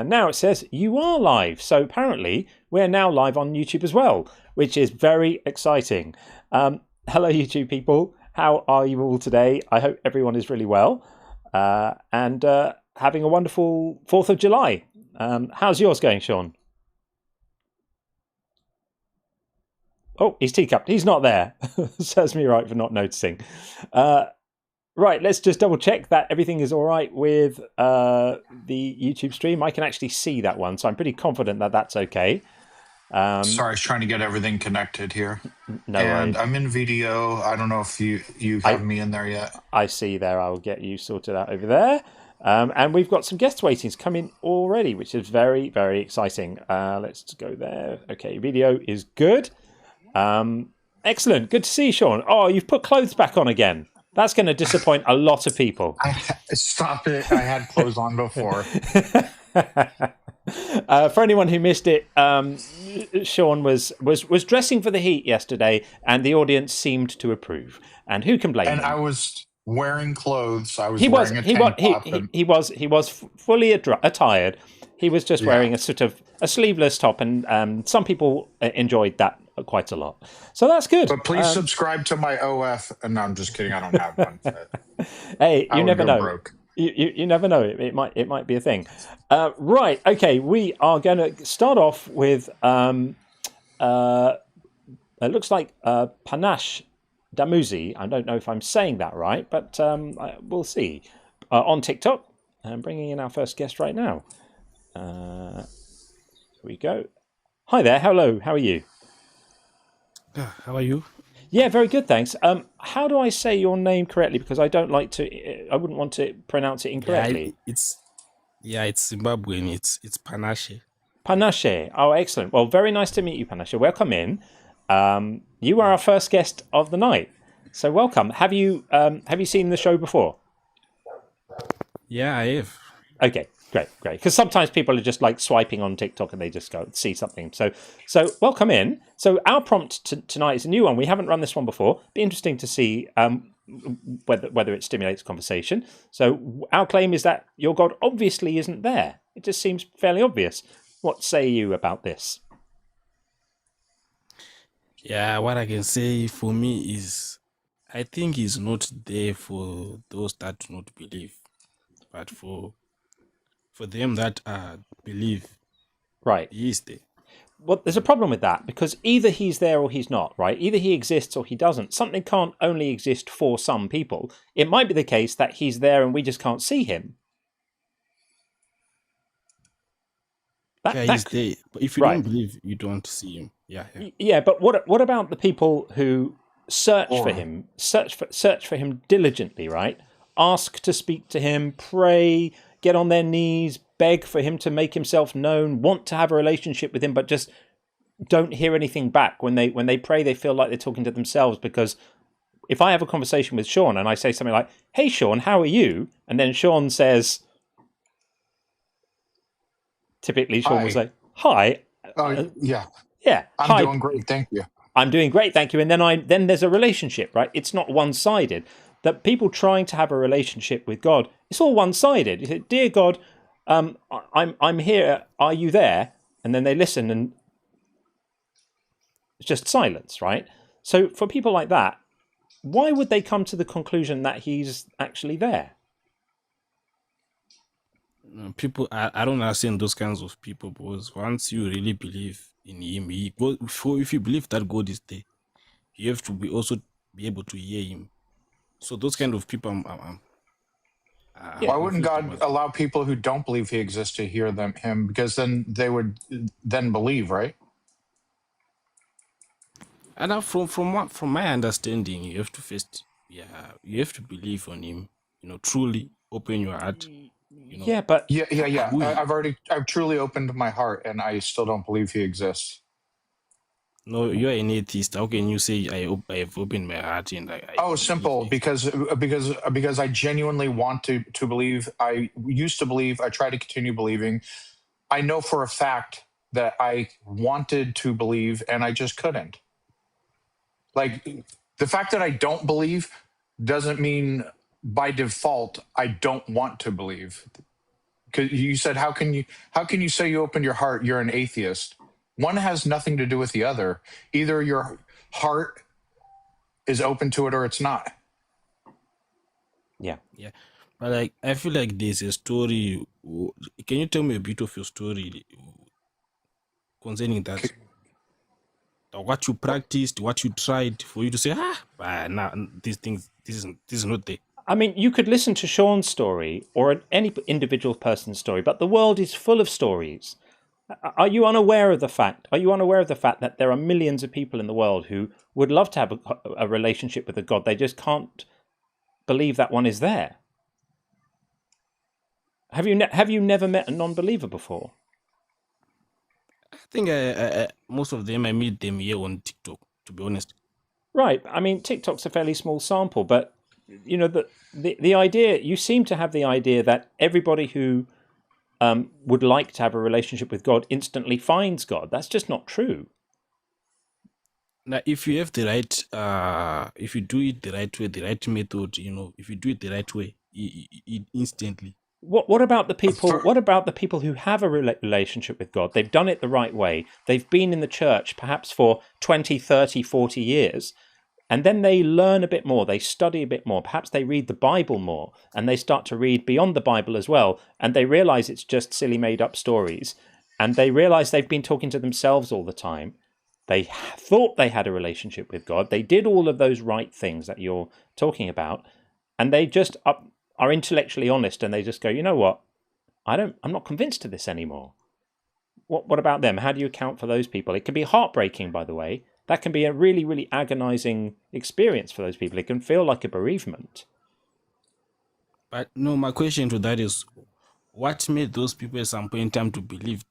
And now it says you are live. So apparently we're now live on YouTube as well, which is very exciting. Hello, YouTube people. How are you all today? I hope everyone is really well and having a wonderful 4th of July. How's yours going, Sean? Oh, he's teacupped. He's not there. Serves me right for not noticing. Right, let's just double check that everything is all right with the YouTube stream. I can actually see that one, so I'm pretty confident that that's okay. Sorry, I was trying to get everything connected here. No and worries. I'm in video. I don't know if you have me in there yet. I see there. I'll get you sorted out over there. And we've got some guest waitings coming already, which is very, very exciting. Let's go there. Okay, video is good. Excellent. Good to see you, Sean. Oh, you've put clothes back on again. That's going to disappoint a lot of people. Stop it. I had clothes on before. For anyone who missed it, Sean was dressing for the heat yesterday, and the audience seemed to approve. And who can blame him? And I was wearing clothes. I was wearing a tank top. He was fully attired. He was just wearing a sort of a sleeveless top, and some people enjoyed that quite a lot. So that's good. But please subscribe to my OF. No, I'm just kidding. I don't have one. Hey, you never know. You never know. It might be a thing. Right. Okay. We are going to start off with it looks like Panache Damuzi. I don't know if I'm saying that right, but we'll see. On TikTok. I'm bringing in our first guest right now. Here we go. Hi there. Hello. How are you? How are you? Yeah, very good, thanks. How do I say your name correctly? Because I don't like to. I wouldn't want to pronounce it incorrectly. It's Zimbabwean. It's Panache. Panache. Oh, excellent. Well, very nice to meet you, Panache. Welcome in. You are our first guest of the night, so welcome. Have you seen the show before? Yeah, I have. Okay. Great. Because sometimes people are just like swiping on TikTok and they just go see something. So welcome in. So our prompt tonight is a new one. We haven't run this one before. Be interesting to see whether it stimulates conversation. So our claim is that your God obviously isn't there. It just seems fairly obvious. What say you about this? Yeah, what I can say for me is I think he's not there for those that do not believe, but for them that believe, right, he is there. Well, there's a problem with that because either he's there or he's not, right? Either he exists or he doesn't. Something can't only exist for some people. It might be the case that he's there and we just can't see him. He's there. But if you don't believe, you don't see him. Yeah. But what about the people who search for him, search for him diligently, right? Ask to speak to him, pray, get on their knees, beg for him to make himself known, want to have a relationship with him, but just don't hear anything back. When they pray, they feel like they're talking to themselves, because if I have a conversation with Sean and I say something like, "Hey Sean, how are you?" and then Sean says, typically Sean will say, "Hi." Yeah. I'm doing great, thank you. I'm doing great, thank you. And then there's a relationship, right? It's not one-sided. That people trying to have a relationship with God, it's all one-sided. You say, "Dear God, I'm here. Are you there?" And then they listen, and it's just silence, right? So for people like that, why would they come to the conclusion that he's actually there? People, I don't understand those kinds of people, because once you really believe in him, if you believe that God is there, you have to also be able to hear him. So those kind of people, why wouldn't God allow people who don't believe he exists to hear him? Because then they would then believe, right? And from my understanding, you have to first, you have to believe on him. Truly open your heart. But I've truly opened my heart, and I still don't believe he exists. No, you're an atheist. How can you say I have opened my heart and simple. Because I genuinely want to believe. I used to believe. I try to continue believing. I know for a fact that I wanted to believe, and I just couldn't. Like, the fact that I don't believe doesn't mean by default I don't want to believe. Because you said, how can you say you opened your heart? You're an atheist. One has nothing to do with the other. Either your heart is open to it or it's not. Yeah. Yeah, but like I feel like there's a story. Can you tell me a bit of your story concerning that? What you practiced, what you tried for you to say, nah, these things, this is not there. I mean, you could listen to Sean's story or any individual person's story, but the world is full of stories. Are you unaware of the fact? Are you unaware of the fact that there are millions of people in the world who would love to have a relationship with a God? They just can't believe that one is there. Have you never met a non-believer before? I think most of them I meet them here on TikTok. To be honest, Right. I mean, TikTok's a fairly small sample, but you know the idea. You seem to have the idea that everybody who would like to have a relationship with God instantly finds God. That's just not true. now if you have the right, if you do it the right way, the right method, if you do it the right way, it instantly. What about the people? What about the people who have a relationship with God? They've done it the right way. They've been in the church perhaps for 20, 30, 40 years. And then they learn a bit more. They study a bit more. Perhaps they read the Bible more. And they start to read beyond the Bible as well. And they realize it's just silly made up stories. And they realize they've been talking to themselves all the time. They thought they had a relationship with God. They did all of those right things that you're talking about. And they just are intellectually honest, and they just go, you know what? I'm not convinced of this anymore. What about them? How do you account for those people? It can be heartbreaking, by the way. That can be a really, really agonizing experience for those people. It can feel like a bereavement. But no, my question to that is, what made those people at some point in time to believe,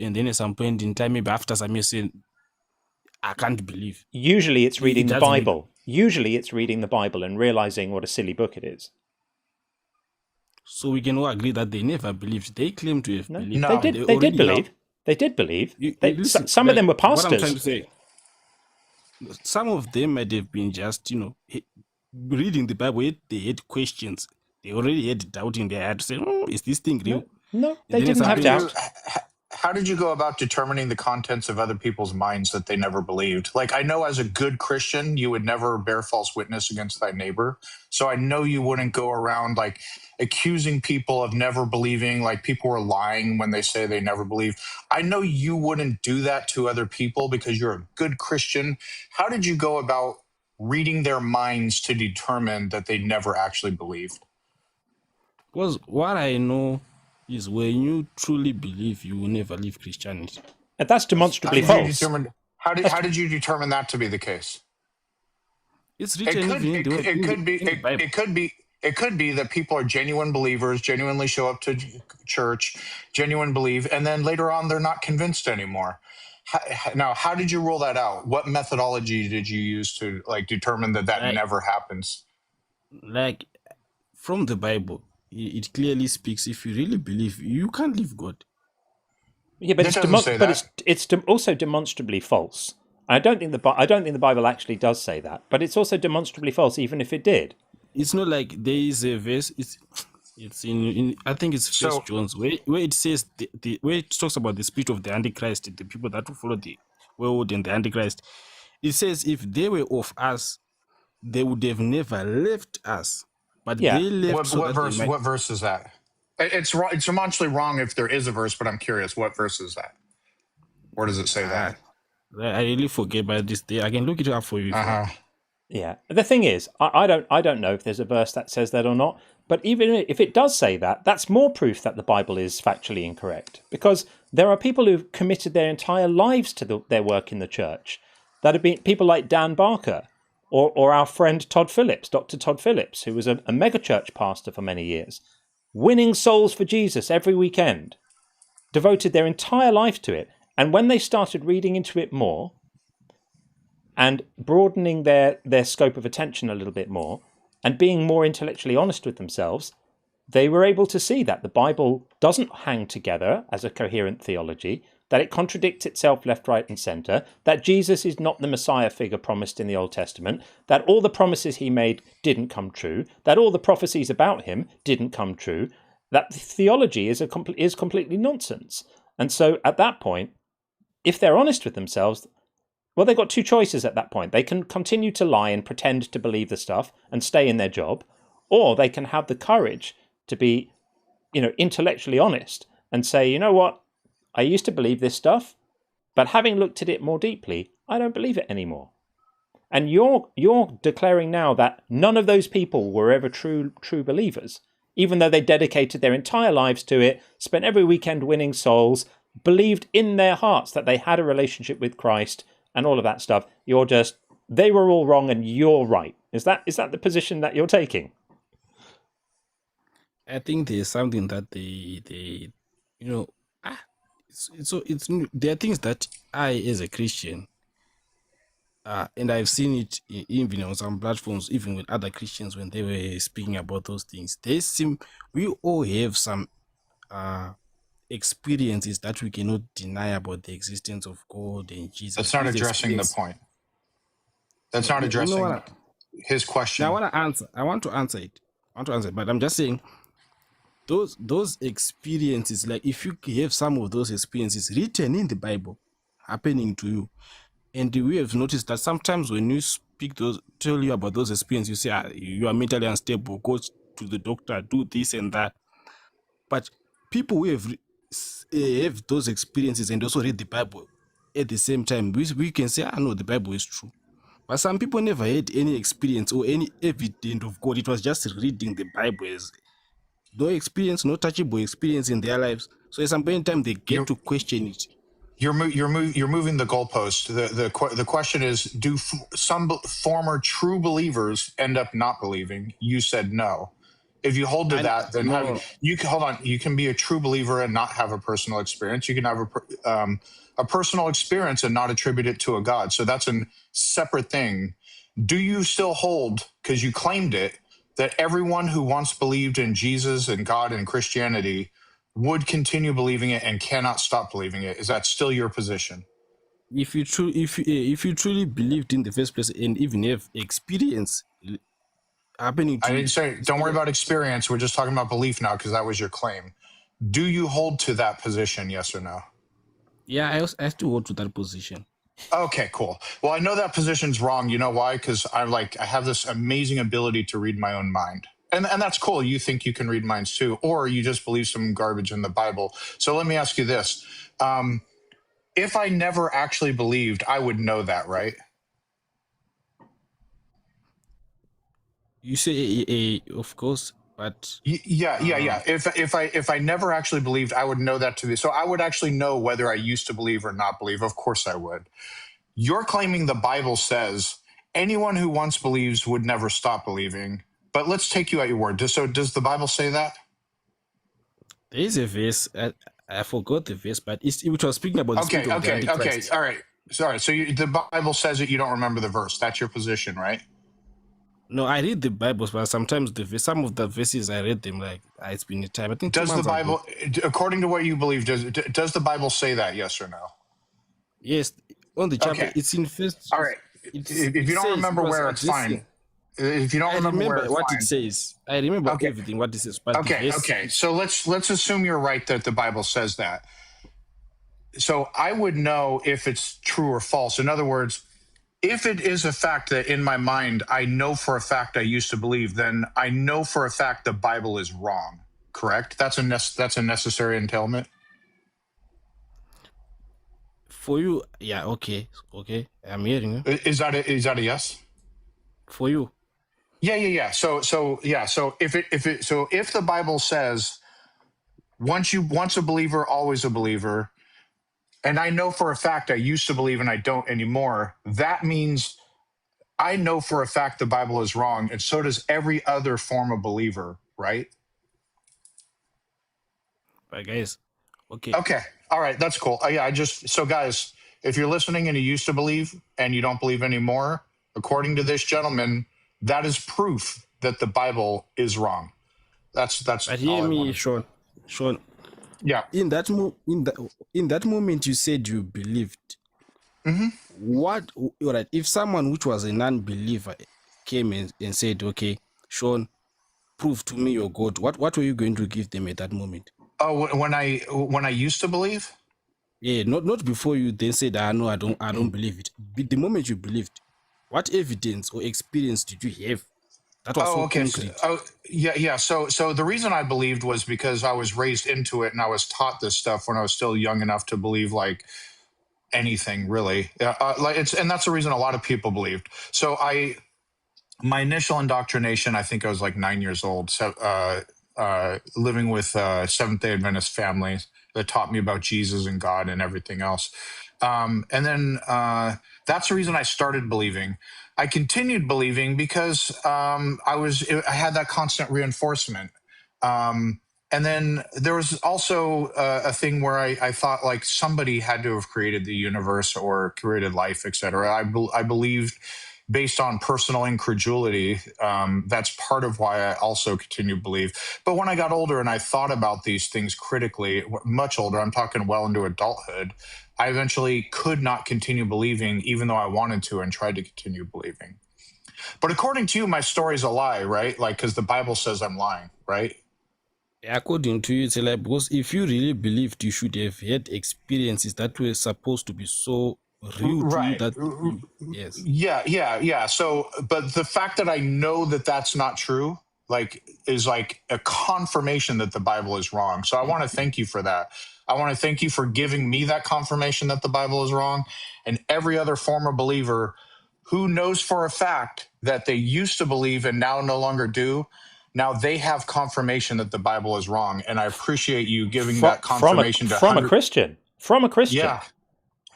and then at some point in time, maybe after some years, say, I can't believe. Usually it's reading the Bible. Make... Usually it's reading the Bible and realizing what a silly book it is. So we can all agree that they never believed. They claim to have believed. No, they did believe. They did believe. Listen, some of them were pastors. What I'm trying to say, some of them might have been just, reading the Bible. They had questions. They already had doubt in their head to say, is this thing real? No, they didn't have doubt. How did you go about determining the contents of other people's minds that they never believed? Like, I know as a good Christian, you would never bear false witness against thy neighbor. So I know you wouldn't go around like accusing people of never believing, like people were lying when they say they never believe. I know you wouldn't do that to other people because you're a good Christian. How did you go about reading their minds to determine that they never actually believed? Because what I know is when you truly believe, you will never leave Christianity. And that's demonstrably false. How did you determine that to be the case? It's written It could be that people are genuine believers, genuinely show up to church, genuine believe, and then later on they're not convinced anymore. Now, how did you rule that out? What methodology did you use to determine that never happens? Like from the Bible, it clearly speaks. If you really believe, you can't leave God. Yeah, but it's also demonstrably false. I don't think the Bible actually does say that, but it's also demonstrably false, even if it did. It's not like there is a verse. It's in I think it's First John where it says where it talks about the spirit of the Antichrist, the people that will follow the world and the Antichrist. It says if they were of us, they would have never left us. But they left. What verse is that? It's wrong. It's demonstrably wrong if there is a verse, but I'm curious, what verse is that? Where does it say that? I really forget by this day. I can look it up for you. Yeah. The thing is, I don't know if there's a verse that says that or not. But even if it does say that, that's more proof that the Bible is factually incorrect. Because there are people who've committed their entire lives to their work in the church. That have been people like Dan Barker, or our friend Todd Phillips, Dr. Todd Phillips, who was a megachurch pastor for many years, winning souls for Jesus every weekend, devoted their entire life to it. And when they started reading into it more and broadening their scope of attention a little bit more and being more intellectually honest with themselves, they were able to see that the Bible doesn't hang together as a coherent theology, that it contradicts itself left, right, and center, that Jesus is not the Messiah figure promised in the Old Testament, that all the promises he made didn't come true, that all the prophecies about him didn't come true, that theology is completely nonsense. And so at that point, if they're honest with themselves, well, they've got two choices at that point. They can continue to lie and pretend to believe the stuff and stay in their job, or they can have the courage to be, intellectually honest and say, you know what, I used to believe this stuff, but having looked at it more deeply, I don't believe it anymore. And you're declaring now that none of those people were ever true believers, even though they dedicated their entire lives to it, spent every weekend winning souls, believed in their hearts that they had a relationship with Christ and all of that stuff. They were all wrong and you're right. Is that the position that you're taking? I think there's something that they there are things that I, as a Christian, and I've seen it even on some platforms, even with other Christians when they were speaking about those things. We all have some experiences that we cannot deny about the existence of God and Jesus. That's not addressing the point. That's not addressing his question. Now, I want to answer it, but I'm just saying those experiences, like if you have some of those experiences written in the Bible happening to you, and we have noticed that sometimes when you tell you about those experiences, you say you are mentally unstable, go to the doctor, do this and that. But people who have those experiences and also read the Bible at the same time, we can say, no, the Bible is true. But some people never had any experience or any evidence of God. It was just reading the Bible as no experience, no touchable experience in their lives. So at some point in time, they get to question it. You're moving the goalpost. The question is, do some former true believers end up not believing? You said no. If you hold to that, then you can hold on. You can be a true believer and not have a personal experience. You can have a personal experience and not attribute it to a God. So that's a separate thing. Do you still hold, because you claimed it, that everyone who once believed in Jesus and God and Christianity would continue believing it and cannot stop believing it? Is that still your position? If you truly believed in the first place and even have experience happening to I didn't say, don't worry about experience. We're just talking about belief now, because that was your claim. Do you hold to that position, yes or no? Yeah, I still hold to that position. Okay, cool. Well, I know that position's wrong. You know why? Because I have this amazing ability to read my own mind. And that's cool. You think you can read minds too, or you just believe some garbage in the Bible. So let me ask you this. If I never actually believed, I would know that, right? You say, of course, but yeah. If I never actually believed, I would know that to be. So I would actually know whether I used to believe or not believe. Of course I would. You're claiming the Bible says anyone who once believes would never stop believing. But let's take you at your word. So does the Bible say that? There is a verse. I forgot the verse, but it was speaking about the spirit of the Antichrist. All right. Sorry. So the Bible says that you don't remember the verse. That's your position, right? No, I read the Bible, but sometimes some of the verses I read them like it's been a time. I think does the Bible, according to what you believe, does the Bible say that? Yes or no? Yes, on the chapter. Okay. It's in first. All right. If you don't remember where, it's fine. If you don't remember what it says, I remember everything what it says. But okay. So let's assume you're right that the Bible says that. So I would know if it's true or false. In other words, if it is a fact that in my mind I know for a fact I used to believe, then I know for a fact the Bible is wrong. Correct? That's a necessary entailment. For you, yeah, okay, I'm hearing you. Is that a yes? For you, yeah. So if the Bible says once a believer, always a believer, and I know for a fact I used to believe and I don't anymore, that means I know for a fact the Bible is wrong, and so does every other form of believer, right? Right, guys. Okay. All right, that's cool. So guys, if you're listening and you used to believe and you don't believe anymore, according to this gentleman, that is proof that the Bible is wrong. That's. But hear me, Sean. Yeah. In that moment, you said you believed. Mm-hmm. What? All right. If someone which was a non-believer came and said, "Okay, Sean, prove to me your God, what were you going to give them at that moment? Oh, when I used to believe. Yeah, not before you then said, no, I don't believe it. The moment you believed, what evidence or experience did you have that was Oh, so okay. concrete? Yeah. So the reason I believed was because I was raised into it, and I was taught this stuff when I was still young enough to believe like anything really. And that's the reason a lot of people believed. So my initial indoctrination, I think I was like 9 years old. So, living with Seventh-day Adventist families that taught me about Jesus and God and everything else. And then that's the reason I started believing. I continued believing because I had that constant reinforcement. And then there was also a thing where I thought like somebody had to have created the universe or created life, etc. I believed based on personal incredulity. That's part of why I also continue to believe. But when I got older and I thought about these things critically, much older, I'm talking well into adulthood, I eventually could not continue believing, even though I wanted to, and tried to continue believing. But according to you, my story's a lie, right? Like, because the Bible says I'm lying, right? According to you, it's like, because if you really believed, you should have had experiences that were supposed to be so real to you Right. that you, yes. Yeah. So, but the fact that I know that that's not true, like, is like a confirmation that the Bible is wrong. So I want to thank you for that. I want to thank you for giving me that confirmation that the Bible is wrong, and every other former believer who knows for a fact that they used to believe and now no longer do. Now they have confirmation that the Bible is wrong, and I appreciate you giving that confirmation to from a 100. Christian. From a Christian. Yeah.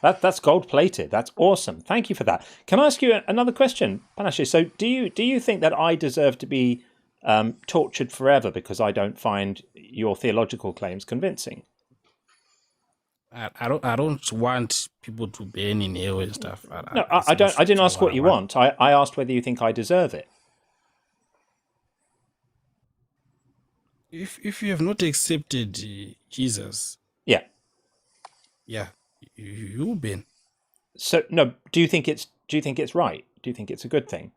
That's gold plated. That's awesome. Thank you for that. Can I ask you another question, Panache? So, do you think that I deserve to be tortured forever because I don't find your theological claims convincing? I don't want people to burn in hell and stuff. No, I don't. I didn't ask what you want. I asked whether you think I deserve it. If you have not accepted Jesus, Yeah. You burn. So no. Do you think it's right? Do you think it's a good thing?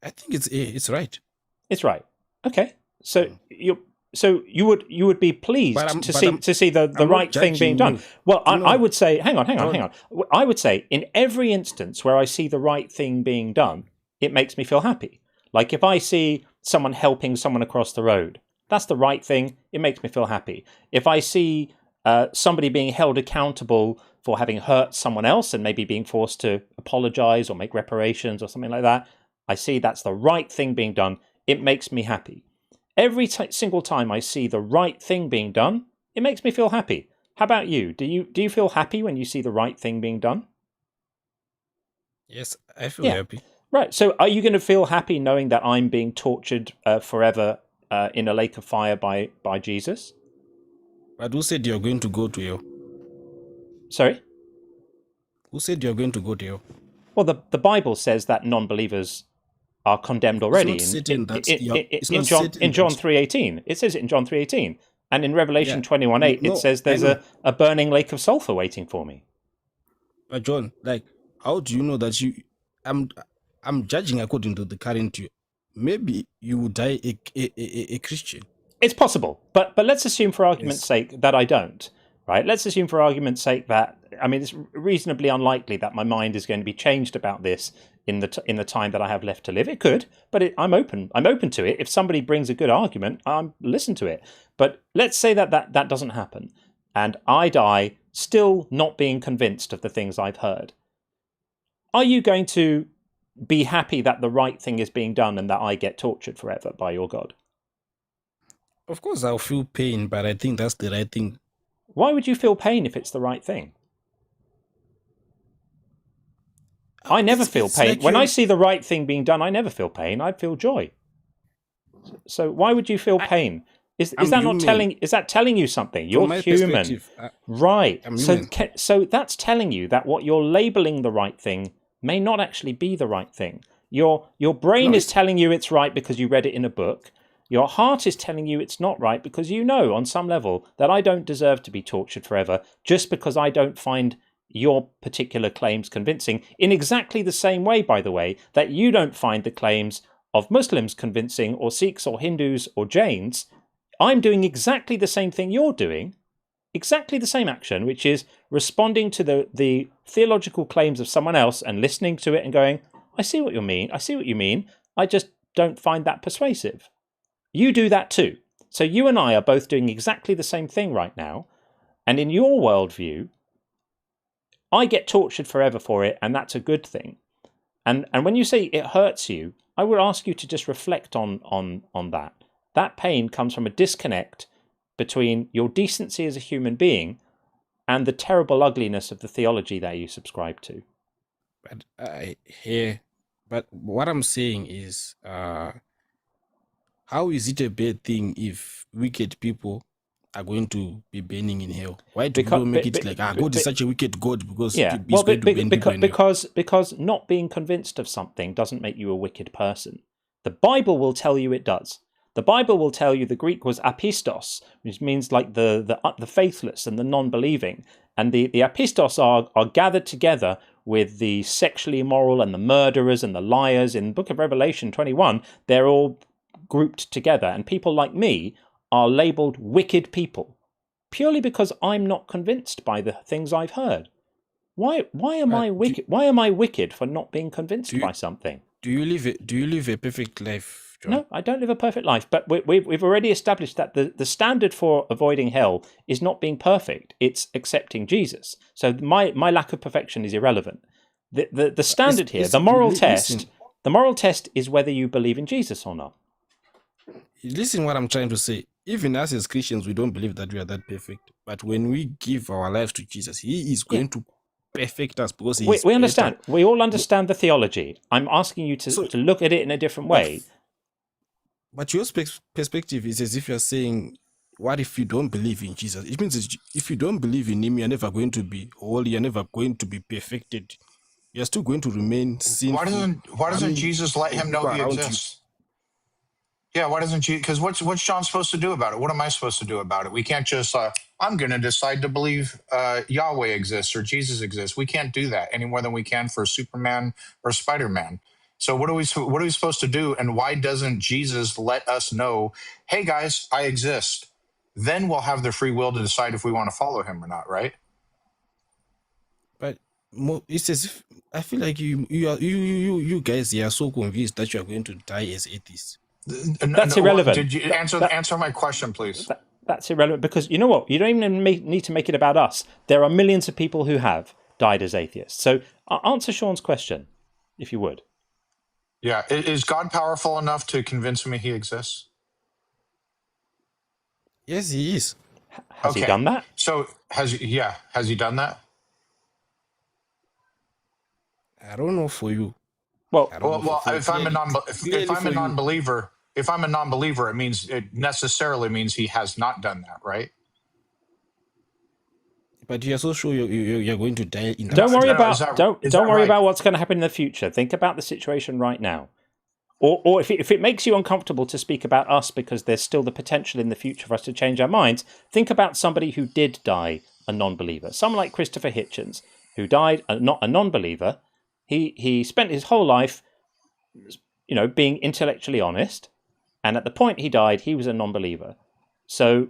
I think it's right. It's right. Okay. So you would be pleased to see the right thing being done. Well, I would say, hang on. I would say in every instance where I see the right thing being done, it makes me feel happy. Like if I see someone helping someone across the road, that's the right thing. It makes me feel happy. If I see somebody being held accountable for having hurt someone else and maybe being forced to apologize or make reparations or something like that, I see that's the right thing being done. It makes me happy. Every single time I see the right thing being done, it makes me feel happy. How about you? Do you feel happy when you see the right thing being done? Yes, I feel happy. Right. So are you going to feel happy knowing that I'm being tortured forever in a lake of fire by Jesus? But who said you're going to go to hell? Sorry? Who said you're going to go to hell? Well, the Bible says that non-believers are condemned already in John 3:18. It says it in John 3:18. And in Revelation 21:8, it says there's a burning lake of sulfur waiting for me. But John, like, how do you know that I'm judging according to the current you. Maybe you would die a Christian. It's possible, but let's assume for argument's sake that I don't. Right? Let's assume for argument's sake that, I mean, it's reasonably unlikely that my mind is going to be changed about this in the time that I have left to live. It could, but I'm open. I'm open to it. If somebody brings a good argument, I'll listen to it. But let's say that doesn't happen, and I die still not being convinced of the things I've heard. Are you going to be happy that the right thing is being done and that I get tortured forever by your God? Of course, I'll feel pain, but I think that's the right thing. Why would you feel pain if it's the right thing? I never feel pain. Like when I see the right thing being done, I never feel pain. I feel joy. So why would you feel pain? Is that not telling? Is that telling you something? You're human, right? So that's telling you that what you're labeling the right thing may not actually be the right thing. Your brain is telling you it's right because you read it in a book. Your heart is telling you it's not right because you know on some level that I don't deserve to be tortured forever just because I don't find your particular claims convincing in exactly the same way, by the way, that you don't find the claims of Muslims convincing, or Sikhs or Hindus or Jains. I'm doing exactly the same thing you're doing, exactly the same action, which is responding to the theological claims of someone else and listening to it and going, I see what you mean, I just don't find that persuasive. You do that too. So you and I are both doing exactly the same thing right now, and in your worldview, I get tortured forever for it, and that's a good thing. And when you say it hurts you, I would ask you to just reflect on that. That pain comes from a disconnect between your decency as a human being and the terrible ugliness of the theology that you subscribe to. But but what I'm saying is, how is it a bad thing if wicked people are going to be burning in hell? Why do people make it like, God is such a wicked God because he's going to burn people in hell? Because not being convinced of something doesn't make you a wicked person. The Bible will tell you it does. The Bible will tell you the Greek was apistos, which means like the faithless and the non-believing. And the apistos are gathered together with the sexually immoral and the murderers and the liars. In the book of Revelation 21, they're all grouped together. And people like me are labeled wicked people purely because I'm not convinced by the things I've heard. Why am I wicked? Why am I wicked for not being convinced by something? Do you live a perfect life, John? No, I don't live a perfect life, but we've already established that the standard for avoiding hell is not being perfect, it's accepting Jesus. So my lack of perfection is irrelevant. The standard here, the moral test is whether you believe in Jesus or not. Listen what I'm trying to say. Even us as Christians, we don't believe that we are that perfect. But when we give our lives to Jesus, he is going to perfect us because we understand. We all understand the theology. I'm asking you to look at it in a different way. But your perspective is as if you're saying, what if you don't believe in Jesus? It means if you don't believe in him, you're never going to be holy, you're never going to be perfected. You're still going to remain sinful. Why doesn't Jesus let him know he exists? Yeah, why doesn't you? Because what's John supposed to do about it? What am I supposed to do about it? We can't just, I'm going to decide to believe Yahweh exists or Jesus exists. We can't do that any more than we can for Superman or Spider-Man. So what are we supposed to do? And why doesn't Jesus let us know, hey guys, I exist? Then we'll have the free will to decide if we want to follow him or not, right? But it's as if I feel like you guys are so convinced that you are going to die as atheists. That's irrelevant. Did you answer my question, please? That's irrelevant because you know what? You don't even need to make it about us. There are millions of people who have died as atheists. So answer Sean's question, if you would. Yeah. Is God powerful enough to convince me he exists? Yes, he is. Has he done that? So has he done that? I don't know for you. Well, if I'm a non-believer, it means it necessarily means he has not done that, right? But you're so sure you're going to die in that. Don't worry about what's going to happen in the future. Think about the situation right now. Or if it makes you uncomfortable to speak about us because there's still the potential in the future for us to change our minds, think about somebody who did die a non-believer. Someone like Christopher Hitchens, who died not a non-believer. He spent his whole life, being intellectually honest, and at the point he died, he was a non-believer. So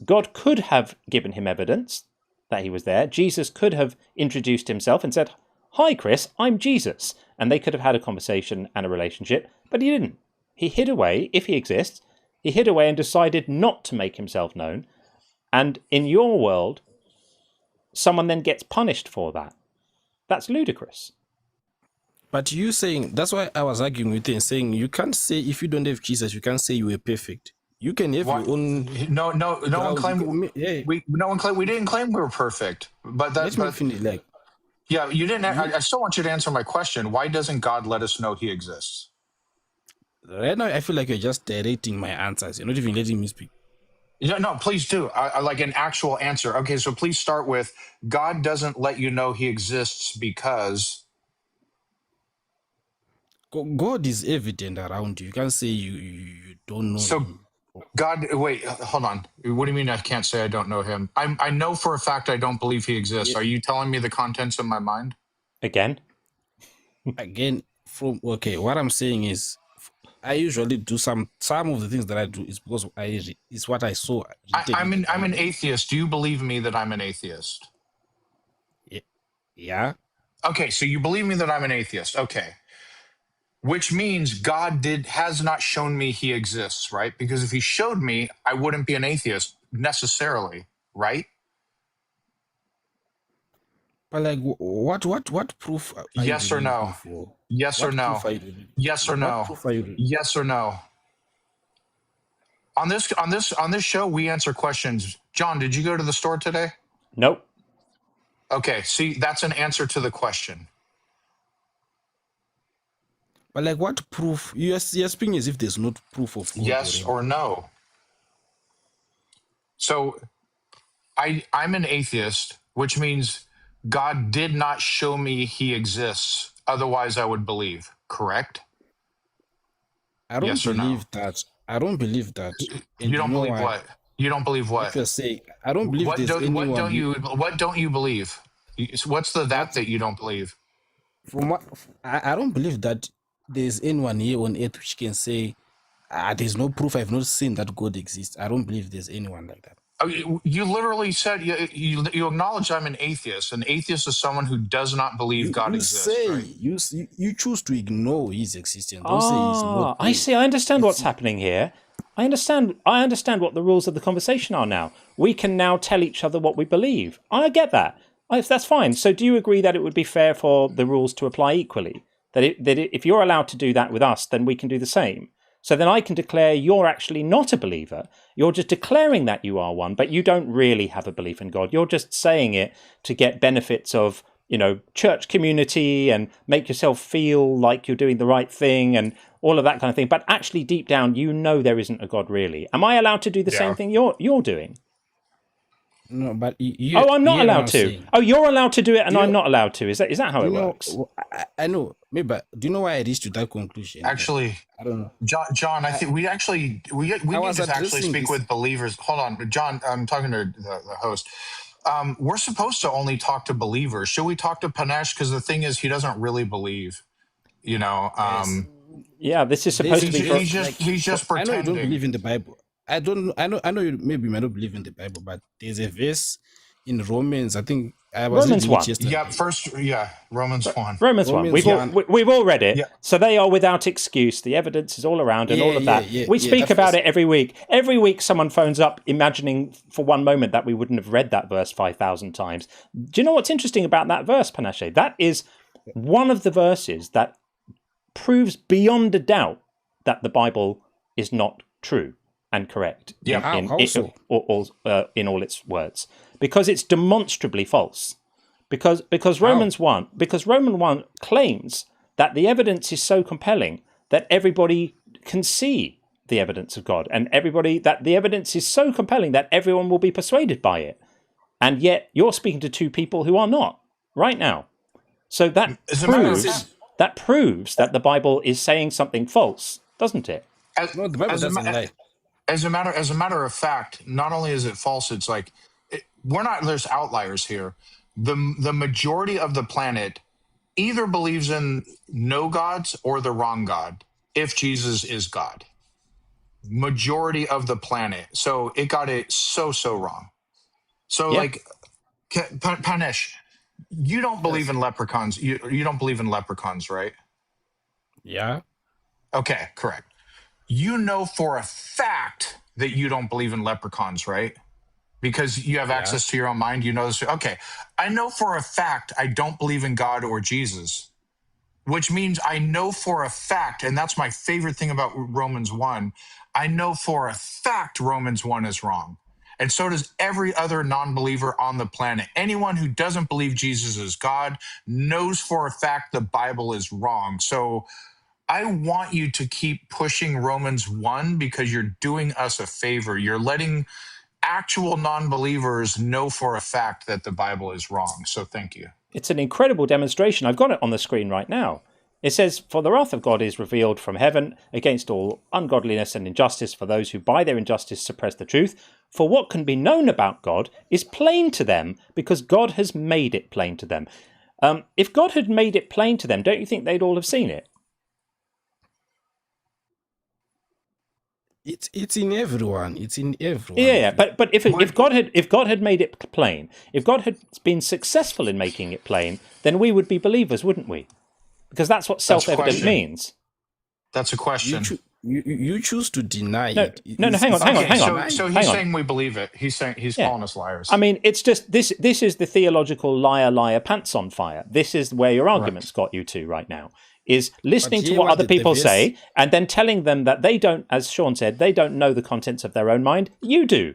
God could have given him evidence that he was there. Jesus could have introduced himself and said, "Hi, Chris, I'm Jesus," and they could have had a conversation and a relationship, but he didn't. He hid away, if he exists. He hid away and decided not to make himself known. And in your world, someone then gets punished for that. That's ludicrous. But you saying, that's why I was arguing with you and saying, you can't say if you don't have Jesus, you can't say you were perfect. You can have your own. No one claimed. We didn't claim we were perfect. But that's yeah, you didn't. I still want you to answer my question. Why doesn't God let us know he exists? Right now, I feel like you're just directing my answers. You're not even letting me speak. Yeah, no, please do. I like an actual answer. Okay, so please start with God doesn't let you know he exists because God is evident around you. You can't say you don't know him. God, wait, hold on. What do you mean I can't say I don't know him? I know for a fact I don't believe he exists. Yeah, Are you telling me the contents of my mind? Again? again, what I'm saying is, I usually do some of the things that I do is because it's what I saw written in the I'm an Bible. atheist. Do you believe me that I'm an atheist? Yeah. Okay, so you believe me that I'm an atheist. Okay. Which means God has not shown me he exists, right? Because if he showed me, I wouldn't be an atheist necessarily, right? But like, what proof are you Yes or really looking no? for? Yes or What no? proof are you really? Yes or What no? proof are you? Yes or no? On this show, we answer questions. John, did you go to the store today? Nope. Okay, see, that's an answer to the question. But like, what proof? You're speaking as if there's not proof of God Yes already. or no? So I'm an atheist, which means God did not show me he exists. Otherwise, I would believe. Correct? I don't Yes or no? believe that. I don't believe that. And You you don't know believe why? what? You don't believe What what? you're saying, I don't believe What there's don't what anyone don't you what don't you believe? What's the what that you don't believe? from what I don't believe that there's anyone here on earth which can say, there's no proof. I've not seen that God exists. I don't believe there's anyone like that. Oh, you literally said you acknowledge I'm an atheist. An atheist is someone who does not believe God You exists, say right? you choose to ignore his existence. Don't say he's not I there. see. I understand It's what's happening here. I understand. I understand what the rules of the conversation are now. We can now tell each other what we believe. I get that. That's fine. So, do you agree that it would be fair for the rules to apply equally? If you're allowed to do that with us, then we can do the same. So then I can declare you're actually not a believer. You're just declaring that you are one, but you don't really have a belief in God. You're just saying it to get benefits of, church community and make yourself feel like you're doing the right thing and all of that kind of thing. But actually, deep down, there isn't a God really. Am I allowed to do the same Yeah. thing you're doing? no, but Oh, I'm you not hear what allowed I'm to. saying. Oh, you're allowed to do it, and Do I'm you not allowed to. Is that how do it you know? works? I know. Maybe, but do you know why I reached to that conclusion? Actually, I don't know. John, I think we I need was to actually addressing speak this. with believers. Hold on, John. I'm talking to the host. We're supposed to only talk to believers. Should we talk to Panesh? Because the thing is, he doesn't really believe. You know, Guys, Yeah, this is there's supposed to a be for. verse like he's just I know you don't pretending. believe in the Bible. I don't. I know you maybe might not believe in the Bible, but there's a verse in Romans. I think I was Romans reading it 1. Yeah, yesterday. Romans 1. Romans 1. Romans one. We've all read it. Yeah, So they are without excuse. The evidence is all around and all of that. We Yeah. speak That about verse. it every week. Every week someone phones up imagining for one moment that we wouldn't have read that verse 5,000 times. Do you know what's interesting about that verse, Panache? That is one of the verses that proves beyond a doubt that the Bible is not true and correct yeah. How so? in all its words, because it's demonstrably false. Because How? Roman 1 claims that the evidence is so compelling that everybody can see the evidence of God, and that the evidence is so compelling that everyone will be persuaded by it. And yet you're speaking to two people who are not right now. So that As a No, matter I of said proves that the Bible is saying something false, doesn't it? as, no. The Bible as a doesn't ma- lie. as a matter of fact, not only is it false, it's like we're not. There's outliers here. The majority of the planet either believes in no gods or the wrong God. If Jesus is God, majority of the planet. So it got it so wrong. So Yeah. like Panesh, you don't believe Yes. in leprechauns. You don't believe in leprechauns, right? Yeah. Okay, correct. You know for a fact that you don't believe in leprechauns, right? Because you have Yeah. access to your own mind. You know this. Okay. I know for a fact I don't believe in God or Jesus, which means I know for a fact, and that's my favorite thing about Romans 1. I know for a fact Romans 1 is wrong. And so does every other non believer on the planet. Anyone who doesn't believe Jesus is God knows for a fact the Bible is wrong. So I want you to keep pushing Romans 1 because you're doing us a favor. You're letting actual non-believers know for a fact that the Bible is wrong. So thank you. It's an incredible demonstration. I've got it on the screen right now. It says, "For the wrath of God is revealed from heaven against all ungodliness and injustice for those who by their injustice suppress the truth. For what can be known about God is plain to them because God has made it plain to them." If God had made it plain to them, don't you think they'd all have seen it? It's in everyone. It's in everyone. Yeah. But if God had made it plain, if God had been successful in making it plain, then we would be believers, wouldn't we? Because that's what self-evident means. That's a question. You choose to deny it. No, hang on. So he's saying we believe it. He's calling us liars. I mean, it's just this is the theological liar pants on fire. This is where your argument's got you to right now, is listening to what other people say and then telling them that they don't, as Sean said, they don't know the contents of their own mind. You do.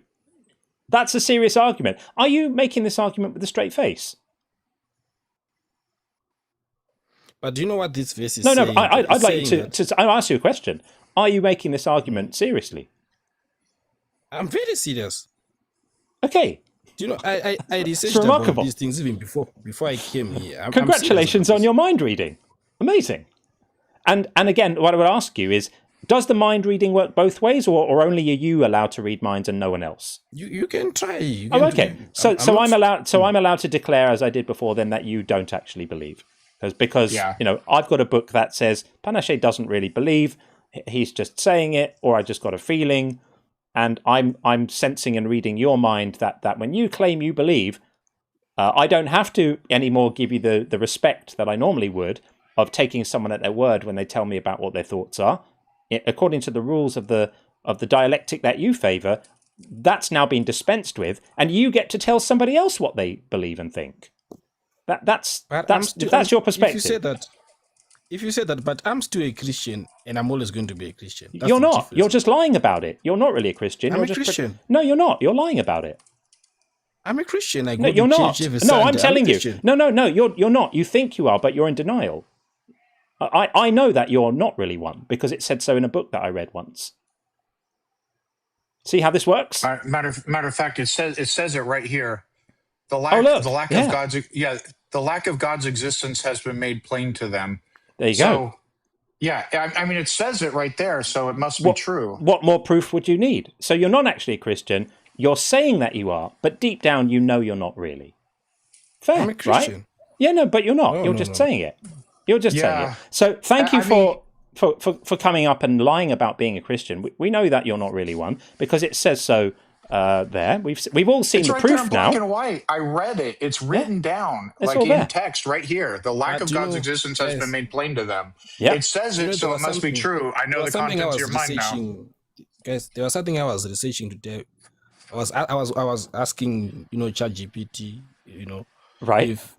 That's a serious argument. Are you making this argument with a straight face? But do you know what this verse is saying? No, I'd like to I'll ask you a question. Are you making this argument seriously? I'm very serious. Okay. Do you know, I researched about these things even before I came here. Congratulations on your mind reading. Amazing. And again, what I would ask you is, does the mind reading work both ways, or only are you allowed to read minds and no one else? You can try. Okay. So I'm allowed to declare, as I did before, then that you don't actually believe. Because I've got a book that says Panache doesn't really believe, he's just saying it, or I just got a feeling, and I'm sensing and reading your mind that when you claim you believe, I don't have to anymore give you the respect that I normally would of taking someone at their word when they tell me about what their thoughts are. According to the rules of the dialectic that you favour, that's now been dispensed with, and you get to tell somebody else what they believe and think. That's your perspective. If you say that, but I'm still a Christian, and I'm always going to be a Christian. You're not. Difference. You're just lying about it. You're not really a Christian. I'm a Christian. No, you're not. You're lying about it. I'm a Christian. I go to church every Sunday. No, I'm telling you. No. You're not. You think you are, but you're in denial. I know that you're not really one because it said so in a book that I read once. See how this works? Matter of fact, it says it right here. The lack of God's existence has been made plain to them. There you go. Yeah, I mean, it says it right there, so it must be true. What more proof would you need? So you're not actually a Christian. You're saying that you are, but deep down you know you're not really. Fair, I'm a Christian. Right? Yeah, no, but you're not. You're just saying it. You're just saying it. So thank you for coming up and lying about being a Christian. We know that you're not really one because it says so there. We've all seen the proof there in black now. And white. I read it. It's written down in text right here. The lack of God's existence has been made plain to them. It says it, so it must be true. I know the contents of your mind now. Guys, there was something I was researching today. I was asking, ChatGPT, right? If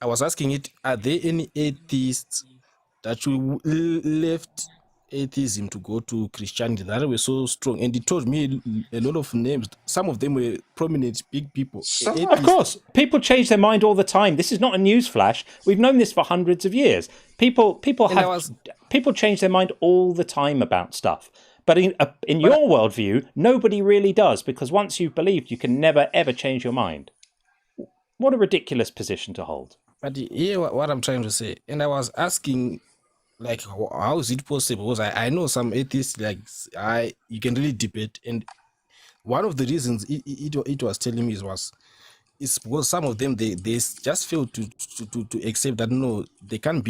I was asking it, are there any atheists that left atheism to go to Christianity that were so strong? And it told me a lot of names. Some of them were prominent, big people. Of course, people change their mind all the time. This is not a news flash. We've known this for hundreds of years. People change their mind all the time about stuff. But in your worldview, nobody really does, because once you've believed, you can never ever change your mind. What a ridiculous position to hold. But here, what I'm trying to say, and I was asking, how is it possible? Because I know some atheists, you can really debate, and one of the reasons it was telling me is because some of them they just fail to accept that no, they can't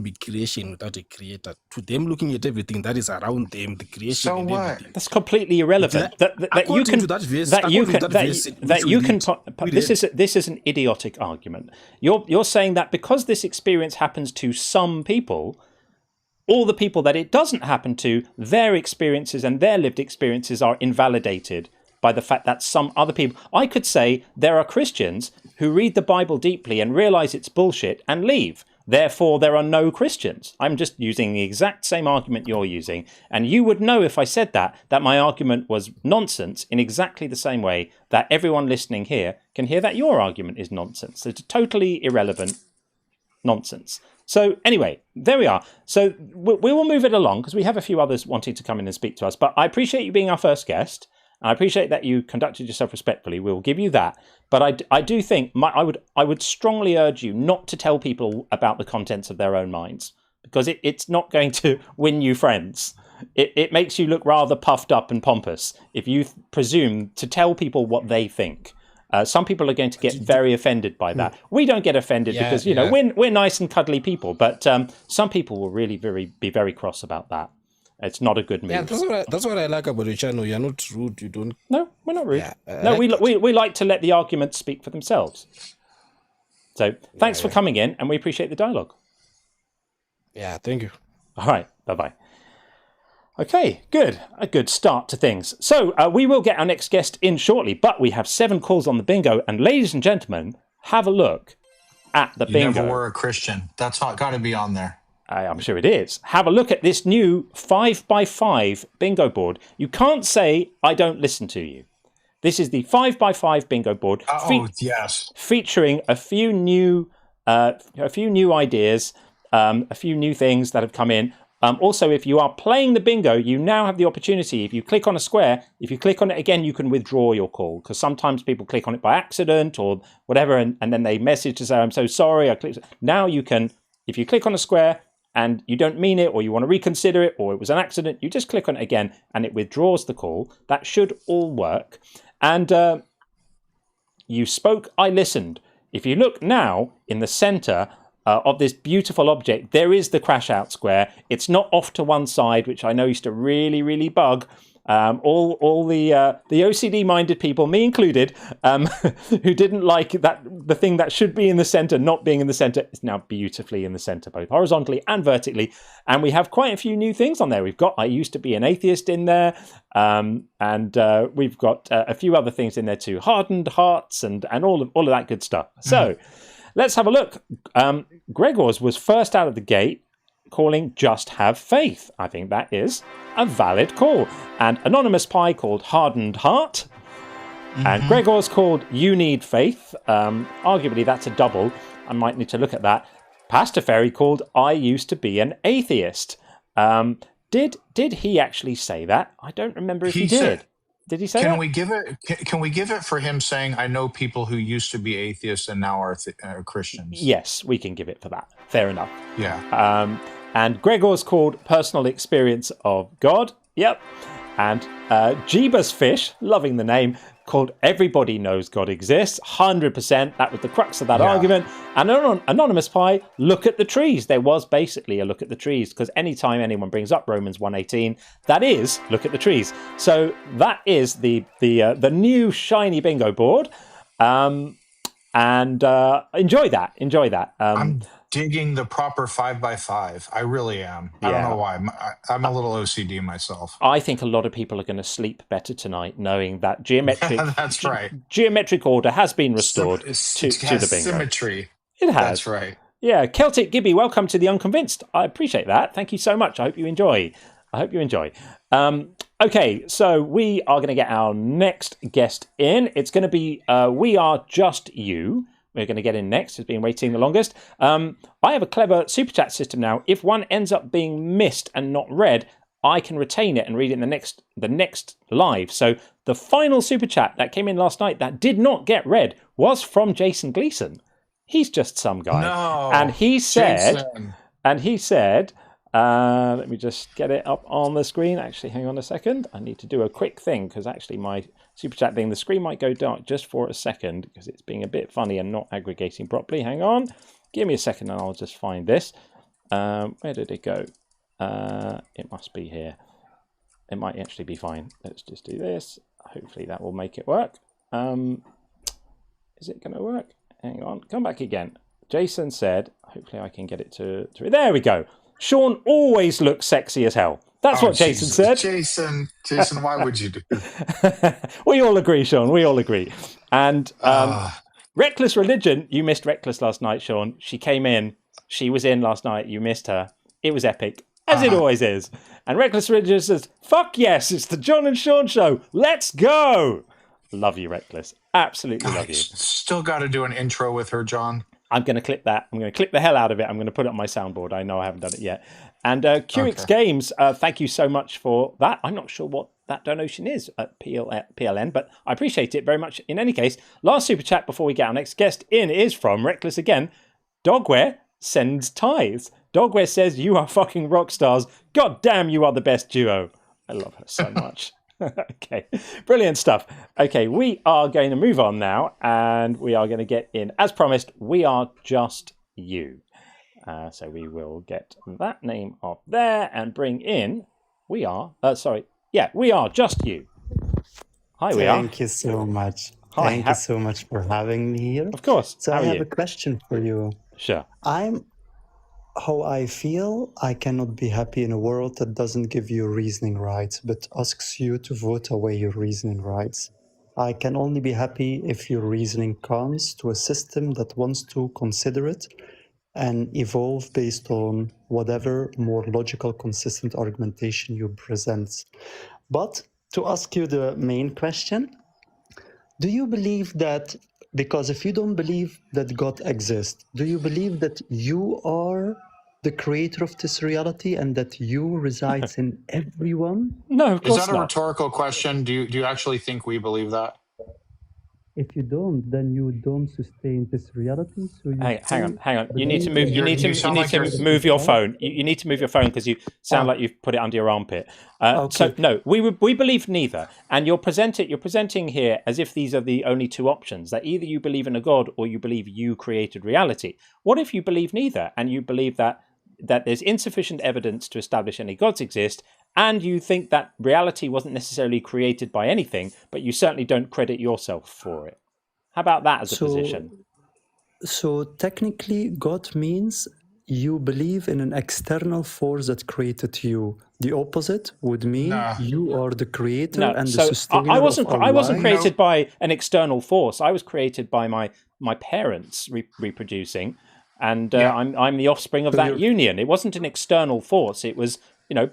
be creation without a creator. To them, looking at everything that is around them, the creation. So and what? everything. That's completely irrelevant. This is an idiotic argument. You're saying that because this experience happens to some people, all the people that it doesn't happen to, their experiences and their lived experiences are invalidated by the fact that some other people. I could say there are Christians who read the Bible deeply and realize it's bullshit and leave. Therefore, there are no Christians. I'm just using the exact same argument you're using. And you would know if I said that my argument was nonsense in exactly the same way that everyone listening here can hear that your argument is nonsense. It's totally irrelevant nonsense. So anyway, there we are. So we will move it along because we have a few others wanting to come in and speak to us. But I appreciate you being our first guest. I appreciate that you conducted yourself respectfully. We'll give you that. But I do think I would strongly urge you not to tell people about the contents of their own minds, because it's not going to win you friends. It makes you look rather puffed up and pompous if you presume to tell people what they think. Some people are going to get very offended by that. We don't get offended because we're nice and cuddly people, but some people will really be very cross about that. It's not a good move. Yeah, that's what I like about your channel. You're not rude. You don't. No, we're not rude. Yeah, no, we like to let the arguments speak for themselves. So thanks for coming in, and we appreciate the dialogue. Yeah, thank you. All right, bye-bye. Okay, good. A good start to things. So we will get our next guest in shortly, but we have 7 calls on the bingo. And ladies and gentlemen, have a look at the bingo. You never were a Christian. That's got to be on there. I'm sure it is. Have a look at this new 5x5 bingo board. You can't say, I don't listen to you. This is the 5x5 bingo board. Yes. Featuring a few new ideas, a few new things that have come in. Also, if you are playing the bingo, you now have the opportunity. If you click on a square, if you click on it again, you can withdraw your call, because sometimes people click on it by accident or whatever, and then they message to say, I'm so sorry, I clicked. Now you can, if you click on a square and you don't mean it, or you want to reconsider it, or it was an accident, you just click on it again and it withdraws the call. That should all work. And you spoke, I listened. If you look now in the center of this beautiful object, there is the crash out square. It's not off to one side, which I know used to really, really bug all the OCD minded people, me included, who didn't like that the thing that should be in the center not being in the center is now beautifully in the center, both horizontally and vertically. And we have quite a few new things on there. We've got I used to be an atheist in there, and we've got a few other things in there too, hardened hearts and all of that good stuff. So let's have a look. Gregor's was first out of the gate, calling Just Have Faith. I think that is a valid call. And Anonymous Pie called Hardened Heart. And Gregor's called You Need Faith. Arguably that's a double. I might need to look at that. Pastor Ferry called I Used to Be an Atheist. Did he actually say that? I don't remember if he did. Did he say that? Can we give it for him saying, I know people who used to be atheists and now are Christians? Yes, we can give it for that. Fair enough. Yeah. And Gregor's called Personal Experience of God. Yep. And Jeebus Fish, loving the name, called Everybody Knows God Exists. 100%. That was the crux of that argument. And Anonymous Pie, Look at the Trees. There was basically a look at the trees, because anytime anyone brings up Romans 1:18, that is look at the trees. So that is the new shiny bingo board. And enjoy that. Enjoy that. I'm digging the proper 5x5. I really am. I don't know why. I'm a little OCD myself. I think a lot of people are going to sleep better tonight knowing that geometric That's right. Geometric order has been restored to the bingo. Symmetry. It has. That's right. Yeah, Celtic Gibby, welcome to the Unconvinced. I appreciate that. Thank you so much. I hope you enjoy. Okay, so we are going to get our next guest in. It's going to be We Are Just You. We're going to get in next. It's been waiting the longest. I have a clever super chat system now. If one ends up being missed and not read, I can retain it and read it in the next live. So the final super chat that came in last night that did not get read was from Jason Gleason. He's just some guy. No, and he said, Jason. Let me just get it up on the screen. Actually, hang on a second. I need to do a quick thing because actually my super chat thing, the screen might go dark just for a second because it's being a bit funny and not aggregating properly. Hang on. Give me a second and I'll just find this. Where did it go? It must be here. It might actually be fine. Let's just do this. Hopefully that will make it work. Is it going to work? Hang on. Come back again. Jason said, hopefully I can get it to... There we go. Sean always looks sexy as hell. That's what Jason said. Jason, why would you do We all agree, Sean. We all agree. And Reckless Religion, you missed Reckless last night, Sean. She came in. She was in last night. You missed her. It was epic, as it always is. And Reckless Religion says, fuck yes, it's the John and Sean show. Let's go. Love you, Reckless. Absolutely love you. Still got to do an intro with her, John. I'm going to clip that. I'm going to clip the hell out of it. I'm going to put it on my soundboard. I know I haven't done it yet. And QX Games, thank you so much for that. I'm not sure what that donation is at PLN, but I appreciate it very much in any case. Last super chat before we get our next guest in is from Reckless again. Dogware sends tithes. Dogware says, you are fucking rock stars. God damn, you are the best duo. I love her so much. Okay, brilliant stuff. Okay, we are going to move on now, and we are going to get in, as promised, We Are Just You. So we will get that name off there and bring in We Are Just You. Hi, We Are. Thank you so much. Hi, Thank you so much for having me here. Of course. So How I are have you? a question for you. Sure. How I feel, I cannot be happy in a world that doesn't give you reasoning rights, but asks you to vote away your reasoning rights. I can only be happy if your reasoning comes to a system that wants to consider it and evolve based on whatever more logical, consistent argumentation you present. But to ask you the main question, do you believe that, because if you don't believe that God exists, do you believe that you are the creator of this reality and that you resides in everyone? No, of Is course that a not. rhetorical question? Do you actually think we believe that? If you don't, then you don't sustain this reality. So you Hang on. You need to believe move. You need to. You You sound need like to you're- move your phone. You need to move your phone because you sound like you've put it under your armpit. Okay. So no, we believe neither. And you're presenting here as if these are the only two options. That either you believe in a God or you believe you created reality. What if you believe neither and you believe that there's insufficient evidence to establish any gods exist, and you think that reality wasn't necessarily created by anything, but you certainly don't credit yourself for it? How about that as a position? So technically, God means you believe in an external force that created you. The opposite would mean Nah. you are the creator No, and the so sustainer I wasn't. of our I wasn't life. created by an external force. I was created by my parents reproducing, and Yeah. I'm the offspring of So that you're- union. It wasn't an external force. It was,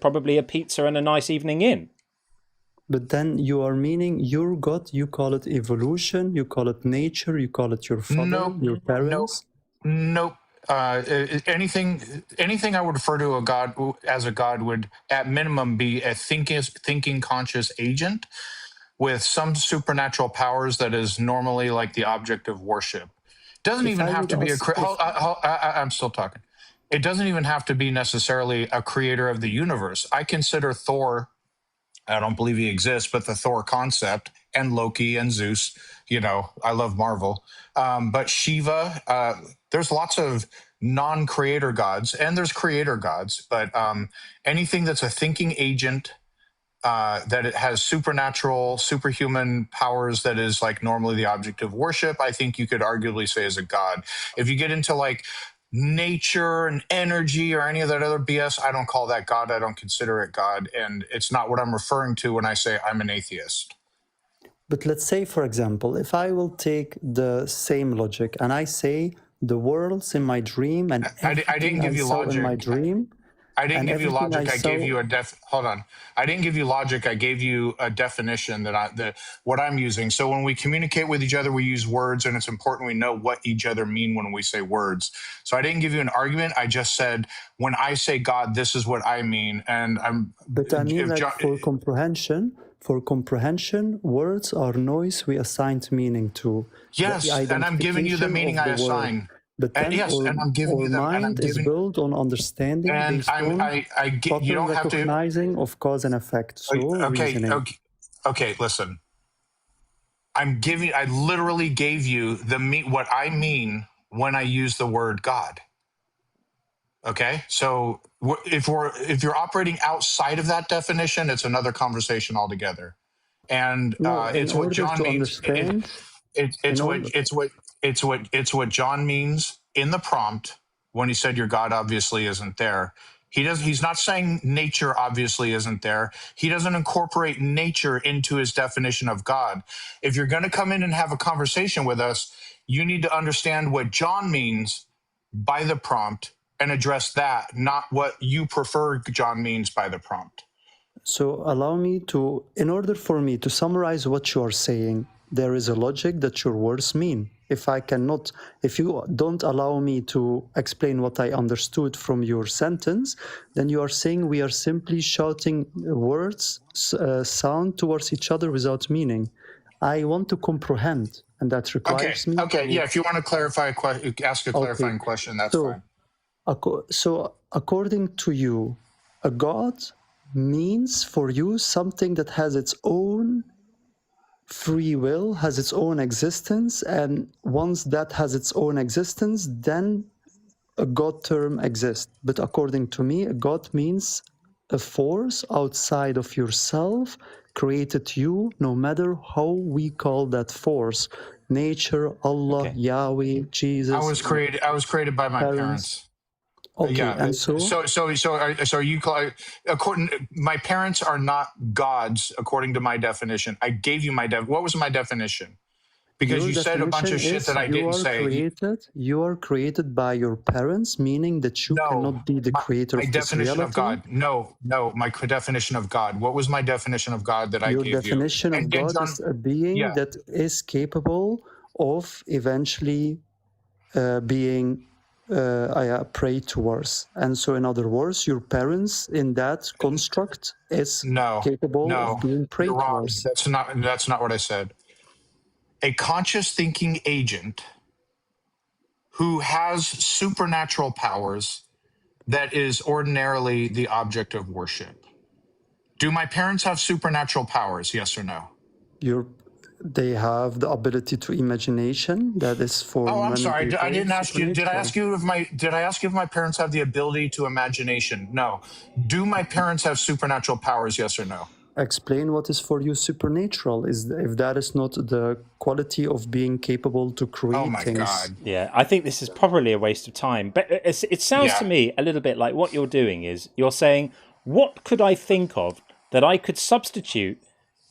probably a pizza and a nice evening in. But then you are meaning your God, you call it evolution, you call it nature, you call it your father, Nope. your parents. Nope. Anything I would refer to a God as a God would, at minimum, be a thinking conscious agent with some supernatural powers that is normally like the object of worship. Doesn't If even I have would to be ask I'm still talking. It doesn't even have to be necessarily a creator of the universe. I consider Thor, I don't believe he exists, but the Thor concept, and Loki and Zeus, I love Marvel. But Shiva, there's lots of non-creator gods and there's creator gods, but anything that's a thinking agent, that it has supernatural, superhuman powers that is like normally the object of worship, I think you could arguably say is a god. If you get into like nature and energy or any of that other BS, I don't call that God. I don't consider it God. And it's not what I'm referring to when I say I'm an atheist. But let's say, for example, if I will take the same logic and I say the world's in my dream and I didn't everything give I you saw in my logic. dream, I didn't and give you everything logic. I gave saw- you hold on. I didn't give you logic. I gave you a definition that what I'm using. So when we communicate with each other, we use words, and it's important we know what each other mean when we say words. So I didn't give you an argument. I just said, when I say God, this is what I mean. And But I mean, like, for comprehension, words are noise we assigned meaning to. yes, The and I'm giving you the identification meaning of I the word. assign. But then And yes, and I'm giving our you them, and I'm mind is giving, built on understanding and based on I get, you proper don't have to. recognizing of cause and effect. So reasoning. Okay, listen. I literally gave you what I mean when I use the word God. Okay, so if you're operating outside of that definition, it's another conversation altogether. And No, in it's what order John to means. understand, It's what John means in the prompt when he said your God obviously isn't there. He's not saying nature obviously isn't there. He doesn't incorporate nature into his definition of God. If you're going to come in and have a conversation with us, you need to understand what John means by the prompt and address that, not what you prefer John means by the prompt. So allow me to, in order for me to summarize what you are saying, there is a logic that your words mean. If you don't allow me to explain what I understood from your sentence, then you are saying we are simply shouting words, sound towards each other without meaning. I want to comprehend, and that requires me Okay. to... Yeah. If you want to clarify, ask a clarifying question. That's fine. So according to you, a God means for you something that has its own free will, has its own existence, and once that has its own existence, then a God term exists. But according to me, a God means a force outside of yourself created you, no matter how we call that force. Nature, Allah, Yahweh, Jesus. I was created by my parents. Okay, and so Are you my parents are not gods according to my definition. I gave you what was my definition? Because your you said a bunch of shit that I didn't say. You are created by your parents, meaning that you cannot be the creator of this reality. My definition of God. No, my definition of God. What was my definition of God that I gave you? Your definition of God is a being that is capable of eventually being prayed towards. And so, in other words, your parents in that construct is capable of being prayed towards. That's not what I said. A conscious thinking agent who has supernatural powers that is ordinarily the object of worship. Do my parents have supernatural powers? Yes or no? They have the ability to imagination. That is for. Oh, I'm sorry. I didn't ask you. Did I ask you if my parents have the ability to imagination? No. Do my parents have supernatural powers? Yes or no? Explain what is for you supernatural. If that is not the quality of being capable to create things. God. Yeah, I think this is probably a waste of time. But it sounds to me a little bit like what you're doing is you're saying, what could I think of that I could substitute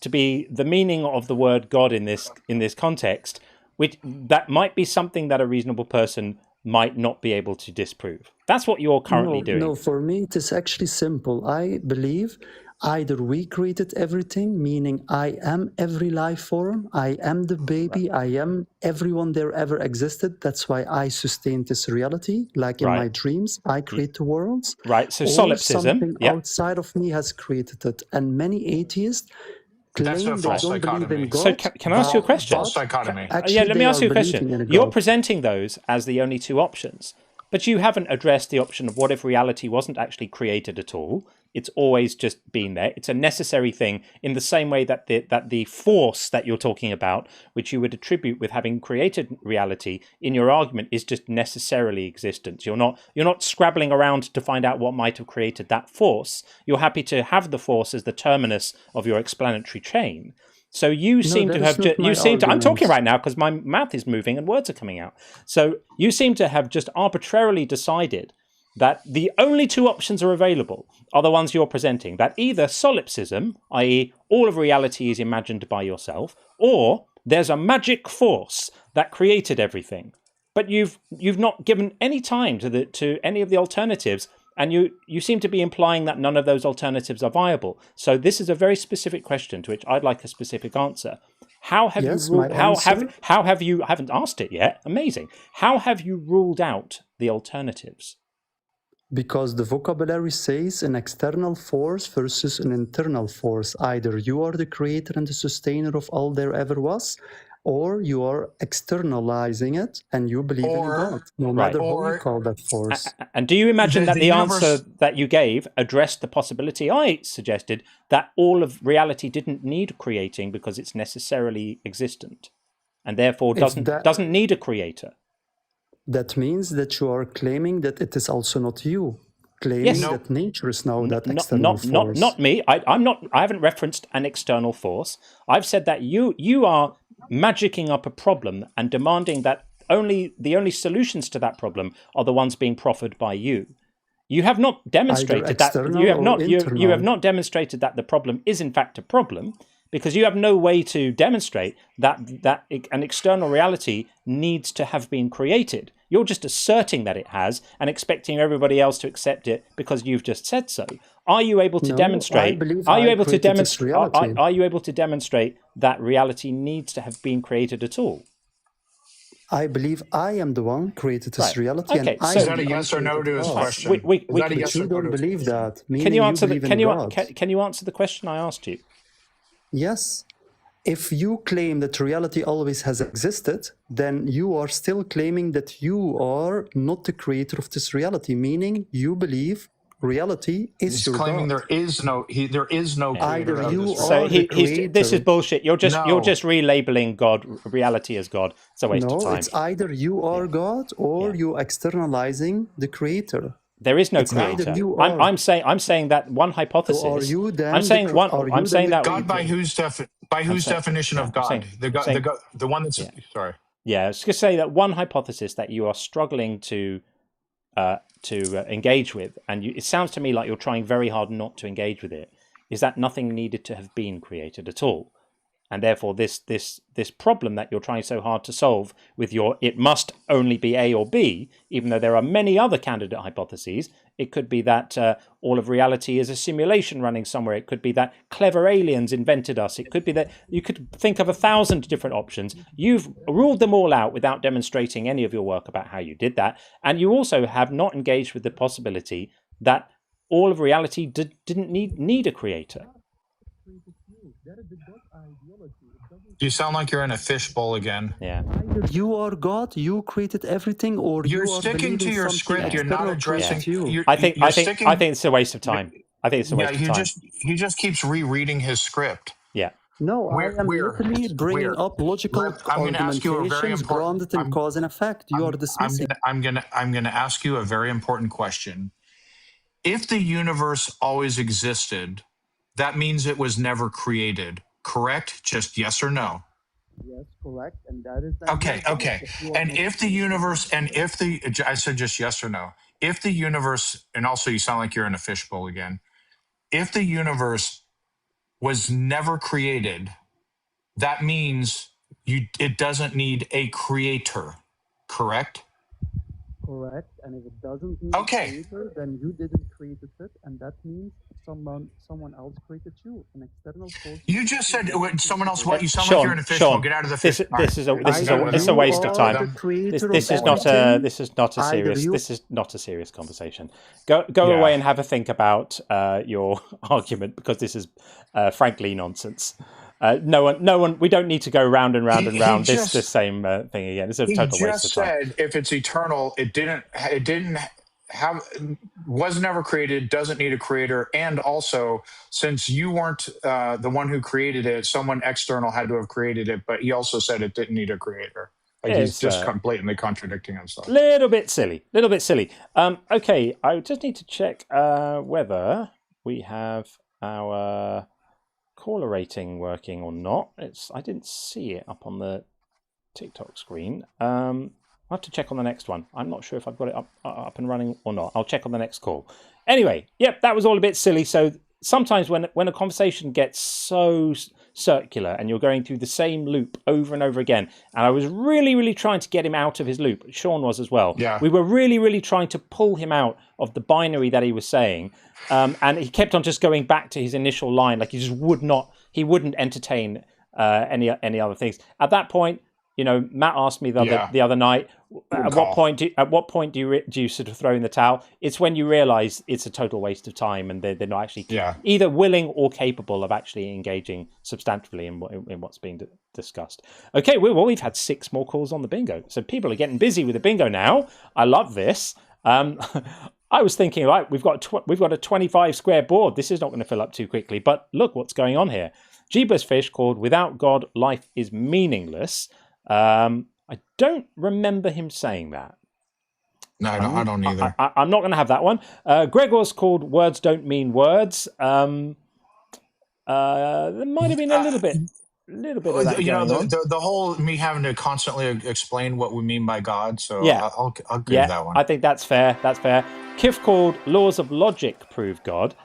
to be the meaning of the word God in this context, which that might be something that a reasonable person might not be able to disprove. That's what you're currently doing. No, for me it is actually simple. I believe either we created everything, meaning I am every life form, I am the baby, I am everyone there ever existed. That's why I sustain this reality. Like in my dreams, I create the worlds. Right, so solipsism. Something outside of me has created it. And many atheists claim they don't believe in God. So can I ask you a question? False dichotomy. Let me ask you a question. You're presenting those as the only two options, but you haven't addressed the option of what if reality wasn't actually created at all? It's always just been there. It's a necessary thing in the same way that the force that you're talking about, which you would attribute with having created reality in your argument, is just necessarily existent. You're not scrabbling around to find out what might have created that force. You're happy to have the force as the terminus of your explanatory chain. So you seem to have I'm talking right now because my mouth is moving and words are coming out. So you seem to have just arbitrarily decided that the only two options are available are the ones you're presenting, that either solipsism, i.e. all of reality is imagined by yourself, or there's a magic force that created everything. But you've not given any time to any of the alternatives, and you seem to be implying that none of those alternatives are viable. So this is a very specific question to which I'd like a specific answer. How have you I haven't asked it yet. Amazing. How have you ruled out the alternatives? Because the vocabulary says an external force versus an internal force. Either you are the creator and the sustainer of all there ever was, or you are externalizing it and you believe in God, no matter how you call that force. And do you imagine that the answer that you gave addressed the possibility I suggested that all of reality didn't need creating because it's necessarily existent and therefore doesn't need a creator? That means that you are claiming that it is also not you. Claiming that nature is now that external force. Not me. I haven't referenced an external force. I've said that you are magicking up a problem and demanding that the only solutions to that problem are the ones being proffered by you. You have not demonstrated that you have not demonstrated that the problem is in fact a problem, because you have no way to demonstrate that an external reality needs to have been created. You're just asserting that it has and expecting everybody else to accept it because you've just said so. Are you able to demonstrate? Are you able to demonstrate that reality needs to have been created at all? I believe I am the one created this Right. reality, Okay, and I so- Is am that a the yes or no uncreated to his God. question? we Is that a can- yes You or no don't to his believe question? that, meaning Can you answer believe in can you God. can you answer the question I asked you? Yes. If you claim that reality always has existed, then you are still claiming that you are not the creator of this reality, meaning you believe reality is He's your claiming God. there is no Either creator of you this are So reality. this is creator. bullshit. You're just No. relabeling God, reality as God. It's a waste of No, time. it's either you are God or you externalizing the creator. There is no It's either creator. you are. I'm saying that one hypothesis. So are you then I'm saying one. are I'm you saying then the that God by creator? whose saying- definition yeah, of I'm God? saying- The I'm God, saying- the one that's Yeah. sorry. Yeah, I was going to say that one hypothesis that you are struggling to engage with, and it sounds to me like you're trying very hard not to engage with it, is that nothing needed to have been created at all. And therefore, this problem that you're trying so hard to solve with your it must only be A or B, even though there are many other candidate hypotheses. It could be that all of reality is a simulation running somewhere. It could be that clever aliens invented us. It could be that you could think of 1,000 different options. You've ruled them all out without demonstrating any of your work about how you did that. And you also have not engaged with the possibility that all of reality didn't need a creator. You sound like you're in a fishbowl again. Yeah. Either you are God, you created everything, or You're you are sticking to believing your something script. You're not external addressing. created you. I think sticking. it's a waste of time. I think it's a waste of time. He just keeps rereading his script. Yeah. No, I am literally bringing up logical I'm going to ask you a very argumentations important. grounded in cause and effect. You are dismissing. I'm gonna ask you a very important question. If the universe always existed, that means it was never created. Correct? Just yes or no. Yes, correct, and that is Okay. And if the universe, I said just yes or no. If the universe, and also you sound like you're in a fishbowl again. If the universe was never created, that means it doesn't need a creator. Correct? correct, and if it doesn't need Okay. a creator, then you didn't create it, and that means someone else created you, an external force. You just said someone else. What? You sound like Sean, you're in a fishbowl. Sean, Get out of the fish. this is a waste of time. This is not a serious conversation. Go away and have a think about your argument, because this is frankly nonsense. No one. We don't need to go round and round and round this same thing again. It's a total waste of time. He just said if it's eternal, it didn't have, was never created, doesn't need a creator, and also since you weren't the one who created it, someone external had to have created it. But he also said it didn't need a creator. He's just blatantly contradicting himself. Little bit silly. Okay, I just need to check whether we have our caller rating working or not. I didn't see it up on the TikTok screen. I'll have to check on the next one. I'm not sure if I've got it up and running or not. I'll check on the next call. Anyway, yep, that was all a bit silly. So sometimes when a conversation gets so circular and you're going through the same loop over and over again, and I was really, really trying to get him out of his loop. Sean was as well. Yeah. We were really, really trying to pull him out of the binary that he was saying. And he kept on just going back to his initial line. Like he wouldn't entertain any other things. At that point, Matt asked me the other night, at what point do you sort of throw in the towel? It's when you realize it's a total waste of time and they're not actually either willing or capable of actually engaging substantively in what's being discussed. Okay, we've had 6 more calls on the bingo. So people are getting busy with the bingo now. I love this. I was thinking, right, we've got a 25 square board. This is not going to fill up too quickly. But look what's going on here. Jeebus Fish called "Without God, Life is Meaningless." I don't remember him saying that. No, I don't either. I'm not going to have that one. Gregor's called "Words Don't Mean Words." There might have been a little bit of that going on. The whole me having to constantly explain what we mean by God. So Yeah. I'll give that one. I think that's fair. Kif called "Laws of Logic Prove God."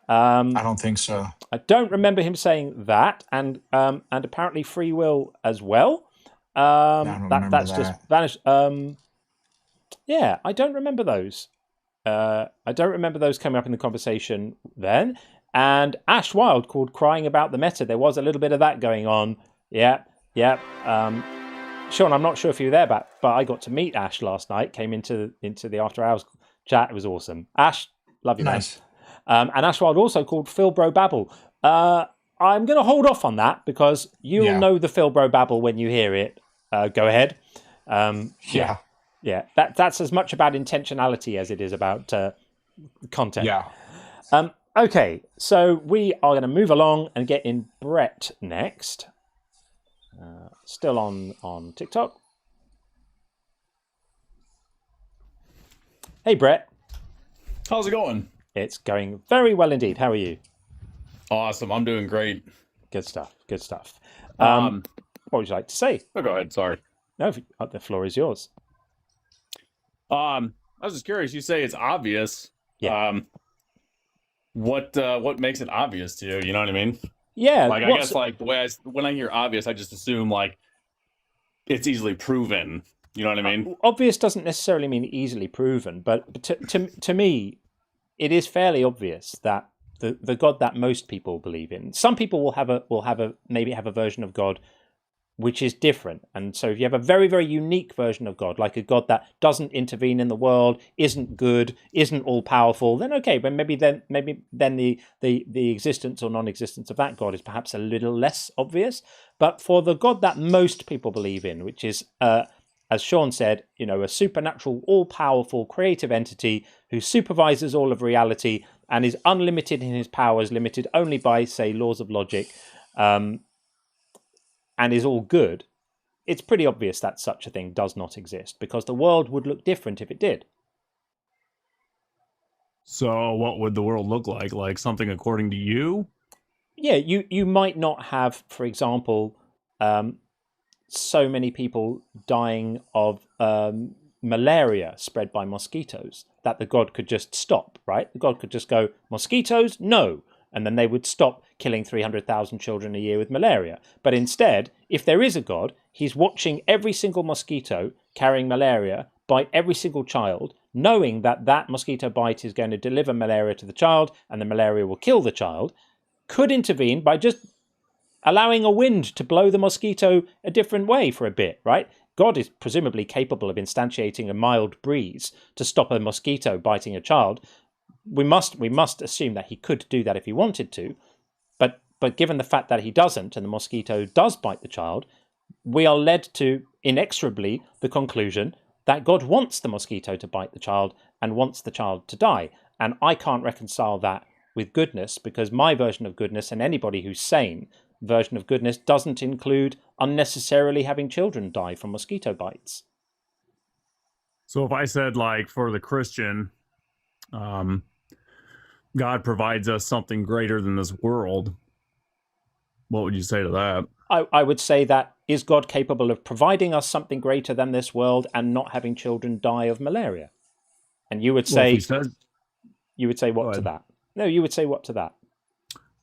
I don't think so. I don't remember him saying that, and apparently free will as well. That's just vanished. Yeah, I don't remember those. I don't remember those coming up in the conversation then. And Ash Wild called "Crying About the Meta." There was a little bit of that going on. Yeah. Sean, I'm not sure if you were there, but I got to meet Ash last night. Came into the after hours chat. It was awesome. Ash, love you, Nice. man. And Ash Wild also called Phil Bro Babble. I'm going to hold off on that because you'll know the Phil Bro Babble when you hear it. Go ahead. Yeah. That's as much about intentionality as it is about content. Yeah. Okay, so we are going to move along and get in Brett next. Still on TikTok. Hey, Brett. How's it going? It's going very well indeed. How are you? Awesome. I'm doing great. Good stuff. Good stuff. What would you like to say? Oh, go ahead. Sorry. No, the floor is yours. I was just curious. You say it's obvious. Yeah. What makes it obvious to you? You know what I mean? Yeah. Like, I guess, like, the way when I hear obvious, I just assume, like, it's easily proven. You know what I mean? Obvious doesn't necessarily mean easily proven, but to me, it is fairly obvious that the God that most people believe in. Some people will have a version of God which is different. And so if you have a very, very unique version of God, like a God that doesn't intervene in the world, isn't good, isn't all powerful, then okay, but maybe then the existence or non-existence of that God is perhaps a little less obvious. But for the God that most people believe in, which is as Sean said, a supernatural, all-powerful, creative entity who supervises all of reality and is unlimited in his powers, limited only by, say, laws of logic, and is all good, it's pretty obvious that such a thing does not exist, because the world would look different if it did. So what would the world look like? Like something according to you? Yeah, you might not have, for example, so many people dying of malaria spread by mosquitoes that the God could just stop, right? The God could just go, mosquitoes, no. And then they would stop killing 300,000 children a year with malaria. But instead, if there is a God, he's watching every single mosquito carrying malaria bite every single child, knowing that that mosquito bite is going to deliver malaria to the child and the malaria will kill the child, could intervene by just allowing a wind to blow the mosquito a different way for a bit, right? God is presumably capable of instantiating a mild breeze to stop a mosquito biting a child. We must assume that he could do that if he wanted to, but given the fact that he doesn't and the mosquito does bite the child, we are led to inexorably the conclusion that God wants the mosquito to bite the child and wants the child to die. And I can't reconcile that with goodness, because my version of goodness, and anybody who's sane version of goodness, doesn't include unnecessarily having children die from mosquito bites. So if I said, like, for the Christian, God provides us something greater than this world, what would you say to that? I would say that, is God capable of providing us something greater than this world and not having children die of malaria? And you would say, you would say what to that? No, you would say what to that?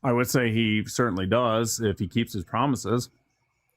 I would say he certainly does if he keeps his promises.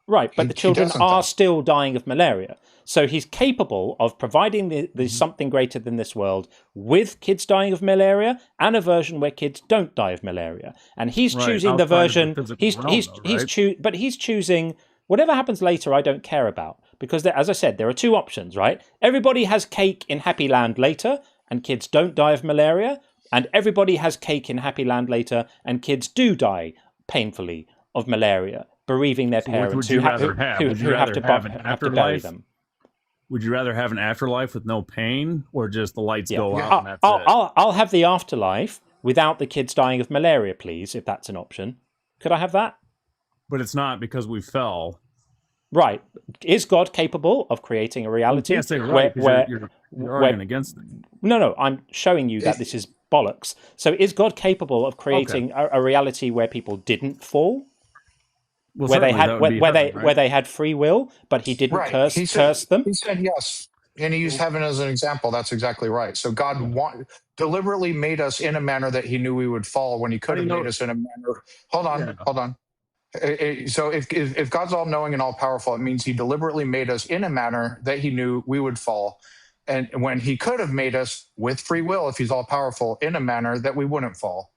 Right, but the children are still dying of malaria. So he's capable of providing the something greater than this world with kids dying of malaria and a version where kids don't die of malaria. And he's choosing the version. But he's choosing whatever happens later. I don't care about, because as I said, there are two options. Right, everybody has cake in Happy Land later, and kids don't die of malaria, and everybody has cake in Happy Land later, and kids do die painfully of malaria, bereaving their parents who have to bury them. Would you rather have an afterlife with no pain, or just the lights go out and that's it? I'll have the afterlife without the kids dying of malaria, please, if that's an option. Could I have that? But it's not, because we fell. Right. Is God capable of creating a reality? You can't say right, you're arguing against it. No, I'm showing you that this is bollocks. So is God capable of creating a reality where people didn't fall? Well, where they had free will, but he didn't curse them? He said yes. And he used heaven as an example. That's exactly right. So God deliberately made us in a manner that he knew we would fall, when he could have made us in a manner. Hold on. So if God's all knowing and all powerful, it means he deliberately made us in a manner that he knew we would fall. And when he could have made us with free will, if he's all powerful, in a manner that we wouldn't fall.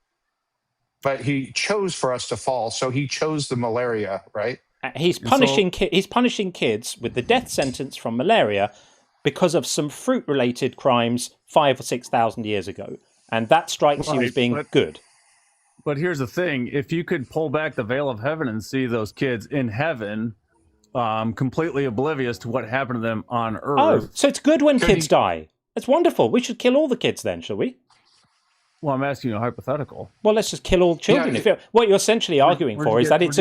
But he chose for us to fall. So he chose the malaria, right? He's punishing kids with the death sentence from malaria because of some fruit-related crimes 5,000 or 6,000 years ago, and that strikes you as being good. But here's the thing: if you could pull back the veil of heaven and see those kids in heaven, completely oblivious to what happened to them on earth. Oh, so it's good when kids die. It's wonderful. We should kill all the kids then, shall we? Well, I'm asking you a hypothetical. Well, let's just kill all children. What you're essentially arguing for is that it's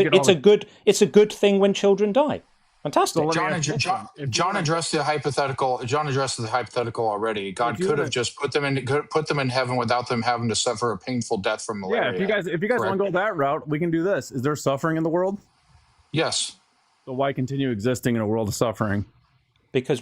a good thing when children die. Fantastic. So John addressed the hypothetical. John addressed the hypothetical already. God could have just put them in heaven without them having to suffer a painful death from malaria. Yeah, if you guys want to go that route, we can do this. Is there suffering in the world? Yes. So why continue existing in a world of suffering? Because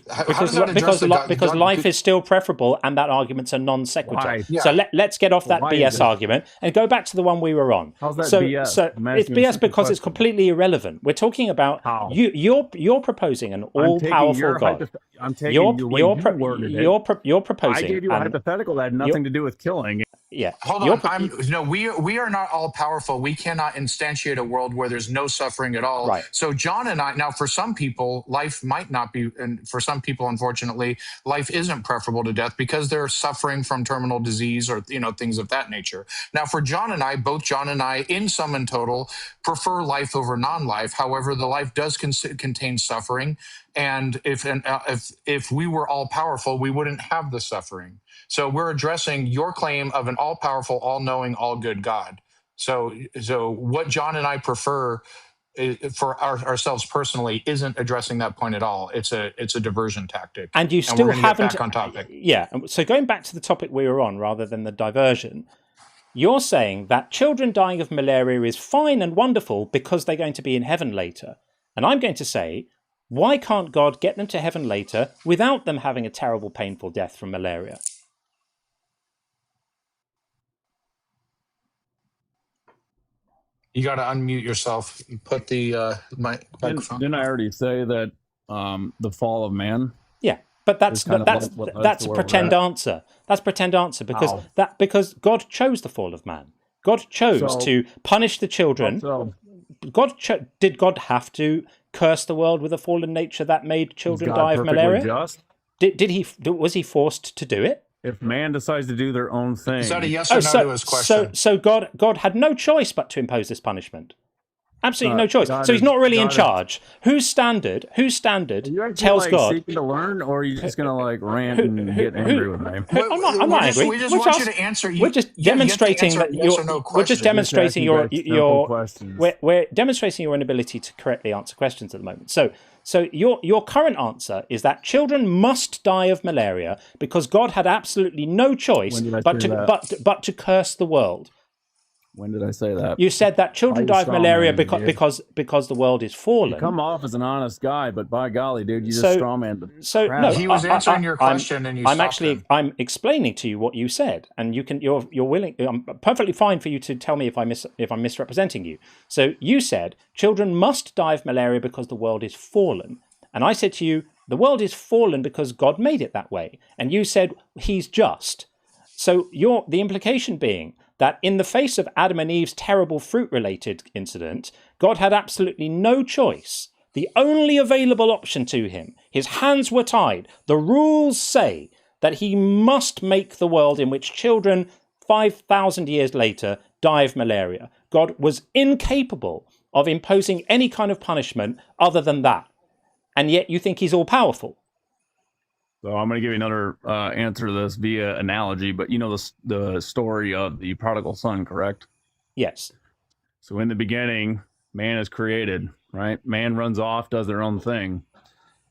life is still preferable, and that argument's a non sequitur. Yeah. So let's get off that BS argument and go back to the one we were on. How's that BS? So it's BS because it's completely irrelevant. We're talking about you're proposing an all-powerful God. I'm taking you're proposing. I gave you a hypothetical that had nothing to do with killing. Yeah. Hold on. We are not all powerful. We cannot instantiate a world where there's no suffering at all. Right. So John and I, now for some people, life might not be, and for some people, unfortunately, life isn't preferable to death because they're suffering from terminal disease or, things of that nature. Now for John and I, both John and I, in sum and total, prefer life over non-life. However, the life does contain suffering. And if we were all powerful, we wouldn't have the suffering. So we're addressing your claim of an all-powerful, all-knowing, all-good God. So what John and I prefer for ourselves personally isn't addressing that point at all. It's a diversion tactic. And you still haven't. Get back on topic. Yeah. So going back to the topic we were on, rather than the diversion, you're saying that children dying of malaria is fine and wonderful because they're going to be in heaven later. And I'm going to say, why can't God get them to heaven later without them having a terrible, painful death from malaria? You got to unmute yourself. Put the microphone. Didn't I already say that the fall of man? Yeah, but that's a pretend answer. That's pretend answer because God chose the fall of man. God chose to punish the children. Did God have to curse the world with a fallen nature that made children die of malaria? Just? Was he forced to do it? If man decides to do their own thing, is that a yes or no to his question? So God had no choice but to impose this punishment. Absolutely no choice. So he's not really in charge. Whose standard tells God? Seeking to learn, or are you just going to rant and get angry with me? I'm not angry. We just want you to answer. We're just demonstrating that we're just demonstrating we're demonstrating your inability to correctly answer questions at the moment. So your current answer is that children must die of malaria because God had absolutely no choice but to curse the world. When did I say that? You said that children die of malaria because the world is fallen. You come off as an honest guy, but by golly, dude, you just strawmanned. So no, he was answering your question, and you. I'm explaining to you what you said, and you're willing. I'm perfectly fine for you to tell me if I'm misrepresenting you. So you said children must die of malaria because the world is fallen, and I said to you the world is fallen because God made it that way, and you said He's just. So the implication being that in the face of Adam and Eve's terrible fruit-related incident, God had absolutely no choice. The only available option to him, his hands were tied. The rules say that he must make the world in which children 5,000 years later die of malaria. God was incapable of imposing any kind of punishment other than that. And yet you think he's all-powerful. So I'm going to give you another answer to this via analogy, but you know the story of the prodigal son, correct? Yes. So in the beginning, man is created, right? Man runs off, does their own thing.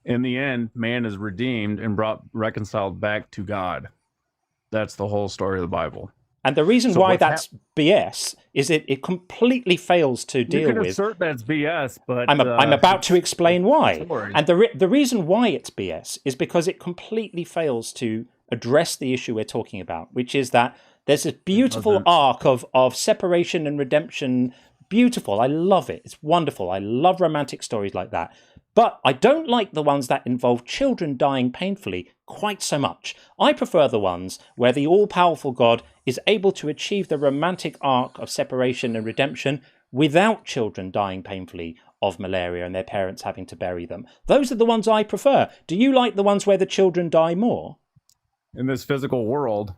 In the end, man is redeemed and reconciled back to God. That's the whole story of the Bible. And the reason why that's BS is it completely fails to deal with. You can assert that's BS, but I'm about to explain why. And the reason why it's BS is because it completely fails to address the issue we're talking about, which is that there's this beautiful arc of separation and redemption. Beautiful. I love it. It's wonderful. I love romantic stories like that. But I don't like the ones that involve children dying painfully quite so much. I prefer the ones where the all-powerful God is able to achieve the romantic arc of separation and redemption without children dying painfully of malaria and their parents having to bury them. Those are the ones I prefer. Do you like the ones where the children die more? In this physical world,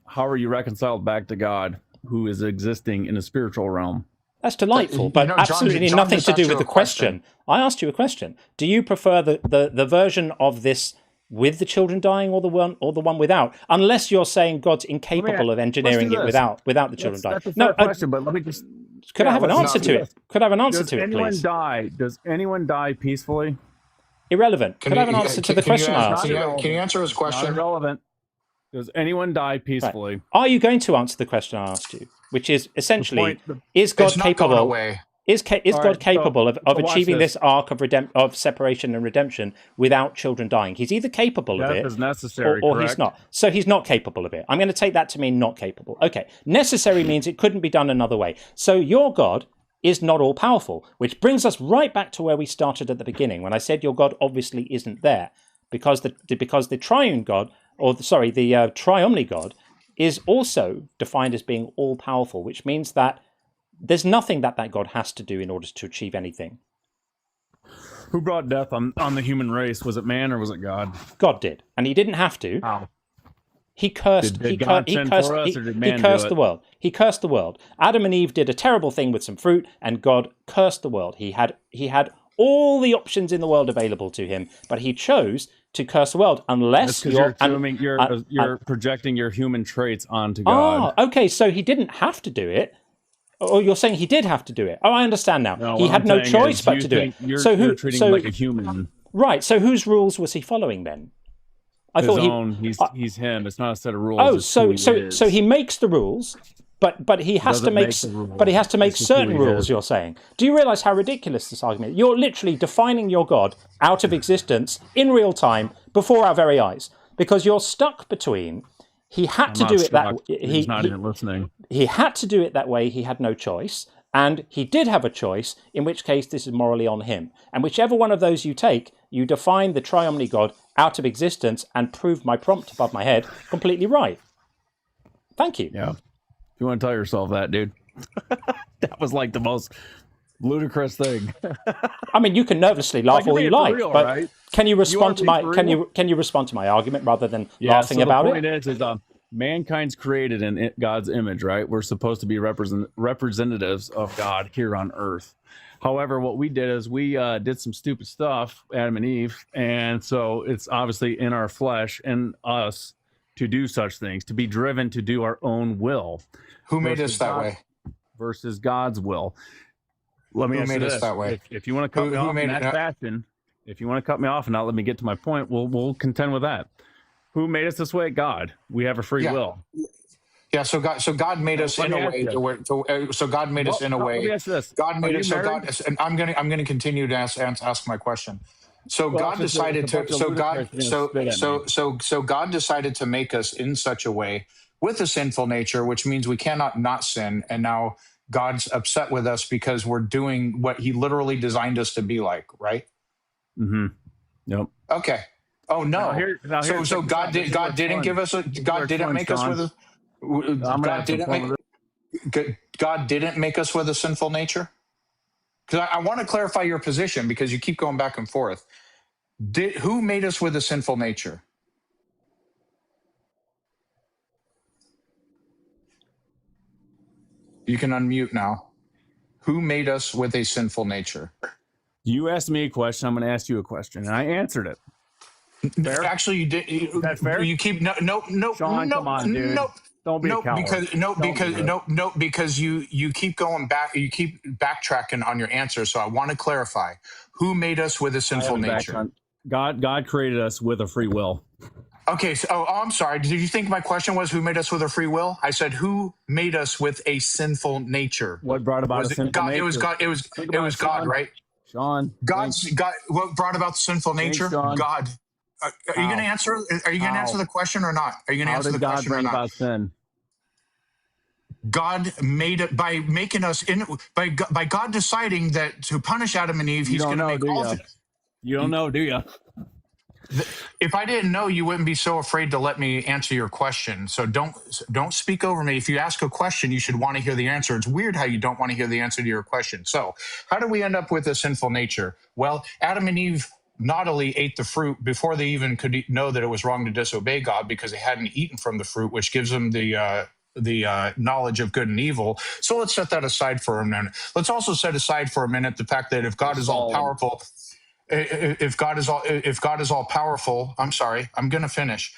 how are you reconciled back to God, who is existing in a spiritual realm? That's delightful, but John absolutely just nothing to asked do you with a the question. I asked you a question. Do you prefer the version of this with the children dying or the one without? Unless you're saying God's incapable of engineering it without the children dying. That's a fair question, but let me just... Could I have an answer to it? Could I have an answer Does to it, anyone please? die? Does anyone die peacefully? Irrelevant. Could I have an answer to the question I asked? Can you answer his Not question? irrelevant. Does anyone die peacefully? Right. Are you going to answer the question I asked you, which is essentially, is God It's not going capable? away. Is God capable of watch achieving this. this arc of separation and redemption without children dying? He's either capable of Death it is necessary, or he's correct? not. So he's not capable of it. I'm going to take that to mean not capable. Okay. Necessary means it couldn't be done another way. So your God is not all powerful, which brings us right back to where we started at the beginning when I said your God obviously isn't there because the triune God, the triomni God is also defined as being all powerful, which means that there's nothing that God has to do in order to achieve anything. Who brought death on the human race? Was it man or was it God? God did, and he didn't have to. How? He cursed. Did God send for us, or did man he cursed do the it? world. He cursed the world. Adam and Eve did a terrible thing with some fruit, and God cursed the world. He had all the options in the world available to him, but he chose to curse the world unless you're projecting your human traits onto God. Oh, okay. So he didn't have to do it. Oh, you're saying he did have to do it. Oh, I understand now. No, he what had I'm no saying choice is but you to do it. think You're treating him like a human. Right. So whose rules was he following then? I His thought own. He's him. It's not a set of rules. Oh, it's who he is. so he makes the rules, but he has to make certain rules. You're saying. Do you realize how ridiculous this argument is? You're literally defining your God out of existence in real time before our very eyes because you're stuck between. He had to do it that way. He's not even listening. He had to do it that way. He had no choice. And he did have a choice, in which case this is morally on him. And whichever one of those you take, you define the triomni God out of existence and prove my prompt above my head completely right. Thank you. Yeah. If you want to tell yourself that, dude. That was like the most ludicrous thing. I mean, you can nervously laugh all you like, real, but right? can you respond to my real? can you respond to my argument rather than laughing about it? The point is mankind's created in God's image, right? We're supposed to be representatives of God here on earth. However, what we did is we did some stupid stuff, Adam and Eve, and so it's obviously in our flesh and us to do such things, to be driven to do our own will. Who made us that way? Versus God's will. Let me ask you this. That way? If you want to cut me off in that fashion, if you want to cut me off and not let me get to my point, we'll contend with that. Who made us this way? God. We have a free will. Yeah. So God made us in a way so God made us in a way. Let me ask this. God made us. So God. And I'm gonna continue to ask my question. So God decided to. So God decided to make us in such a way with a sinful nature, which means we cannot not sin. And now God's upset with us because we're doing what He literally designed us to be like. Right. Mm-hmm. Yep. Okay. Oh no! So God didn't make us with a God didn't make us with a sinful nature. Because I want to clarify your position because you keep going back and forth. Who made us with a sinful nature? You can unmute now. Who made us with a sinful nature? You asked me a question. I'm going to ask you a question, and I answered it. Fair? Actually, you did. Is that fair? You keep Sean, come on, dude. Don't be a coward. Because you keep going back. You keep backtracking on your answer. So I want to clarify: who made us with a sinful nature? God created us with a free will. Okay. So, I'm sorry. Did you think my question was who made us with a free will? I said who made us with a sinful nature. What brought about a sinful nature? It was God. It was God, right? Sean. God. What brought about the sinful nature? God. Are you going to answer? Are you going to answer the question or not? Are you going to answer the question or not? About sin? God made it by making us by God deciding that to punish Adam and Eve, He's going to make all. You don't know, do you? If I didn't know, you wouldn't be so afraid to let me answer your question. So don't speak over me. If you ask a question, you should want to hear the answer. It's weird how you don't want to hear the answer to your question. So how do we end up with a sinful nature? Well, Adam and Eve naughtily ate the fruit before they even could know that it was wrong to disobey God, because they hadn't eaten from the fruit, which gives them the knowledge of good and evil. So let's set that aside for a minute. Let's also set aside for a minute the fact that if God is all powerful, if God is all powerful, I'm sorry, I'm going to finish.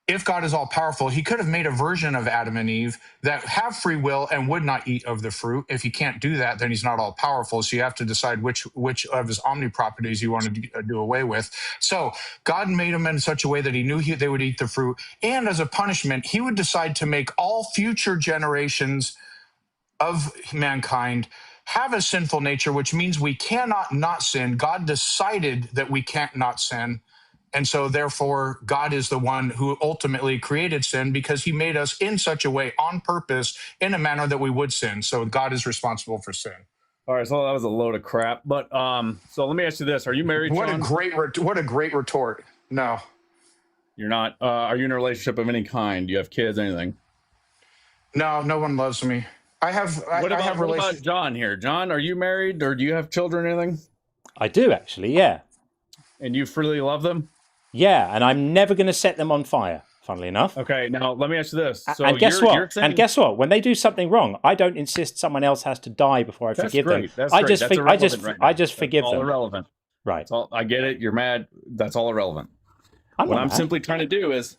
If God is all powerful, he could have made a version of Adam and Eve that have free will and would not eat of the fruit. If he can't do that, then he's not all powerful. So you have to decide which of his omni properties you want to do away with. So God made them in such a way that he knew they would eat the fruit. And as a punishment, he would decide to make all future generations of mankind have a sinful nature, which means we cannot not sin. God decided that we can't not sin. And so therefore, God is the one who ultimately created sin, because he made us in such a way on purpose, in a manner that we would sin. So God is responsible for sin. All right, so that was a load of crap. But so let me ask you this: are you married? What Sean? what a great retort. No, You're not. Are you in a relationship of any kind? Do you have kids? Anything? no one loves me. I have. What I have about John here? John, are you married, or do you have children? Anything? I do actually, yeah. And you freely love them? Yeah, and I'm never going to set them on fire, funnily enough. Okay, now let me ask you this. So and guess what? saying... And guess what? When they do something wrong, I don't insist someone else has to die before I forgive them. That's I great. just, That's I just forgive all them. Irrelevant. Right. I get it. You're mad. That's all irrelevant. What I'm simply trying to do is,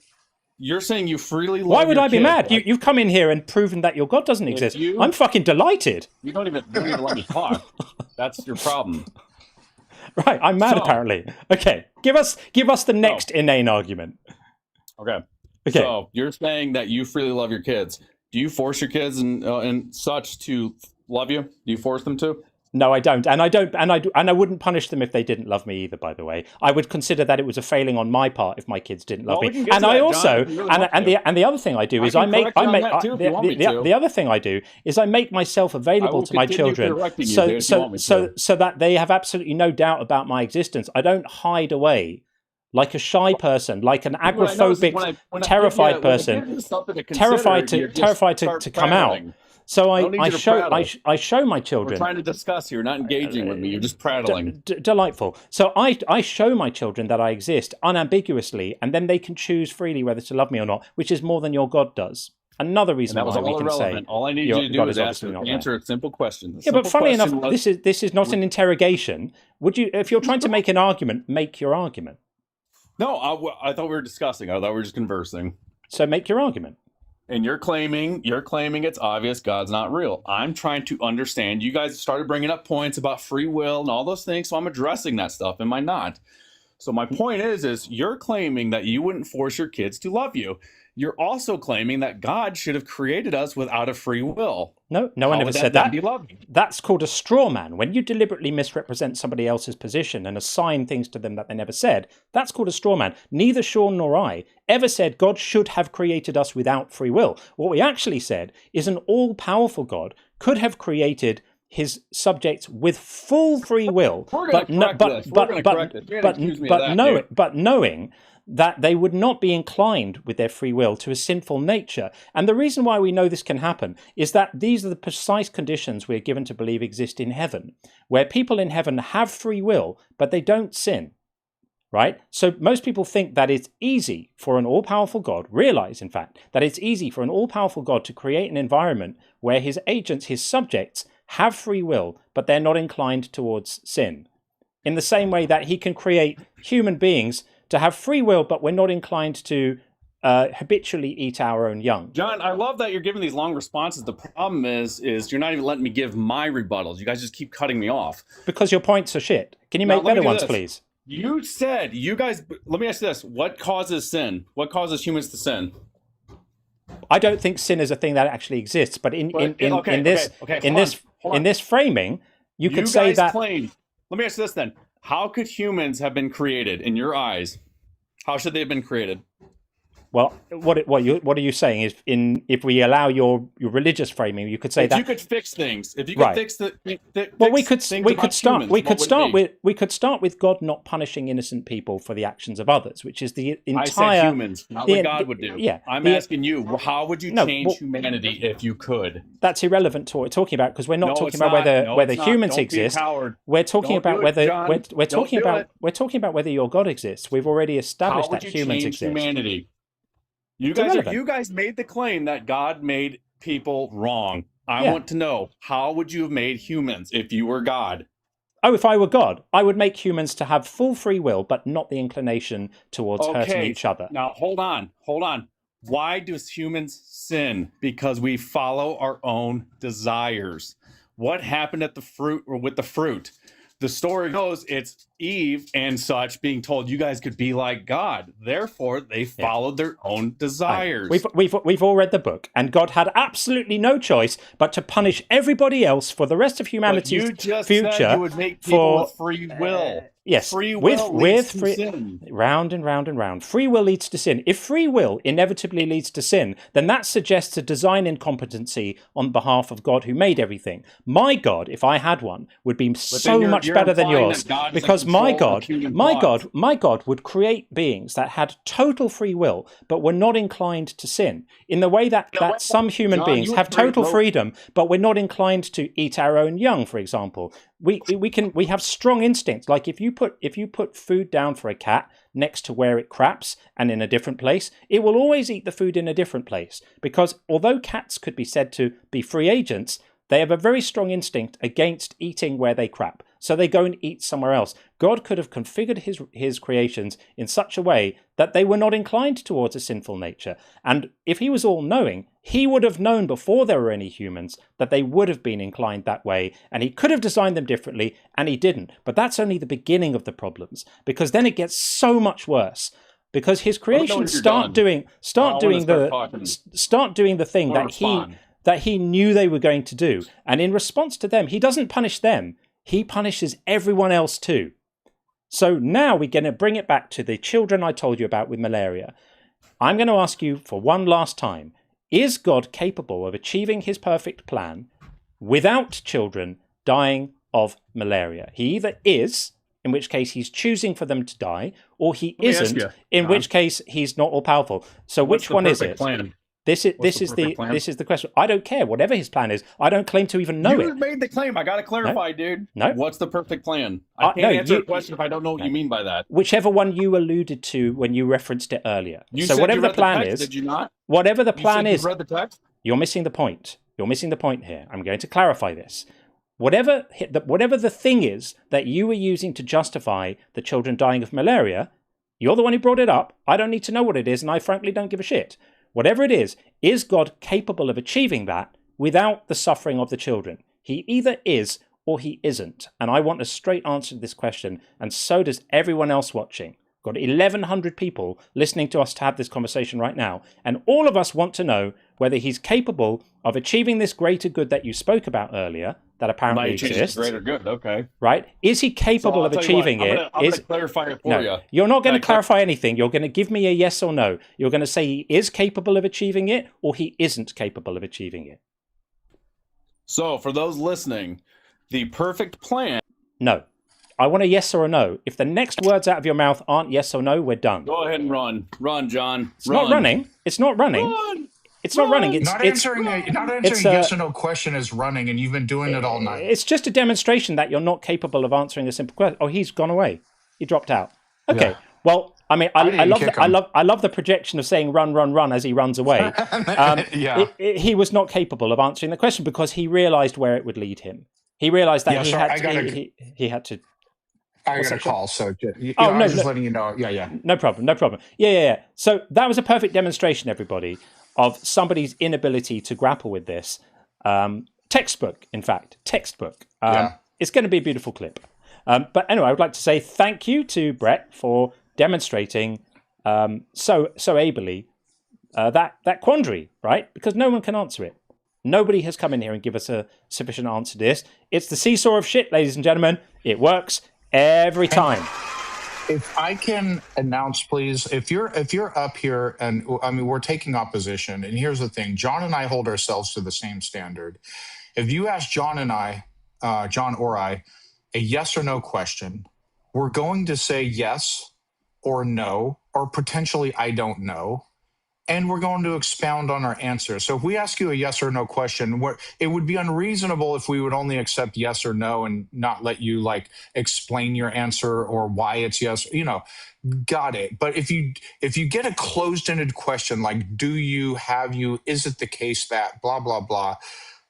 you're saying you freely love. Why would I be kid, mad? right? You've come in here and proven that your God doesn't exist. I'm fucking delighted. You don't even let me talk. That's your problem. Right, I'm mad apparently. Okay, give us the next inane argument. Okay. Okay. So you're saying that you freely love your kids. Do you force your kids and such to love you? Do you force them to? No, I don't, and I wouldn't punish them if they didn't love me either. By the way, I would consider that it was a failing on my part if my kids didn't love me. And I also, and the other thing I do is I make the other thing I do is I make myself available to my children, so that they have absolutely no doubt about my existence. I don't hide away like a shy person, like an agoraphobic, terrified person, terrified to come out. So I show my children. We're trying to discuss here, not engaging with me. You're just prattling. Delightful. So I show my children that I exist unambiguously, and then they can choose freely whether to love me or not, which is more than your God does. Another reason why we can say all I need you to do is answer a simple question. Yeah, but funnily enough, this is not an interrogation. Would you, if you're trying to make an argument, make your argument. No, I thought we were discussing. I thought we were just conversing. So make your argument. And you're claiming it's obvious God's not real. I'm trying to understand. You guys started bringing up points about free will and all those things, so I'm addressing that stuff. Am I not? So my point is you're claiming that you wouldn't force your kids to love you. You're also claiming that God should have created us without a free will. No one ever said that. That's called a straw man. When you deliberately misrepresent somebody else's position and assign things to them that they never said, that's called a straw man. Neither Sean nor I ever said God should have created us without free will. What we actually said is an all-powerful God could have created his subjects with full free will, but knowing that they would not be inclined with their free will to a sinful nature. And the reason why we know this can happen is that these are the precise conditions we're given to believe exist in heaven, where people in heaven have free will, but they don't sin. Right? So most people think that it's easy for an all-powerful God, realize, in fact, that it's easy for an all-powerful God to create an environment where his agents, his subjects, have free will, but they're not inclined towards sin. In the same way that he can create human beings to have free will, but we're not inclined to habitually eat our own young. John, I love that you're giving these long responses. The problem is you're not even letting me give my rebuttals. You guys just keep cutting me off. Because your points are shit. Can you make better ones, please? You said, you guys, let me ask you this. What causes sin? What causes humans to sin? I don't think sin is a thing that actually exists, but in this framing, you could say that. Let me ask you this then. How could humans have been created in your eyes? How should they have been created? Well, what are you saying is if we allow your religious framing, you could say if that you could fix things, if you could fix the well, we could start with God not punishing innocent people for the actions of others, which is the entire. I said humans, not what God would do. Yeah, I'm asking you, how would you change humanity if you could? That's irrelevant to what we're talking about because we're not talking about whether humans exist. We're talking about whether we're talking about whether your God exists. We've already established that humans exist. Humanity. You guys made the claim that God made people wrong. I want to know, how would you have made humans if you were God? Oh, if I were God, I would make humans to have full free will, but not the inclination towards hurting each other. Now, hold on. Why do humans sin? Because we follow our own desires. What happened at the fruit or with the fruit? The story goes it's Eve and such being told you guys could be like God. Therefore, they followed their own desires. We've all read the book, and God had absolutely no choice but to punish everybody else for the rest of humanity's you just future. Said you would make people with free will. Yes, free will leads to sin. Round and round and round. Free will leads to sin. If free will inevitably leads to sin, then that suggests a design incompetency on behalf of God who made everything. My God, if I had one, would be so much better than yours, because my God would create beings that had total free will, but were not inclined to sin. In the way that some human beings have total freedom, but we're not inclined to eat our own young, for example. We have strong instincts. Like if you put food down for a cat next to where it craps and in a different place, it will always eat the food in a different place, because although cats could be said to be free agents, they have a very strong instinct against eating where they crap. So they go and eat somewhere else. God could have configured his creations in such a way that they were not inclined towards a sinful nature. And if he was all-knowing, he would have known before there were any humans that they would have been inclined that way, and he could have designed them differently, and he didn't. But that's only the beginning of the problems, because then it gets so much worse. Because his creations start doing the thing that he knew they were going to do. And in response to them, he doesn't punish them. He punishes everyone else too. So now we're going to bring it back to the children I told you about with malaria. I'm going to ask you for one last time. Is God capable of achieving his perfect plan without children dying of malaria? He either is, in which case he's choosing for them to die, or he isn't, in which case he's not all-powerful. So which one is it? Plan? This is the question. I don't care. Whatever his plan is, I don't claim to even know it. You made the claim. I got to clarify, dude. No. What's the perfect plan? I can't answer a question if I don't know what you mean by that. Whichever one you alluded to when you referenced it earlier. You so said whatever you read the plan the text, is, did you not? Whatever the plan is, you read the text? You're missing the point. You're missing the point here. I'm going to clarify this. Whatever the thing is that you were using to justify the children dying of malaria, you're the one who brought it up. I don't need to know what it is, and I frankly don't give a shit. Whatever it is God capable of achieving that without the suffering of the children? He either is or he isn't. And I want a straight answer to this question, and so does everyone else watching. Got 1,100 people listening to us to have this conversation right now, and all of us want to know whether he's capable of achieving this greater good that you spoke about earlier, that apparently exists. Greater good, okay. Right? Is he capable of achieving it? I'm going to clarify it for you. You're not going to clarify anything. You're going to give me a yes or no. You're going to say he is capable of achieving it, or he isn't capable of achieving it. So, for those listening, the perfect plan... No. I want a yes or a no. If the next words out of your mouth aren't yes or no, we're done. Go ahead and run. Run, John. It's not running. It's not running. Run. It's not running. It's not answering yes or no question is running, and you've been doing it all night. It's just a demonstration that you're not capable of answering a simple question. Oh, he's gone away. He dropped out. Okay. Yeah. Well, I mean, I love the projection of saying run, run, run as he runs away. He was not capable of answering the question because he realized where it would lead him. He realized that he had to. I got a call, so I was just letting you know. Yeah. No problem. Yeah. So that was a perfect demonstration, everybody, of somebody's inability to grapple with this. Textbook. It's going to be a beautiful clip. But anyway, I would like to say thank you to Brett for demonstrating so ably that quandary, right? Because no one can answer it. Nobody has come in here and give us a sufficient answer to this. It's the seesaw of shit, ladies and gentlemen. It works every time. if I can announce, please, if you're up here, and I mean, we're taking opposition, and here's the thing: John and I hold ourselves to the same standard. If you ask John or I, a yes or no question, we're going to say yes or no, or potentially I don't know. And we're going to expound on our answer. So if we ask you a yes or no question, it would be unreasonable if we would only accept yes or no and not let you like explain your answer or why it's yes. Got it. But if you get a closed-ended question like do you, have you, is it the case that, blah, blah, blah,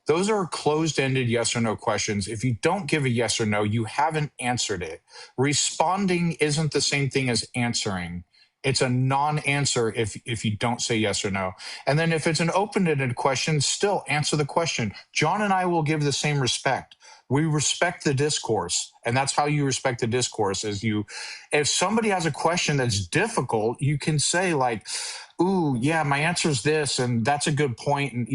those are closed-ended yes or no questions. If you don't give a yes or no, you haven't answered it. Responding isn't the same thing as answering. It's a non-answer if you don't say yes or no. And then if it's an open-ended question, still answer the question. John and I will give the same respect. We respect the discourse, and that's how you respect the discourse. If somebody has a question that's difficult, you can say like, "Ooh, yeah, my answer is this, and that's a good point." And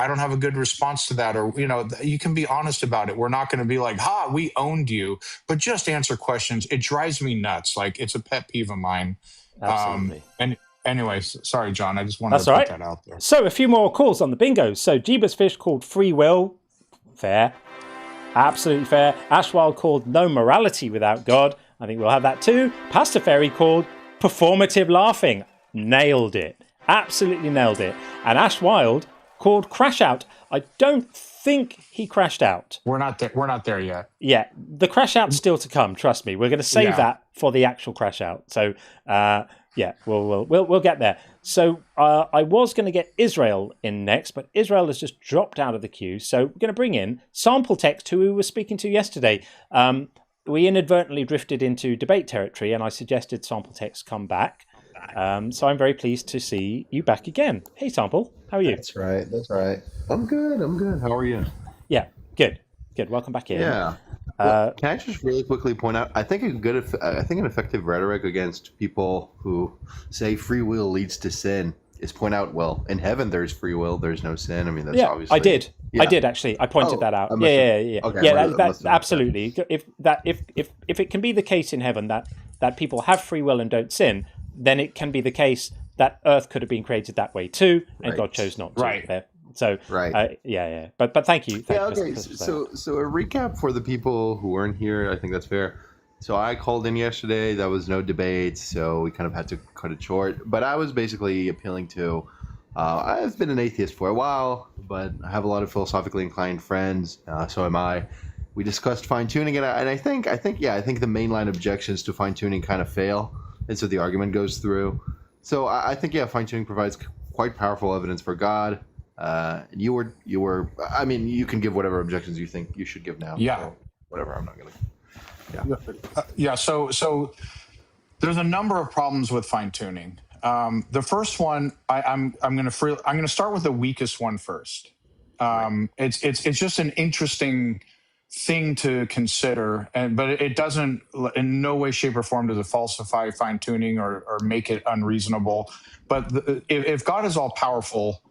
I don't have a good response to that, or you can be honest about it. We're not going to be like, "Ha, we owned you," but just answer questions. It drives me nuts. Like it's a pet peeve of mine. Absolutely. And anyways, sorry, John. I just wanted That's to all put right. that out there. So a few more calls on the bingo. So Jeebus Fish called free will. Fair. Absolutely fair. Ashwild called no morality without God. I think we'll have that too. Pastor Ferry called performative laughing. Nailed it. Absolutely nailed it. And Ash Wild called crash out. I don't think he crashed out. We're not there yet. Yeah, the crash out's still to come. Trust me. We're going to save that for the actual crash out. So we'll get there. So I was going to get Israel in next, but Israel has just dropped out of the queue. So we're going to bring in Sample Text, who we were speaking to yesterday. We inadvertently drifted into debate territory, and I suggested Sample Text come back. So I'm very pleased to see you back again. Hey, Sample, how are you? That's right. I'm good. How are you? Yeah, good. Welcome back in. Yeah. Well, can I just really quickly point out? I think an effective rhetoric against people who say free will leads to sin is point out. Well, in heaven there's free will, there's no sin. I mean, that's obviously. I did. Yeah. I did actually. I pointed that out. Yeah. Okay, Yeah, that's absolutely. If it can be the case in heaven that people have free will and don't sin, then it can be the case that Earth could have been created that way too, and God chose not to. Right. So But thank you. Okay. So a recap for the people who weren't here. I think that's fair. So I called in yesterday. There was no debate, so we kind of had to cut it short. But I was basically appealing to. I've been an atheist for a while, but I have a lot of philosophically inclined friends. So am I. We discussed fine tuning, and I think the mainline objections to fine tuning kind of fail, and so the argument goes through. So I think fine tuning provides quite powerful evidence for God. You were. I mean, you can give whatever objections you think you should give now. Yeah. So whatever. I'm not gonna. Yeah. So there's a number of problems with fine tuning. The first one, I'm going to start with the weakest one first. It's just an interesting thing to consider, but it doesn't in no way, shape, or form does it falsify fine tuning or make it unreasonable. But if God is all powerful,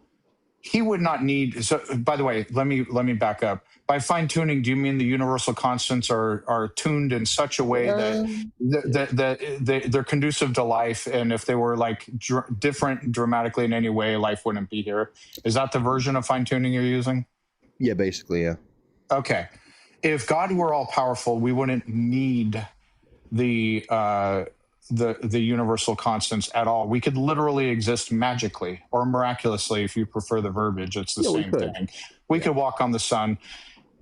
he would not need. So, by the way, let me back up. By fine tuning, do you mean the universal constants are tuned in such a way that they're conducive to life, and if they were like different dramatically in any way, life wouldn't be here? Is that the version of fine tuning you're using? Yeah, basically, yeah. Okay. If God were all powerful, we wouldn't need the universal constants at all. We could literally exist magically or miraculously, if you prefer the verbiage. It's the same thing. We could walk on the sun.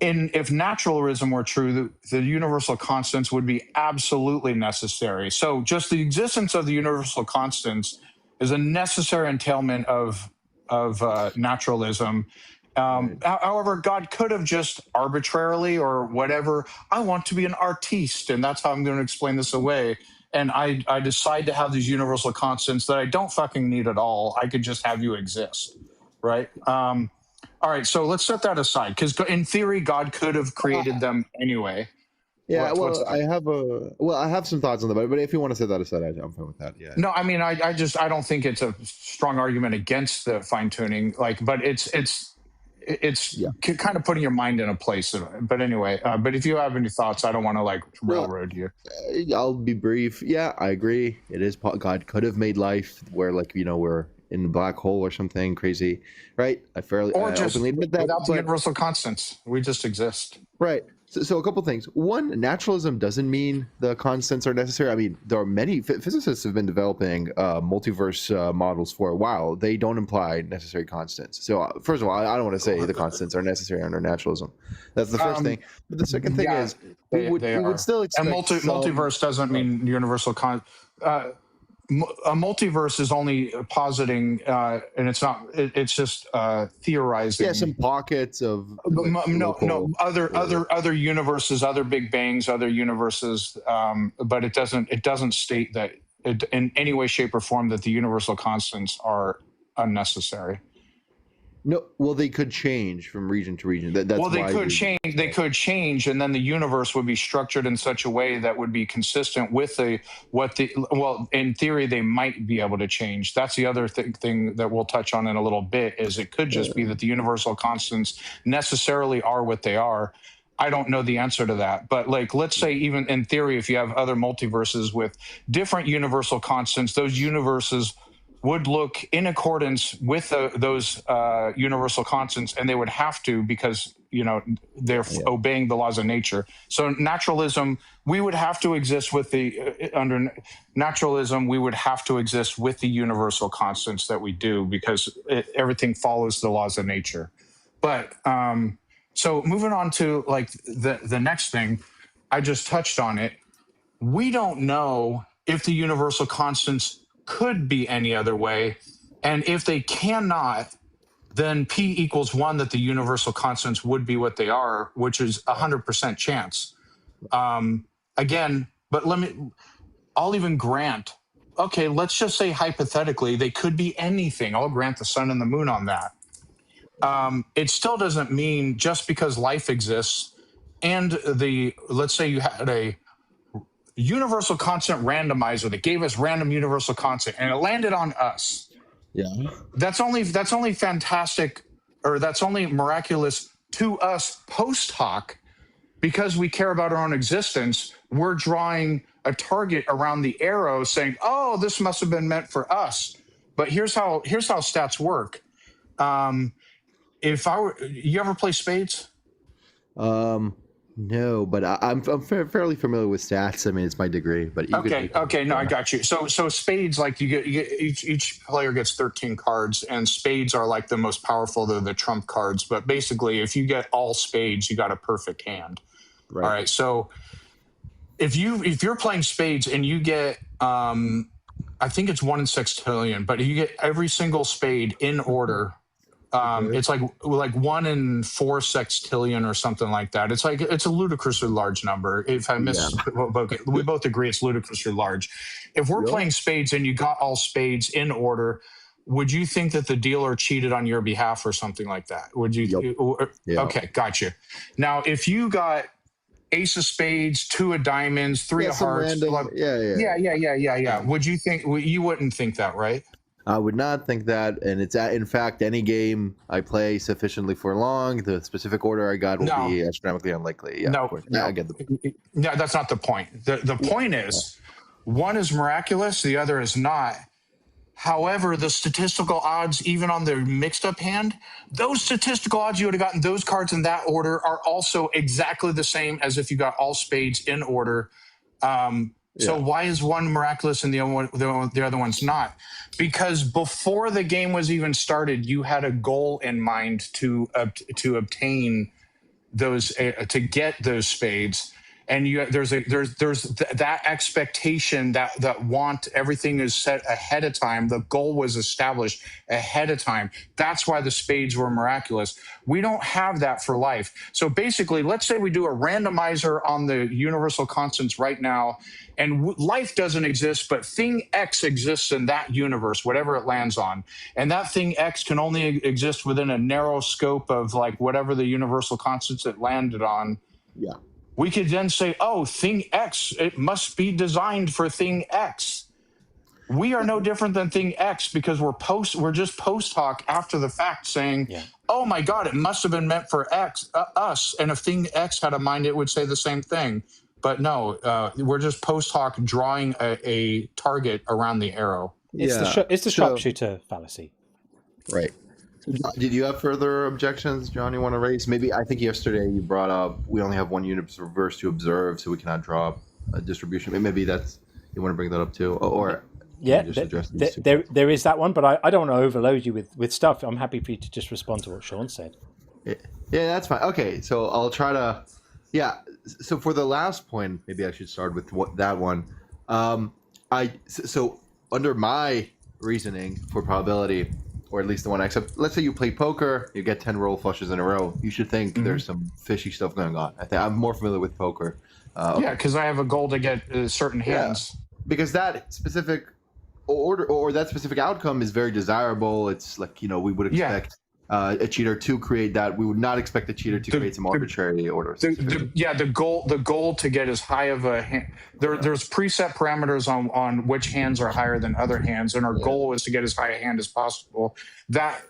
If naturalism were true, the universal constants would be absolutely necessary. So just the existence of the universal constants is a necessary entailment of naturalism. However, God could have just arbitrarily or whatever, I want to be an artiste, and that's how I'm going to explain this away. And I decide to have these universal constants that I don't fucking need at all. I could just have you exist, right? All right, so let's set that aside, because in theory, God could have created them anyway. Yeah, I have some thoughts on that, but if you want to set that aside, I'm fine with that. Yeah. No, I mean, I don't think it's a strong argument against the fine tuning, but it's Yeah. kind of putting your mind in a place. But anyway, but if you have any thoughts, I don't want to like railroad you. I'll be brief. Yeah, I agree. It is God could have made life where, like, we're in a black hole or something crazy, right? I Just openly admit that. without the universal constants, we just exist. Right. So a couple things. One, naturalism doesn't mean the constants are necessary. I mean, there are many physicists have been developing multiverse models for a while. They don't imply necessary constants. So first of all, I don't want to say the constants are necessary under naturalism. That's the first thing. But the second thing is we would still expect multiverse doesn't mean universal a multiverse is only positing, and it's not. It's just theorizing. Yeah, some pockets of other universes, other big bangs, other universes. But it doesn't state that in any way, shape, or form that the universal constants are unnecessary. No, well, they could change from region to region. They could change. They could change, and then the universe would be structured in such a way that would be consistent with in theory, they might be able to change. That's the other thing that we'll touch on in a little bit. Is it could just be that the universal constants necessarily are what they are. I don't know the answer to that, but like, let's say even in theory, if you have other multiverses with different universal constants, those universes would look in accordance with those universal constants, and they would have to, because they're obeying the laws of nature. So naturalism, we would have to exist with under naturalism, we would have to exist with the universal constants that we do, because everything follows the laws of nature. But so moving on to like the next thing, I just touched on it. We don't know if the universal constants could be any other way, and if they cannot, then P equals 1, that the universal constants would be what they are, which is 100% chance. Again, but I'll even grant, okay, let's just say hypothetically they could be anything. I'll grant the sun and the moon on that. It still doesn't mean just because life exists and let's say you had a universal constant randomizer that gave us random universal constant and it landed on us. Yeah. That's only fantastic, or that's only miraculous to us post hoc, because we care about our own existence. We're drawing a target around the arrow saying, oh, this must have been meant for us. But here's how stats work. You ever play spades? No, but I'm fairly familiar with stats. I mean, it's my degree. But okay, no, I got you. So spades, like you get each player gets 13 cards, and spades are like the most powerful. They're the trump cards. But basically, if you get all spades, you got a perfect hand. Right. All right. So if you're playing spades and you get, I think it's 1 in sextillion, but you get every single spade in order. It's like 1 in 4 sextillion or something like that. It's a ludicrously large number. If I we both agree it's ludicrously large. If we're playing spades and you got all spades in order, would you think that the dealer cheated on your behalf or something like that? Would you? Yep. Okay, gotcha. Now, if you got ace of spades, 2 of diamonds, 3 of hearts, yeah. Would you think? You wouldn't think that, right? I would not think that, and it's in fact any game I play sufficiently for long, the specific order I got will be astronomically unlikely. Yeah, I get the point. No, that's not the point. The point is, one is miraculous, the other is not. However, the statistical odds, even on the mixed up hand, those statistical odds you would have gotten those cards in that order are also exactly the same as if you got all spades in order. So why is one miraculous and the other one's not? Because before the game was even started, you had a goal in mind to obtain those, to get those spades, and there's that expectation, that want. Everything is set ahead of time. The goal was established ahead of time. That's why the spades were miraculous. We don't have that for life. So basically, let's say we do a randomizer on the universal constants right now, and life doesn't exist, but thing X exists in that universe, whatever it lands on. And that thing X can only exist within a narrow scope of like whatever the universal constants it landed on. Yeah. We could then say, oh, thing X, it must be designed for thing X. we are no different than thing X because we're just post hoc after the fact saying, oh my God, it must have been meant for us. And if thing X had a mind, it would say the same thing. But no, we're just post hoc drawing a target around the arrow. It's the sharpshooter fallacy. Right. Did you have further objections, John, you want to raise? Maybe I think yesterday you brought up we only have one universe to observe, so we cannot draw a distribution. Maybe that's you want to bring that up too, or there is that one, but I don't want to overload you with stuff. I'm happy for you to just respond to what Sean said. Yeah, that's fine. Okay, so I'll try to. Yeah, so for the last point, maybe I should start with that one. So under my reasoning for probability, or at least the one I accept, let's say you play poker, you get 10 roll flushes in a row. You should think there's some fishy stuff going on. I think I'm more familiar with poker. Yeah, because I have a goal to get certain hands. Because that specific order or that specific outcome is very desirable. It's like, we would expect a cheater to create that. We would not expect a cheater to create some arbitrary order. The goal to get as high of a hand. There's preset parameters on which hands are higher than other hands, and our goal is to get as high a hand as possible. That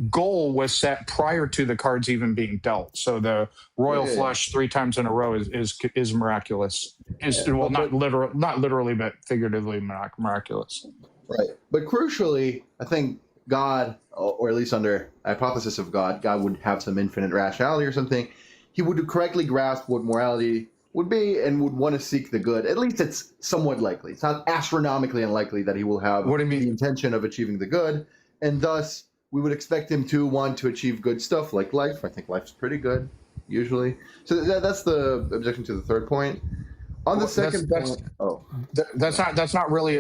goal was set prior to the cards even being dealt. So the royal flush 3 times in a row is miraculous. Not literally, but figuratively miraculous. Right, but crucially, I think God, or at least under a hypothesis of God would have some infinite rationality or something. He would correctly grasp what morality would be and would want to seek the good. At least it's somewhat likely. It's not astronomically unlikely that he will have the intention of achieving the good. And thus, we would expect him to want to achieve good stuff like life. I think life's pretty good, usually. So that's the objection to the third point. On the second point, that's not really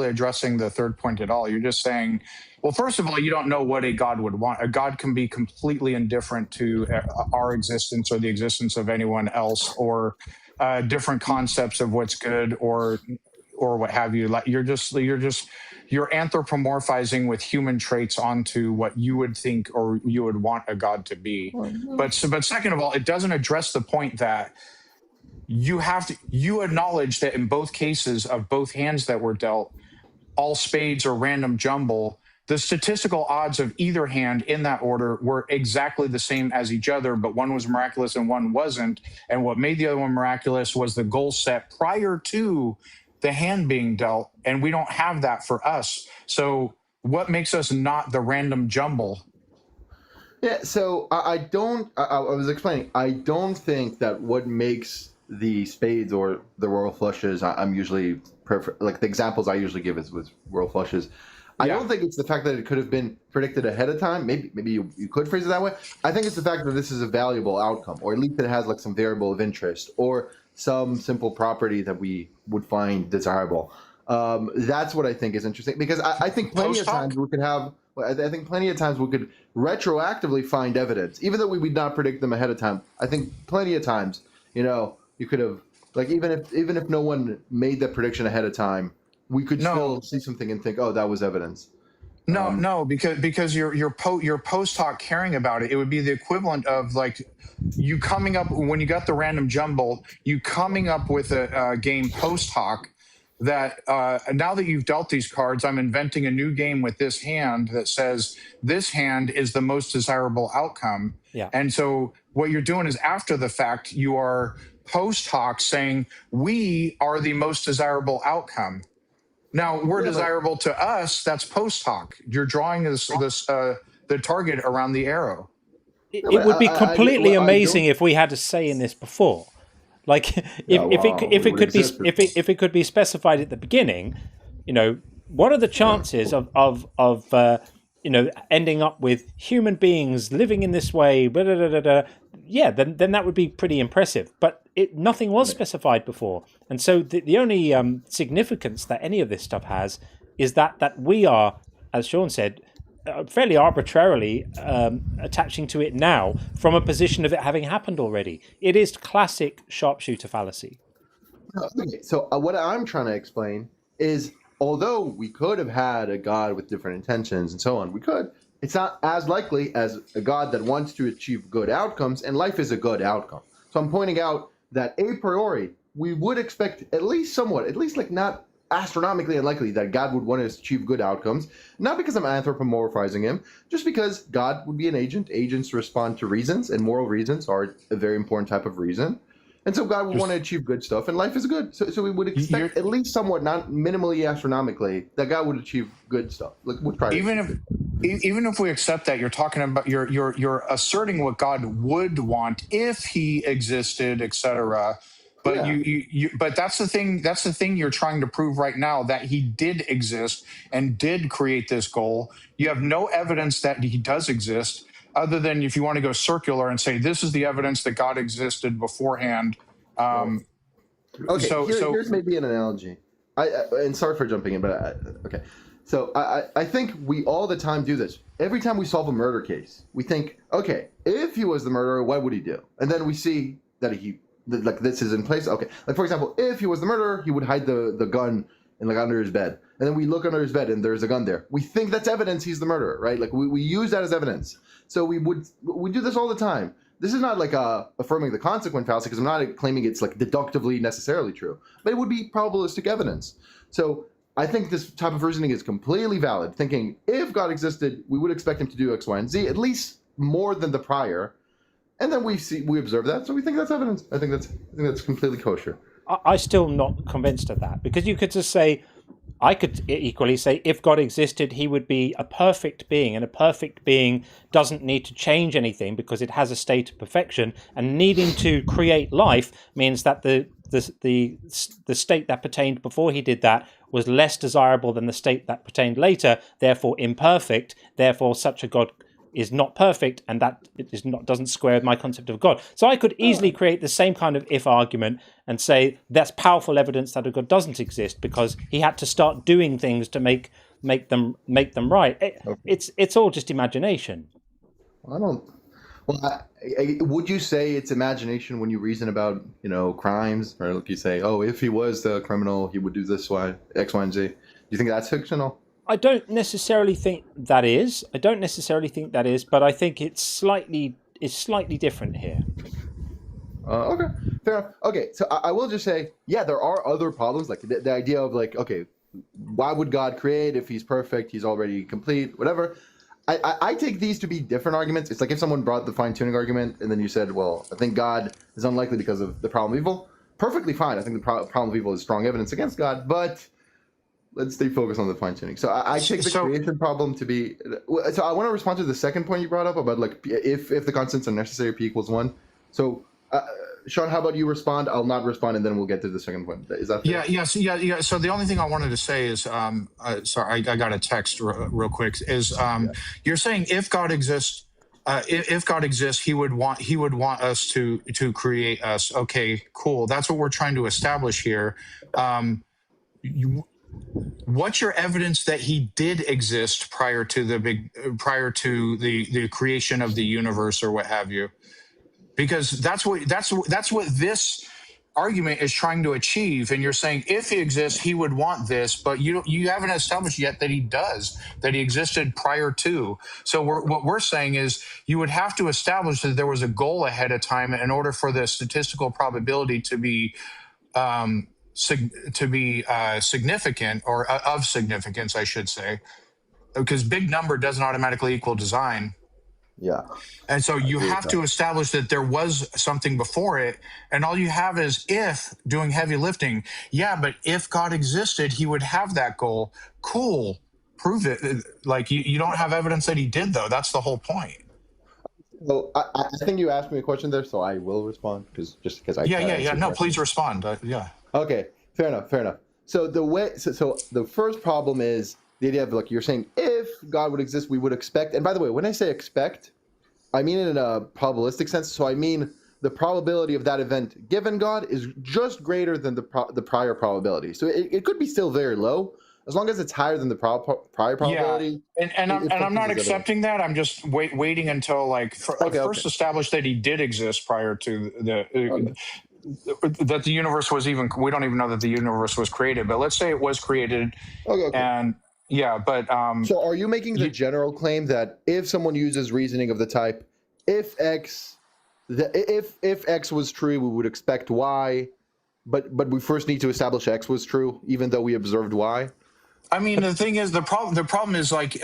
addressing the third point at all. You're just saying, well, first of all, you don't know what a God would want. A God can be completely indifferent to our existence or the existence of anyone else, or different concepts of what's good or what have you. Like you're anthropomorphizing with human traits onto what you would think or you would want a God to be. But second of all, it doesn't address the point that you acknowledge that in both cases of both hands that were dealt, all spades or random jumble, the statistical odds of either hand in that order were exactly the same as each other, but one was miraculous and one wasn't. And what made the other one miraculous was the goal set prior to the hand being dealt, and we don't have that for us. So what makes us not the random jumble? Yeah, so I was explaining, I don't think that what makes the spades or the royal flushes, I'm usually like the examples I usually give is with royal flushes. I don't think it's the fact that it could have been predicted ahead of time. Maybe you could phrase it that way. I think it's the fact that this is a valuable outcome, or at least it has like some variable of interest or some simple property that we would find desirable. That's what I think is interesting, because I think plenty of times we could have. I think plenty of times we could retroactively find evidence, even though we would not predict them ahead of time. I think plenty of times, you could have, like, even if no one made that prediction ahead of time, we could still see something and think, oh, that was evidence. No, because you're post hoc caring about it. It would be the equivalent of like you coming up when you got the random jumble, you coming up with a game post hoc that now that you've dealt these cards, I'm inventing a new game with this hand that says this hand is the most desirable outcome. Yeah. And so what you're doing is after the fact, you are post hoc saying we are the most desirable outcome. Now we're desirable to us. That's post hoc. You're drawing the target around the arrow. It would be completely amazing if we had a say in this before. Like if it could be specified at the beginning, what are the chances of ending up with human beings living in this way? Blah, blah, blah, blah. Yeah, then that would be pretty impressive. But nothing was specified before, and so the only significance that any of this stuff has is that we are, as Sean said, fairly arbitrarily attaching to it now from a position of it having happened already. It is classic sharpshooter fallacy. Okay, so what I'm trying to explain is, although we could have had a God with different intentions and so on, it's not as likely as a God that wants to achieve good outcomes, and life is a good outcome. So I'm pointing out that a priori, we would expect at least like not astronomically unlikely that God would want to achieve good outcomes, not because I'm anthropomorphizing him, just because God would be an agent. Agents respond to reasons, and moral reasons are a very important type of reason. And so God would want to achieve good stuff, and life is good. So we would expect at least somewhat, not minimally astronomically, that God would achieve good stuff. Like, would try to even if we accept that, you're talking about you're asserting what God would want if he existed, etc. But but that's the thing you're trying to prove right now, that he did exist and did create this goal. You have no evidence that he does exist, other than if you want to go circular and say this is the evidence that God existed beforehand. Okay, here's maybe an analogy. And sorry for jumping in, but okay. So I think we all the time do this. Every time we solve a murder case, we think, okay, if he was the murderer, what would he do? And then we see that like this is in place. Okay, like for example, if he was the murderer, he would hide the gun in like under his bed. And then we look under his bed and there's a gun there. We think that's evidence he's the murderer, right? Like we use that as evidence. So we do this all the time. This is not like affirming the consequent fallacy, because I'm not claiming it's like deductively necessarily true, but it would be probabilistic evidence. So I think this type of reasoning is completely valid. Thinking if God existed, we would expect him to do X, Y, and Z, at least more than the prior. And then we observe that, so we think that's evidence. I think that's completely kosher. I'm still not convinced of that, because you could just say, I could equally say, if God existed, he would be a perfect being, and a perfect being doesn't need to change anything because it has a state of perfection, and needing to create life means that the state that pertained before he did that was less desirable than the state that pertained later, therefore imperfect, therefore such a God is not perfect, and that doesn't square with my concept of God. So I could easily create the same kind of if argument and say that's powerful evidence that a God doesn't exist, because he had to start doing things to make them right. It's all just imagination. Would you say it's imagination when you reason about crimes, or like you say, oh, if he was the criminal, he would do this, X, Y, and Z? Do you think that's fictional? I don't necessarily think that is, but I think it's slightly different here. Okay, fair enough. Okay, so I will just say, yeah, there are other problems, like the idea of like, okay, why would God create if he's perfect, he's already complete, whatever. I take these to be different arguments. It's like if someone brought the fine-tuning argument and then you said, well, I think God is unlikely because of the problem of evil. Perfectly fine. I think the problem of evil is strong evidence against God, but let's stay focused on the fine-tuning. So I take the creation problem to be. So I want to respond to the second point you brought up about like if the constants are necessary, P equals 1. So Sean, how about you respond? I'll not respond, and then we'll get to the second point. Is that fair? Yeah. So the only thing I wanted to say is, sorry, I got a text real quick. Is you're saying if God exists, he would want us to create us. Okay, cool. That's what we're trying to establish here. What's your evidence that he did exist prior to the creation of the universe or what have you? Because that's what this argument is trying to achieve. And you're saying if he exists, he would want this, but you haven't established yet that he does, that he existed prior to. So what we're saying is you would have to establish that there was a goal ahead of time in order for the statistical probability to be significant, or of significance, I should say, because big number doesn't automatically equal design. Yeah. And so you have to establish that there was something before it, and all you have is if doing heavy lifting. Yeah, but if God existed, he would have that goal. Cool. Prove it. Like you don't have evidence that he did, though. That's the whole point. Well, I think you asked me a question there, so I will respond because I Yeah. No, please respond. Yeah. Okay, fair enough. So the first problem is the idea of like you're saying if God would exist, we would expect. And by the way, when I say expect, I mean it in a probabilistic sense. So I mean the probability of that event given God is just greater than the prior probability. So it could be still very low as long as it's higher than the prior probability. Yeah, and I'm not accepting that. I'm just waiting until first establish that he did exist prior to that the universe was even. We don't even know that the universe was created, but let's say it was created. Okay. And yeah, but so are you making the general claim that if someone uses reasoning of the type if X was true, we would expect Y, but we first need to establish X was true, even though we observed Y. I mean, the thing is, the problem is like,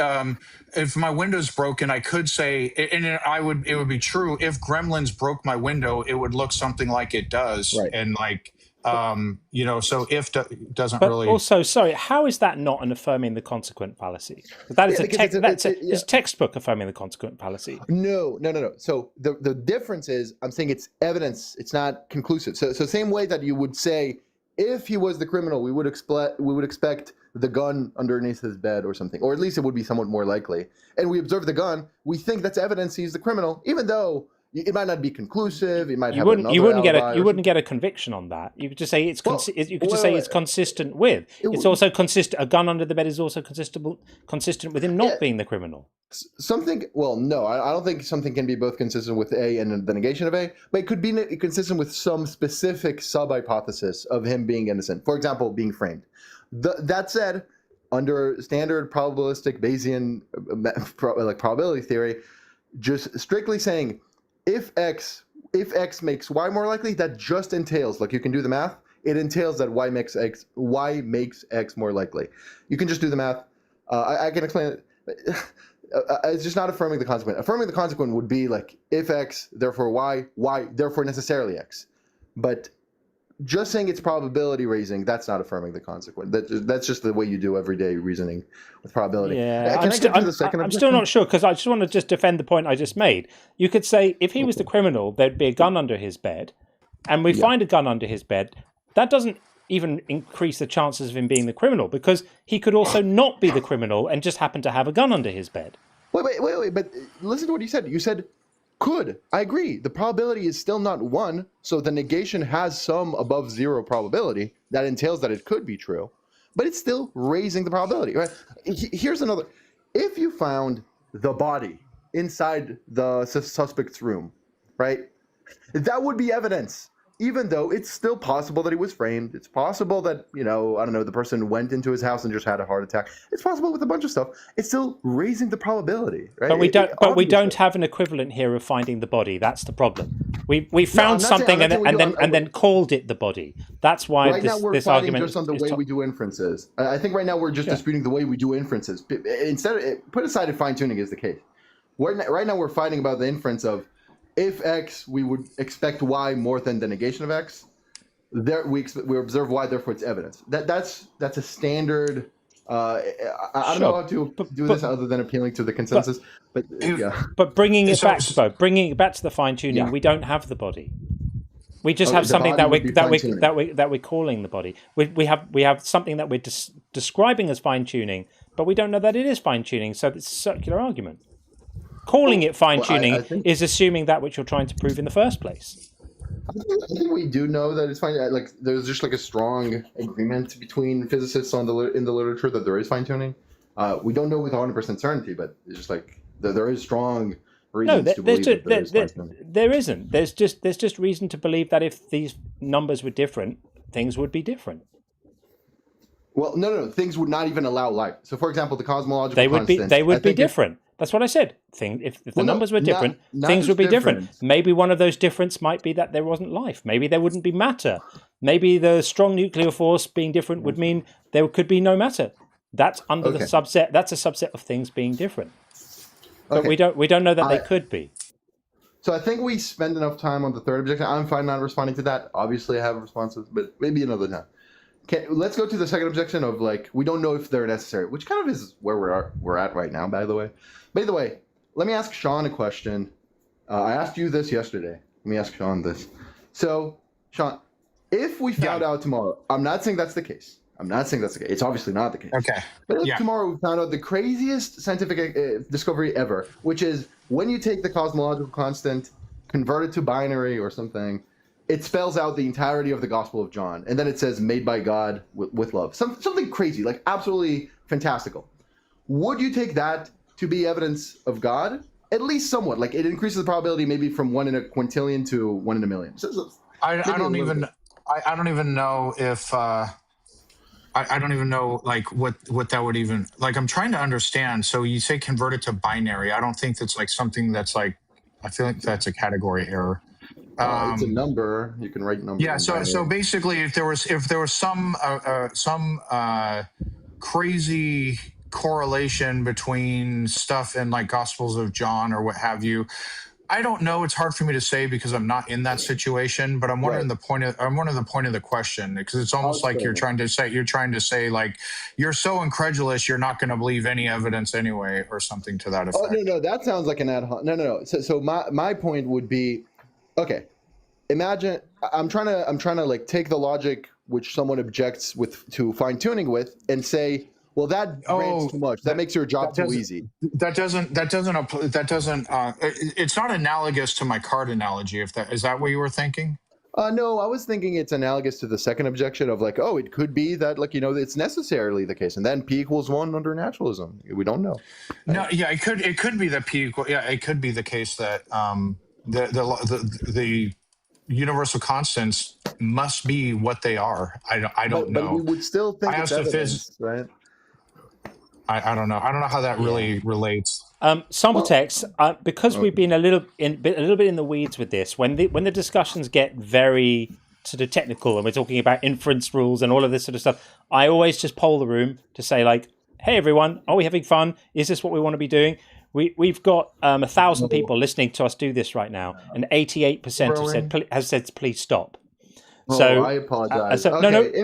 if my window's broken, I could say, and it would be true. If Gremlins broke my window, it would look something like it does. Right. And like, so if doesn't But really. also, sorry, how is that not an affirming the consequent fallacy? That is it's textbook affirming the consequent fallacy. No. So the difference is, I'm saying it's evidence. It's not conclusive. So same way that you would say, if he was the criminal, we would expect the gun underneath his bed or something, or at least it would be somewhat more likely. And we observe the gun, we think that's evidence he's the criminal, even though it might not be conclusive. It might you wouldn't get a conviction on that. You could just say it's it's consistent with. It's also consistent. A gun under the bed is also consistent with him not being the criminal. Something. Well, no, I don't think something can be both consistent with A and the negation of A, but it could be consistent with some specific sub-hypothesis of him being innocent. For example, being framed. That said, under standard probabilistic Bayesian probability theory, just strictly saying if X makes Y more likely, that just entails, like, you can do the math. It entails that Y makes X more likely. You can just do the math. I can explain it. It's just not affirming the consequent. Affirming the consequent would be like, if X, therefore Y, Y, therefore necessarily X. But just saying it's probability raising, that's not affirming the consequent. That's just the way you do everyday reasoning with probability. Yeah, I'm still not sure, because I just want to just defend the point I just made. You could say if he was the criminal, there'd be a gun under his bed, and we find a gun under his bed. That doesn't even increase the chances of him being the criminal, because he could also not be the criminal and just happen to have a gun under his bed. Wait, but listen to what you said. You said could. I agree. The probability is still not 1, so the negation has some above 0 probability. That entails that it could be true, but it's still raising the probability, right? Here's another. If you found the body inside the suspect's room, right, that would be evidence. Even though it's still possible that he was framed. It's possible that, I don't know, the person went into his house and just had a heart attack. It's possible with a bunch of stuff. It's still raising the probability, right? But we don't have an equivalent here of finding the body. That's the problem. We found something and then called it the body. That's why right now we're this fighting argument just on the way we do inferences. I think right now we're just disputing the way we do inferences. Instead, put aside if fine tuning is the case. Right now we're fighting about the inference of, if X, we would expect Y more than the negation of X. There, we observe Y, therefore it's evidence. That's a standard. I don't know how to do this other than appealing to the consensus. But bringing it back to the fine tuning, we don't have the body. We just have something that we're calling the body. We have something that we're describing as fine tuning, but we don't know that it is fine tuning. So it's a circular argument. Calling it fine-tuning is assuming that which you're trying to prove in the first place. I think we do know that it's fine. Like, there's just like a strong agreement between physicists in the literature that there is fine-tuning. We don't know with 100% certainty, but it's just like there is strong reasons to believe that there is fine-tuning. There isn't. There's just reason to believe that if these numbers were different, things would be different. Well, no. Things would not even allow life. So, for example, the cosmological constants... They would be different. That's what I said. If the numbers were different, things would be different. Maybe one of those differences might be that there wasn't life. Maybe there wouldn't be matter. Maybe the strong nuclear force being different would mean there could be no matter. That's under the subset. That's a subset of things being different. But we don't know that they could be. So I think we spend enough time on the third objection. I'm fine not responding to that. Obviously, I have responses, but maybe another time. Let's go to the second objection of, like, we don't know if they're necessary, which kind of is where we're at right now, by the way. By the way, let me ask Sean a question. I asked you this yesterday. Let me ask Sean this. So, Sean, if we found out tomorrow, I'm not saying that's the case. It's obviously not the case. Okay. But if tomorrow we found out the craziest scientific discovery ever, which is when you take the cosmological constant, convert it to binary or something, it spells out the entirety of the Gospel of John, and then it says "made by God with love." Something crazy, like absolutely fantastical. Would you take that to be evidence of God? At least somewhat. Like, it increases the probability maybe from 1 in a quintillion to 1 in a million. I don't even know if I don't even know like what that would even like. I'm trying to understand. So you say convert it to binary. I don't think that's like something that's like. I feel like that's a category error. It's a number. You can write numbers. Yeah. So basically, if there was some crazy correlation between stuff in like Gospels of John or what have you, I don't know. It's hard for me to say because I'm not in that situation. But I'm wondering the point of the question, because it's almost like you're trying to say like you're so incredulous you're not going to believe any evidence anyway, or something to that effect. Oh no, that sounds like an ad hoc. No. So my point would be, okay. Imagine I'm trying to like take the logic which someone objects to fine tuning with and say, well, that grants too much. That makes your job too easy. It's not analogous to my card analogy. If that is that what you were thinking? No, I was thinking it's analogous to the second objection of like, oh, it could be that like, it's necessarily the case, and then P equals 1 under naturalism. We don't know. No, yeah, it could be that P equal. Yeah, it could be the case that the universal constants must be what they are. I don't know. But we would still think it's evidence, right? I don't know. I don't know how that really relates. Sample text, because we've been a little bit in the weeds with this. When the discussions get very sort of technical and we're talking about inference rules and all of this sort of stuff, I always just poll the room to say like, "Hey everyone, are we having fun? Is this what we want to be doing?" We've got 1,000 people listening to us do this right now, and 88% has said please stop. So I apologize.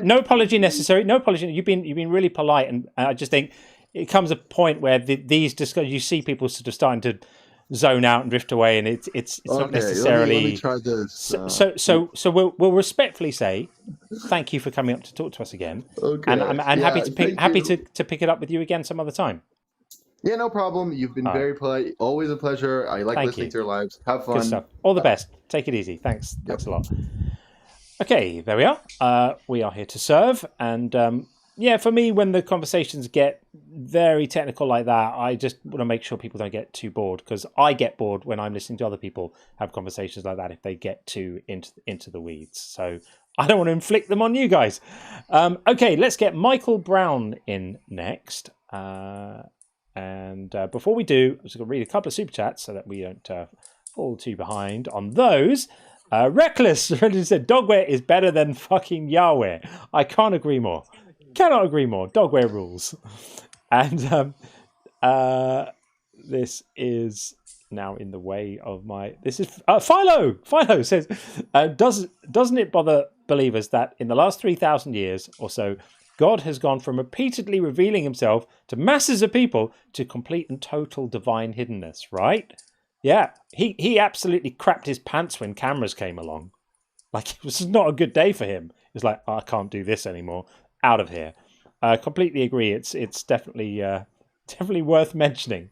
No apology necessary. No apology. You've been really polite, and I just think it comes a point where these discussions, you see people sort of starting to zone out and drift away, and it's not necessarily. Let me try this. So we'll respectfully say thank you for coming up to talk to us again, and I'm happy to pick it up with you again some other time. Yeah, no problem. You've been very polite. Always a pleasure. I like listening to your lives. Have fun. Good stuff. All the best. Take it easy. Thanks. Thanks a lot. Okay, there we are. We are here to serve. And for me, when the conversations get very technical like that, I just want to make sure people don't get too bored, because I get bored when I'm listening to other people have conversations like that if they get too into the weeds. So I don't want to inflict them on you guys. Okay, let's get Michael Brown in next. And before we do, I'm just going to read a couple of super chats so that we don't fall too behind on those. Reckless said, Dogware is better than fucking Yahweh. I can't agree more. Cannot agree more. Dogware rules. And this is now in the way of my... This is... Philo! Philo says, doesn't it bother believers that in the last 3,000 years or so, God has gone from repeatedly revealing himself to masses of people to complete and total divine hiddenness, right? Yeah, he absolutely crapped his pants when cameras came along. Like, it was not a good day for him. It was like, I can't do this anymore. Out of here. Completely agree. It's definitely worth mentioning.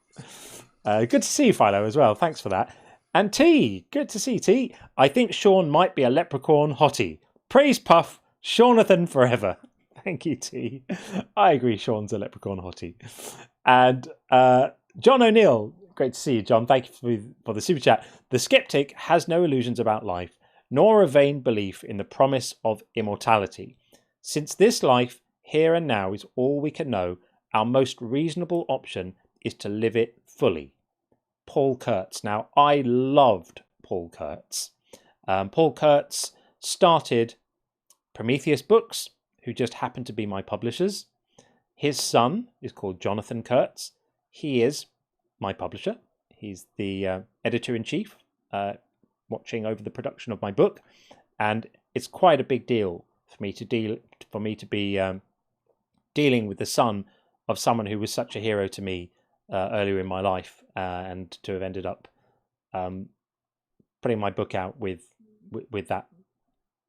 Good to see you, Philo, as well. Thanks for that. And T, good to see T. I think Sean might be a leprechaun hottie. Praise Puff, Shaunathan forever. Thank you, T. I agree, Sean's a leprechaun hottie. And John O'Neill, great to see you, John. Thank you for the super chat. The skeptic has no illusions about life, nor a vain belief in the promise of immortality. Since this life, here and now, is all we can know, our most reasonable option is to live it fully. Paul Kurtz. Now, I loved Paul Kurtz. Paul Kurtz started Prometheus Books, who just happened to be my publishers. His son is called Jonathan Kurtz. He is my publisher. He's the editor-in-chief, watching over the production of my book, and it's quite a big deal for me to be dealing with the son of someone who was such a hero to me earlier in my life, and to have ended up putting my book out with that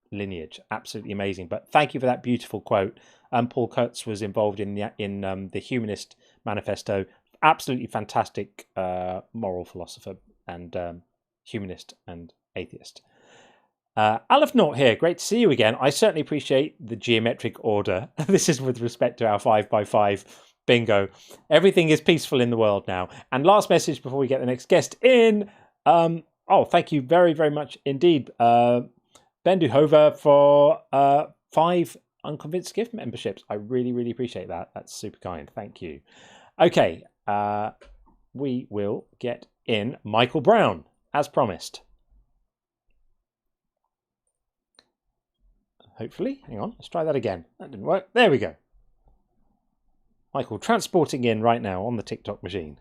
lineage. Absolutely amazing. But thank you for that beautiful quote. Paul Kurtz was involved in the Humanist Manifesto. Absolutely fantastic moral philosopher and humanist and atheist. Aleph Naught here. Great to see you again. I certainly appreciate the geometric order. This is with respect to our 5x5 bingo. Everything is peaceful in the world now. And last message before we get the next guest in. Thank you very, very much indeed, Ben Duhover, for 5 Unconvinced gift memberships. I really, really appreciate that. That's super kind. Thank you. Okay, we will get in Michael Brown, as promised. hopefully. Hang on, let's try that again. That didn't work. There we go. Michael transporting in right now on the TikTok machine.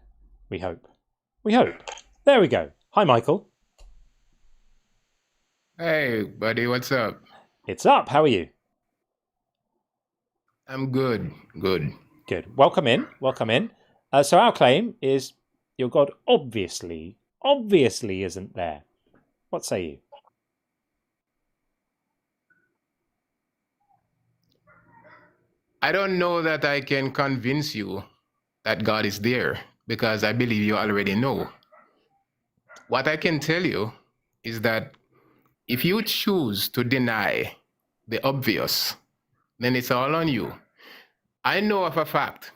We hope. We hope. There we go. Hi, Michael. Hey, buddy, what's up? It's up. How are you? I'm good. Good. Good. Welcome in. Welcome in. So our claim is your God obviously isn't there. What say you? I don't know that I can convince you that God is there because I believe you already know. What I can tell you is that if you choose to deny the obvious, then it's all on you. I know of a fact.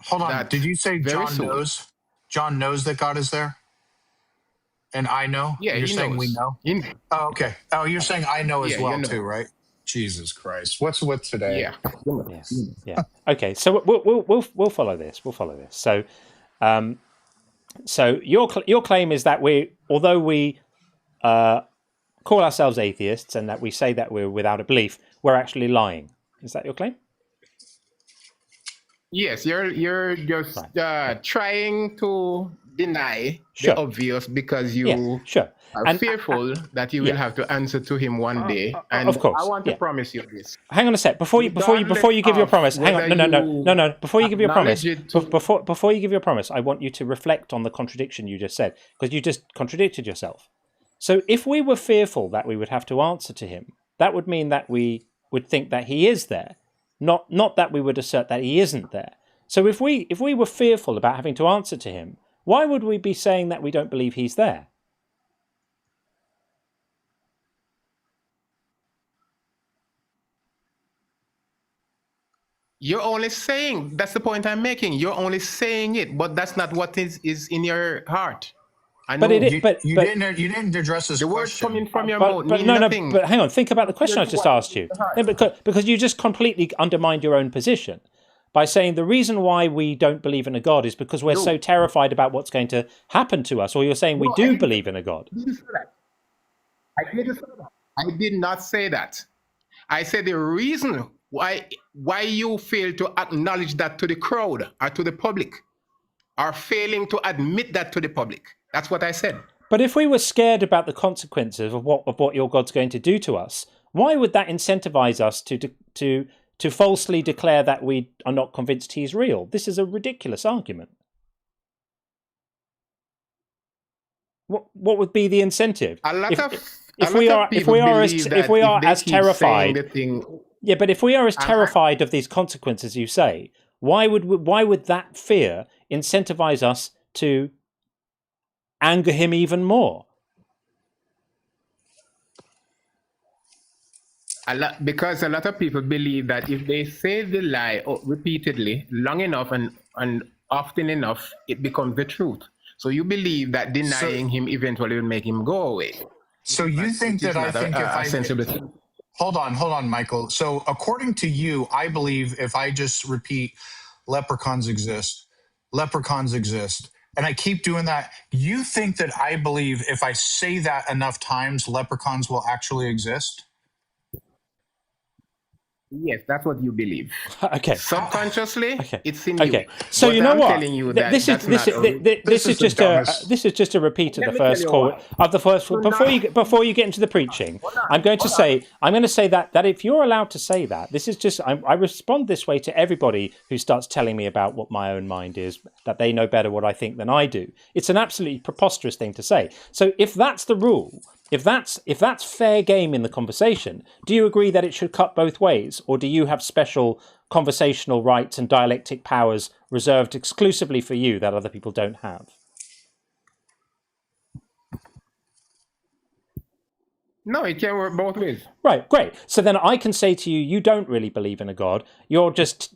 Hold on. that Did you say very John soon- knows? John knows that God is there? And I know? Yeah, You're he saying we knows. know? He- Oh, okay. Oh, you're saying I know as Yeah, you well know. too, right? Jesus Christ. What's with today? yeah. Yes. Yeah. Okay. So we'll follow this. We'll follow this. So, so your claim is that although we call ourselves atheists and that we say that we're without a belief, we're actually lying. Is that your claim? Yes, you're just trying to deny Sure. the obvious because you Yeah. Sure. are And fearful that you will have to answer to him one day. And of course, I want to yeah. promise you this. hang on a sec. Before you give your Regardless promise, of hang on. whether No. Before you give your promise, acknowledge it to- before you give your promise, I want you to reflect on the contradiction you just said, because you just contradicted yourself. So if we were fearful that we would have to answer to him, that would mean that we would think that he is there, not that we would assert that he isn't there. So if we were fearful about having to answer to him, why would we be saying that we don't believe he's there? You're only saying, that's the point I'm making. You're only saying it, but that's not what is in your heart. I know. But it is. You didn't address this the words question. coming from your mouth But mean no, nothing. but hang on. Think about the question I just asked you. No, because you just completely undermined your own position by saying the reason why we don't believe in a God is because we're so terrified about what's going to happen to us, or you're saying we do believe in a God. I didn't say that. I did not say that. I said the reason why you fail to acknowledge that to the crowd or to the public, are failing to admit that to the public. That's what I said. But if we were scared about the consequences of what your God's going to do to us, why would that incentivize us to falsely declare that we are not convinced he's real? This is a ridiculous argument. What would be the incentive? If we are as terrified, yeah, but if we are as terrified of these consequences, you say, why would that fear incentivize us to anger him even more? Because a lot of people believe that if they say the lie repeatedly, long enough and often enough, it becomes the truth. So you believe that denying him eventually will make him go away. So you think that I think hold on, Michael. So according to you, I believe if I just repeat leprechauns exist, and I keep doing that, you think that I believe if I say that enough times, leprechauns will actually exist? Yes, that's what you believe. Okay. Subconsciously, it's in you. Okay. So but you know I'm what? Telling you that This is just a repeat of the first call of the first. Before you get into the preaching, I'm going to say that if you're allowed to say that, this is just I respond this way to everybody who starts telling me about what my own mind is, that they know better what I think than I do. It's an absolutely preposterous thing to say. So if that's the rule, if that's fair game in the conversation, do you agree that it should cut both ways, or do you have special conversational rights and dialectic powers reserved exclusively for you that other people don't have? No, it can work both ways. Right, great. So then I can say to you, you don't really believe in a God. You're just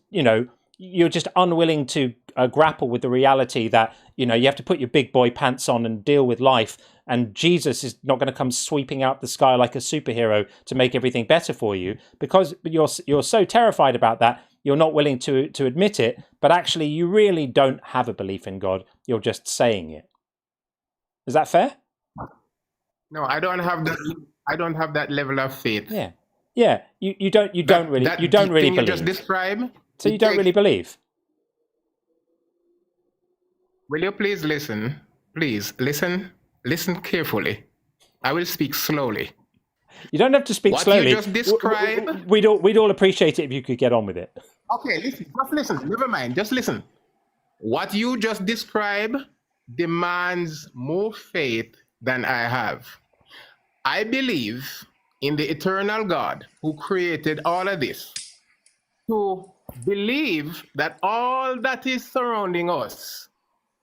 unwilling to grapple with the reality that, you have to put your big boy pants on and deal with life. And Jesus is not going to come sweeping out the sky like a superhero to make everything better for you, because you're so terrified about that. You're not willing to admit it, but actually you really don't have a belief in God. You're just saying it. Is that fair? No, I don't have that. I don't have that level of faith. Yeah. Yeah, you don't really Can you believe. just describe? So you don't really believe. Will you please listen? Please listen. Listen carefully. I will speak slowly. You don't have to speak What slowly. you just described. We'd all appreciate it if you could get on with it. Okay, listen. Just listen. Never mind. Just listen. What you just described demands more faith than I have. I believe in the eternal God who created all of this. To believe that all that is surrounding us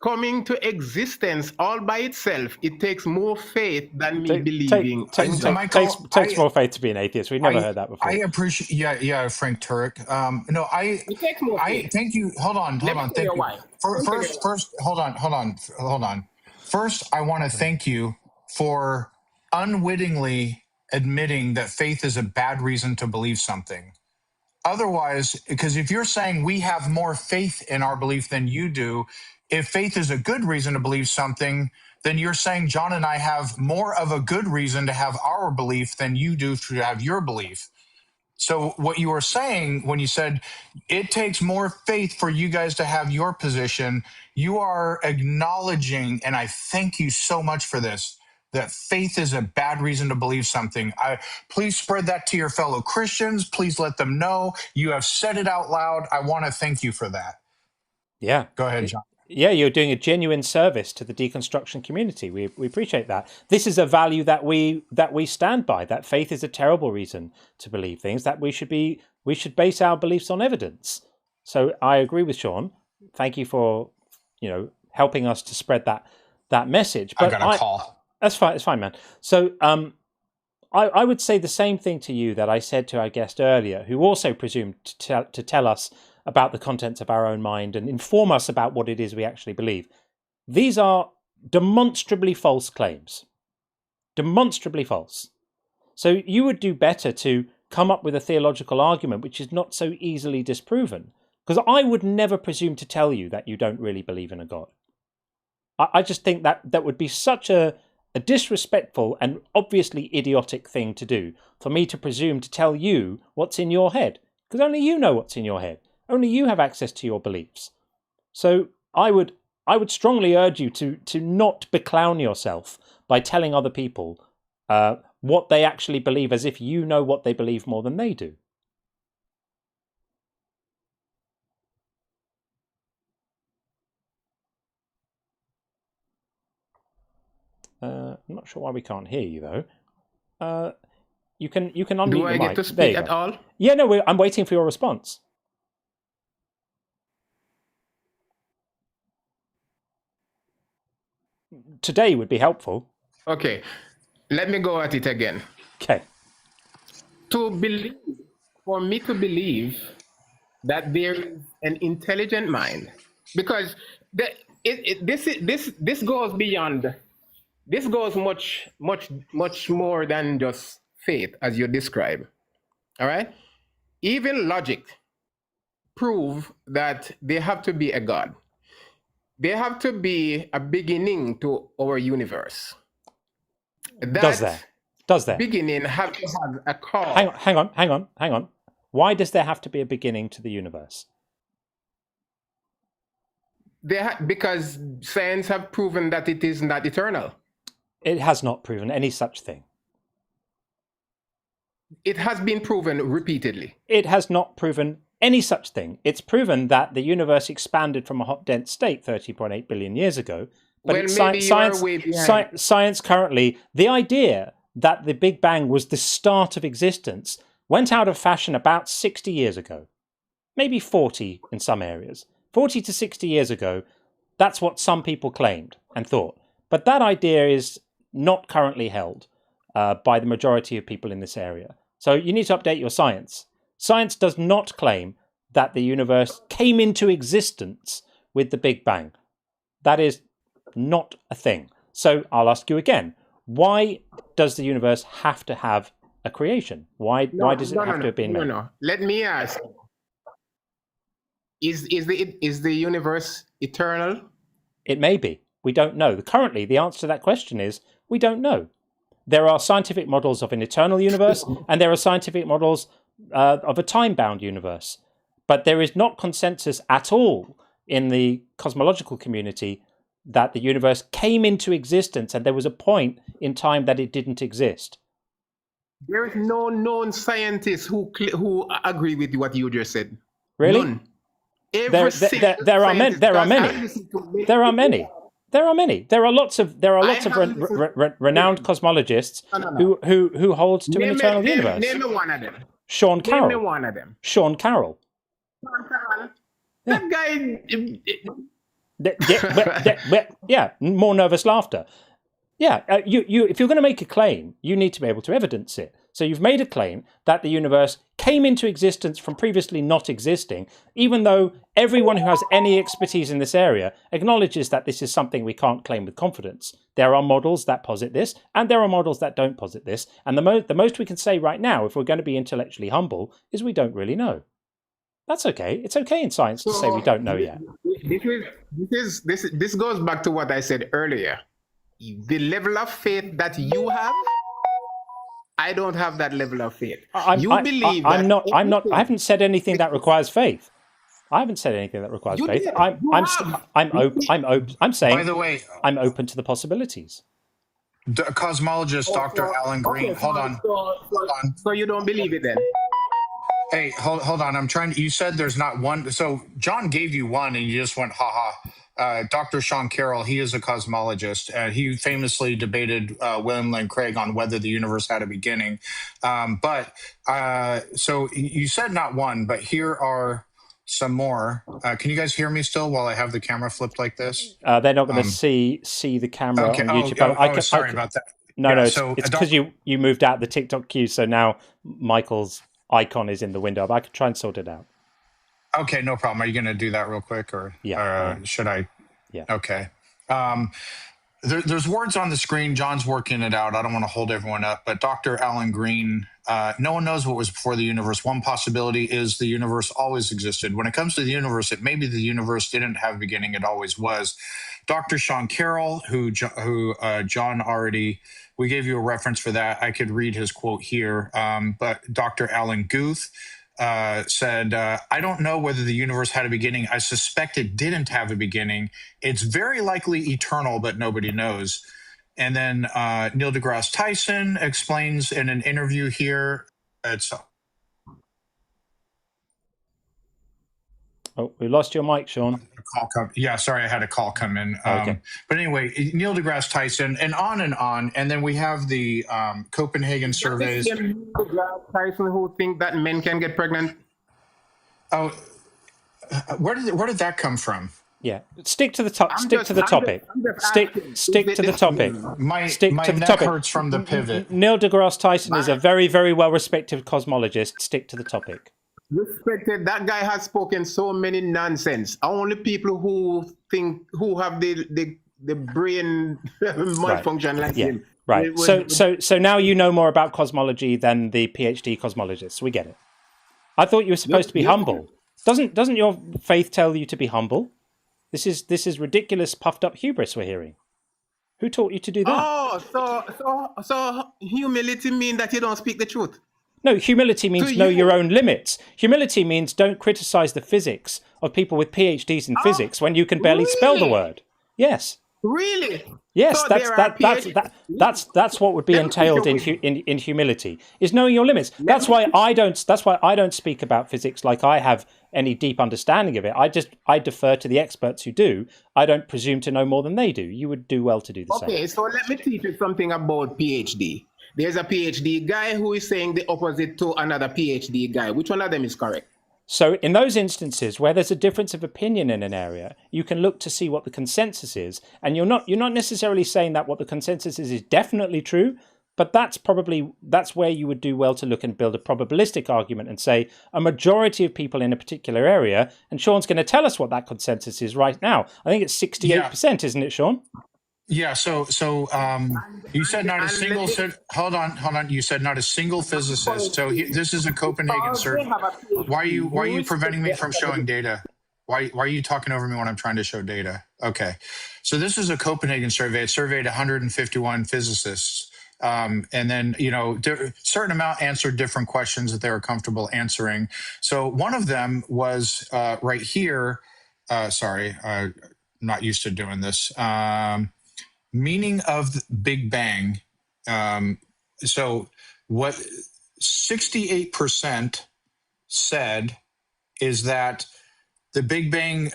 coming to existence all by itself, it takes more faith than me believing. Takes more faith to be an atheist. We've never heard that before. I appreciate, yeah, Frank Turek. It takes more faith. Thank you. Hold on. Thank you. Why. First, hold on. First, I want to thank you for unwittingly admitting that faith is a bad reason to believe something. Otherwise, because if you're saying we have more faith in our belief than you do, if faith is a good reason to believe something, then you're saying John and I have more of a good reason to have our belief than you do to have your belief. So what you were saying when you said it takes more faith for you guys to have your position, you are acknowledging, and I thank you so much for this, that faith is a bad reason to believe something. Please spread that to your fellow Christians. Please let them know. You have said it out loud. I want to thank you for that. Yeah. Go ahead, John. Yeah, you're doing a genuine service to the deconstruction community. We appreciate that. This is a value that we stand by. That faith is a terrible reason to believe things. That we should base our beliefs on evidence. So I agree with Sean. Thank you for helping us to spread that message. But I got a call. That's fine. It's fine, man. So I would say the same thing to you that I said to our guest earlier, who also presumed to tell us about the contents of our own mind and inform us about what it is we actually believe. These are demonstrably false claims. Demonstrably false. So you would do better to come up with a theological argument which is not so easily disproven. Because I would never presume to tell you that you don't really believe in a God. I just think that would be such a disrespectful and obviously idiotic thing to do for me to presume to tell you what's in your head. Because only you know what's in your head. Only you have access to your beliefs. So I would strongly urge you to not beclown yourself by telling other people what they actually believe as if you know what they believe more than they do. I'm not sure why we can't hear you though. You can unmute your mic. Do I get to speak at all? Yeah, no, I'm waiting for your response. Today would be helpful. Okay, let me go at it again. Okay. For me to believe that there is an intelligent mind, because this goes beyond. This goes much more than just faith, as you describe. All right? Even logic prove that there have to be a God. There have to be a beginning to our universe. Does there? Beginning have to have a cause. Hang on. Why does there have to be a beginning to the universe? Because science have proven that it is not eternal. It has not proven any such thing. It has been proven repeatedly. It has not proven any such thing. It's proven that the universe expanded from a hot, dense state 30.8 billion years ago. But science currently, the idea that the Big Bang was the start of existence went out of fashion about 60 years ago. Maybe 40 in some areas. 40 to 60 years ago, that's what some people claimed and thought. But that idea is not currently held by the majority of people in this area. So you need to update your science. Science does not claim that the universe came into existence with the Big Bang. That is not a thing. So I'll ask you again, why does the universe have to have a creation? Why does it have to have been made? No. Let me ask. Is the universe eternal? It may be. We don't know. Currently, the answer to that question is we don't know. there are scientific models of an eternal universe, and there are scientific models of a time-bound universe. But there is not consensus at all in the cosmological community that the universe came into existence and there was a point in time that it didn't exist. There is no known scientist who agree with what you just said. Really? None. There are many. There are many. There are lots of renowned cosmologists who hold to an eternal universe. Name me one of them. Sean Carroll. Name me one of them. Sean Carroll. That guy. Yeah, more nervous laughter. Yeah, you if you're going to make a claim, you need to be able to evidence it. So you've made a claim that the universe came into existence from previously not existing, even though everyone who has any expertise in this area acknowledges that this is something we can't claim with confidence. There are models that posit this, and there are models that don't posit this. And the most we can say right now, if we're going to be intellectually humble, is we don't really know. That's okay. It's okay in science to say we don't know yet. This goes back to what I said earlier. The level of faith that you have, I don't have that level of faith. I haven't said anything that requires faith. I haven't said anything that requires faith. I'm saying. By the way, I'm open to the possibilities. Cosmologist Dr. Alan Green. Hold on. So you don't believe it then? Hey, hold on. I'm trying. You said there's not one. So John gave you one, and you just went, ha ha. Dr. Sean Carroll, he is a cosmologist. He famously debated William Lane Craig on whether the universe had a beginning. So you said not one, but here are some more. Can you guys hear me still while I have the camera flipped like this? They're not going to see the camera on YouTube. Sorry about that. No, it's because you moved out the TikTok queue, so now Michael's icon is in the window. But I could try and sort it out. Okay, no problem. Are you going to do that real quick, or should I? Yeah. Okay. There's words on the screen. John's working it out. I don't want to hold everyone up, but Dr. Alan Green, no one knows what was before the universe. One possibility is the universe always existed. When it comes to the universe, it may be the universe didn't have a beginning. It always was. Dr. Sean Carroll, who John already, we gave you a reference for that. I could read his quote here. But Dr. Alan Guth said, I don't know whether the universe had a beginning. I suspect it didn't have a beginning. It's very likely eternal, but nobody knows. And then Neil deGrasse Tyson explains in an interview here. Oh, we lost your mic, Sean. Yeah, sorry, I had a call come in. Okay. But anyway, Neil deGrasse Tyson, and on. And then we have the Copenhagen surveys. Neil deGrasse Tyson who think that men can get pregnant? Oh, where did that come from? Yeah, stick to the top. Stick to the topic. Stick to the topic. My neck hurts from the pivot. Neil deGrasse Tyson is a very, very well-respected cosmologist. Stick to the topic. Respected. That guy has spoken so many nonsense. Only people who have the brain malfunction like him. Right. So now you know more about cosmology than the PhD cosmologists. We get it. I thought you were supposed to be humble. Doesn't your faith tell you to be humble? This is ridiculous, puffed up hubris we're hearing. Who taught you to do that? Oh, so humility means that you don't speak the truth. No, humility means know your own limits. Humility means don't criticize the physics of people with PhDs in physics when you can barely spell the word. Yes. Really? Yes, so that's what would be entailed in humility, is knowing your limits. That's why I don't speak about physics like I have any deep understanding of it. I defer to the experts who do. I don't presume to know more than they do. You would do well to do the same. Okay, so let me teach you something about PhD. There's a PhD guy who is saying the opposite to another PhD guy. Which one of them is correct? So in those instances where there's a difference of opinion in an area, you can look to see what the consensus is. And you're not necessarily saying that what the consensus is definitely true, but that's where you would do well to look and build a probabilistic argument and say a majority of people in a particular area, and Sean's going to tell us what that consensus is right now. I think it's 68%, isn't it, Sean? Yeah, so you said not a single. Hold on. You said not a single physicist. So this is a Copenhagen survey. Why are you preventing me from showing data? Why are you talking over me when I'm trying to show data? Okay, so this is a Copenhagen survey. It surveyed 151 physicists And then, certain amount answered different questions that they were comfortable answering. So one of them was right here. Sorry, I'm not used to doing this. Meaning of the Big Bang. So what 68% said is that the Big Bang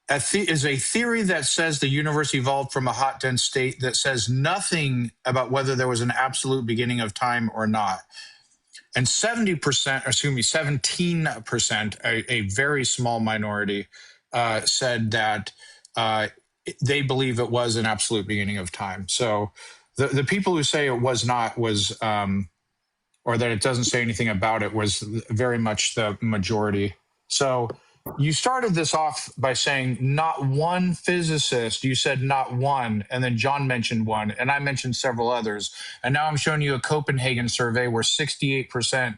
is a theory that says the universe evolved from a hot, dense state that says nothing about whether there was an absolute beginning of time or not. And 17%, a very small minority, said that they believe it was an absolute beginning of time. So the people who say it was not or that it doesn't say anything about it was very much the majority. So you started this off by saying not one physicist. You said not one, and then John mentioned one, and I mentioned several others. And now I'm showing you a Copenhagen survey where 68%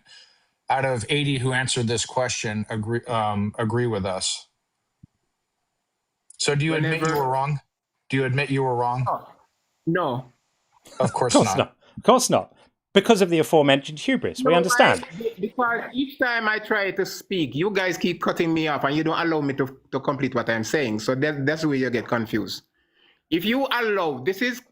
out of 80 who answered this question agree with us. So do you admit you were wrong? Do you admit you were wrong? No. Of course not. Of course not. Because of the aforementioned hubris. We understand. Because each time I try to speak, you guys keep cutting me off and you don't allow me to complete what I'm saying. So that's where you get confused. If you allow, this is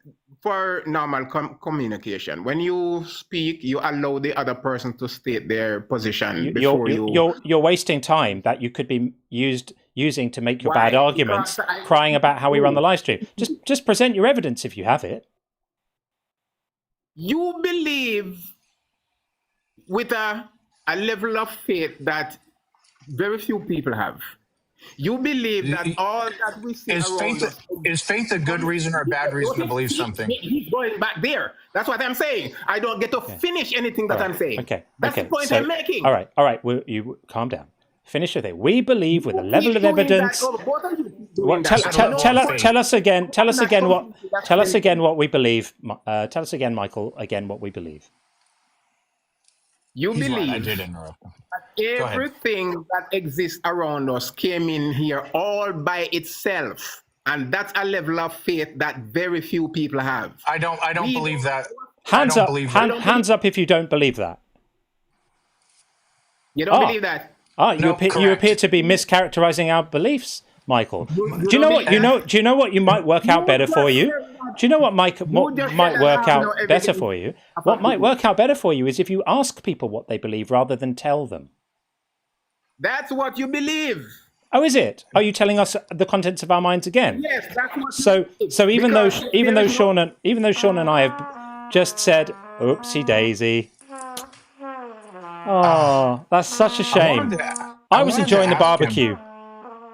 for normal communication. When you speak, you allow the other person to state their position before you're wasting time that you could be using to make your bad arguments, crying about how we run the live stream. Just present your evidence if you have it. You believe with a level of faith that very few people have. You believe that all that we see is faith a good reason or a bad reason to believe something? He's going back there. That's what I'm saying. I don't get to finish anything that I'm saying. That's the point I'm making. All right. You calm down. Finish with it. We believe with a level of evidence. Tell us again. Tell us again what we believe. Tell us again, Michael. Again, what we believe. You believe I did interrupt. Everything that exists around us came in here all by itself, and that's a level of faith that very few people have. I don't believe that. Hands up. Hands up if you don't believe that. You don't believe that. You appear to be mischaracterizing our beliefs, Michael. Do you know what you might work out better for you? Do you know what might work out better for you? What might work out better for you is if you ask people what they believe rather than tell them. That's what you believe. Oh, is it? Are you telling us the contents of our minds again? Yes, that's what. So even though Sean and I have just said, "Oopsie daisy." Oh, that's such a shame. I was enjoying the barbecue.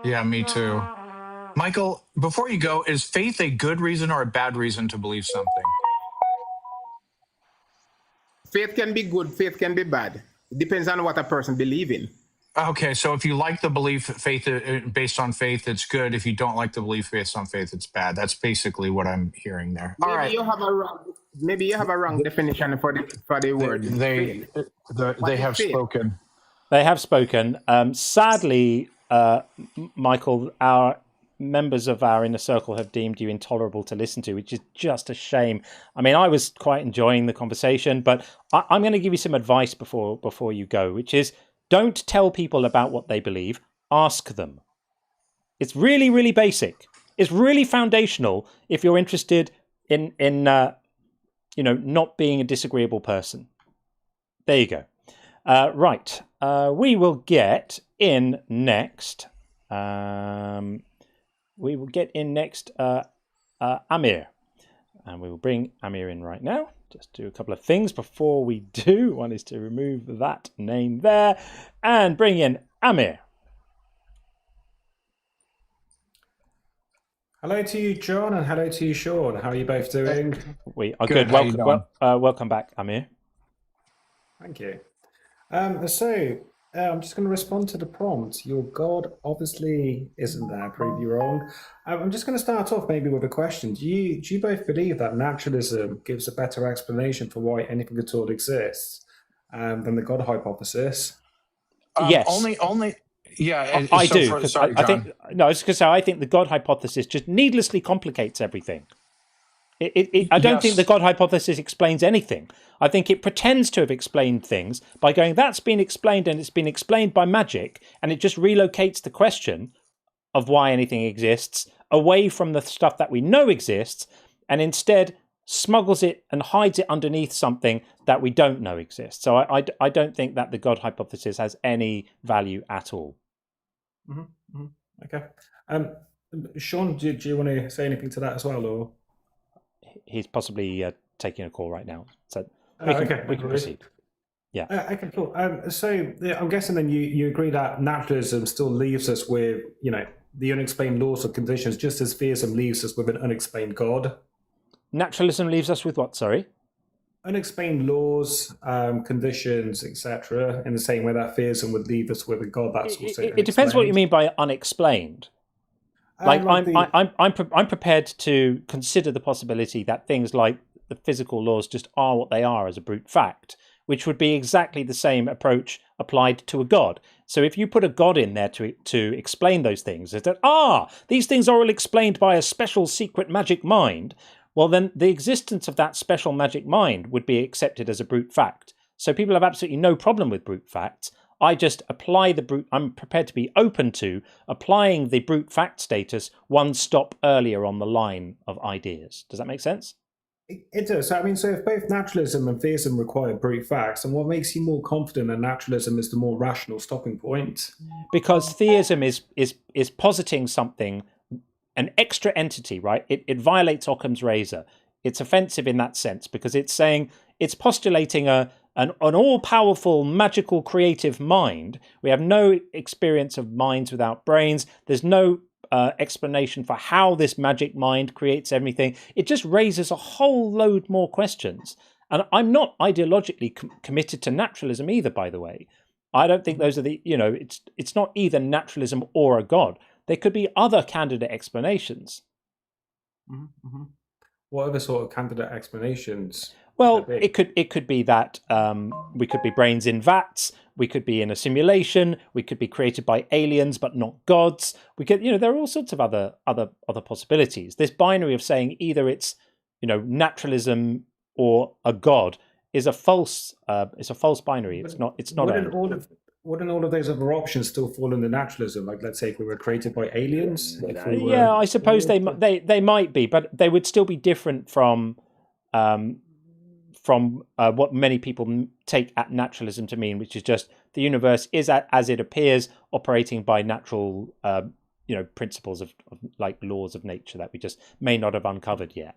Yeah, me too. Michael, before you go, is faith a good reason or a bad reason to believe something? Faith can be good, faith can be bad. It depends on what a person believes in. Okay, so if you like the belief faith based on faith, it's good. If you don't like the belief based on faith, it's bad. That's basically what I'm hearing there. Maybe you have a wrong definition for the word. They have spoken. They have spoken. Sadly, Michael, our members of our inner circle have deemed you intolerable to listen to, which is just a shame. I mean, I was quite enjoying the conversation, but I'm going to give you some advice before you go, which is don't tell people about what they believe. Ask them. It's really, really basic. It's really foundational if you're interested in not being a disagreeable person. There you go. Right. We will get in next. Amir, and we will bring Amir in right now. Just do a couple of things before we do. One is to remove that name there and bring in Amir. Hello to you, John, and hello to you, Sean. How are you both doing? We are good. Welcome back, Amir. Thank you. I'm just going to respond to the prompt. Your God obviously isn't there. Prove you wrong. I'm just going to start off maybe with a question. Do you both believe that naturalism gives a better explanation for why anything at all exists than the God hypothesis? Yes. Only. Yeah, I do. I think the God hypothesis just needlessly complicates everything. I don't think the Yes. God hypothesis explains anything. I think it pretends to have explained things by going, that's been explained and it's been explained by magic, and it just relocates the question of why anything exists away from the stuff that we know exists, and instead smuggles it and hides it underneath something that we don't know exists. So I don't think that the God hypothesis has any value at all. Okay. Sean, do you want to say anything to that as well, or? He's possibly taking a call right now, so Oh, we can proceed. Yeah. Okay, cool. So yeah, I'm guessing then you agree that naturalism still leaves us with, the unexplained laws or conditions, just as theism leaves us with an unexplained God. Naturalism leaves us with what? Sorry. Unexplained laws, conditions, etc. In the same way that theism would leave us with a God that's also It depends what you mean by unexplained. Like I'm prepared to consider the possibility that things like the physical laws just are what they are as a brute fact, which would be exactly the same approach applied to a god. So if you put a god in there to explain those things, is that these things are all explained by a special secret magic mind, well then the existence of that special magic mind would be accepted as a brute fact. So people have absolutely no problem with brute facts. I just apply I'm prepared to be open to applying the brute fact status one stop earlier on the line of ideas. Does that make sense? It does. So, so if both naturalism and theism require brute facts, then what makes you more confident that naturalism is the more rational stopping point? Because theism is positing something, an extra entity, right? It violates Occam's razor. It's offensive in that sense because it's saying, it's postulating an all-powerful, magical, creative mind. We have no experience of minds without brains. There's no explanation for how this magic mind creates everything. It just raises a whole load more questions. And I'm not ideologically committed to naturalism either, by the way. I don't think those are it's not either naturalism or a god. There could be other candidate explanations. Mm-hmm. What other sort of candidate explanations? Well, it could be that we could be brains in vats. We could be in a simulation. We could be created by aliens, but not gods. We could, there are all sorts of other possibilities. This binary of saying either it's, naturalism or a god is a false binary. It's not. Wouldn't all of those other options still fall under naturalism? Like, let's say if we were created by aliens. Yeah, I suppose they might be, but they would still be different from what many people take at naturalism to mean, which is just the universe is as it appears, operating by natural, principles of like laws of nature that we just may not have uncovered yet.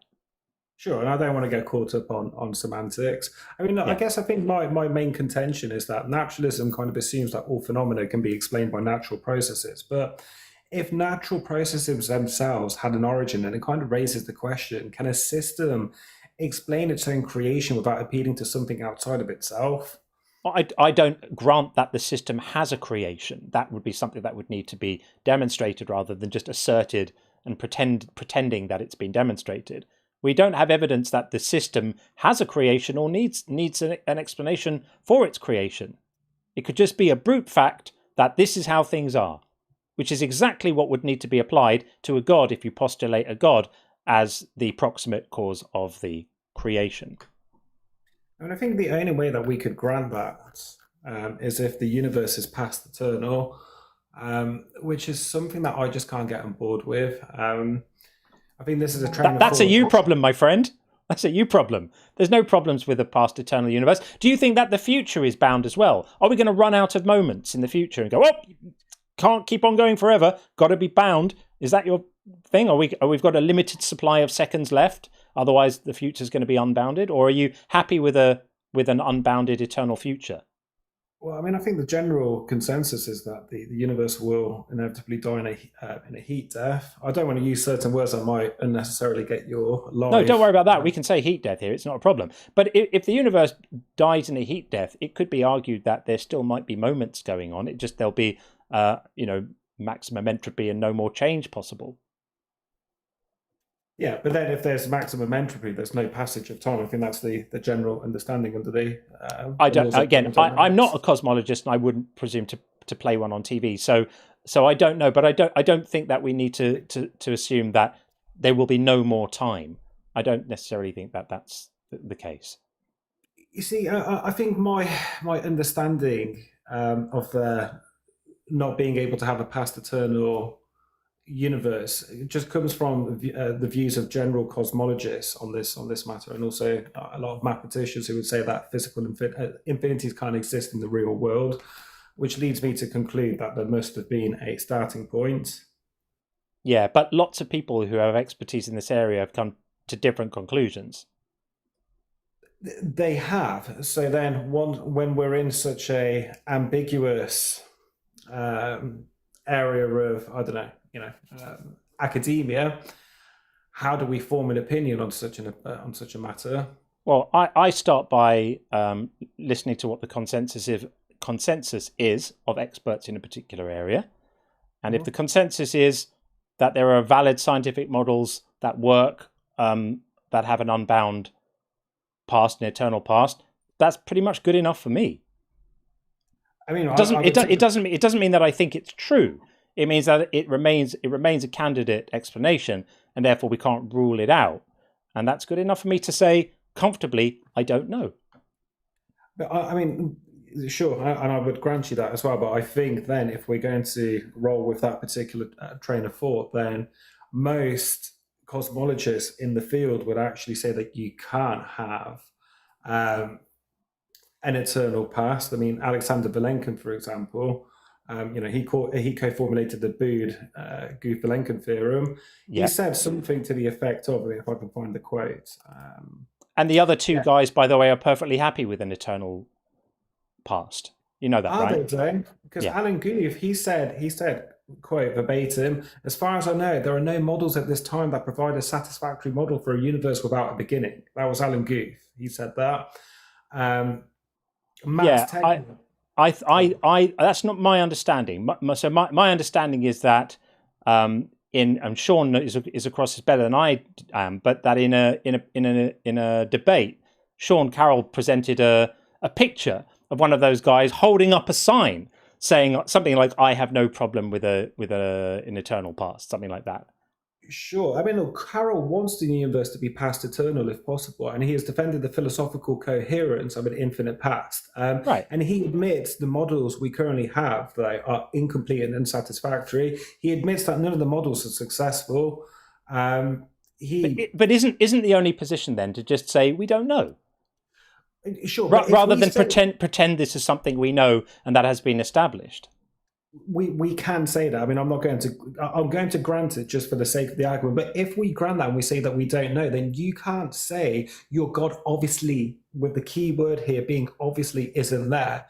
Sure, and I don't want to get caught up on semantics. I guess I think my main contention is that naturalism kind of assumes that all phenomena can be explained by natural processes. But if natural processes themselves had an origin, then it kind of raises the question, can a system explain its own creation without appealing to something outside of itself? I don't grant that the system has a creation. That would be something that would need to be demonstrated rather than just asserted and pretending that it's been demonstrated. We don't have evidence that the system has a creation or needs an explanation for its creation. It could just be a brute fact that this is how things are, which is exactly what would need to be applied to a god if you postulate a god as the proximate cause of the creation. I think the only way that we could grant that is if the universe is past eternal, which is something that I just can't get on board with. I think this is a trend. That's a you problem, my friend. That's a you problem. There's no problems with a past eternal universe. Do you think that the future is bound as well? Are we going to run out of moments in the future and go, can't keep on going forever, got to be bound? Is that your thing? We've got a limited supply of seconds left, otherwise the future is going to be unbounded? Or are you happy with an unbounded eternal future? Well, I think the general consensus is that the universe will inevitably die in a heat death. I don't want to use certain words that might unnecessarily get your life. No, don't worry about that. We can say heat death here. It's not a problem. But if the universe dies in a heat death, it could be argued that there still might be moments going on. It just there'll be, maximum entropy and no more change possible. Yeah, but then if there's maximum entropy, there's no passage of time. I think that's the general understanding under the. I'm not a cosmologist, and I wouldn't presume to play one on TV. So I don't know, but I don't think that we need to assume that there will be no more time. I don't necessarily think that that's the case. You see, I think my understanding of the not being able to have a past eternal universe it just comes from the views of general cosmologists on this matter, and also a lot of mathematicians who would say that physical infinities can't exist in the real world, which leads me to conclude that there must have been a starting point. Yeah, but lots of people who have expertise in this area have come to different conclusions. They have. So then, when we're in such a ambiguous area of, I don't know, academia, how do we form an opinion on such a matter? Well, I start by listening to what the consensus is of experts in a particular area, and if the consensus is that there are valid scientific models that work, that have an unbound past, an eternal past, that's pretty much good enough for me. I mean, it doesn't mean that I think it's true. It means that it remains a candidate explanation, and therefore we can't rule it out. And that's good enough for me to say comfortably, I don't know. But I mean, sure, and I would grant you that as well. But I think then, if we're going to roll with that particular train of thought, then most cosmologists in the field would actually say that you can't have an eternal past. I mean, Alexander Vilenkin, for example, he co-formulated the Bode-Guth-Vilenkin theorem. Yeah. He said something to the effect of, if I can find the quote. And the other two guys, by the way, are perfectly happy with an eternal past. You know that, right? Are they? Because Alan Guth, he said, quote verbatim, "As far as I know, there are no models at this time that provide a satisfactory model for a universe without a beginning." That was Alan Guth. He said that. I that's not my understanding. So my understanding is that and Sean is across as better than I am, but that in a debate, Sean Carroll presented a picture of one of those guys holding up a sign saying something like, "I have no problem with an eternal past," something like that. Sure. I mean, look, Carroll wants the universe to be past eternal if possible, and he has defended the philosophical coherence of an infinite past. Right. And he admits the models we currently have that are incomplete and unsatisfactory. He admits that none of the models are successful. But isn't the only position then to just say we don't know? Sure. Rather than pretend this is something we know and that has been established. We can say that. I mean, I'm going to grant it just for the sake of the argument. But if we grant that and we say that we don't know, then you can't say your God obviously, with the key word here being obviously, isn't there.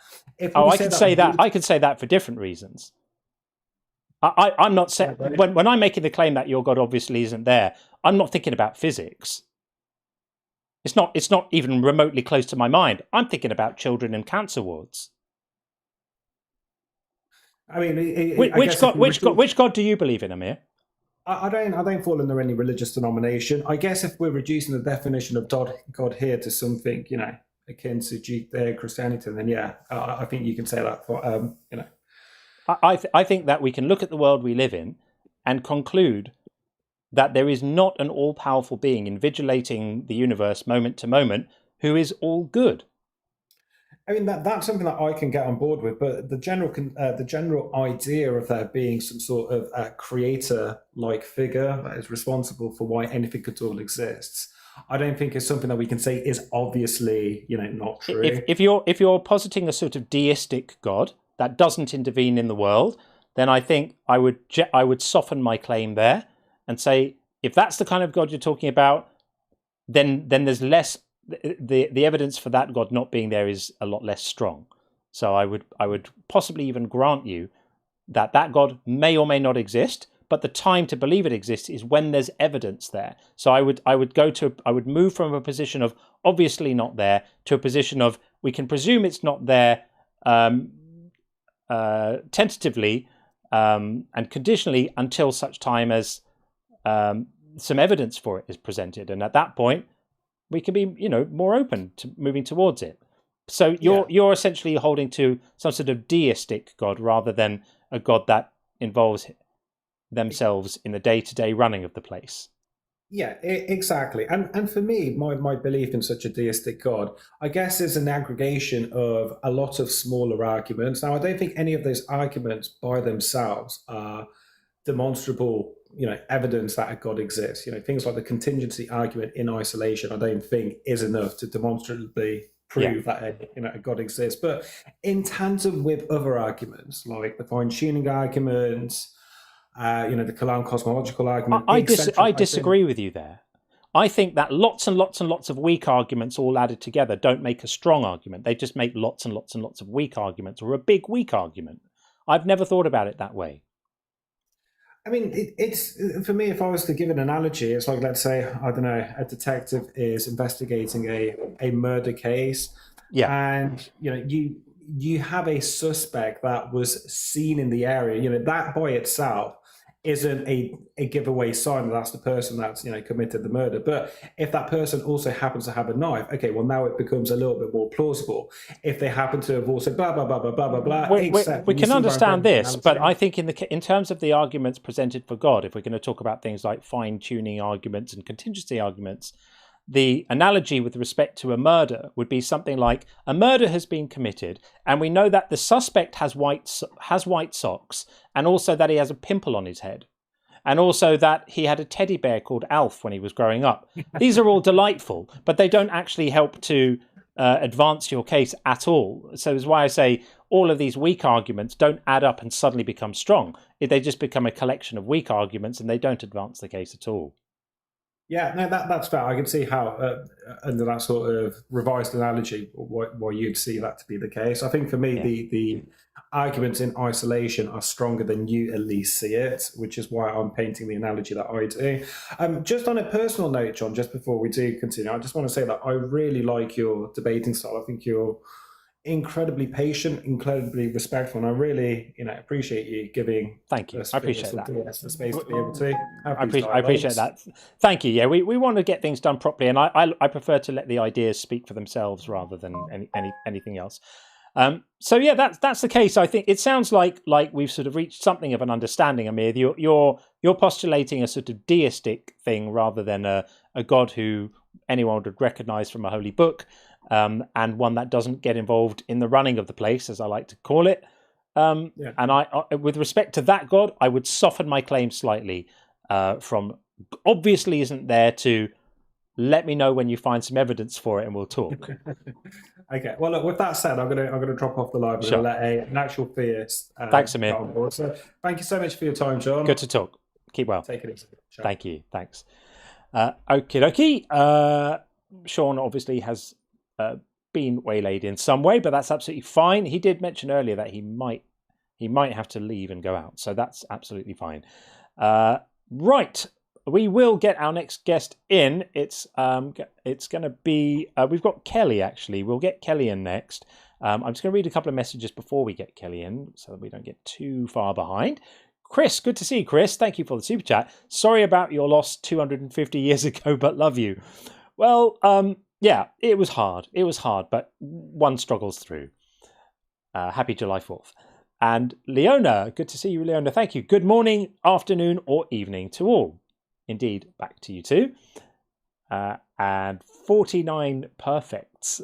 I could say that. I could say that for different reasons. I'm not saying when I'm making the claim that your God obviously isn't there, I'm not thinking about physics. It's not even remotely close to my mind. I'm thinking about children in cancer wards. I mean, which God do you believe in, Amir? I don't fall under any religious denomination. I guess if we're reducing the definition of God here to something, akin to Christianity, then I think you can say that for I think that we can look at the world we live in and conclude that there is not an all-powerful being invigilating the universe moment to moment who is all good. I mean, that's something that I can get on board with, but the general idea of there being some sort of creator-like figure that is responsible for why anything at all exists, I don't think is something that we can say is obviously, not true. If you're positing a sort of deistic God that doesn't intervene in the world, then I think I would soften my claim there and say, if that's the kind of God you're talking about, then there's less. The evidence for that God not being there is a lot less strong. So I would possibly even grant you that God may or may not exist, but the time to believe it exists is when there's evidence there. So I would move from a position of obviously not there to a position of we can presume it's not there tentatively and conditionally until such time as some evidence for it is presented, and at that point we can be, more open to moving towards it. So you're essentially holding to some sort of deistic God rather than a God that involves themselves in the day-to-day running of the place. Yeah, exactly. And for me, my belief in such a deistic God, I guess, is an aggregation of a lot of smaller arguments. Now, I don't think any of those arguments by themselves are demonstrable, evidence that a God exists. Things like the contingency argument in isolation, I don't think is enough to demonstrably Yeah. prove that a God exists. But in tandem with other arguments, like the fine tuning arguments, the Kalam cosmological argument, I etc., disagree with you there. I think that lots and lots and lots of weak arguments all added together don't make a strong argument. They just make lots and lots and lots of weak arguments, or a big weak argument. I've never thought about it that way. I mean, it's for me. If I was to give an analogy, it's like, let's say, I don't know, a detective is investigating a murder case, Yeah. and you have a suspect that was seen in the area. That by itself isn't a giveaway sign that that's the person that's committed the murder. But if that person also happens to have a knife, okay, well, now it becomes a little bit more plausible. If they happen to have also blah blah blah blah blah blah blah. We can understand this, but I think in terms of the arguments presented for God, if we're going to talk about things like fine tuning arguments and contingency arguments, the analogy with respect to a murder would be something like a murder has been committed, and we know that the suspect has white socks, and also that he has a pimple on his head, and also that he had a teddy bear called Alf when he was growing up. These are all delightful, but they don't actually help to advance your case at all. So that's why I say all of these weak arguments don't add up and suddenly become strong. They just become a collection of weak arguments, and they don't advance the case at all. Yeah, no, that's fair. I can see how, under that sort of revised analogy, why you'd see that to be the case. I think for me, the arguments in isolation are stronger than you at least see it, which is why I'm painting the analogy that I do. Just on a personal note, John, just before we do continue, I just want to say that I really like your debating style. I think you're incredibly patient, incredibly respectful, and I really, appreciate you giving. Thank you. I appreciate that. The space to be able to. I appreciate that. Thank you. Yeah, we want to get things done properly, and I prefer to let the ideas speak for themselves rather than anything else. So yeah, that's the case. I think it sounds like we've sort of reached something of an understanding, Amir. You're postulating a sort of deistic thing rather than a God who anyone would recognise from a holy book. And one that doesn't get involved in the running of the place, as I like to call it. And I, with respect to that God, I would soften my claim slightly from obviously isn't there to let me know when you find some evidence for it and we'll talk. Okay. Well, look, with that said, I'm gonna drop off the live and let an actual theist. Thanks, Amir. So, thank you so much for your time, John. Good to talk. Keep well. Take it easy. Ciao. Thank you. Thanks. Okie dokie. Sean obviously has been waylaid in some way, but that's absolutely fine. He did mention earlier that he might have to leave and go out, so that's absolutely fine. Right, we will get our next guest in. It's going to be we've got Kelly actually. We'll get Kelly in next. I'm just going to read a couple of messages before we get Kelly in, so that we don't get too far behind. Chris, good to see you, Chris. Thank you for the super chat. Sorry about your loss 250 years ago, but love you. Well, yeah, it was hard. It was hard, but one struggles through. Happy July 4th. And Leona, good to see you, Leona. Thank you. Good morning, afternoon, or evening to all. Indeed, back to you too. And 49 perfects.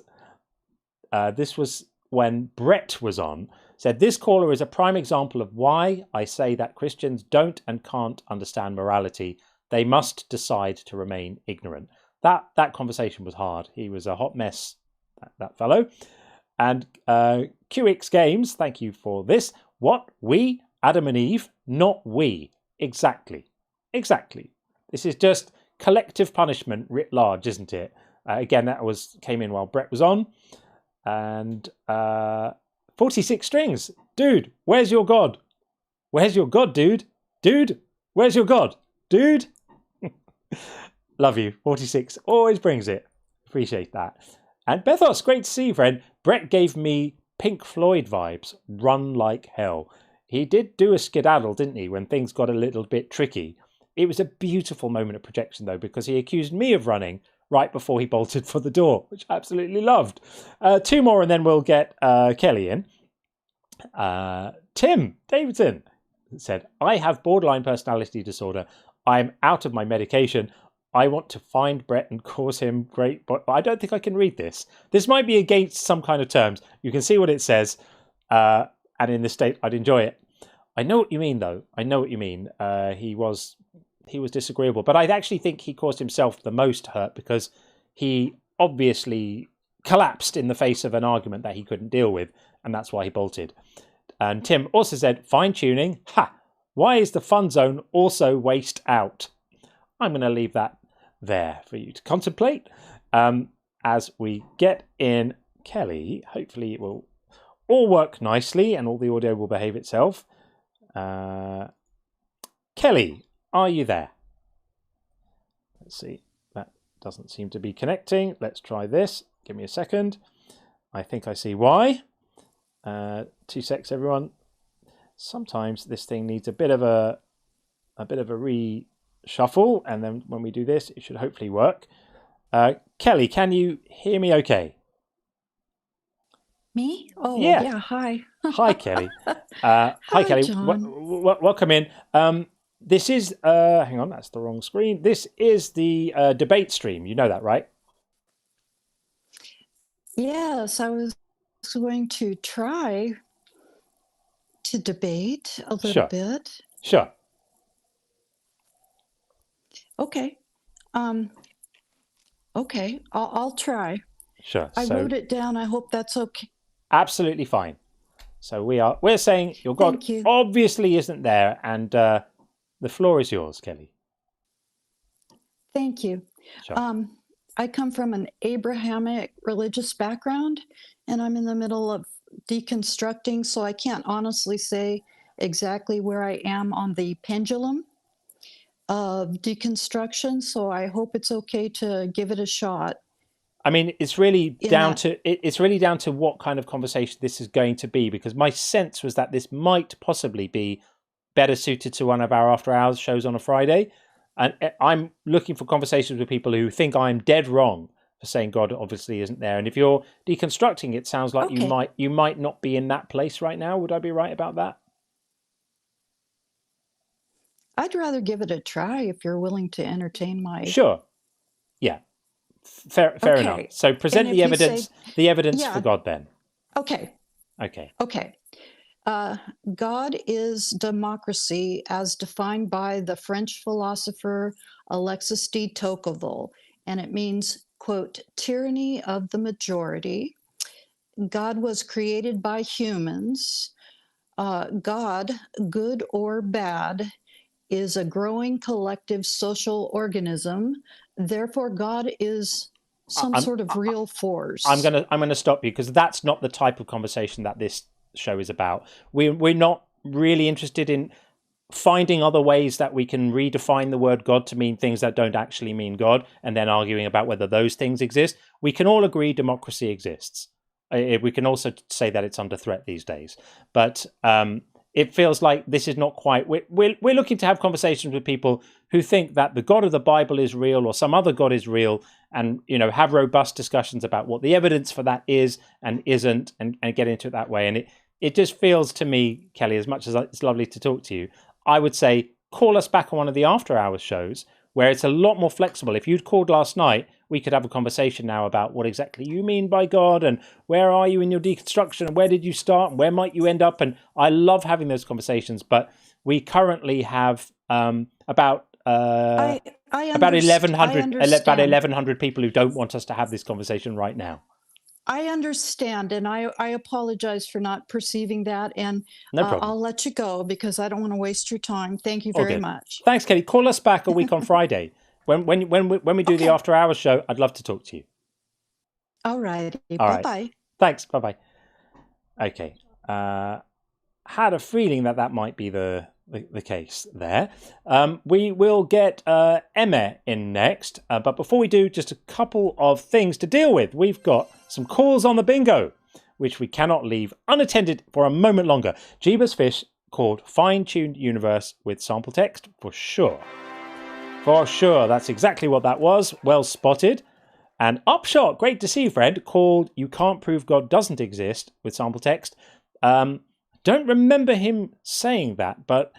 This was when Brett was on. Said, this caller is a prime example of why I say that Christians don't and can't understand morality. They must decide to remain ignorant. That conversation was hard. He was a hot mess, that fellow. And QX Games, thank you for this. What? We? Adam and Eve? Not we. Exactly. This is just collective punishment writ large, isn't it? Again, that came in while Brett was on. And 46 strings. Dude, where's your God? Where's your God, dude? Dude, where's your God? Dude? Love you. 46 always brings it. Appreciate that. And Bethos, great to see you, friend. Brett gave me Pink Floyd vibes. Run like hell. He did do a skedaddle, didn't he, when things got a little bit tricky. It was a beautiful moment of projection, though, because he accused me of running right before he bolted for the door, which I absolutely loved. Two more, and then we'll get Kelly in. Tim Davidson said, I have borderline personality disorder. I'm out of my medication. I want to find Brett and cause him great... But I don't think I can read this. This might be against some kind of terms. You can see what it says. And in this state, I'd enjoy it. I know what you mean, though. I know what you mean. He was disagreeable. But I actually think he caused himself the most hurt because he obviously collapsed in the face of an argument that he couldn't deal with. And that's why he bolted. And Tim also said, fine-tuning. Ha! Why is the fun zone also waste out? I'm going to leave that there for you to contemplate. As we get in Kelly, hopefully it will all work nicely and all the audio will behave itself. Kelly, are you there? Let's see. That doesn't seem to be connecting. Let's try this. Give me a second. I think I see why. 2 secs, everyone. Sometimes this thing needs a bit of a reshuffle, and then when we do this, it should hopefully work. Kelly, can you hear me okay? Me? Oh, Yeah. yeah. Hi. Hi, Kelly. Hi, Kelly. Welcome in. This is, hang on, that's the wrong screen. This is the debate stream. You know that, right? Yes, I was going to try to debate a little bit. Sure. Okay. Okay. I'll try. Sure. I wrote it down. I hope that's okay. Absolutely fine. So we're saying your God obviously isn't there, and the floor is yours, Kelly. Thank you. Sure. I come from an Abrahamic religious background, and I'm in the middle of deconstructing, so I can't honestly say exactly where I am on the pendulum of deconstruction, so I hope it's okay to give it a shot. I mean, it's really down to what kind of conversation this is going to be, because my sense was that this might possibly be better suited to one of our after hours shows on a Friday. And I'm looking for conversations with people who think I'm dead wrong for saying God obviously isn't there. And if you're deconstructing, it sounds like you might not be in that place right now. Would I be right about that? I'd rather give it a try if you're willing to entertain my... Sure. Yeah. Fair enough. So present the evidence for God then. Okay. God is democracy as defined by the French philosopher Alexis de Tocqueville, and it means, quote, tyranny of the majority. God was created by humans. God, good or bad, is a growing collective social organism. Therefore, God is some sort of real force. I'm gonna stop you, because that's not the type of conversation that this show is about. We're not really interested in finding other ways that we can redefine the word God to mean things that don't actually mean God, and then arguing about whether those things exist. We can all agree democracy exists. We can also say that it's under threat these days, but it feels like this is not quite... We're looking to have conversations with people who think that the God of the Bible is real or some other God is real, and have robust discussions about what the evidence for that is and isn't, and get into it that way. And it just feels to me, Kelly, as much as it's lovely to talk to you, I would say call us back on one of the after hours shows where it's a lot more flexible. If you'd called last night, we could have a conversation now about what exactly you mean by God, and where are you in your deconstruction, and where did you start, and where might you end up. And I love having those conversations, but we currently have about 1,100 people who don't want us to have this conversation right now. I understand, and I apologize for not perceiving that, and no problem. I'll let you go because I don't want to waste your time. Thank you very much. Thanks, Kelly. Call us back a week on Friday. When we do the after hours show, I'd love to talk to you. All right. Bye-bye. Thanks. Bye-bye. Okay. Had a feeling that might be the case there. We will get Emma in next. But before we do, just a couple of things to deal with. We've got some calls on the bingo, which we cannot leave unattended for a moment longer. Jeebus Fish called Fine-Tuned Universe with sample text for sure. For sure, that's exactly what that was. Well spotted. And Upshot, great to see you, friend, called You Can't Prove God Doesn't Exist with sample text. Don't remember him saying that, but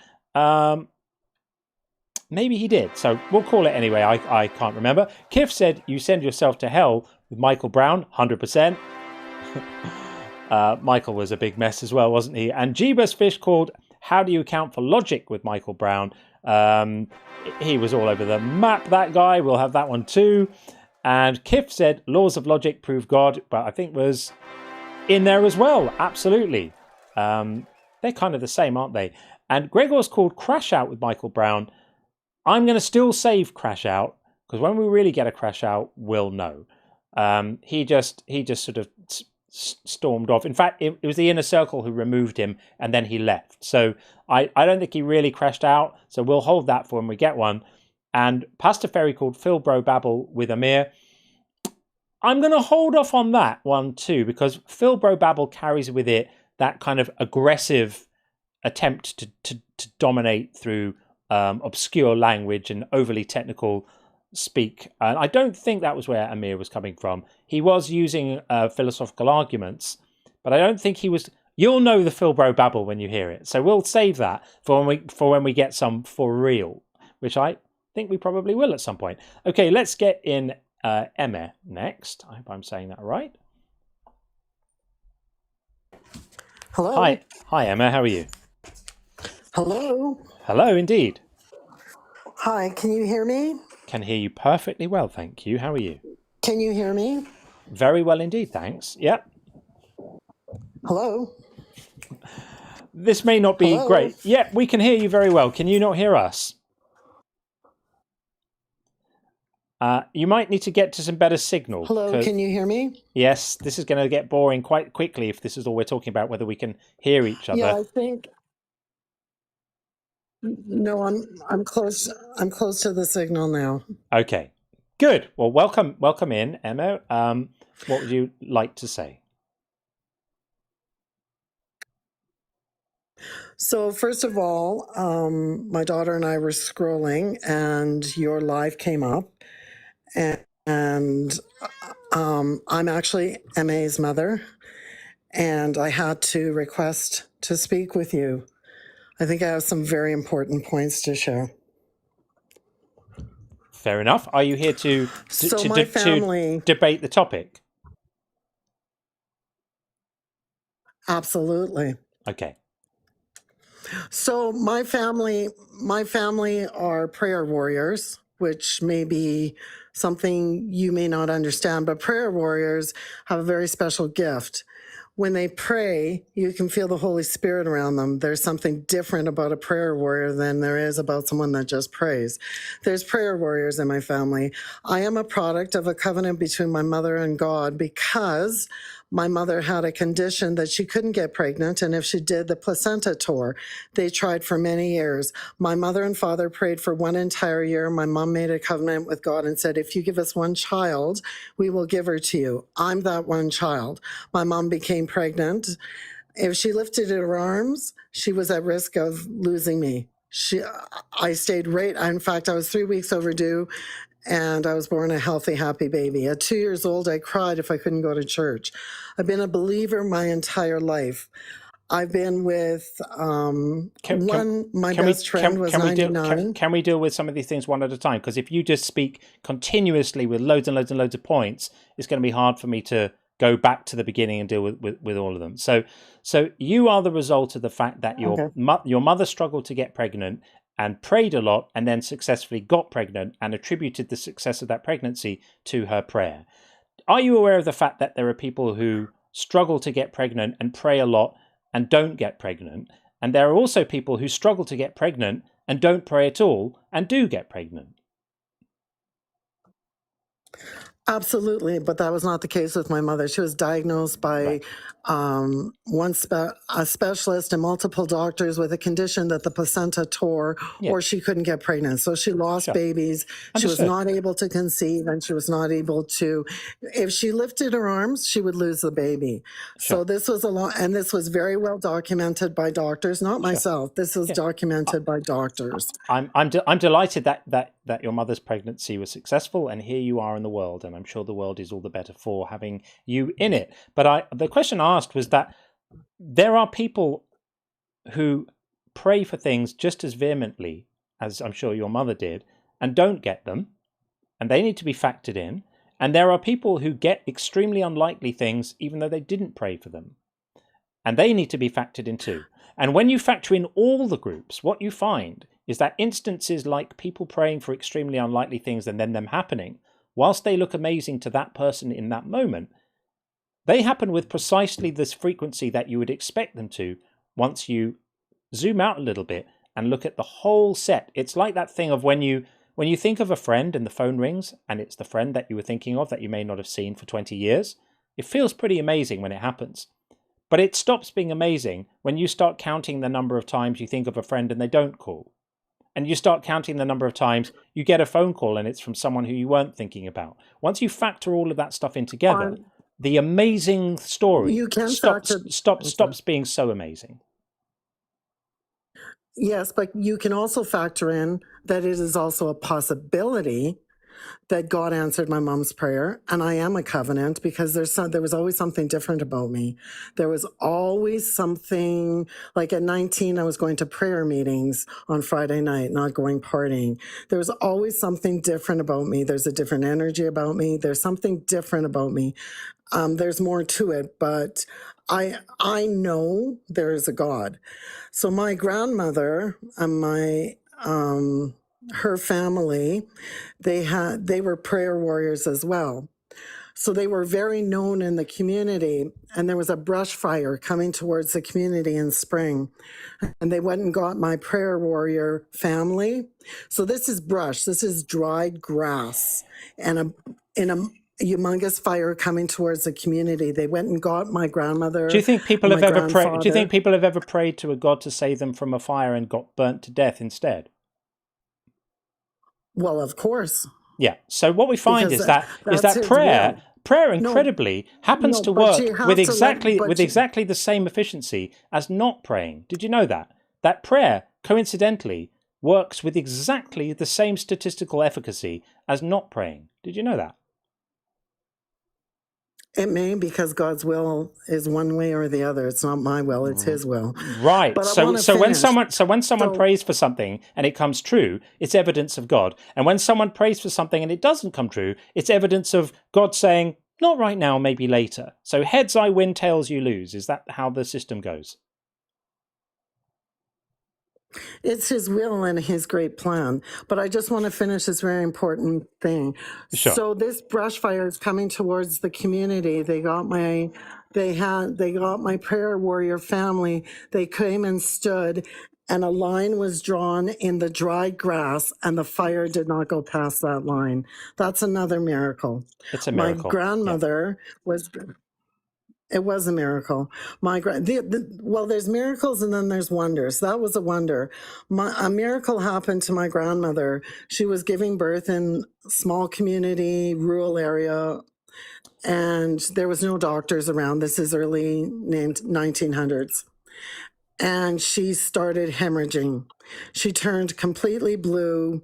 Maybe he did. So we'll call it anyway. I can't remember. Kif said you send yourself to hell with Michael Brown, 100%. Michael was a big mess as well, wasn't he? And Jeebus Fish called how do you account for logic with Michael Brown? He was all over the map, that guy. We'll have that one too. And Kif said laws of logic prove God, but I think was in there as well. Absolutely. They're kind of the same, aren't they? And Gregor's called Crash Out with Michael Brown. I'm going to still save Crash Out because when we really get a Crash Out, we'll know. He just sort of stormed off. In fact, it was the inner circle who removed him and then he left. So I don't think he really crashed out. So we'll hold that for when we get one. And Pastor Ferry called Phil Bro Babble with Amir. I'm going to hold off on that one too because Phil Bro Babble carries with it that kind of aggressive attempt to dominate through obscure language and overly technical speak. And I don't think that was where Amir was coming from. He was using philosophical arguments, but I don't think he was. You'll know the Philbro babble when you hear it. So we'll save that for when we get some for real, which I think we probably will at some point. Okay, let's get in Emma next. I hope I'm saying that right. Hello. Hi, Emma. How are you? Hello. Hello, indeed. Hi, can you hear me? Can hear you perfectly well, thank you. How are you? Can you hear me? Very well indeed, thanks. Yep. Hello. This may not be great. Yeah, we can hear you very well. Can you not hear us? You might need to get to some better signal. Hello, can you hear me? Yes, this is going to get boring quite quickly if this is all we're talking about, whether we can hear each other. Yeah, I think. No, I'm close. I'm close to the signal now. Okay, good. Well, welcome in, Emma. What would you like to say? So first of all, my daughter and I were scrolling, and your live came up, and I'm actually MA's mother, and I had to request to speak with you. I think I have some very important points to share. Fair enough. Are you here to debate the topic? Absolutely. Okay. So my family are prayer warriors, which may be something you may not understand, but prayer warriors have a very special gift. When they pray, you can feel the Holy Spirit around them. There's something different about a prayer warrior than there is about someone that just prays. There's prayer warriors in my family. I am a product of a covenant between my mother and God because my mother had a condition that she couldn't get pregnant, and if she did, the placenta tore. They tried for many years. My mother and father prayed for one entire year. My mom made a covenant with God and said, if you give us one child, we will give her to you. I'm that one child. My mom became pregnant. If she lifted her arms, she was at risk of losing me. I stayed in fact, I was 3 weeks overdue, and I was born a healthy, happy baby. At 2 years old, I cried if I couldn't go to church. I've been a believer my entire life. I've been with my best friend was 99. Can we deal with some of these things one at a time? Because if you just speak continuously with loads and loads and loads of points, it's going to be hard for me to go back to the beginning and deal with all of them. So you are the result of the fact that your mother struggled to get pregnant and prayed a lot and then successfully got pregnant and attributed the success of that pregnancy to her prayer. Are you aware of the fact that there are people who struggle to get pregnant and pray a lot and don't get pregnant? And there are also people who struggle to get pregnant and don't pray at all and do get pregnant. Absolutely, but that was not the case with my mother. She was diagnosed by a specialist and multiple doctors with a condition that the placenta tore, or she couldn't get pregnant. So she lost babies. She was not able to conceive, and she was not able to. If she lifted her arms, she would lose the baby. So this was and this was very well documented by doctors. Not myself. This was documented by doctors. I'm delighted that your mother's pregnancy was successful, and here you are in the world, and I'm sure the world is all the better for having you in it. But the question I asked was that there are people who pray for things just as vehemently as I'm sure your mother did, and don't get them, and they need to be factored in. And there are people who get extremely unlikely things even though they didn't pray for them, and they need to be factored in too. And when you factor in all the groups, what you find is that instances like people praying for extremely unlikely things and then them happening, whilst they look amazing to that person in that moment, they happen with precisely this frequency that you would expect them to once you zoom out a little bit and look at the whole set. It's like that thing of when you think of a friend and the phone rings and it's the friend that you were thinking of that you may not have seen for 20 years. It feels pretty amazing when it happens. But it stops being amazing when you start counting the number of times you think of a friend and they don't call. And you start counting the number of times you get a phone call and it's from someone who you weren't thinking about. Once you factor all of that stuff in together, the amazing story stops being so amazing. Yes, but you can also factor in that it is also a possibility that God answered my mom's prayer, and I am a covenant, because there was always something different about me. There was always something, like at 19, I was going to prayer meetings on Friday night, not going partying. There was always something different about me. There's a different energy about me. There's something different about me. There's more to it, but I know there is a God. So my grandmother and her family, they were prayer warriors as well. So they were very known in the community, and there was a brush fire coming towards the community in spring, and they went and got my prayer warrior family. So this is brush, this is dried grass, and in a humongous fire coming towards the community. They went and got my grandmother. Do you think people have ever prayed? Do you think people have ever prayed to a God to save them from a fire and got burnt to death instead? Well, of course. Yeah. So what we find is that prayer incredibly happens to work with exactly the same efficiency as not praying. Did you know that? That prayer coincidentally works with exactly the same statistical efficacy as not praying. Did you know that? It may, because God's will is one way or the other. It's not my will; it's His will. Right. But So when someone prays for something and it comes true, it's evidence of God. And when someone prays for something and it doesn't come true, it's evidence of God saying, "Not right now, maybe later." So heads I win, tails you lose. Is that how the system goes? It's His will and His great plan. But I just want to finish this very important thing. Sure. So this brush fire is coming towards the community. They got my prayer warrior family. They came and stood, and a line was drawn in the dried grass, and the fire did not go past that line. That's another miracle. It's a miracle. My grandmother was... It was a miracle. Well, there's miracles and then there's wonders. That was a wonder. A miracle happened to my grandmother. She was giving birth in a small community, rural area, and there was no doctors around. This is early 1900s. And she started hemorrhaging. She turned completely blue.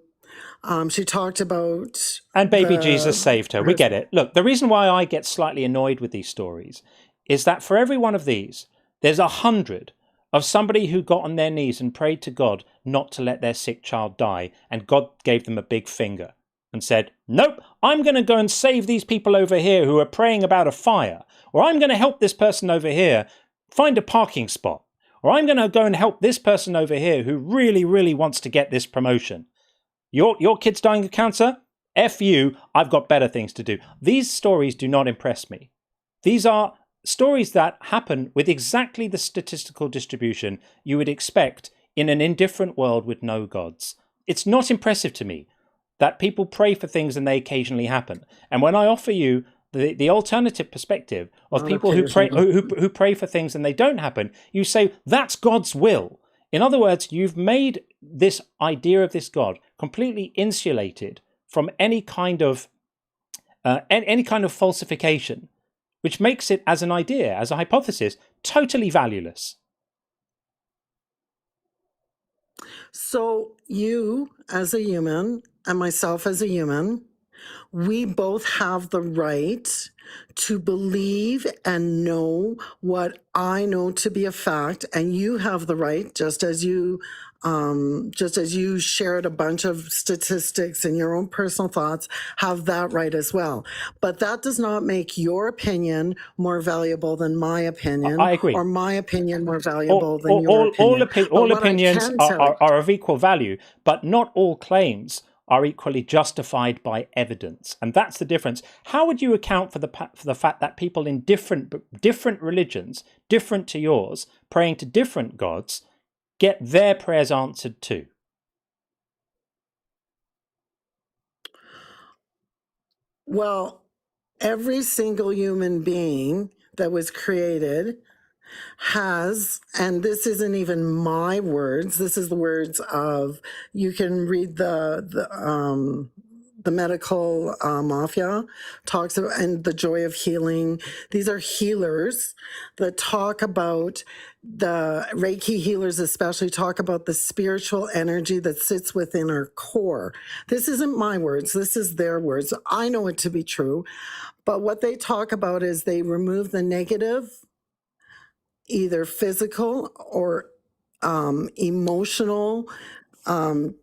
She talked about... And baby Jesus saved her. We get it. Look, the reason why I get slightly annoyed with these stories is that for every one of these, there's 100 of somebody who got on their knees and prayed to God not to let their sick child die, and God gave them a big finger and said, "Nope, I'm going to go and save these people over here who are praying about a fire, or I'm going to help this person over here find a parking spot, or I'm going to go and help this person over here who really, really wants to get this promotion. Your kid's dying of cancer? F you, I've got better things to do." These stories do not impress me. These are stories that happen with exactly the statistical distribution you would expect in an indifferent world with no gods. It's not impressive to me that people pray for things and they occasionally happen. And when I offer you the alternative perspective of people who pray for things and they don't happen, you say that's God's will. In other words, you've made this idea of this God completely insulated from any kind of falsification, which makes it, as an idea, as a hypothesis, totally valueless. So you, as a human, and myself as a human, we both have the right to believe and know what I know to be a fact, and you have the right, just as you just as you shared a bunch of statistics and your own personal thoughts, have that right as well. But that does not make your opinion more valuable than my opinion, I agree. or my opinion more valuable than your opinion. All opinions are of equal value, but not all claims are equally justified by evidence, and that's the difference. How would you account for the fact that people in different religions, different to yours, praying to different gods, get their prayers answered too? Well, every single human being that was created has, and this isn't even my words, this is the words of, you can read the medical mafia talks about, and the joy of healing. These are healers that talk about, the Reiki healers especially talk about the spiritual energy that sits within our core. This isn't my words, this is their words. I know it to be true, but what they talk about is they remove the negative, either physical or emotional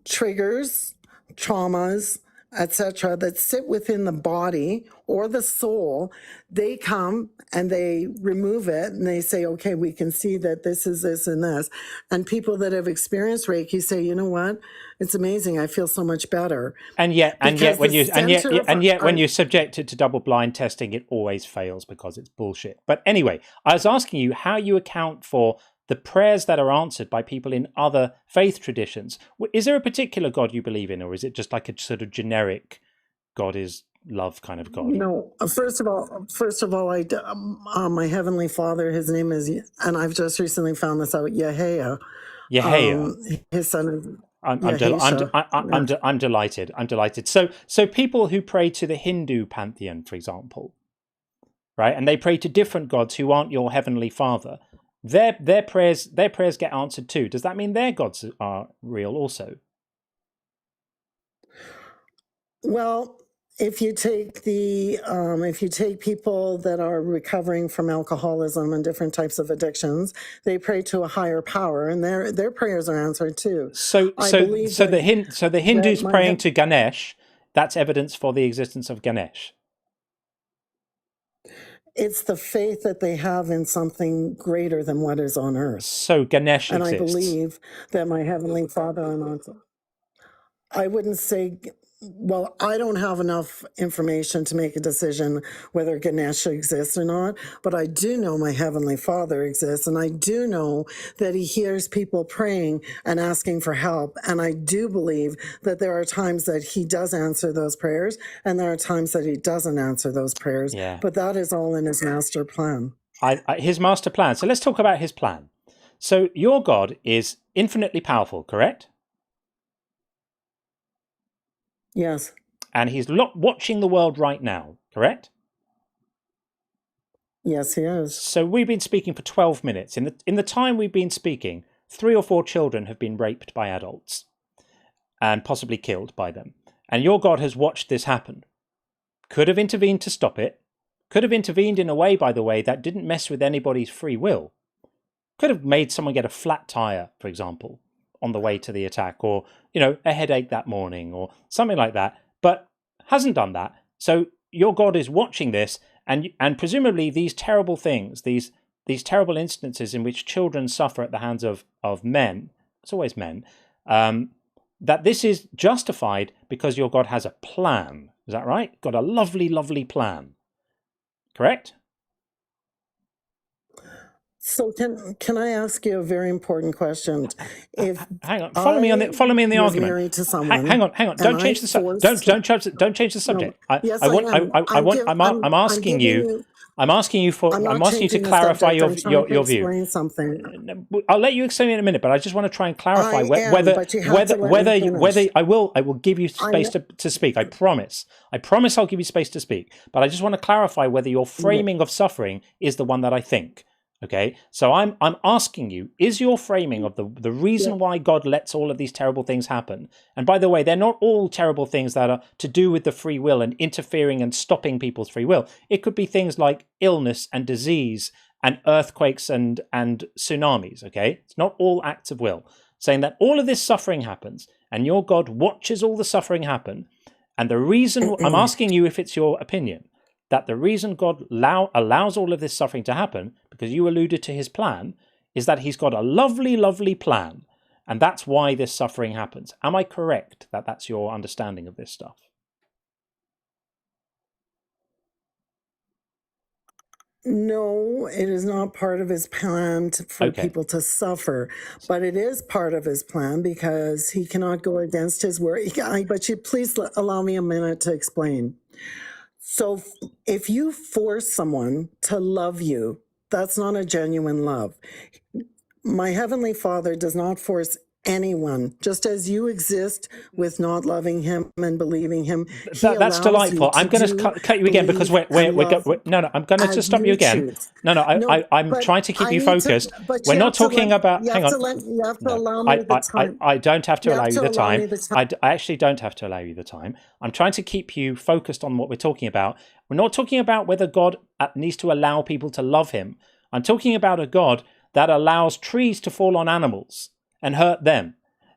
triggers, traumas, etc., that sit within the body or the soul. They come and they remove it and they say, okay, we can see that this is this and this. And people that have experienced Reiki say, you know what? It's amazing. I feel so much better. And yet when you subject it to double-blind testing, it always fails because it's bullshit. But anyway, I was asking you how you account for the prayers that are answered by people in other faith traditions. Is there a particular God you believe in, or is it just like a sort of generic God is love kind of God? No, first of all, my Heavenly Father, his name is, and I've just recently found this out, Yahweh. His son. I'm delighted. I'm delighted. So people who pray to the Hindu pantheon, for example, right, and they pray to different gods who aren't your Heavenly Father, their prayers get answered too. Does that mean their gods are real also? Well, if you take people that are recovering from alcoholism and different types of addictions, they pray to a higher power, and their prayers are answered too. So the Hindus praying to Ganesh, that's evidence for the existence of Ganesh. It's the faith that they have in something greater than what is on earth. So Ganesh and exists. I believe that my Heavenly Father and also, I wouldn't say, well, I don't have enough information to make a decision whether Ganesha exists or not, but I do know my Heavenly Father exists, and I do know that he hears people praying and asking for help, and I do believe that there are times that he does answer those prayers, and there are times that he doesn't answer those prayers, but that is all in his master plan. His master plan. So let's talk about his plan. So your God is infinitely powerful, correct? Yes. And he's watching the world right now, correct? Yes, he is. So we've been speaking for 12 minutes. In the time we've been speaking, 3 or 4 children have been raped by adults and possibly killed by them. And your God has watched this happen. Could have intervened to stop it. Could have intervened in a way, by the way, that didn't mess with anybody's free will. Could have made someone get a flat tire, for example, on the way to the attack, or a headache that morning or something like that, but hasn't done that. So your God is watching this, and presumably these terrible things, these terrible instances in which children suffer at the hands of men, it's always men, that this is justified because your God has a plan. Is that right? Got a lovely, lovely plan. Correct? So can I ask you a very important question? If hang on, follow me in the argument. Married to someone, hang on. Don't change the subject. Don't change the subject. I'm asking you. I'm asking you to clarify your view. Something. I'll let you explain it in a minute, but I just want to try and clarify whether I will give you space to speak. I promise I'll give you space to speak. But I just want to clarify whether your framing of suffering is the one that I think. Okay, so I'm asking you, is your framing of the reason why God lets all of these terrible things happen, and by the way, they're not all terrible things that are to do with the free will and interfering and stopping people's free will. It could be things like illness and disease and earthquakes and tsunamis, okay? It's not all acts of will. saying that all of this suffering happens and your God watches all the suffering happen. And the reason, I'm asking you if it's your opinion, that the reason God allows all of this suffering to happen, because you alluded to his plan, is that he's got a lovely, lovely plan. And that's why this suffering happens. Am I correct that that's your understanding of this stuff? No, it is not part of his plan for people to suffer, but it is part of his plan because he cannot go against his word. But you please allow me a minute to explain. So if you force someone to love you, that's not a genuine love. My Heavenly Father does not force anyone, just as you exist with not loving him and believing him. That's delightful. I'm going to cut you again because we're no, I'm going to just stop you again. Choose. No, I'm trying to keep you focused. We're not talking about. Hang on. You have to allow me the time. I don't have to allow you the time. I I actually don't have to allow you the time. I'm trying to keep you focused on what we're talking about. We're not talking about whether God needs to allow people to love him. I'm talking about a God that allows trees to fall on animals and hurt them,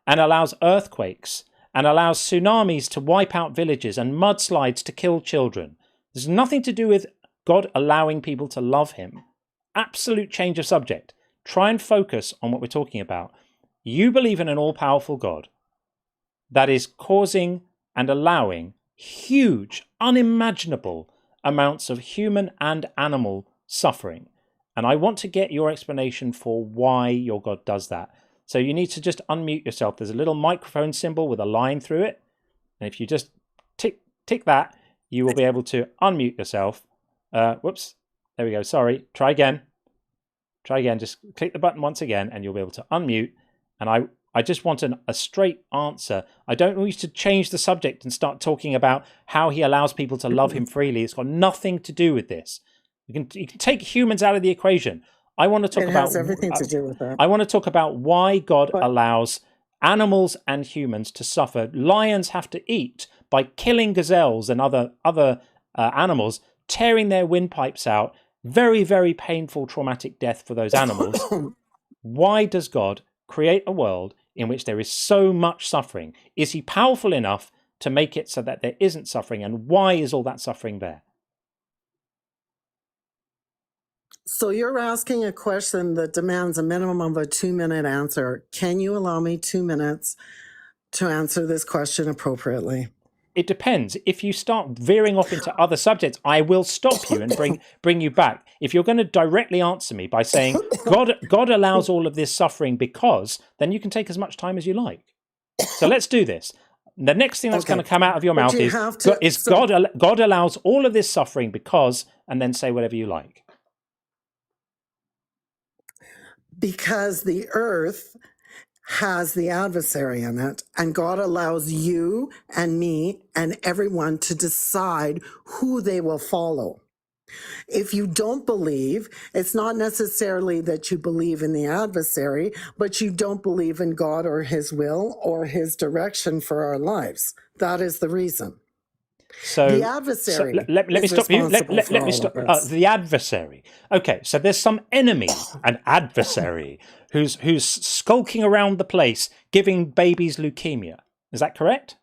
and allows earthquakes, and allows tsunamis to wipe out villages and mudslides to kill children. There's nothing to do with God allowing people to love him. Absolute change of subject. Try and focus on what we're talking about. You believe in an all-powerful God that is causing and allowing huge, unimaginable amounts of human and animal suffering. And I want to get your explanation for why your God does that. So you need to just unmute yourself. There's a little microphone symbol with a line through it. And if you just tick that, you will be able to unmute yourself. Whoops. There we go. Sorry. Try again. Just click the button once again and you'll be able to unmute. And I just want a straight answer. I don't want you to change the subject and start talking about how he allows people to love him freely. It's got nothing to do with this. You can take humans out of the equation. I want to talk about. It has everything to do with that. I want to talk about why God allows animals and humans to suffer. Lions have to eat by killing gazelles and other animals, tearing their windpipes out. Very, very painful, traumatic death for those animals. Why does God create a world in which there is so much suffering? Is he powerful enough to make it so that there isn't suffering? And why is all that suffering there? So you're asking a question that demands a minimum of a 2-minute answer. Can you allow me 2 minutes to answer this question appropriately? It depends. If you start veering off into other subjects, I will stop you and bring you back. If you're going to directly answer me by saying God allows all of this suffering because, then you can take as much time as you like. So let's do this. The next thing that's going to come out of your mouth is God allows all of this suffering because, and then say whatever you like. Because the earth has the adversary in it, and God allows you and me and everyone to decide who they will follow. If you don't believe, it's not necessarily that you believe in the adversary, but you don't believe in God or his will or his direction for our lives. That is the reason. So the adversary. So let me stop you. Let me stop. The adversary. Okay, so there's some enemy, an adversary, who's skulking around the place, giving babies leukemia. Is that correct?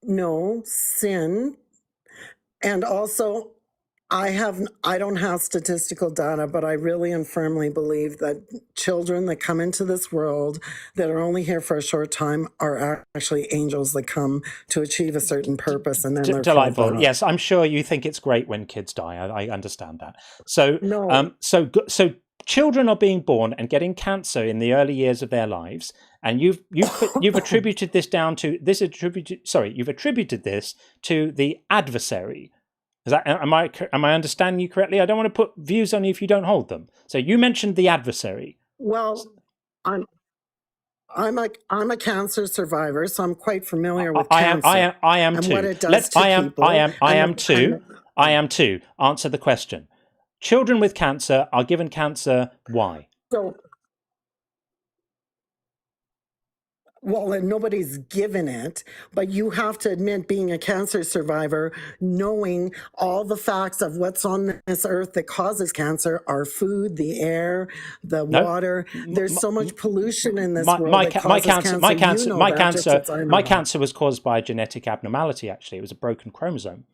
No, sin, and also I don't have statistical data, but I really and firmly believe that children that come into this world that are only here for a short time are actually angels that come to achieve a certain purpose, and then they're delightful. Yes, I'm sure you think it's great when kids die. I understand that. So, no. So children are being born and getting cancer in the early years of their lives, and you've attributed this you've attributed this to the adversary. Is that, am I understanding you correctly? I don't want to put views on you if you don't hold them. So you mentioned the adversary. Well, I'm a cancer survivor, so I'm quite familiar with cancer. I am too. What it does to people. I am too. Answer the question. Children with cancer are given cancer. Why? So well, and nobody's given it, but you have to admit, being a cancer survivor, knowing all the facts of what's on this earth that causes cancer, our food, the air, the No, water. There's so much pollution in this my world my that ca- my causes cancer cancer. my You cancer know my that just cancer as I know my that. cancer was caused by a genetic abnormality. Actually, it was a broken chromosome.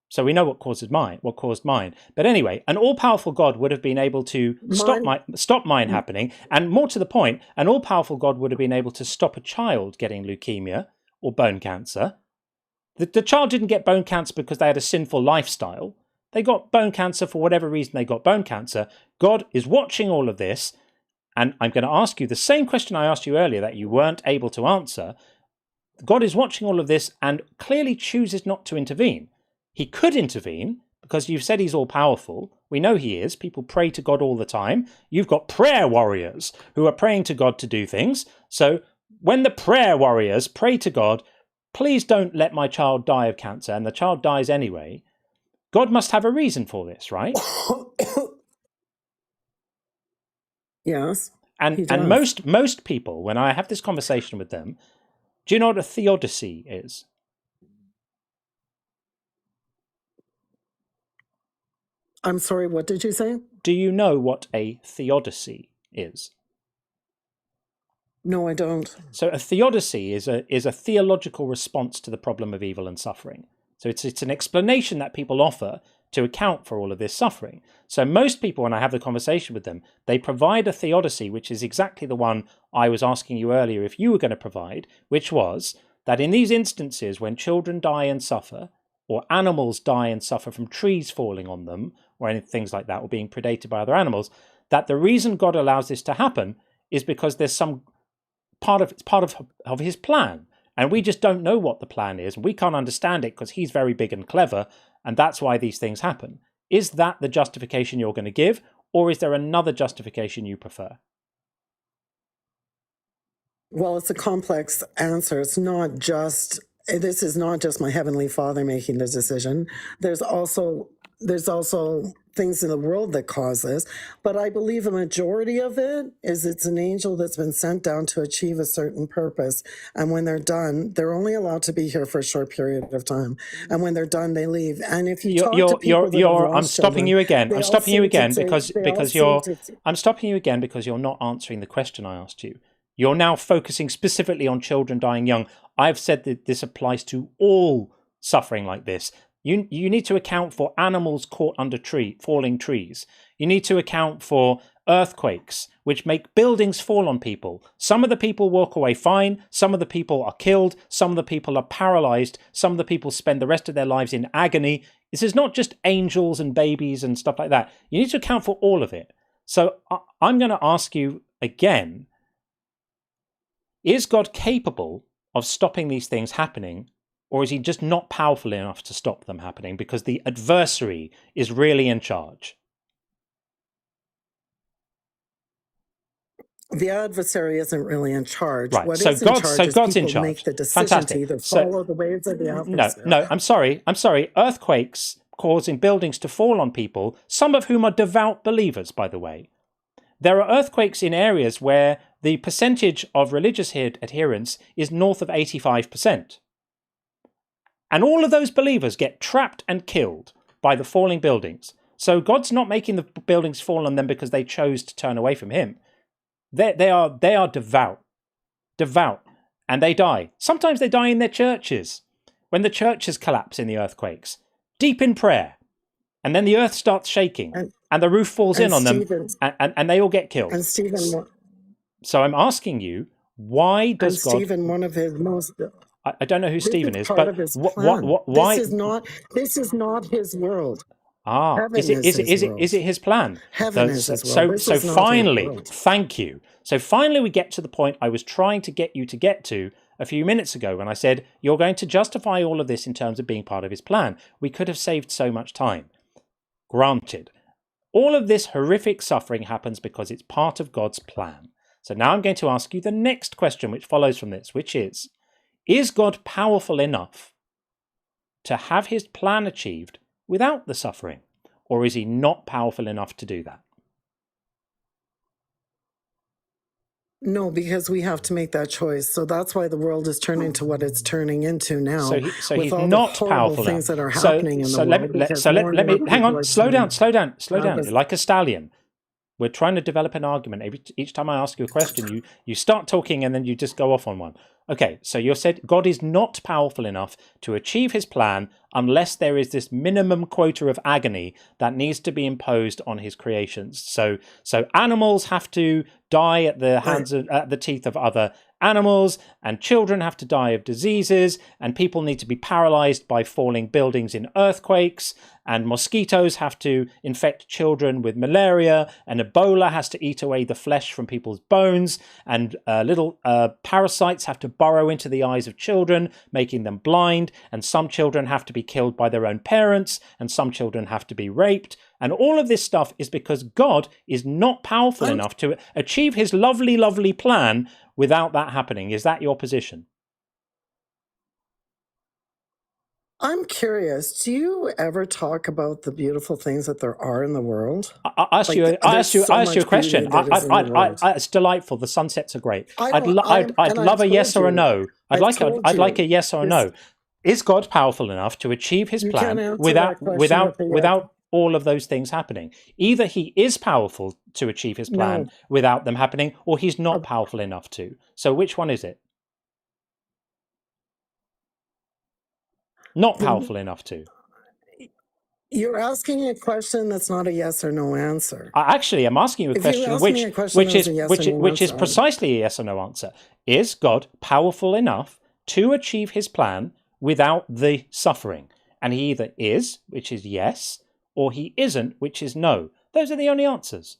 So we know what caused mine. But anyway, an all-powerful God would have been able to stop mine happening. And more to the point, an all-powerful God would have been able to stop a child getting leukemia or bone cancer. The child didn't get bone cancer because they had a sinful lifestyle. They got bone cancer for whatever reason they got bone cancer. God is watching all of this. And I'm going to ask you the same question I asked you earlier that you weren't able to answer. God is watching all of this and clearly chooses not to intervene. He could intervene because you've said he's all powerful. We know he is. People pray to God all the time. You've got prayer warriors who are praying to God to do things. So when the prayer warriors pray to God, please don't let my child die of cancer, and the child dies anyway, God must have a reason for this, right? Yes, and he and does. most people, when I have this conversation with them, do you know what a theodicy is? I'm sorry, what did you say? Do you know what a theodicy is? No, I don't. So a theodicy is a theological response to the problem of evil and suffering. So it's an explanation that people offer to account for all of this suffering. So most people, when I have the conversation with them, they provide a theodicy, which is exactly the one I was asking you earlier if you were going to provide, which was that in these instances when children die and suffer, or animals die and suffer from trees falling on them, or any things like that, or being predated by other animals, that the reason God allows this to happen is because there's some part of his plan, and we just don't know what the plan is, and we can't understand it because he's very big and clever, and that's why these things happen. Is that the justification you're going to give, or is there another justification you prefer? Well, it's a complex answer. It's not just, this is not just my Heavenly Father making the decision. There's also things in the world that cause this, but I believe a majority of it is it's an angel that's been sent down to achieve a certain purpose. And when they're done, they're only allowed to be here for a short period of time. And when they're done, they leave. And if you talk to people that have lost I'm stopping you again. I'm stopping you again because I'm stopping you again because you're not answering the question I asked you. You're now focusing specifically on children dying young. I've said that this applies to all suffering like this. You need to account for animals caught under falling trees. You need to account for earthquakes, which make buildings fall on people. Some of the people walk away fine. Some of the people are killed. Some of the people are paralyzed. Some of the people spend the rest of their lives in agony. This is not just angels and babies and stuff like that. You need to account for all of it. So I'm going to ask you again, is God capable of stopping these things happening? Or is he just not powerful enough to stop them happening because the adversary is really in charge? the adversary isn't really in charge. Right. What So is in charge is God's in people charge. make the decision Fantastic. to either follow the ways of the adversary. No, I'm sorry. Earthquakes causing buildings to fall on people, some of whom are devout believers, by the way. There are earthquakes in areas where the percentage of religious adherence is north of 85%. And all of those believers get trapped and killed by the falling buildings. So God's not making the buildings fall on them because they chose to turn away from him. They are devout, and they die. Sometimes they die in their churches, when the churches collapse in the earthquakes, deep in prayer. And then the earth starts shaking, and the roof falls in on them, and they all get killed. And Stephen, so I'm asking you, why does God... Stephen, one of his most... I don't know who Stephen is, part but of his plan. why? This is not his world. Heaven is it his plan? Heaven is his world. So finally, thank you. So finally we get to the point I was trying to get you to get to a few minutes ago when I said, you're going to justify all of this in terms of being part of his plan. We could have saved so much time. Granted. All of this horrific suffering happens because it's part of God's plan. So now I'm going to ask you the next question which follows from this, which is God powerful enough to have his plan achieved without the suffering? Or is he not powerful enough to do that? No, because we have to make that choice. So that's why the world is turning to what it's turning into now. So with he's all not the horrible powerful things enough. that are happening in the world. Let me hang on. Slow down. this- You're like a stallion. We're trying to develop an argument. Each time I ask you a question, you start talking and then you just go off on one. Okay, so you said God is not powerful enough to achieve his plan unless there is this minimum quota of agony that needs to be imposed on his creations. So animals have to die at the hands of, at the teeth of other animals, and children have to die of diseases, and people need to be paralyzed by falling buildings in earthquakes, and mosquitoes have to infect children with malaria, and Ebola has to eat away the flesh from people's bones, and little parasites have to burrow into the eyes of children, making them blind, and some children have to be killed by their own parents, and some children have to be raped. And all of this stuff is because God is not powerful enough to achieve his lovely, lovely plan without that happening. Is that your position? I'm curious. Do you ever talk about the beautiful things that there are in the world? I asked you a question. It's delightful. The sunsets are great. I'd love a yes or a no. I'd like a yes or a no. Is God powerful enough to achieve his plan without all of those things happening? Either he is powerful to achieve his plan without them happening, or he's not powerful enough to. So which one is it? Not powerful enough to. You're asking a question that's not a yes or no answer. I actually am asking you a question which is precisely a yes or no answer. Is God powerful enough to achieve his plan without the suffering? And he either is, which is yes, or he isn't, which is no. Those are the only answers.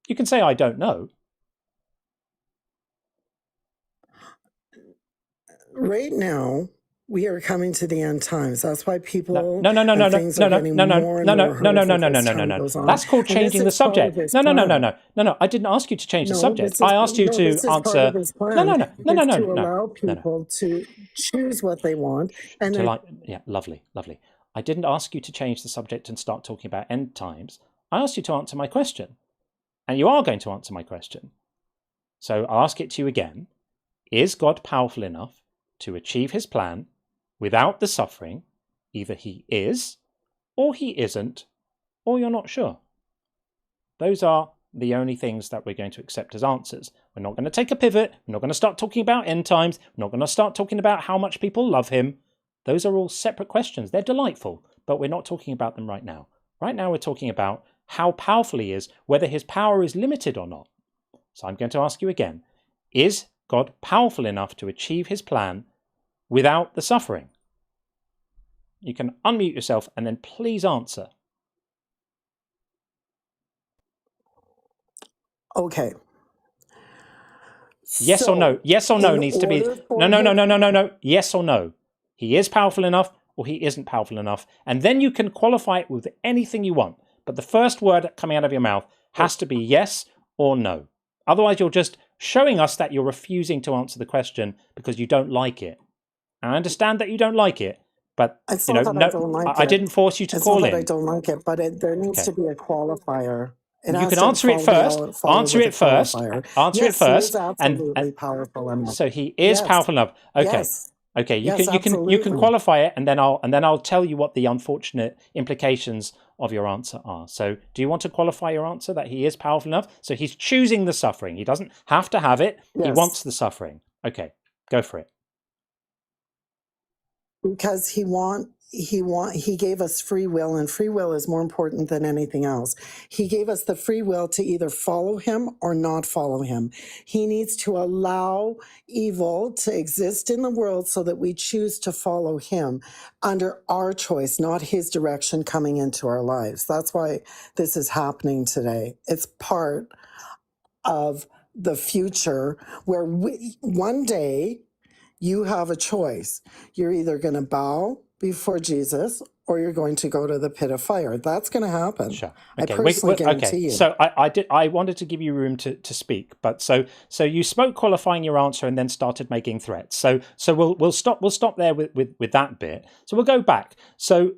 You can say, I don't know. Right now, we are coming to the end times. That's why people no. That's called changing the subject. No. I didn't ask you to change the subject. I asked you to answer. To allow people to choose what they want, and lovely. I didn't ask you to change the subject and start talking about end times. I asked you to answer my question, and you are going to answer my question. So I'll ask it to you again. Is God powerful enough to achieve his plan without the suffering? Either he is, or he isn't, or you're not sure. Those are the only things that we're going to accept as answers. We're not going to take a pivot. We're not going to start talking about end times. We're not going to start talking about how much people love him. Those are all separate questions. They're delightful, but we're not talking about them right now. Right now we're talking about how powerful he is, whether his power is limited or not. So I'm going to ask you again, is God powerful enough to achieve his plan without the suffering? You can unmute yourself and then please answer. Okay. Yes or no? Yes or no needs to be... No. Yes or no. He is powerful enough or he isn't powerful enough. And then you can qualify it with anything you want. But the first word coming out of your mouth has to be yes or no. Otherwise, you're just showing us that you're refusing to answer the question because you don't like it. And I understand that you don't like it, but I didn't force you to call in. I don't like it, but there needs to be a qualifier. You can answer it first. Answer it first. Answer it first. And powerful enough. So he is powerful enough. Okay. Yes. Okay. You can qualify it, and then I'll tell you what the unfortunate implications of your answer are. So do you want to qualify your answer that he is powerful enough? So he's choosing the suffering. He doesn't have to have it. Yes. He wants the suffering. Okay. Go for it. Because he gave us free will, and free will is more important than anything else. He gave us the free will to either follow him or not follow him. He needs to allow evil to exist in the world so that we choose to follow him under our choice, not his direction coming into our lives. That's why this is happening today. It's part of the future where one day you have a choice. You're either going to bow before Jesus or you're going to go to the pit of fire. That's going to happen. Sure. Okay. I personally guarantee you. So I wanted to give you room to speak, but so you spoke qualifying your answer and then started making threats. So we'll stop there with that bit. So we'll go back. So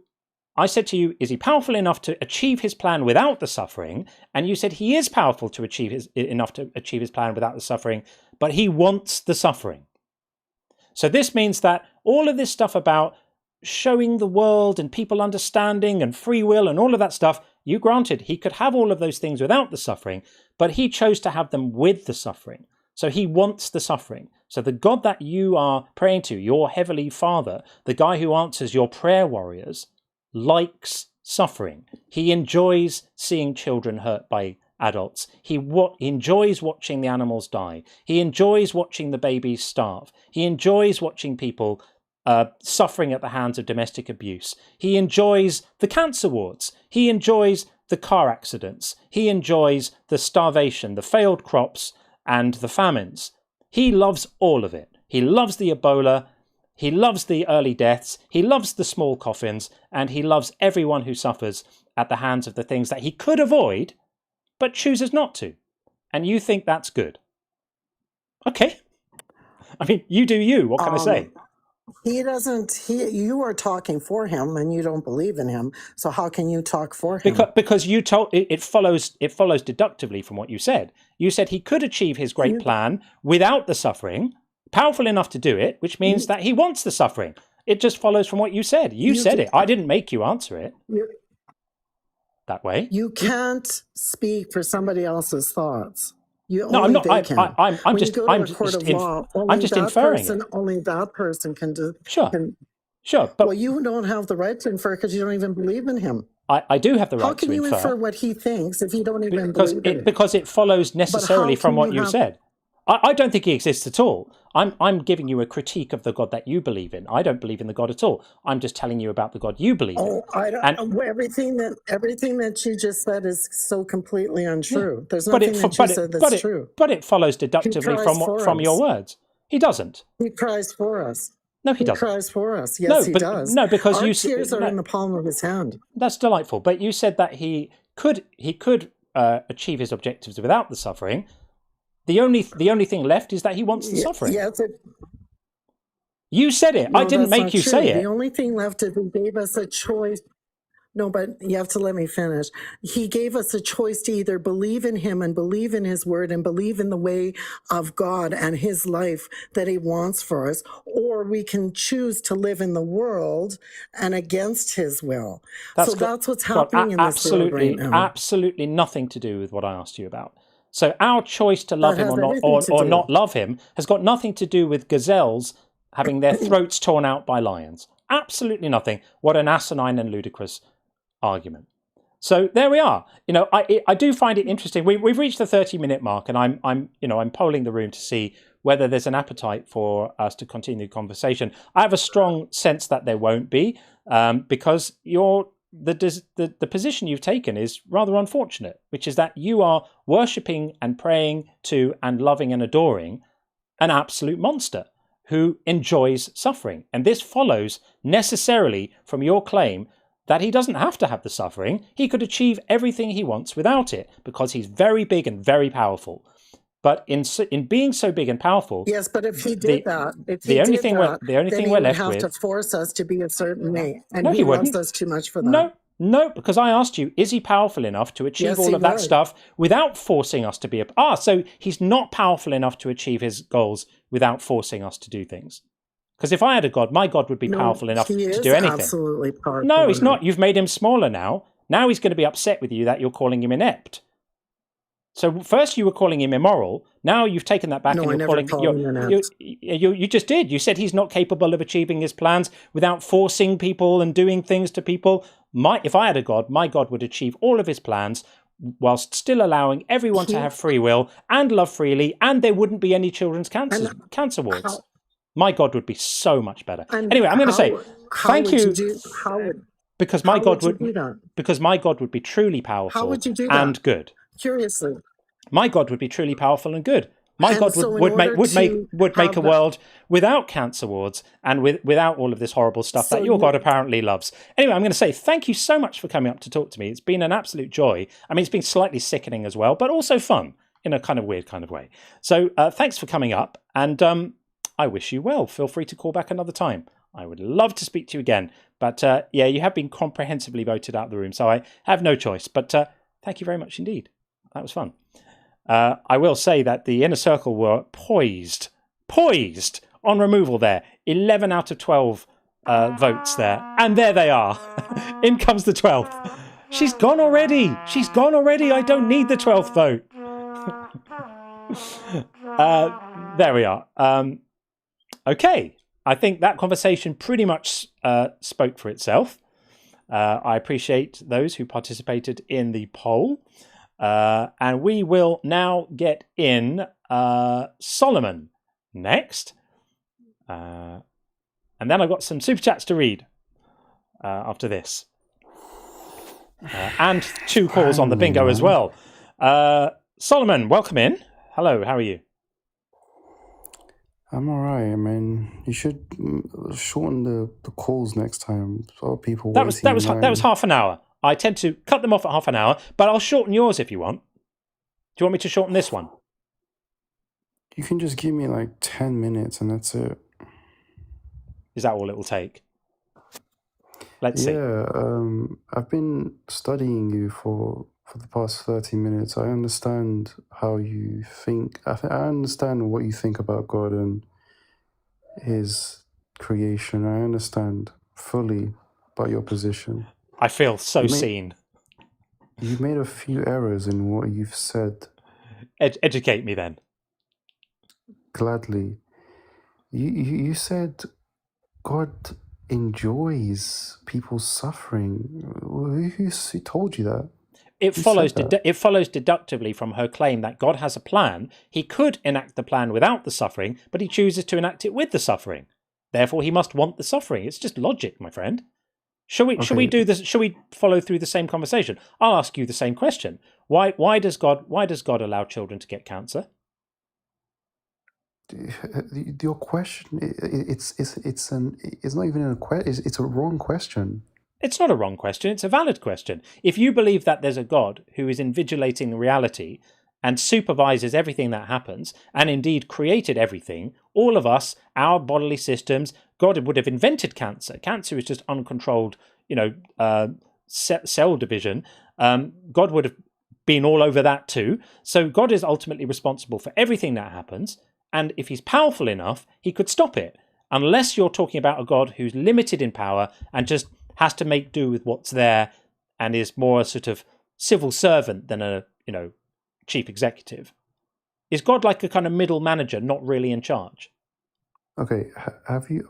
I said to you, is he powerful enough to achieve his plan without the suffering? And you said he is powerful to achieve enough to achieve his plan without the suffering, but he wants the suffering. So this means that all of this stuff about showing the world and people understanding and free will and all of that stuff, you granted he could have all of those things without the suffering, but he chose to have them with the suffering. So he wants the suffering. So the God that you are praying to, your heavenly Father, the guy who answers your prayer warriors, likes suffering. He enjoys seeing children hurt by adults. He enjoys watching the animals die. He enjoys watching the babies starve. He enjoys watching people suffering at the hands of domestic abuse. He enjoys the cancer wards. He enjoys the car accidents. He enjoys the starvation, the failed crops, and the famines. He loves all of it. He loves the Ebola. He loves the early deaths. He loves the small coffins. And he loves everyone who suffers at the hands of the things that he could avoid, but chooses not to. And you think that's good. Okay. I mean, you do you. What can I say? He doesn't. You are talking for him, and you don't believe in him. So how can you talk for him? Because you told it follows deductively from what you said. You said he could achieve his great plan without the suffering, powerful enough to do it, which means that he wants the suffering. It just follows from what you said. You said it. I didn't make you answer it that way. You can't speak for somebody else's thoughts. No, I'm not. I'm just inferring it. Only that person can do. Sure. Sure. But well, you don't have the right to infer because you don't even believe in him. I do have the right to infer. How can you infer what he thinks if you don't even believe in it? Because it follows necessarily from what you said. I don't think he exists at all. I'm giving you a critique of the God that you believe in. I don't believe in the God at all. I'm just telling you about the God you believe in. Everything that you just said is so completely untrue. Yeah. There's nothing that you said that's true. But it follows deductively from your words. He doesn't. He cries for us. No, he doesn't. He cries for us. Yes, he does. No, because our tears are in the palm of his hand. That's delightful. But you said that he could achieve his objectives without the suffering. The only thing left is that he wants the suffering. Yes, you said it. No, I didn't make you say it. The only thing left is he gave us a choice. No, but you have to let me finish. He gave us a choice to either believe in him and believe in his word and believe in the way of God and his life that he wants for us, or we can choose to live in the world and against his will. That's what's happening in this world right now. Absolutely nothing to do with what I asked you about. So our choice to love him or not love him has got nothing to do with gazelles having their throats torn out by lions. Absolutely nothing. What an asinine and ludicrous argument. So there we are. I do find it interesting. We've reached the 30-minute mark, and I'm polling the room to see whether there's an appetite for us to continue the conversation. I have a strong sense that there won't be, because the position you've taken is rather unfortunate, which is that you are worshipping and praying to and loving and adoring an absolute monster who enjoys suffering. And this follows necessarily from your claim that he doesn't have to have the suffering. He could achieve everything he wants without it because he's very big and very powerful. But in being so big and powerful, yes. But if he did the only thing we're left with, have to force us to be a certain way, and he loves us too much for that. No, because I asked you, is he powerful enough to achieve all of that stuff without forcing us to be so he's not powerful enough to achieve his goals without forcing us to do things. Because if I had a God, my God would be powerful enough to do anything. Absolutely powerful. No, he's not. You've made him smaller now. Now he's going to be upset with you that you're calling him inept. So first you were calling him immoral. Now you've taken that back and you're calling him you just did. You said he's not capable of achieving his plans without forcing people and doing things to people. If I had a God, my God would achieve all of his plans whilst still allowing everyone to have free will and love freely, and there wouldn't be any children's cancer wards. My God would be so much better. Anyway, I'm going to say thank you. Because my God would be truly powerful and good. Curiously, my God would be truly powerful and good. My God would make a world without cancer wards and without all of this horrible stuff that your God apparently loves. Anyway, I'm going to say thank you so much for coming up to talk to me. It's been an absolute joy. I mean, it's been slightly sickening as well, but also fun in a kind of weird kind of way. So thanks for coming up. And I wish you well. Feel free to call back another time. I would love to speak to you again. But yeah, you have been comprehensively voted out of the room, so I have no choice. But thank you very much indeed. That was fun. I will say that the inner circle were poised on removal there. 11 out of 12 votes there. And there they are. In comes the 12th. She's gone already. I don't need the 12th vote. There we are. Okay. I think that conversation pretty much spoke for itself. I appreciate those who participated in the poll. And we will now get in Solomon next. And then I've got some super chats to read after this. And 2 calls on the bingo as well. Solomon, welcome in. Hello, how are you? I'm alright. I mean, you should shorten the calls next time. So people. That was half an hour. I tend to cut them off at half an hour, but I'll shorten yours if you want. Do you want me to shorten this one? You can just give me like 10 minutes and that's it. Is that all it will take? Let's see. Yeah, I've been studying you for the past 30 minutes. I understand how you think. I understand what you think about God and His creation. I understand fully about your position. I feel so seen. You've made a few errors in what you've said. Educate me then. Gladly. You said God enjoys people's suffering. Who told you that? It follows deductively from her claim that God has a plan. He could enact the plan without the suffering, but he chooses to enact it with the suffering. Therefore, he must want the suffering. It's just logic, my friend. Shall we do this? Shall we follow through the same conversation? I'll ask you the same question. Why does God allow children to get cancer? Your question, it's not even a question. It's a wrong question. It's not a wrong question. It's a valid question. If you believe that there's a God who is invigilating reality and supervises everything that happens, and indeed created everything, all of us, our bodily systems, God would have invented cancer. Cancer is just uncontrolled, cell division. God would have been all over that too. So God is ultimately responsible for everything that happens. And if he's powerful enough, he could stop it. Unless you're talking about a God who's limited in power and just has to make do with what's there and is more a sort of civil servant than a, chief executive. Is God like a kind of middle manager, not really in charge? Okay,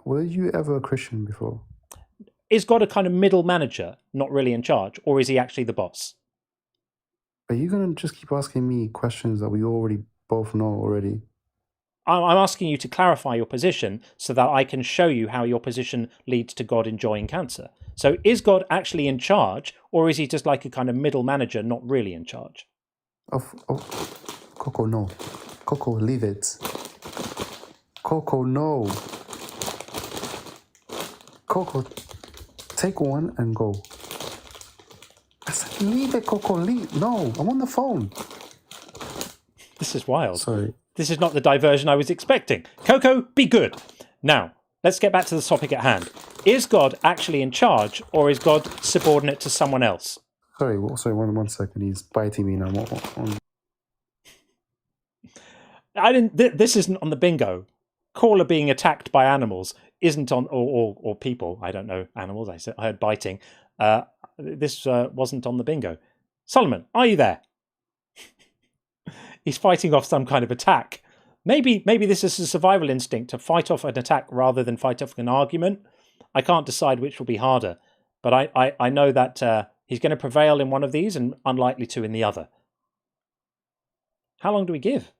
were you ever a Christian before? Is God a kind of middle manager, not really in charge, or is he actually the boss? Are you going to just keep asking me questions that we already both know already? I'm asking you to clarify your position so that I can show you how your position leads to God enjoying cancer. So is God actually in charge, or is he just like a kind of middle manager, not really in charge? Coco, no. Coco, leave it. Coco, no. Coco, take one and go. I said, leave it, Coco, leave. No, I'm on the phone. This is wild. Sorry. This is not the diversion I was expecting. Coco, be good. Now, let's get back to the topic at hand. Is God actually in charge, or is God subordinate to someone else? Sorry, one second. He's biting me now. This isn't on the bingo. Caller being attacked by animals isn't on, or people. I don't know animals. I heard biting. This wasn't on the bingo. Solomon, are you there? He's fighting off some kind of attack. Maybe this is a survival instinct to fight off an attack rather than fight off an argument. I can't decide which will be harder, but I know that he's going to prevail in one of these and unlikely to in the other. How long do we give?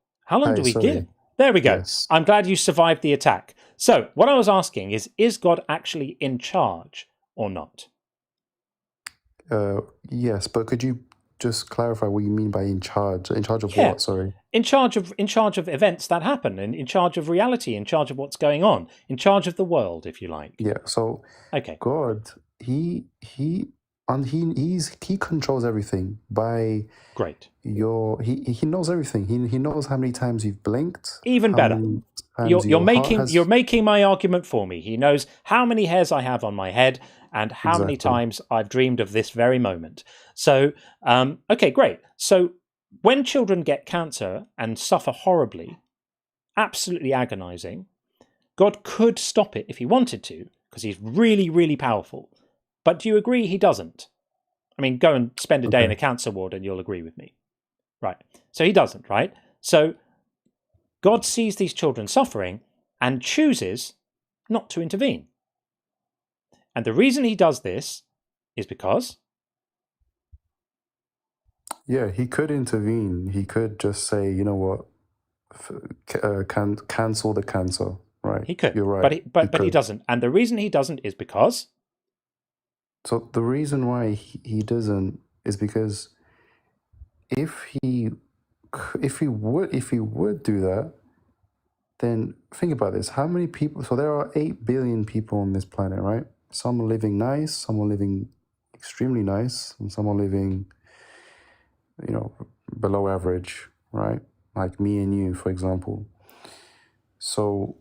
Give? There we go. Yes. I'm glad you survived the attack. So what I was asking is God actually in charge or not? Yes, but could you just clarify what you mean by in charge? In charge of what? Sorry. In charge of events that happen, and in charge of reality, in charge of what's going on, in charge of the world, if you like. Yeah. So okay, God, he and he controls everything by Great. he knows everything. He knows how many times you've blinked. Even how better. many times You're your heart has... you're making my argument for me. He knows how many hairs I have on my head and how many times I've dreamed of this very moment. So, okay, great. So when children get cancer and suffer horribly, absolutely agonizing, God could stop it if he wanted to, because he's really, really powerful. But do you agree he doesn't? I mean, go and spend a day in a cancer ward and you'll agree with me. Right. So he doesn't, right? So God sees these children suffering and chooses not to intervene. And the reason he does this is because... Yeah, he could intervene. He could just say, you know what, cancel the cancer. Right. He could. You're right. But he doesn't. And the reason he doesn't is because... So the reason why he doesn't is because if he would do that, then think about this. How many people... So there are 8 billion people on this planet, right? Some are living nice, some are living extremely nice, and some are living, below average, right? Like me and you, for example. So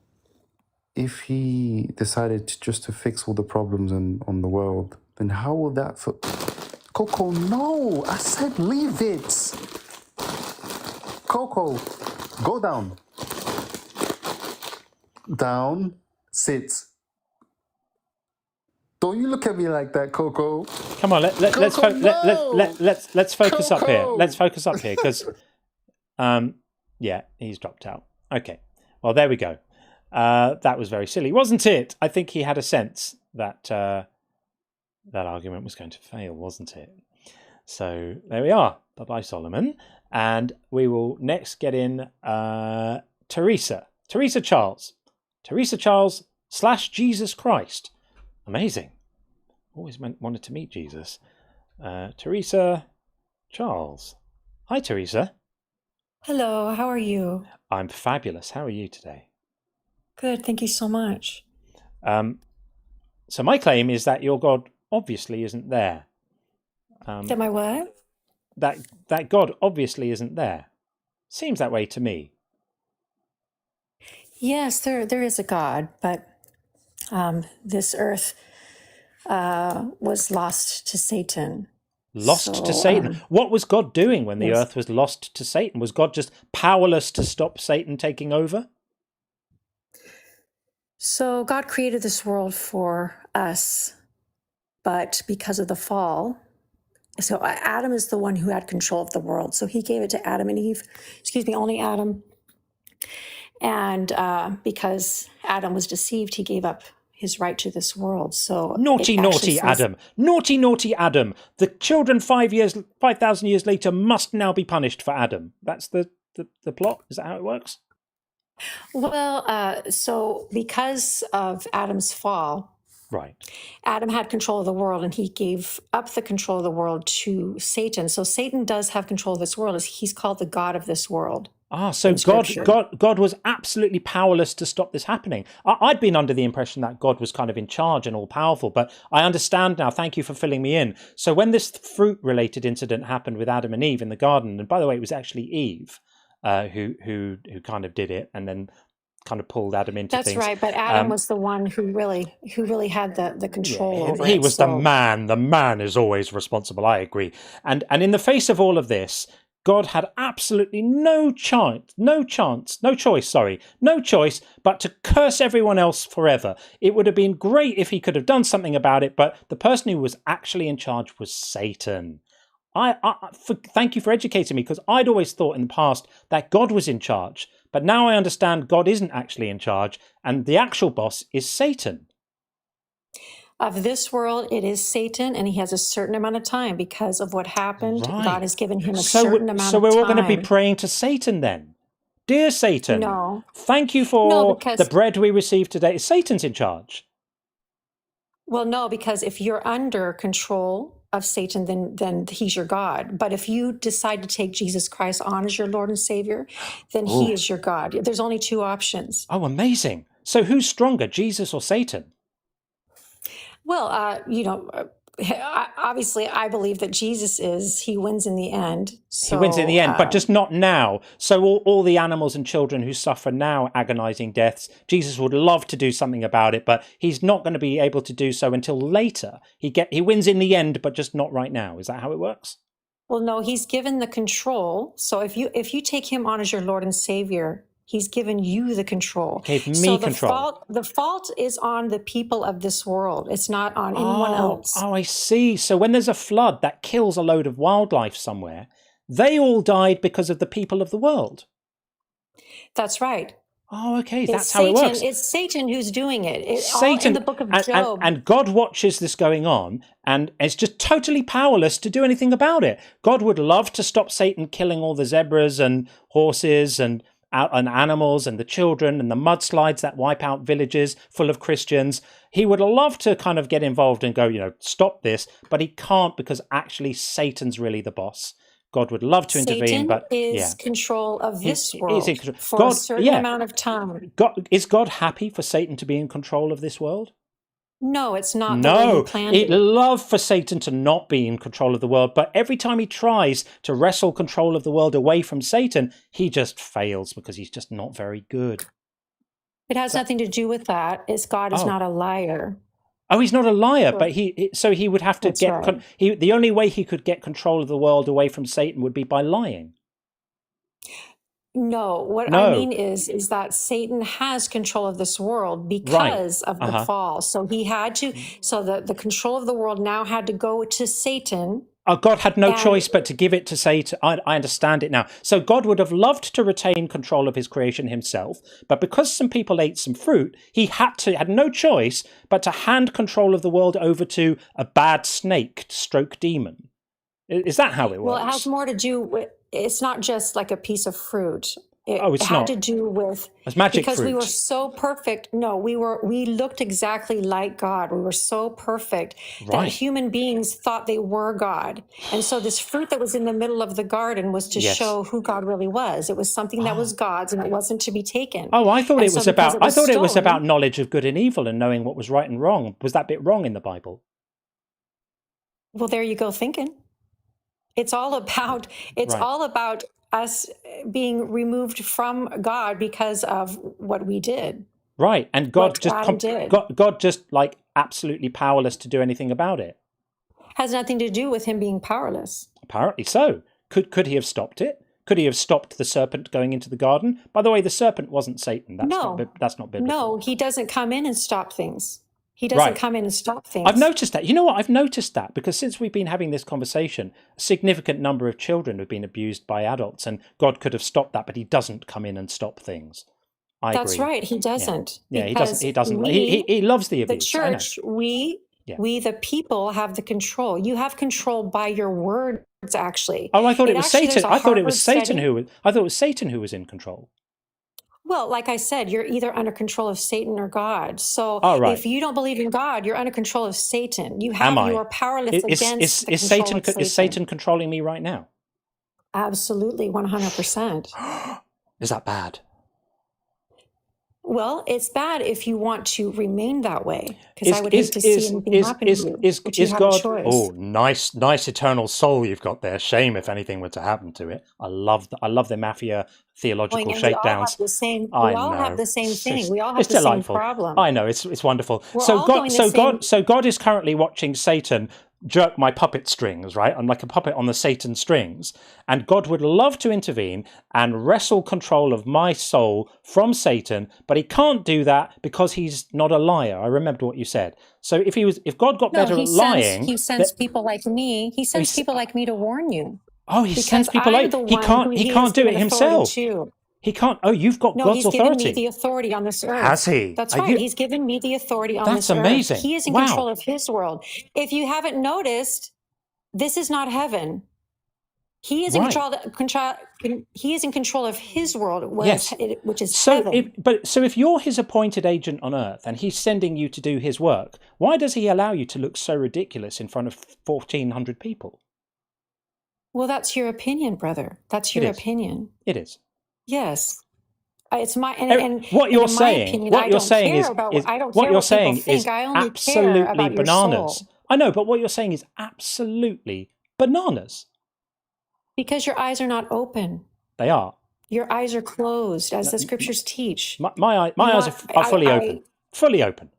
if he decided to fix all the problems on the world, then how will that... Coco, no! I said leave it! Coco, go down. Down, sit. Don't you look at me like that, Coco. Come on, let's focus up here. Let's focus up here, because... yeah, he's dropped out. Okay, well, there we go. That was very silly, wasn't it? I think he had a sense that that argument was going to fail, wasn't it? So there we are. Bye-bye, Solomon. And we will next get in Teresa. Teresa Charles. Teresa Charles / Jesus Christ. Amazing. Always wanted to meet Jesus. Teresa Charles. Hi, Teresa. Hello, how are you? I'm fabulous. How are you today? Good, thank you so much. So my claim is that your God obviously isn't there. That my what? That God obviously isn't there. Seems that way to me. Yes, there is a God, but this earth was lost to Satan. Lost to Satan? What was God doing when the earth was lost to Satan? Was God just powerless to stop Satan taking over? So God created this world for us, but because of the fall, so Adam is the one who had control of the world. So he gave it to Adam and Eve, only Adam. And because Adam was deceived, he gave up his right to this world. So naughty Adam. Naughty Adam. The children 5,000 years later must now be punished for Adam. That's the plot? Is that how it works? Well, so because of Adam's fall, right, Adam had control of the world, and he gave up the control of the world to Satan. So Satan does have control of this world. He's called the God of this world. So God was absolutely powerless to stop this happening. I'd been under the impression that God was kind of in charge and all powerful, but I understand now. Thank you for filling me in. So when this fruit-related incident happened with Adam and Eve in the garden, and by the way, it was actually Eve who kind of did it, and then kind of pulled Adam into things. That's right, but Adam was the one who really had the control over it. He was the man. The man is always responsible. I agree. And in the face of all of this, God had absolutely no choice but to curse everyone else forever. It would have been great if he could have done something about it, but the person who was actually in charge was Satan. Thank you for educating me, because I'd always thought in the past that God was in charge, but now I understand God isn't actually in charge, and the actual boss is Satan. Of this world, it is Satan, and he has a certain amount of time because of what happened. Right. God has given him a certain amount of time. So we're all going to be praying to Satan then? Dear Satan, no. Thank you for the bread we received today. Satan's in charge. Well, no, because if you're under control of Satan, then he's your God. But if you decide to take Jesus Christ on as your Lord and Savior, then he is your God. There's only two options. Oh, amazing. So who's stronger, Jesus or Satan? Well, Obviously, I believe that he wins in the end. He wins in the So, end, but just not now. So all the animals and children who suffer now agonizing deaths, Jesus would love to do something about it, but he's not going to be able to do so until later. He wins in the end, but just not right now. Is that how it works? well, no, he's given the control. So if you take him on as your Lord and Savior, he's given you the control. Gave me So control. the fault is on the people of this world. It's not on anyone else. Oh, I see. So when there's a flood that kills a load of wildlife somewhere, they all died because of the people of the world. That's right. Oh, okay. That's Satan, how it works. It's Satan who's doing it. Satan, all in the book of Job. and God watches this going on, and it's just totally powerless to do anything about it. God would love to stop Satan killing all the zebras and horses and animals and the children and the mudslides that wipe out villages full of Christians. He would love to kind of get involved and go, stop this, but he can't because actually Satan's really the boss. God would love to intervene, but is control of this world for God, a certain amount of time. Is God happy for Satan to be in control of this world? No, it's not the way he planned it. He'd love for Satan to not be in control of the world, but every time he tries to wrestle control of the world away from Satan, he just fails because he's just not very good. It has nothing to do with that. God is not a liar. Oh, he's not a liar, but he would have to the only way he could get control of the world away from Satan would be by lying. No, what I mean is that Satan has control of this world because of the fall. So he had to, the control of the world now had to go to Satan. God had no choice but to give it to Satan. I understand it now. So God would have loved to retain control of his creation himself, but because some people ate some fruit, he had no choice but to hand control of the world over to a bad snake stroke demon. Is that how it works? Well, it has more to do with, it's not just like a piece of fruit. It had to do with magic because fruit. we were so perfect. No, we looked exactly like God. We were so perfect that human beings thought they were God. And so this fruit that was in the middle of the garden was to show who God really was. It was something that was God's, and it wasn't to be taken. Oh, I thought it was about knowledge of good and evil and knowing what was right and wrong. Was that bit wrong in the Bible? Well, there you go thinking. It's all about us being removed from God because of what we did. Right, and God just like absolutely powerless to do anything about it. Has nothing to do with him being powerless. Apparently so. Could he have stopped it? Could he have stopped the serpent going into the garden? By the way, the serpent wasn't Satan. That's not biblical. No, he doesn't come in and stop things. He doesn't come in and stop things. I've noticed that. You know what? I've noticed that because since we've been having this conversation, a significant number of children have been abused by adults, and God could have stopped that, but he doesn't come in and stop things. That's agree. Right. He doesn't. Yeah, he doesn't. He loves the abuse. The church, we the people have the control. You have control by your words, actually. Oh, I thought it was Satan. I thought it was Satan who was in control. Well, like I said, you're either under control of Satan or God. So if you don't believe in God, you're under control of Satan. You are powerless against the control of Satan. Is Satan controlling me right now? Absolutely, 100%. Is that bad? Well, it's bad if you want to remain that way, because I would hate to see anything happen to you. Is God? Oh, nice eternal soul you've got there. Shame if anything were to happen to it. I love the mafia theological shakedowns. We all have the same thing. We all have the delightful. Same problem. I know it's wonderful. So God is currently watching Satan jerk my puppet strings, right? I'm like a puppet on the Satan strings. And God would love to intervene and wrestle control of my soul from Satan, but he can't do that because he's not a liar. I remembered what you said. So if God got better at lying... He sends people like me. He sends people like me to warn you. Oh, he sends people like... He can't do it himself. He can't. Oh, you've got God's authority. He's given me the authority on this earth. Has he? That's right. He's given me the authority on this earth. That's amazing. He is in control of his world. If you haven't noticed, this is not heaven. He is in He is in control of his world, which is heaven. So if you're his appointed agent on earth and he's sending you to do his work, why does he allow you to look so ridiculous in front of 1,400 people? Well, that's your opinion, brother. That's your opinion. It is. Yes, it's my what you're saying. Opinion, what you're saying is absolutely bananas. I know, but what you're saying is absolutely bananas. Because your eyes are not open. They are. Your eyes are closed, as the scriptures teach. My eyes are fully open. Fully open.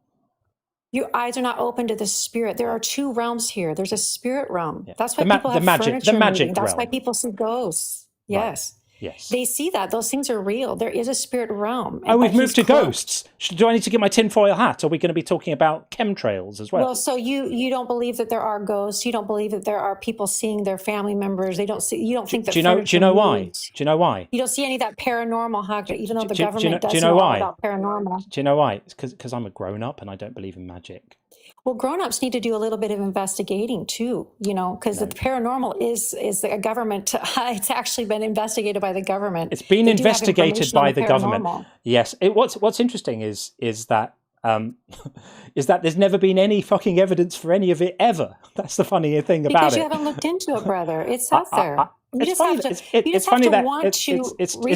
Your eyes are not open to the spirit. There are two realms here. There's a spirit realm. Yeah. That's why people have furniture the magic moving. That's why realm. people see ghosts. Yes. Right. Yes. They see that. Those things are real. There is a spirit realm. Oh, we've moved to ghosts. Do I need to get my tinfoil hat? Or are we going to be talking about chemtrails as well? Well, so you don't believe that there are ghosts. You don't believe that there are people seeing their family members. They don't see. You don't think that. Do you know why? Do you know why? You don't see any of that paranormal, even though the government does do you know why? About paranormal. Do you know why? It's because I'm a grown up and I don't believe in magic. Well, grown-ups need to do a little bit of investigating too, because the paranormal is a government. It's actually been investigated by the government. It's been investigated by the government. Yes. What's interesting is that there's never been any fucking evidence for any of it ever. That's the funny thing about it. Because you haven't looked into it, brother. It's out there. It's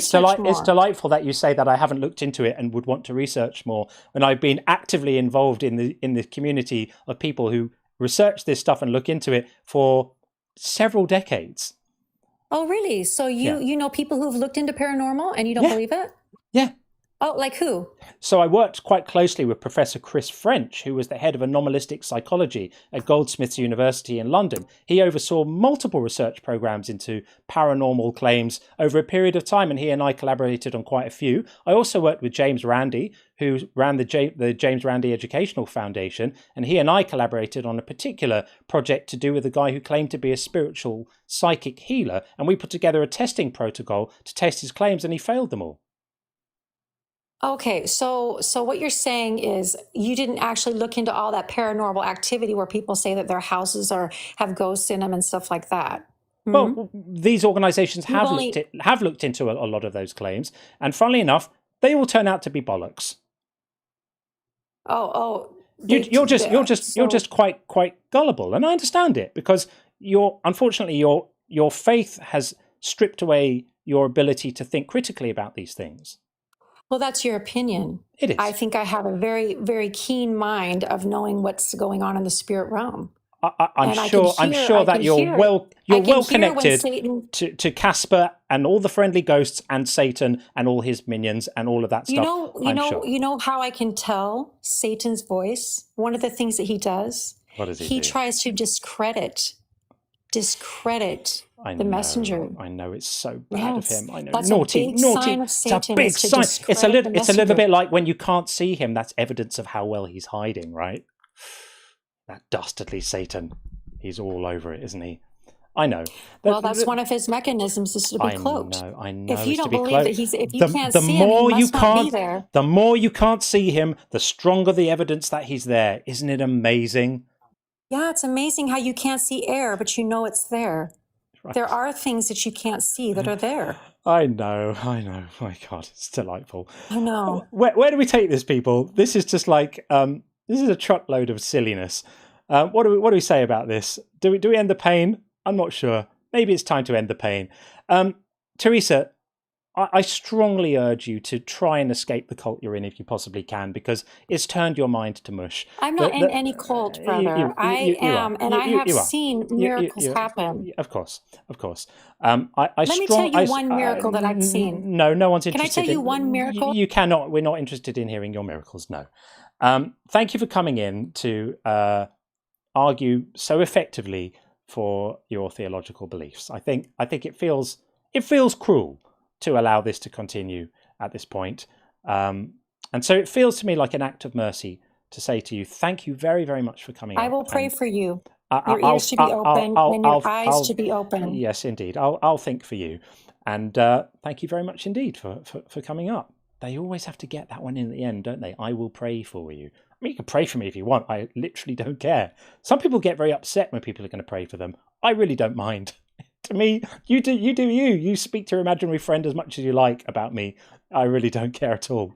delightful that you say that I haven't looked into it and would want to research more, when I've been actively involved in the community of people who research this stuff and look into it for several decades. Oh, really? So you know people who've looked into paranormal and you don't believe it? Yeah. Oh, like who? So I worked quite closely with Professor Chris French, who was the head of anomalistic psychology at Goldsmiths University in London. He oversaw multiple research programs into paranormal claims over a period of time, and he and I collaborated on quite a few. I also worked with James Randi, who ran the James Randi Educational Foundation, and he and I collaborated on a particular project to do with a guy who claimed to be a spiritual psychic healer, and we put together a testing protocol to test his claims, and he failed them all. Okay, so what you're saying is you didn't actually look into all that paranormal activity where people say that their houses have ghosts in them and stuff like that. Hmm? Well, these organisations have looked into a lot of those claims, and funnily enough, they all turn out to be bollocks. You're just quite gullible, and I understand it, because unfortunately your faith has stripped away your ability to think critically about these things. Well, that's your opinion. It is. I think I have a very, very keen mind of knowing what's going on in the spirit realm. I'm sure that you're well connected to Casper and all the friendly ghosts and Satan and all his minions and all of that stuff. You know how I can tell Satan's voice? One of the things that he does. What does he do? He tries to discredit the messenger. I know, it's so bad of him. I know, that's naughty. Sign of Satan. It's a big sign. It's a little bit like when you can't see him. That's evidence of how well he's hiding, right? That dastardly Satan. He's all over it, isn't he? I know. Well, that's one of his mechanisms, is to be cloaked. I know. If you don't believe that if you can't see him, he must not be there. The more you can't see him, the stronger the evidence that he's there. Isn't it amazing? Yeah, it's amazing how you can't see air, but you know it's there. Right. There are things that you can't see that are there. I know. My God, it's delightful. I know. Where do we take this, people? This is just like this is a truckload of silliness. What do we say about this? Do we end the pain? I'm not sure. Maybe it's time to end the pain. Teresa, I strongly urge you to try and escape the cult you're in if you possibly can, because it's turned your mind to mush. I'm not in any cult, brother. I am, and I have seen miracles happen. Of course. Let me tell you one miracle that I've seen. No one's interested. Can I tell you one miracle? You cannot. We're not interested in hearing your miracles, no. Thank you for coming in to argue so effectively for your theological beliefs. I think it feels cruel to allow this to continue at this point. And so it feels to me like an act of mercy to say to you, thank you very, very much for coming. I will pray for you. Your ears should be open and your eyes should be open. Yes, indeed. I'll think for you. And thank you very much indeed for coming up. They always have to get that one in the end, don't they? I will pray for you. I mean, you can pray for me if you want. I literally don't care. Some people get very upset when people are going to pray for them. I really don't mind. To me, you do you. You speak to your imaginary friend as much as you like about me. I really don't care at all.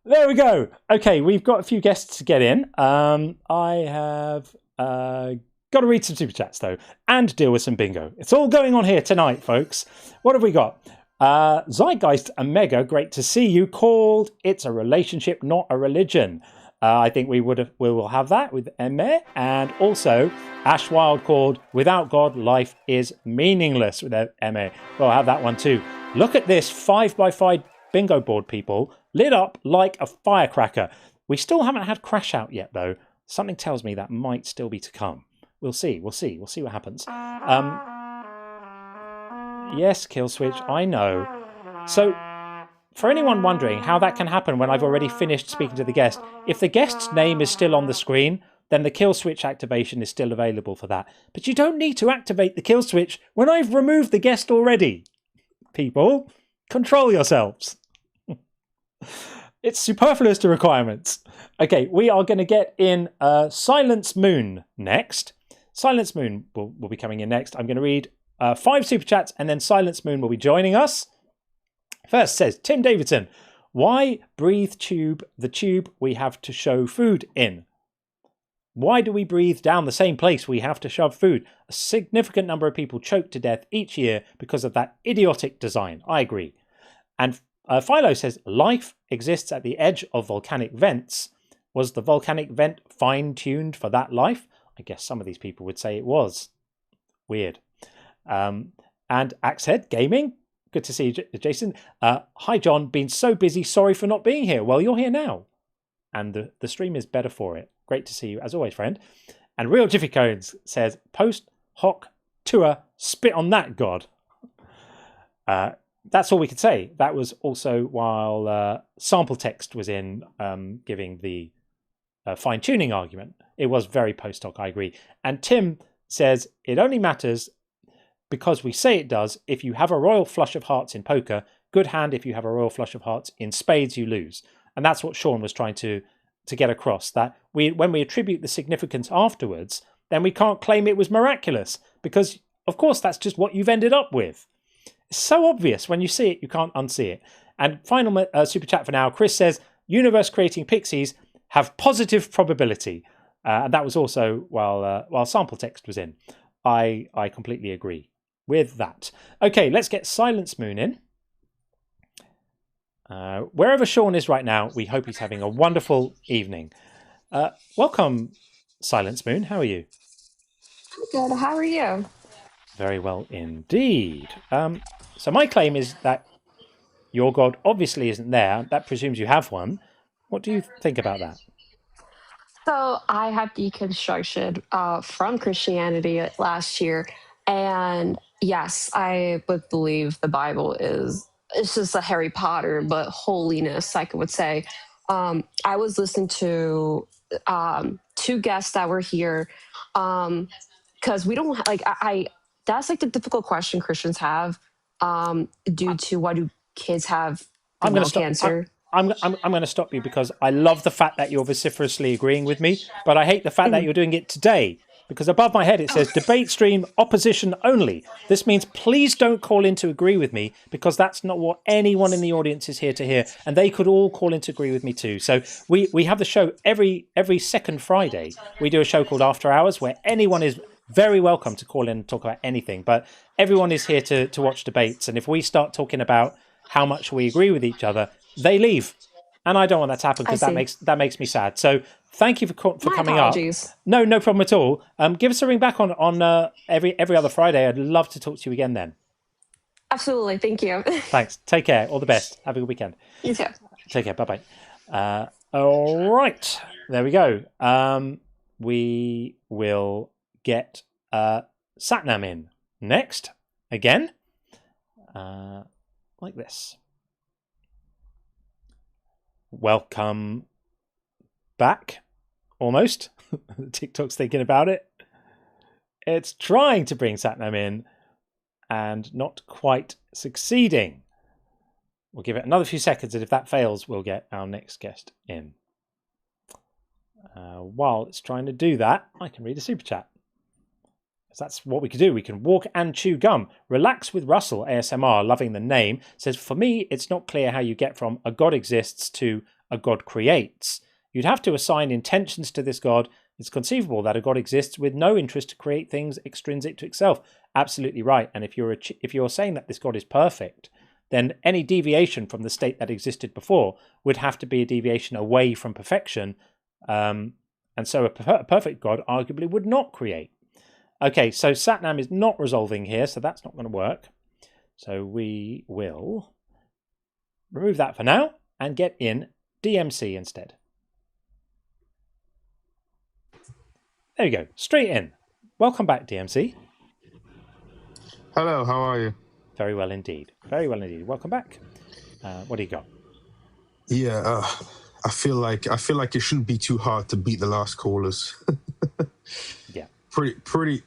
There we go. Okay, we've got a few guests to get in. I have got to read some super chats though, and deal with some bingo. It's all going on here tonight, folks. What have we got? Zeitgeist Omega, great to see you. Called It's a Relationship, Not a Religion. I think we will have that with Emme. And also, Ash Wild called Without God, Life is Meaningless with Emme. We'll have that one too. Look at this 5x5 bingo board, people. Lit up like a firecracker. We still haven't had Crash out yet, though. Something tells me that might still be to come. We'll see what happens. Yes, Kill Switch, I know. So, for anyone wondering how that can happen when I've already finished speaking to the guest, if the guest's name is still on the screen, then the kill switch activation is still available for that. But you don't need to activate the kill switch when I've removed the guest already. People, control yourselves. It's superfluous to requirements. Okay, we are going to get in Silence Moon next. Silence Moon will be coming in next. I'm going to read 5 super chats and then Silence Moon will be joining us. First says Tim Davidson, why breathe the tube we have to show food in? Why do we breathe down the same place we have to shove food? A significant number of people choke to death each year because of that idiotic design. I agree. And Philo says, life exists at the edge of volcanic vents. Was the volcanic vent fine-tuned for that life? I guess some of these people would say it was. Weird. And Axehead Gaming, good to see you, Jason. Hi, John. Been so busy. Sorry for not being here. Well, you're here now. And the stream is better for it. Great to see you, as always, friend. And Real Jiffy Cones says, post hoc tour, spit on that, God. That's all we could say. That was also while sample text was in giving the fine-tuning argument. It was very post hoc, I agree. And Tim says, it only matters because we say it does. If you have a royal flush of hearts in poker, good hand. If you have a royal flush of hearts in spades, you lose. And that's what Sean was trying to get across, that when we attribute the significance afterwards, then we can't claim it was miraculous because, of course, that's just what you've ended up with. It's so obvious. When you see it, you can't unsee it. And final super chat for now. Chris says, universe creating pixies have positive probability. And that was also while sample text was in. I completely agree with that. Okay, let's get Silence Moon in. Wherever Sean is right now, we hope he's having a wonderful evening. Welcome, Silence Moon. How are you? I'm good. How are you? Very well indeed. So my claim is that your God obviously isn't there. That presumes you have one. What do you think about that? So I have deconstruction from Christianity last year, and yes, I would believe the Bible it's just a Harry Potter, but holiness, like I would say. I was listening to 2 guests that were here because we don't that's like the difficult question Christians have due to why do kids have cancer. I'm going to stop you because I love the fact that you're vociferously agreeing with me, but I hate the fact that you're doing it today. Because above my head it says debate stream opposition only. This means please don't call in to agree with me because that's not what anyone in the audience is here to hear. And they could all call in to agree with me too. So we have the show every second Friday. We do a show called After Hours where anyone is very welcome to call in and talk about anything. But everyone is here to watch debates. And if we start talking about how much we agree with each other, they leave. And I don't want that to happen because that makes me sad. So thank you for coming apologies. up. No problem at all. Give us a ring back on every other Friday. I'd love to talk to you again then. Absolutely. Thank you. Thanks. Take care. All the best. Have a good weekend. You too. Take care. Bye-bye. All right. There we go. We will get Satnam in next. Again. Like this. Welcome back. Almost. TikTok's thinking about it. It's trying to bring Satnam in and not quite succeeding. We'll give it another few seconds, and if that fails, we'll get our next guest in. While it's trying to do that, I can read a super chat. That's what we can do. We can walk and chew gum. Relax with Russell, ASMR, loving the name, says, for me, it's not clear how you get from a God exists to a God creates. You'd have to assign intentions to this God. It's conceivable that a God exists with no interest to create things extrinsic to itself. Absolutely right. And if you're saying that this God is perfect, then any deviation from the state that existed before would have to be a deviation away from perfection, And so a perfect God arguably would not create. Okay, so Satnam is not resolving here, so that's not going to work. So we will remove that for now and get in DMC instead. There we go, straight in. Welcome back, DMC. Hello, how are you? Very well indeed. Very well indeed. Welcome back. What do you got? Yeah, I feel like it shouldn't be too hard to beat the last callers. Yeah. Pretty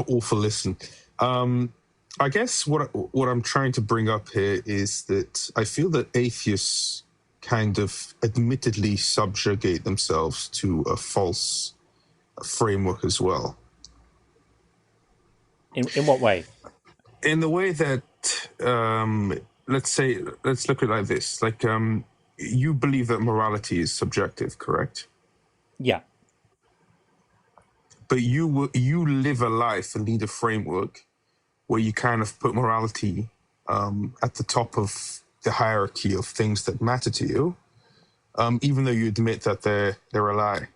awful listen. I guess what I'm trying to bring up here is that I feel that atheists kind of admittedly subjugate themselves to a false framework as well. In what way? In the way that let's look at it like this. Like you believe that morality is subjective, correct? Yeah. But you live a life and lead a framework where you kind of put morality at the top of the hierarchy of things that matter to you, even though you admit that they're a lie.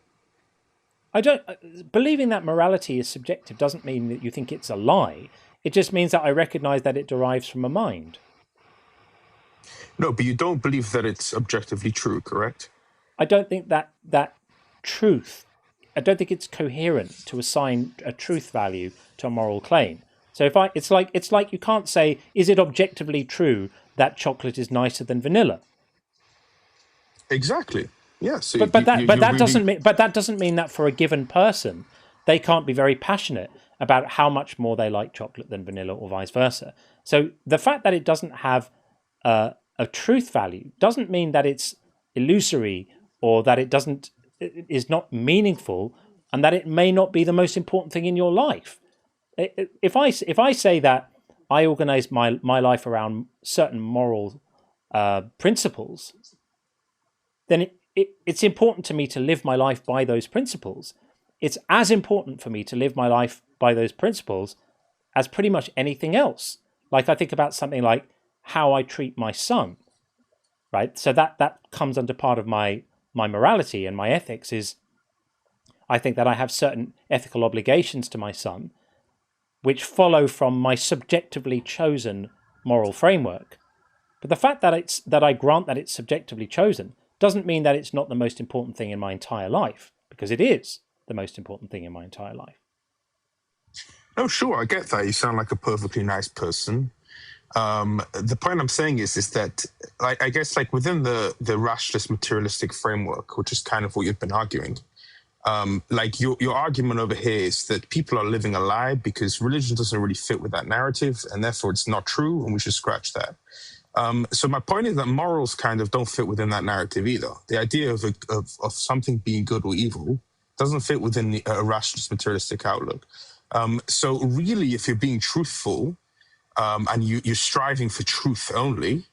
I don't believing that morality is subjective doesn't mean that you think it's a lie. It just means that I recognize that it derives from a mind. No, but you don't believe that it's objectively true, correct? I don't think that truth. I don't think it's coherent to assign a truth value to a moral claim. So it's like you can't say, is it objectively true that chocolate is nicer than vanilla? Exactly. Yeah. So but that doesn't mean that for a given person they can't be very passionate about how much more they like chocolate than vanilla, or vice versa. So the fact that it doesn't have a truth value doesn't mean that it's illusory or that it is not meaningful, and that it may not be the most important thing in your life. If I say that I organize my life around certain moral principles, then it's important to me to live my life by those principles. It's as important for me to live my life by those principles as pretty much anything else. Like I think about something like how I treat my son, right? So that comes under part of my morality and my ethics. Is I think that I have certain ethical obligations to my son which follow from my subjectively chosen moral framework. But the fact that I grant that it's subjectively chosen doesn't mean that it's not the most important thing in my entire life, because it is the most important thing in my entire life. No, sure, I get that. You sound like a perfectly nice person. The point I'm saying is that, like, I guess, like within the rationalist materialistic framework, which is kind of what you've been arguing, like your argument over here is that people are living a lie because religion doesn't really fit with that narrative, and therefore it's not true, and we should scratch that. So my point is that morals kind of don't fit within that narrative either. The idea of something being good or evil doesn't fit within a rationalist materialistic outlook. So really, if you're being truthful and you're striving for truth only,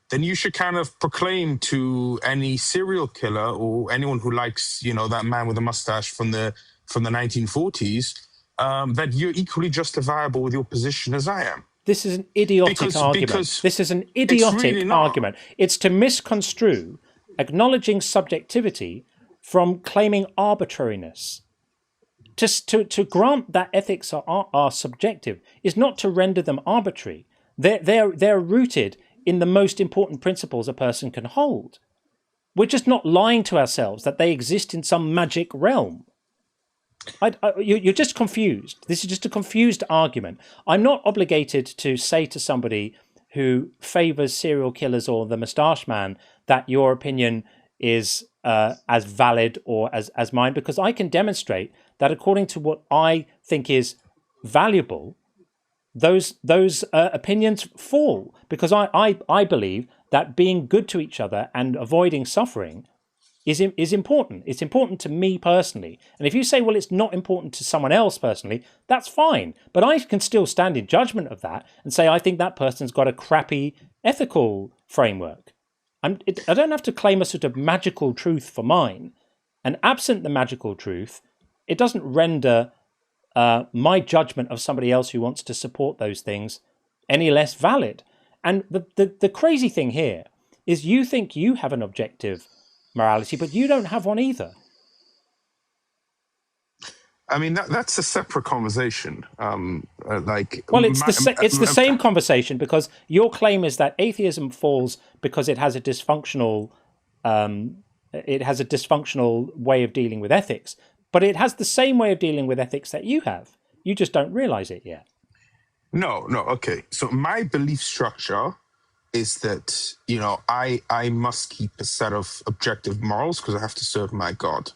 then you should kind of proclaim to any serial killer or anyone who likes, that man with a mustache from the 1940s, that you're equally justifiable with your position as I am. This is an idiotic argument. This is an idiotic really argument. It's to misconstrue acknowledging subjectivity from claiming arbitrariness. To grant that ethics are subjective is not to render them arbitrary. They're rooted in the most important principles a person can hold. We're just not lying to ourselves that they exist in some magic realm. You're just confused. This is just a confused argument. I'm not obligated to say to somebody who favors serial killers or the Moustache Man that your opinion is as valid or as mine, because I can demonstrate that according to what I think is valuable, those opinions fall, because I believe that being good to each other and avoiding suffering is important. It's important to me personally. And if you say, well, it's not important to someone else personally, that's fine. But I can still stand in judgment of that and say, I think that person's got a crappy ethical framework. I don't have to claim a sort of magical truth for mine. And absent the magical truth, it doesn't render my judgment of somebody else who wants to support those things any less valid. And the crazy thing here is you think you have an objective morality, but you don't have one either. I mean, that's a separate conversation. Well, it's the same conversation, because your claim is that atheism falls because it has a dysfunctional way of dealing with ethics, but it has the same way of dealing with ethics that you have. You just don't realize it yet. No, okay. So my belief structure is that, I must keep a set of objective morals because I have to serve my God.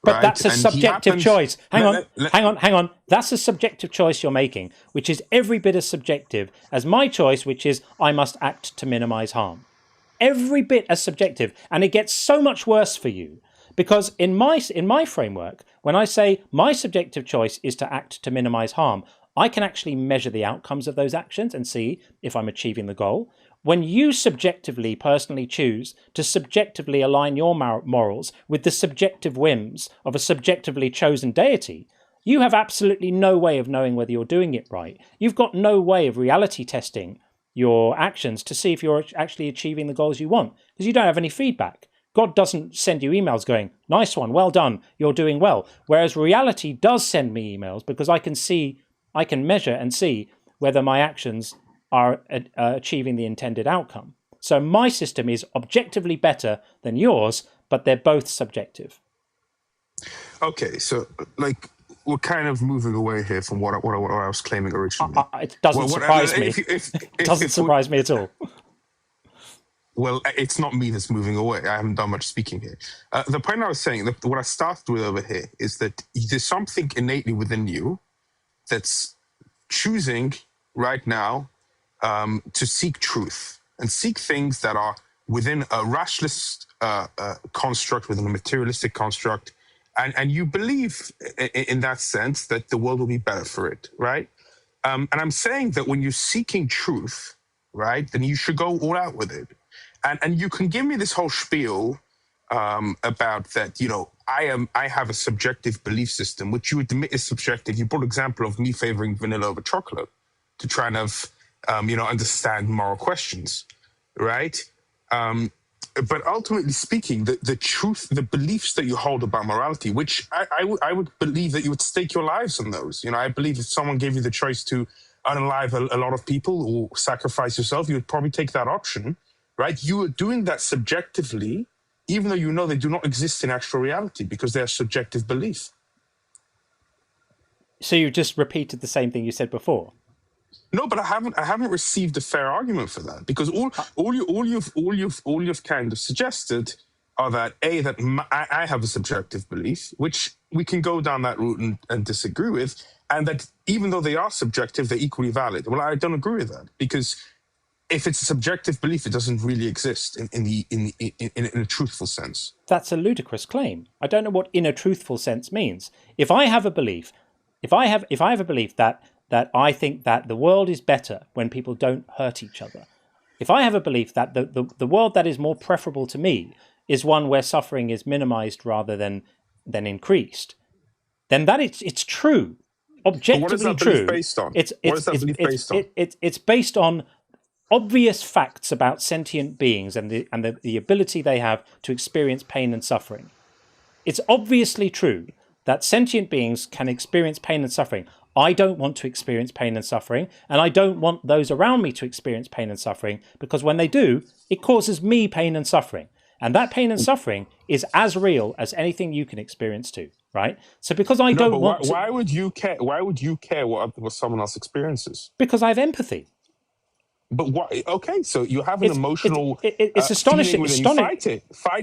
But right? that's a And he subjective happens- choice. Hang let- on. That's a subjective choice you're making, which is every bit as subjective as my choice, which is I must act to minimize harm. Every bit as subjective. And it gets so much worse for you, because in my framework, when I say my subjective choice is to act to minimize harm, I can actually measure the outcomes of those actions and see if I'm achieving the goal. When you subjectively, personally choose to subjectively align your morals with the subjective whims of a subjectively chosen deity, you have absolutely no way of knowing whether you're doing it right. You've got no way of reality testing your actions to see if you're actually achieving the goals you want, because you don't have any feedback. God doesn't send you emails going, nice one, well done, you're doing well. Whereas reality does send me emails because I can measure and see whether my actions are achieving the intended outcome. So my system is objectively better than yours, but they're both subjective. Okay, so we're kind of moving away here from what I was claiming originally. It doesn't surprise me. It doesn't surprise me at all. Well, it's not me that's moving away. I haven't done much speaking here. The point I was saying, what I started with over here, is that there's something innately within you that's choosing right now to seek truth and seek things that are within a rationalist construct, within a materialistic construct, and you believe in that sense that the world will be better for it, right? And I'm saying that when you're seeking truth, right, then you should go all out with it. And you can give me this whole spiel about that, I have a subjective belief system, which you admit is subjective. You brought an example of me favoring vanilla over chocolate to try and understand moral questions, right? But ultimately speaking, the truth, the beliefs that you hold about morality, which I would believe that you would stake your lives on those. I believe if someone gave you the choice to unalive a lot of people or sacrifice yourself, you would probably take that option, right? You are doing that subjectively, even though you know they do not exist in actual reality because they're subjective belief. So you just repeated the same thing you said before. No, but I haven't received a fair argument for that, because all you've kind of suggested are that I have a subjective belief, which we can go down that route and disagree with, and that even though they are subjective, they're equally valid. Well, I don't agree with that, because if it's a subjective belief, it doesn't really exist in a truthful sense. That's a ludicrous claim. I don't know what in a truthful sense means. If I have a belief, if I have a belief that I think that the world is better when people don't hurt each other, if I have a belief that the world that is more preferable to me is one where suffering is minimized rather than increased, then that it's true, objectively what is that true. Belief based on? What is that belief based on? It's based on obvious facts about sentient beings and the ability they have to experience pain and suffering. It's obviously true that sentient beings can experience pain and suffering. I don't want to experience pain and suffering, and I don't want those around me to experience pain and suffering, because when they do, it causes me pain and suffering. And that pain and suffering is as real as anything you can experience too, right? So because I don't want why would you care? Why would you care what someone else experiences? Because I have empathy. But why? Okay, so you have an emotional. It's astonishing. Fight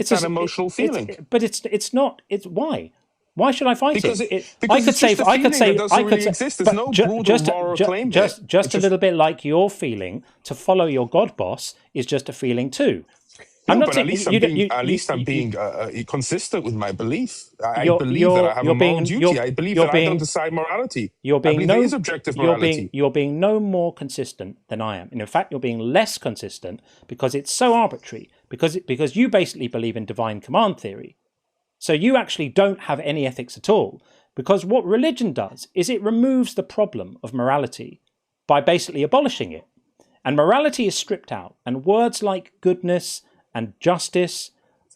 that emotional feeling. But it's not. It's why. Why should I fight because it? Because it's just a feeling that doesn't really exist. There's no broader moral claim there. Just a little bit like your feeling to follow your God boss is just a feeling too. No, but at least I'm being consistent with my belief. I believe that I have a moral duty. I believe that I don't decide morality. There is objective morality. You're being no more consistent than I am. And in fact, you're being less consistent because it's so arbitrary. Because you basically believe in divine command theory. So you actually don't have any ethics at all. Because what religion does is it removes the problem of morality by basically abolishing it. And morality is stripped out. And words like goodness and justice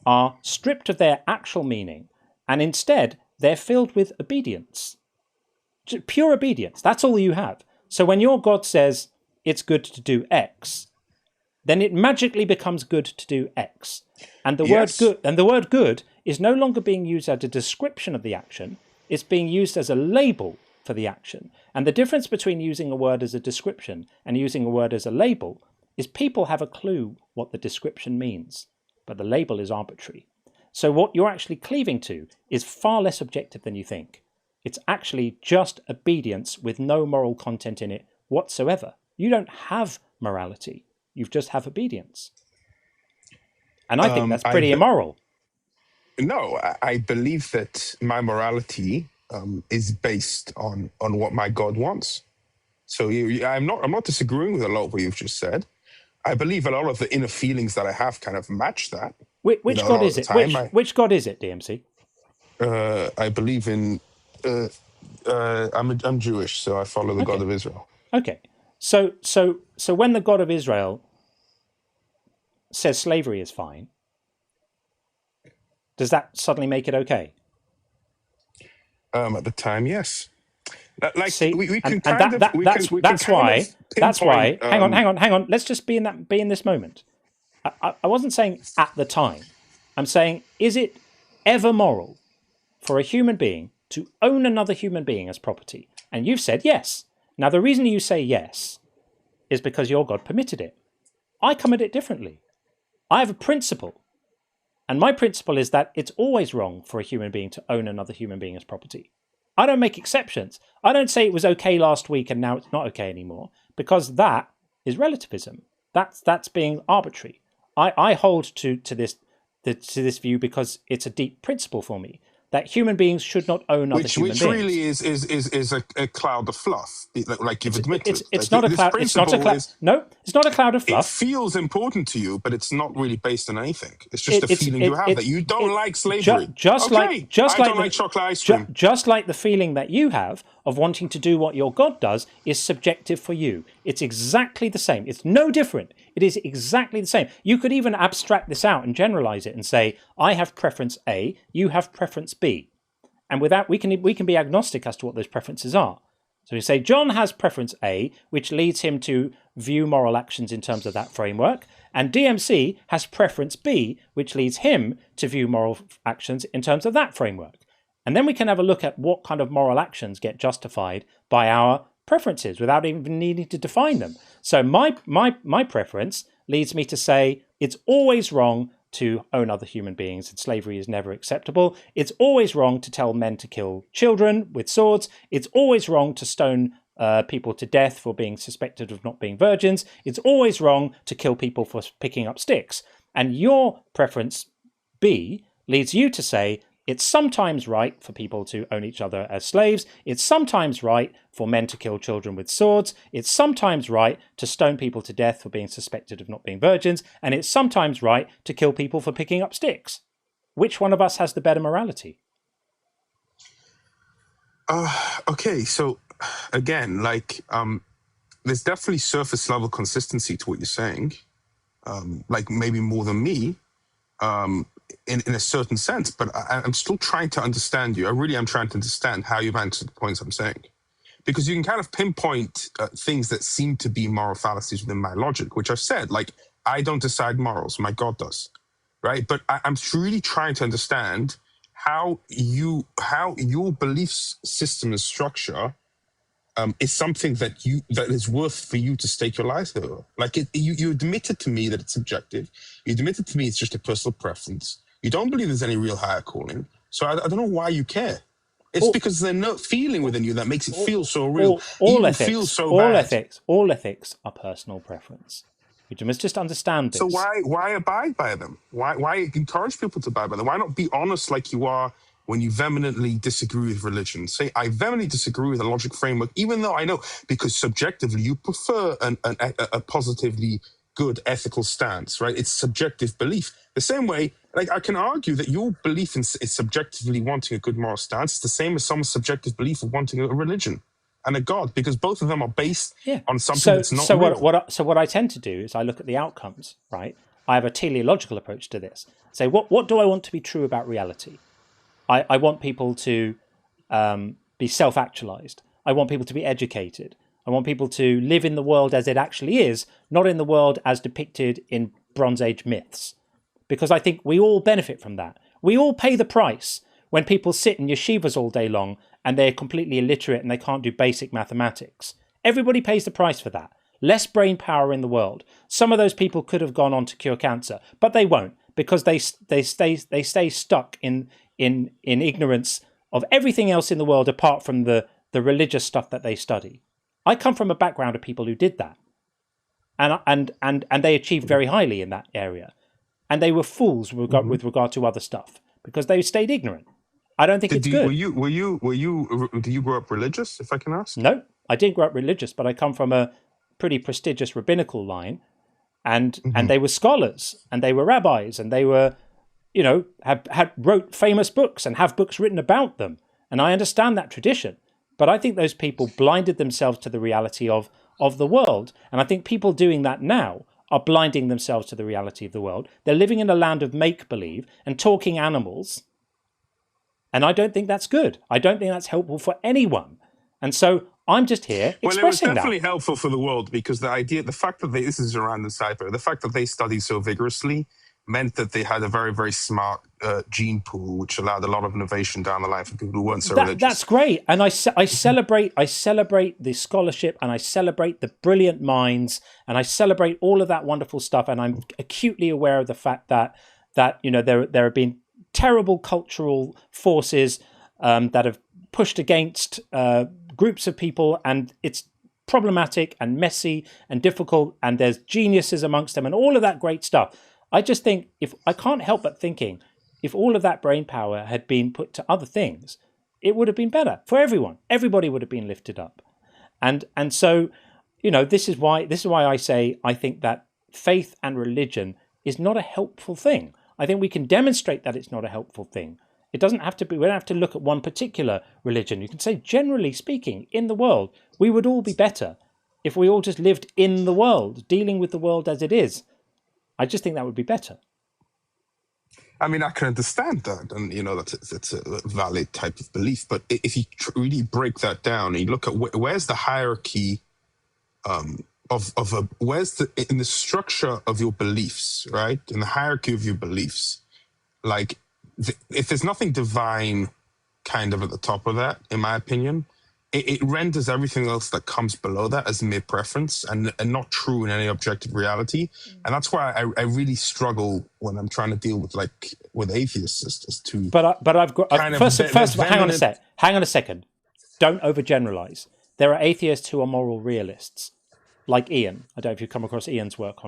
are stripped of their actual meaning, and instead they're filled with obedience. Pure obedience. That's all you have. So when your God says it's good to do X, then it magically becomes good to do X. And the word good is no longer being used as a description of the action, it's being used as a label for the action. And the difference between using a word as a description and using a word as a label is people have a clue what the description means, but the label is arbitrary. So what you're actually cleaving to is far less objective than you think. It's actually just obedience with no moral content in it whatsoever. You don't have morality. You just have obedience. And I think that's pretty immoral. No, I believe that my morality is based on what my God wants. So I'm not disagreeing with a lot of what you've just said. I believe a lot of the inner feelings that I have kind of match that. Which God is it? Which God is it, DMC? I believe in. I'm Jewish, so I follow the God of Israel. Okay, so when the God of Israel says slavery is fine, does that suddenly make it okay? At the time, yes. See, we can that's why. Hang on. Let's just be in this moment. I wasn't saying at the time. I'm saying, is it ever moral for a human being to own another human being as property? And you've said yes. Now, the reason you say yes is because your God permitted it. I come at it differently. I have a principle. And my principle is that it's always wrong for a human being to own another human being as property. I don't make exceptions. I don't say it was okay last week and now it's not okay anymore, because that is relativism. That's being arbitrary. I hold to this view because it's a deep principle for me that human beings should not own other human beings. Which really is a cloud of fluff, like you've admitted. It's not a cloud. It's not a cloud. No, it's not a cloud of fluff. It feels important to you, but it's not really based on anything. It's just a feeling you have that you don't like slavery. Just like chocolate ice cream. Just like the feeling that you have of wanting to do what your God does is subjective for you. It's exactly the same. It's no different. It is exactly the same. You could even abstract this out and generalize it and say, I have preference A, you have preference B. And with that, we can be agnostic as to what those preferences are. So we say John has preference A, which leads him to view moral actions in terms of that framework. And DMC has preference B, which leads him to view moral actions in terms of that framework. And then we can have a look at what kind of moral actions get justified by our preferences without even needing to define them. So my preference leads me to say it's always wrong to own other human beings and slavery is never acceptable. It's always wrong to tell men to kill children with swords. It's always wrong to stone people to death for being suspected of not being virgins. It's always wrong to kill people for picking up sticks. And your preference B leads you to say it's sometimes right for people to own each other as slaves. It's sometimes right for men to kill children with swords. It's sometimes right to stone people to death for being suspected of not being virgins. And it's sometimes right to kill people for picking up sticks. Which one of us has the better morality? Okay, so again, there's definitely surface level consistency to what you're saying. Maybe more than me. In a certain sense, but I'm still trying to understand you. I really am trying to understand how you've answered the points I'm saying. Because you can kind of pinpoint things that seem to be moral fallacies within my logic, which I've said, I don't decide morals, my God does, right? But I'm really trying to understand how your belief system and structure is something that is worth for you to stake your life over. You admitted to me that it's subjective. You admitted to me it's just a personal preference. You don't believe there's any real higher calling. So I don't know why you care. It's because there's no feeling within you that makes it feel so real. All ethics are personal preference. You must just understand this. So why abide by them? Why encourage people to abide by them? Why not be honest like you are when you vehemently disagree with religion? Say, I vehemently disagree with a logic framework, even though I know, because subjectively you prefer a positively good ethical stance, right? It's subjective belief. The same way, I can argue that your belief is subjectively wanting a good moral stance. It's the same as someone's subjective belief of wanting a religion and a God, because both of them are based on something that's not real. So what I tend to do is I look at the outcomes, right? I have a teleological approach to this. Say, what do I want to be true about reality? I want people to be self-actualized. I want people to be educated. I want people to live in the world as it actually is, not in the world as depicted in Bronze Age myths. Because I think we all benefit from that. We all pay the price when people sit in yeshivas all day long and they're completely illiterate and they can't do basic mathematics. Everybody pays the price for that. Less brain power in the world. Some of those people could have gone on to cure cancer, but they won't, because they stay stuck in ignorance of everything else in the world apart from the religious stuff that they study. I come from a background of people who did that, and they achieved very highly in that area, and they were fools with regard to other stuff because they stayed ignorant. I don't think it's good. Were you? Do you grow up religious, if I can ask? No, I didn't grow up religious, but I come from a pretty prestigious rabbinical line, and they were scholars and they were rabbis and they were, wrote famous books and have books written about them, and I understand that tradition. But I think those people blinded themselves to the reality of the world. And I think people doing that now are blinding themselves to the reality of the world. They're living in a land of make-believe and talking animals. And I don't think that's good. I don't think that's helpful for anyone. And so I'm just here expressing that. Well, it was definitely helpful for the world, because the fact that this is a random cipher, the fact that they studied so vigorously meant that they had a very, very smart gene pool, which allowed a lot of innovation down the line for people who weren't so religious. That's great, and I celebrate the scholarship, and I celebrate the brilliant minds, and I celebrate all of that wonderful stuff. And I'm acutely aware of the fact that there have been terrible cultural forces that have pushed against groups of people, and it's problematic and messy and difficult, and there's geniuses amongst them, and all of that great stuff. I just think I can't help but thinking, if all of that brain power had been put to other things, it would have been better for everyone. Everybody would have been lifted up. And so, this is why I say I think that faith and religion is not a helpful thing. I think we can demonstrate that it's not a helpful thing. It doesn't have to be, we don't have to look at one particular religion. You can say, generally speaking, in the world, we would all be better if we all just lived in the world, dealing with the world as it is. I just think that would be better. I mean, I can understand that, and that's a valid type of belief. But if you really break that down and you look at where's the hierarchy in the structure of your beliefs, right? In the hierarchy of your beliefs, like if there's nothing divine kind of at the top of that, in my opinion, it renders everything else that comes below that as mere preference and not true in any objective reality. And that's why I really struggle when I'm trying to deal with atheists as to. But I've got first of all, hang on a second. Don't overgeneralize. There are atheists who are moral realists, like Ian. I don't know if you've come across Ian's work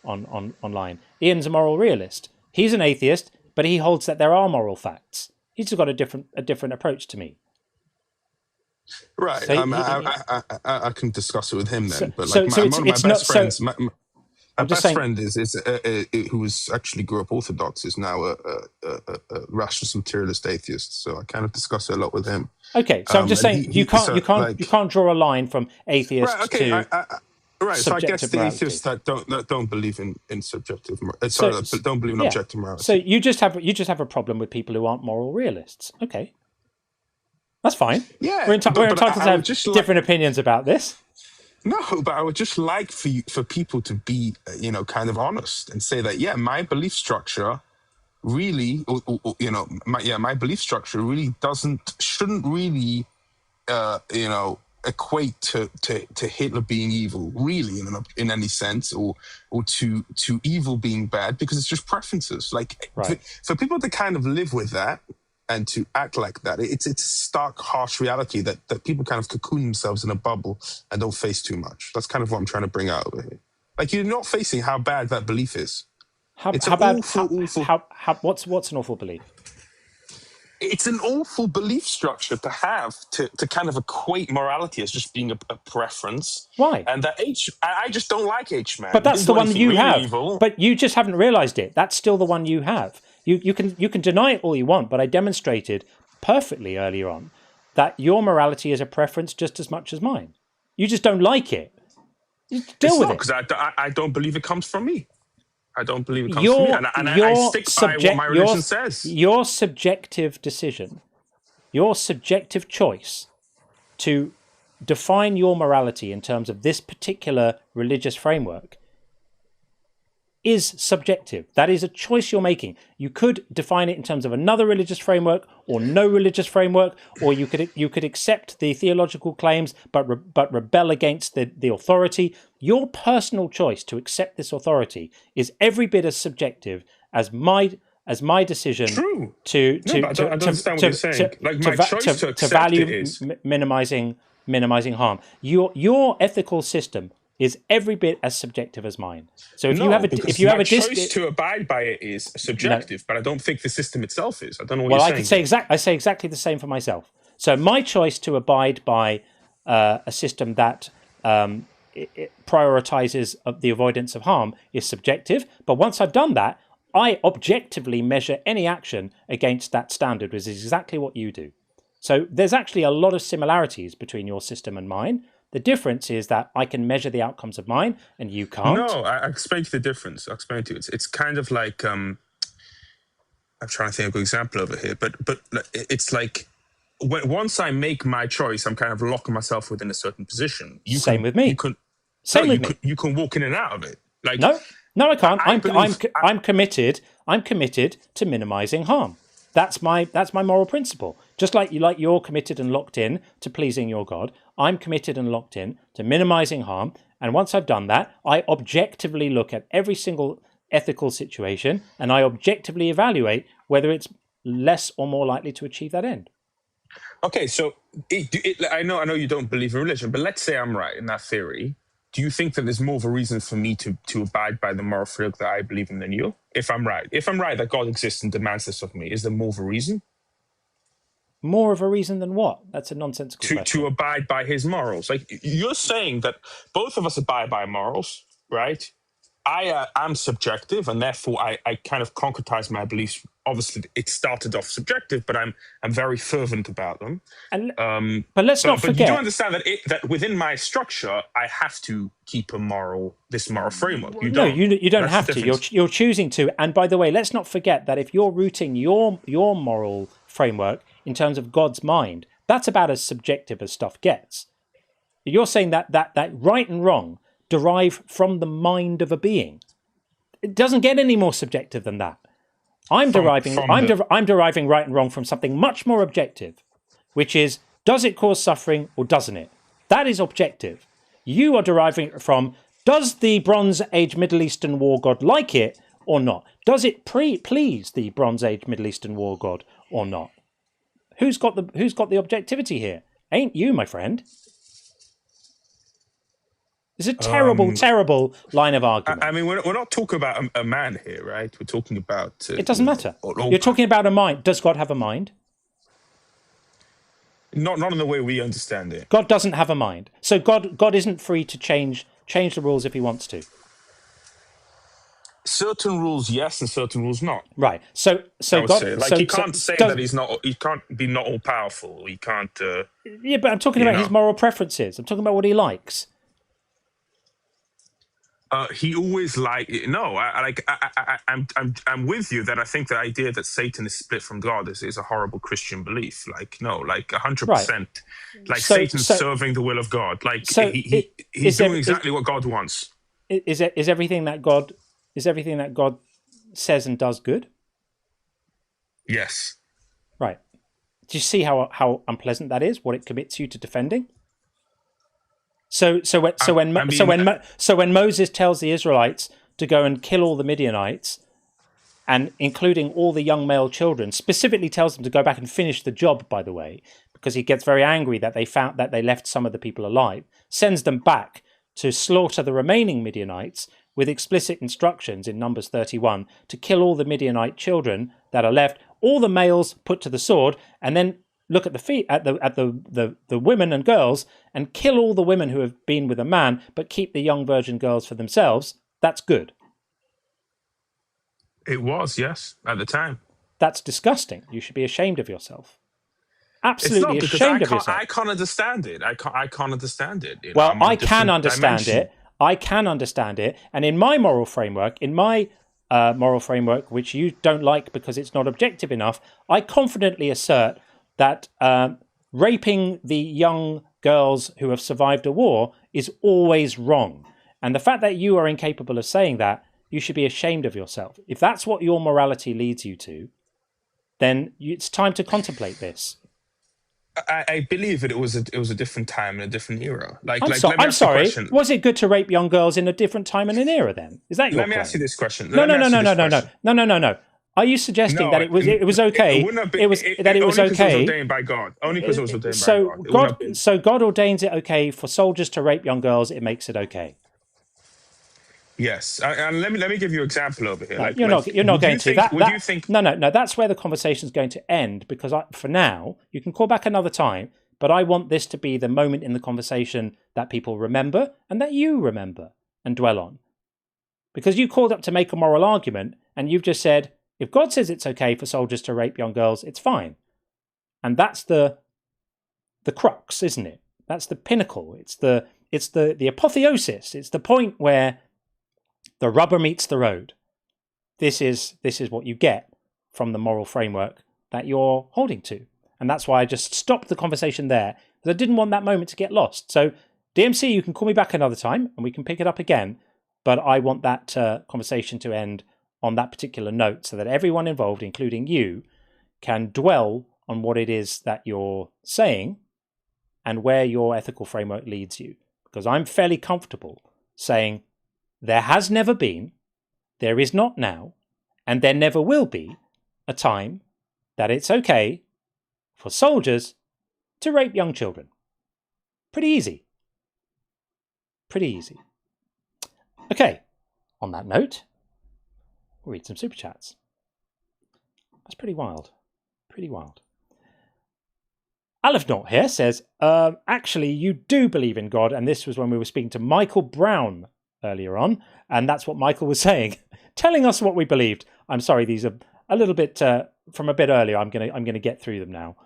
online. Ian's a moral realist. He's an atheist, but he holds that there are moral facts. He's just got a different approach to me. Right. So I can discuss it with him then. But my best friends, my best friend who actually grew up Orthodox, is now a rationalist materialist atheist. So I kind of discuss it a lot with him. Okay, so I'm just saying you can't draw a line from atheist to. Right, so I guess the atheists that don't believe in subjective, don't believe in objective morality. So you just have a problem with people who aren't moral realists. Okay, that's fine. Yeah, we're entitled to have different opinions about this. No, but I would just like for people to be, kind of honest and say that, my belief structure really, my belief structure really shouldn't really, equate to Hitler being evil, really, in any sense, or to evil being bad, because it's just preferences. For people to kind of live with that and to act like that, it's a stark, harsh reality that people kind of cocoon themselves in a bubble and don't face too much. That's kind of what I'm trying to bring out over here. You're not facing how bad that belief is. What's an awful belief? It's an awful belief structure to have to kind of equate morality as just being a preference. Why? And that I just don't like H-Man. But that's the one you have. Evil. But you just haven't realized it. That's still the one you have. You can deny it all you want, but I demonstrated perfectly earlier on that your morality is a preference just as much as mine. You just don't like it. You deal with it. Because I don't believe it comes from me. I don't believe it comes from me, and I stick by what my religion says. Your subjective decision, your subjective choice to define your morality in terms of this particular religious framework is subjective. That is a choice you're making. You could define it in terms of another religious framework or no religious framework, or you could accept the theological claims but rebel against the authority. Your personal choice to accept this authority is every bit as subjective as my decision True. to No, but I don't understand what you're saying. Like, my choice to accept value it is minimizing harm. Your ethical system is every bit as subjective as mine. So if you have a choice to abide by it is subjective, but I don't think the system itself is. I don't know what you're saying. I say exactly the same for myself. So my choice to abide by a system that it prioritizes the avoidance of harm is subjective. But once I've done that, I objectively measure any action against that standard, which is exactly what you do. So there's actually a lot of similarities between your system and mine. The difference is that I can measure the outcomes of mine and you can't. No, I explain to you the difference. I'll explain to you. It's kind of like, I'm trying to think of a good example over here, but it's like, once I make my choice, I'm kind of locking myself within a certain position. Same with me. You can walk in and out of it. Like, no, I can't. I'm committed to minimizing harm. That's my moral principle. Just like you're committed and locked in to pleasing your God, I'm committed and locked in to minimizing harm. And once I've done that, I objectively look at every single ethical situation and I objectively evaluate whether it's less or more likely to achieve that end. Okay, so I know you don't believe in religion, but let's say I'm right in that theory. Do you think that there's more of a reason for me to abide by the moral framework that I believe in than you? If I'm right that God exists and demands this of me, is there more of a reason? More of a reason than what? That's a nonsensical question. To abide by his morals. Like, you're saying that both of us abide by morals, right? I'm subjective, and therefore I kind of concretize my beliefs. Obviously, it started off subjective, but I'm very fervent about them. But let's not forget. But you do understand that within my structure, I have to keep this moral framework. You don't. No, you don't have to. You're choosing to. And by the way, let's not forget that if you're rooting your moral framework in terms of God's mind, that's about as subjective as stuff gets. You're saying that right and wrong derive from the mind of a being. It doesn't get any more subjective than that. I'm deriving right and wrong from something much more objective, which is, does it cause suffering or doesn't it? That is objective. You are deriving it from, does the Bronze Age Middle Eastern war god like it or not? Does it please the Bronze Age Middle Eastern war god or not? Who's got the objectivity here? Ain't you, my friend. It's a terrible line of argument. I mean, we're not talking about a man here, right? We're talking about... it doesn't matter. You're talking about a mind. Does God have a mind? Not in the way we understand it. God doesn't have a mind. So God isn't free to change the rules if he wants to. Certain rules, yes, and certain rules, not. Right. So God, he can't say that he's not. He can't be not all powerful. He can't. Yeah, but I'm talking about his moral preferences. I'm talking about what he likes. He always I'm with you that I think the idea that Satan is split from God is a horrible Christian belief. 100%. Like Satan's serving the will of God. He's doing exactly what God wants. Is everything that God says and does good? Yes. Right. Do you see how unpleasant that is? What it commits you to defending? So when Moses tells the Israelites to go and kill all the Midianites, and including all the young male children, specifically tells them to go back and finish the job, by the way, because he gets very angry that they left some of the people alive, sends them back to slaughter the remaining Midianites with explicit instructions in Numbers 31 to kill all the Midianite children that are left, all the males put to the sword, and then look at the women and girls and kill all the women who have been with a man, but keep the young virgin girls for themselves. That's good. It was, yes, at the time. That's disgusting. You should be ashamed of yourself. Absolutely ashamed of yourself. I can't understand it. I can't understand it. Well, I can understand it. I can understand it. And in my moral framework, which you don't like because it's not objective enough, I confidently assert that raping the young girls who have survived a war is always wrong. And the fact that you are incapable of saying that, you should be ashamed of yourself. If that's what your morality leads you to, then it's time to contemplate this. I believe that it was a different time and a different era. Let me I'm ask you a sorry. question. Was it good to rape young girls in a different time and an era? Then is that your Let me claim? ask you this question. No. Are you suggesting that it was okay? It was okay. Only because it was ordained by God. Only because it was ordained by God. So God ordains it okay for soldiers to rape young girls. It makes it okay. Yes, and let me give you an example over here. You're not going to. Would you think? No. That's where the conversation is going to end, because for now you can call back another time. But I want this to be the moment in the conversation that people remember and that you remember and dwell on. Because you called up to make a moral argument and you've just said, if God says it's okay for soldiers to rape young girls, it's fine. And that's the crux, isn't it? That's the pinnacle. It's the apotheosis. It's the point where the rubber meets the road. This is what you get from the moral framework that you're holding to. And that's why I just stopped the conversation there, because I didn't want that moment to get lost. So, DMC, you can call me back another time and we can pick it up again. But I want that conversation to end on that particular note so that everyone involved, including you, can dwell on what it is that you're saying and where your ethical framework leads you. Because I'm fairly comfortable saying there has never been, there is not now, and there never will be a time that it's okay for soldiers to rape young children. Pretty easy. Pretty easy. Okay, on that note, we'll read some super chats. That's pretty wild. Pretty wild. Aleph Not here says, actually, you do believe in God, and this was when we were speaking to Michael Brown earlier on, and that's what Michael was saying, telling us what we believed. I'm sorry, these are a little bit from a bit earlier. I'm gonna get through them now.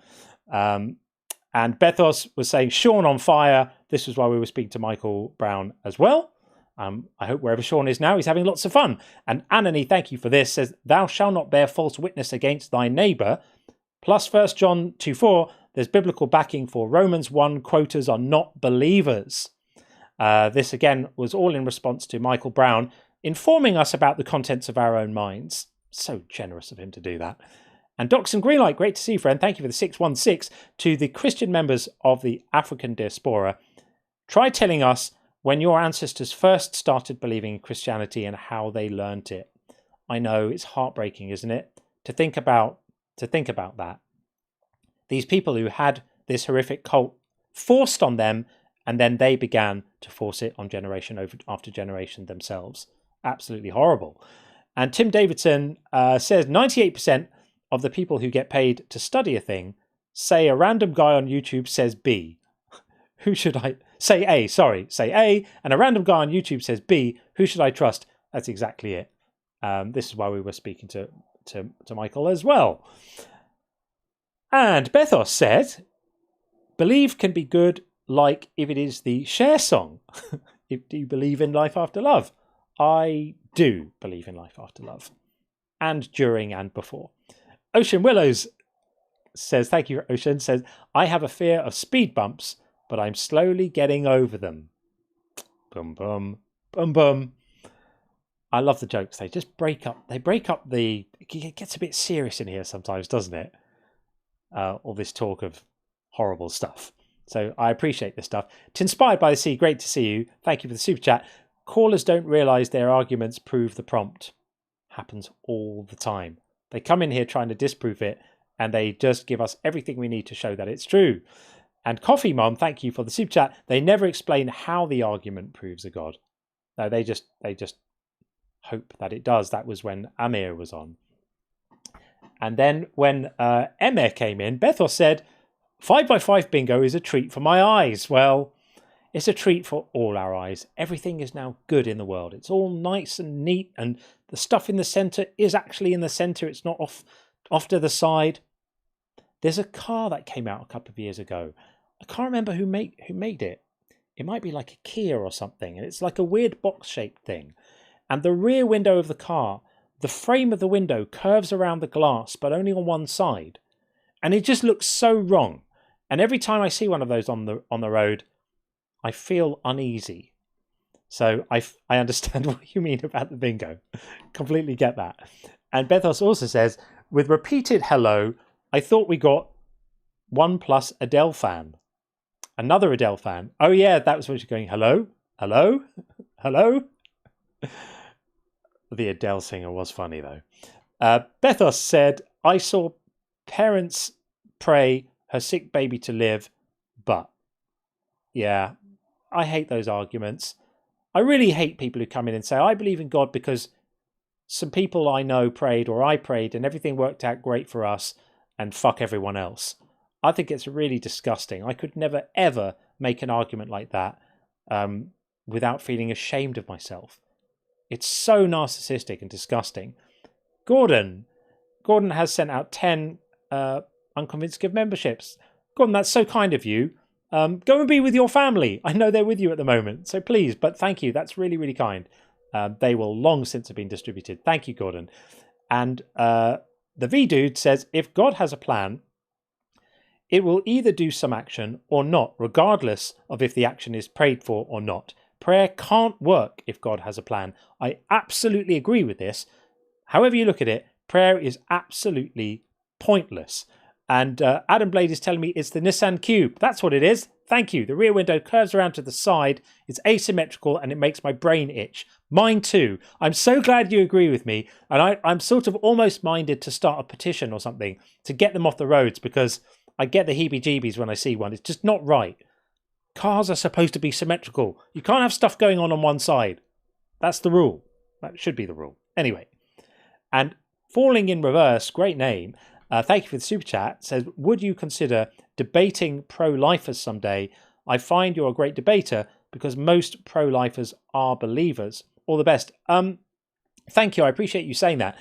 And Bethos was saying Sean on fire. This was why we were speaking to Michael Brown as well. I hope wherever Sean is now, he's having lots of fun. And Anani, thank you for this, says, thou shalt not bear false witness against thy neighbour. Plus 1 John 2:4, there's biblical backing for Romans 1, quoters are not believers. This again was all in response to Michael Brown informing us about the contents of our own minds. So generous of him to do that. And Doxon Greenlight, great to see you, friend. Thank you for the 616. To the Christian members of the African diaspora, try telling us when your ancestors first started believing in Christianity and how they learnt it. I know it's heartbreaking, isn't it? To think about that. These people who had this horrific cult forced on them, and then they began to force it on generation after generation themselves. Absolutely horrible. And Tim Davidson says 98% of the people who get paid to study a thing say a random guy on YouTube says B. Who should I say A? Sorry, say A, and a random guy on YouTube says B. Who should I trust? That's exactly it. This is why we were speaking to Michael as well. And Bethos said, believe can be good, like if it is the Cher song. Do you believe in life after love? I do believe in life after love, and during and before. Ocean Willows says, thank you, Ocean, says, I have a fear of speed bumps, but I'm slowly getting over them. Bum, bum, bum, bum. I love the jokes. They just break up. They break up it gets a bit serious in here sometimes, doesn't it? All this talk of horrible stuff. So I appreciate this stuff. To Inspired by the Sea, great to see you. Thank you for the super chat. Callers don't realise their arguments prove the prompt. Happens all the time. They come in here trying to disprove it, and they just give us everything we need to show that it's true. And Coffee Mom, thank you for the super chat. They never explain how the argument proves a god. No, they just hope that it does. That was when Amir was on. And then when Emir came in, Bethos said, 5x5 bingo is a treat for my eyes. Well, it's a treat for all our eyes. Everything is now good in the world. It's all nice and neat, and the stuff in the centre is actually in the centre. It's not off to the side. There's a car that came out a couple of years ago. I can't remember who made it. It might be like a Kia or something, and it's like a weird box-shaped thing. And the rear window of the car, the frame of the window curves around the glass, but only on one side. And it just looks so wrong. And every time I see one of those on the road, I feel uneasy. So I understand what you mean about the bingo. Completely get that. And Bethos also says, with repeated hello, I thought we got 1+ Adele fan. Another Adele fan. Oh yeah, that was when you're going, hello? Hello? Hello? The Adele singer was funny though. Bethos said, I saw parents pray her sick baby to live, but yeah, I hate those arguments. I really hate people who come in and say, I believe in God because some people I know prayed or I prayed and everything worked out great for us and fuck everyone else. I think it's really disgusting. I could never, ever make an argument like that without feeling ashamed of myself. It's so narcissistic and disgusting. Gordon has sent out 10 Unconvinced gift memberships. Gordon, that's so kind of you. Go and be with your family. I know they're with you at the moment, so please, but thank you. That's really, really kind. They will long since have been distributed. Thank you, Gordon. And the V-Dude says, if God has a plan, it will either do some action or not, regardless of if the action is prayed for or not. Prayer can't work if God has a plan. I absolutely agree with this. However you look at it, prayer is absolutely pointless. And Adam Blade is telling me it's the Nissan Cube. That's what it is. Thank you. The rear window curves around to the side. It's asymmetrical and it makes my brain itch. Mine too. I'm so glad you agree with me. And I'm sort of almost minded to start a petition or something to get them off the roads because I get the heebie-jeebies when I see one. It's just not right. Cars are supposed to be symmetrical. You can't have stuff going on one side. That's the rule. That should be the rule. Anyway. And Falling in Reverse, great name. Thank you for the super chat. Says, would you consider debating pro-lifers someday? I find you're a great debater because most pro-lifers are believers. All the best. Thank you. I appreciate you saying that.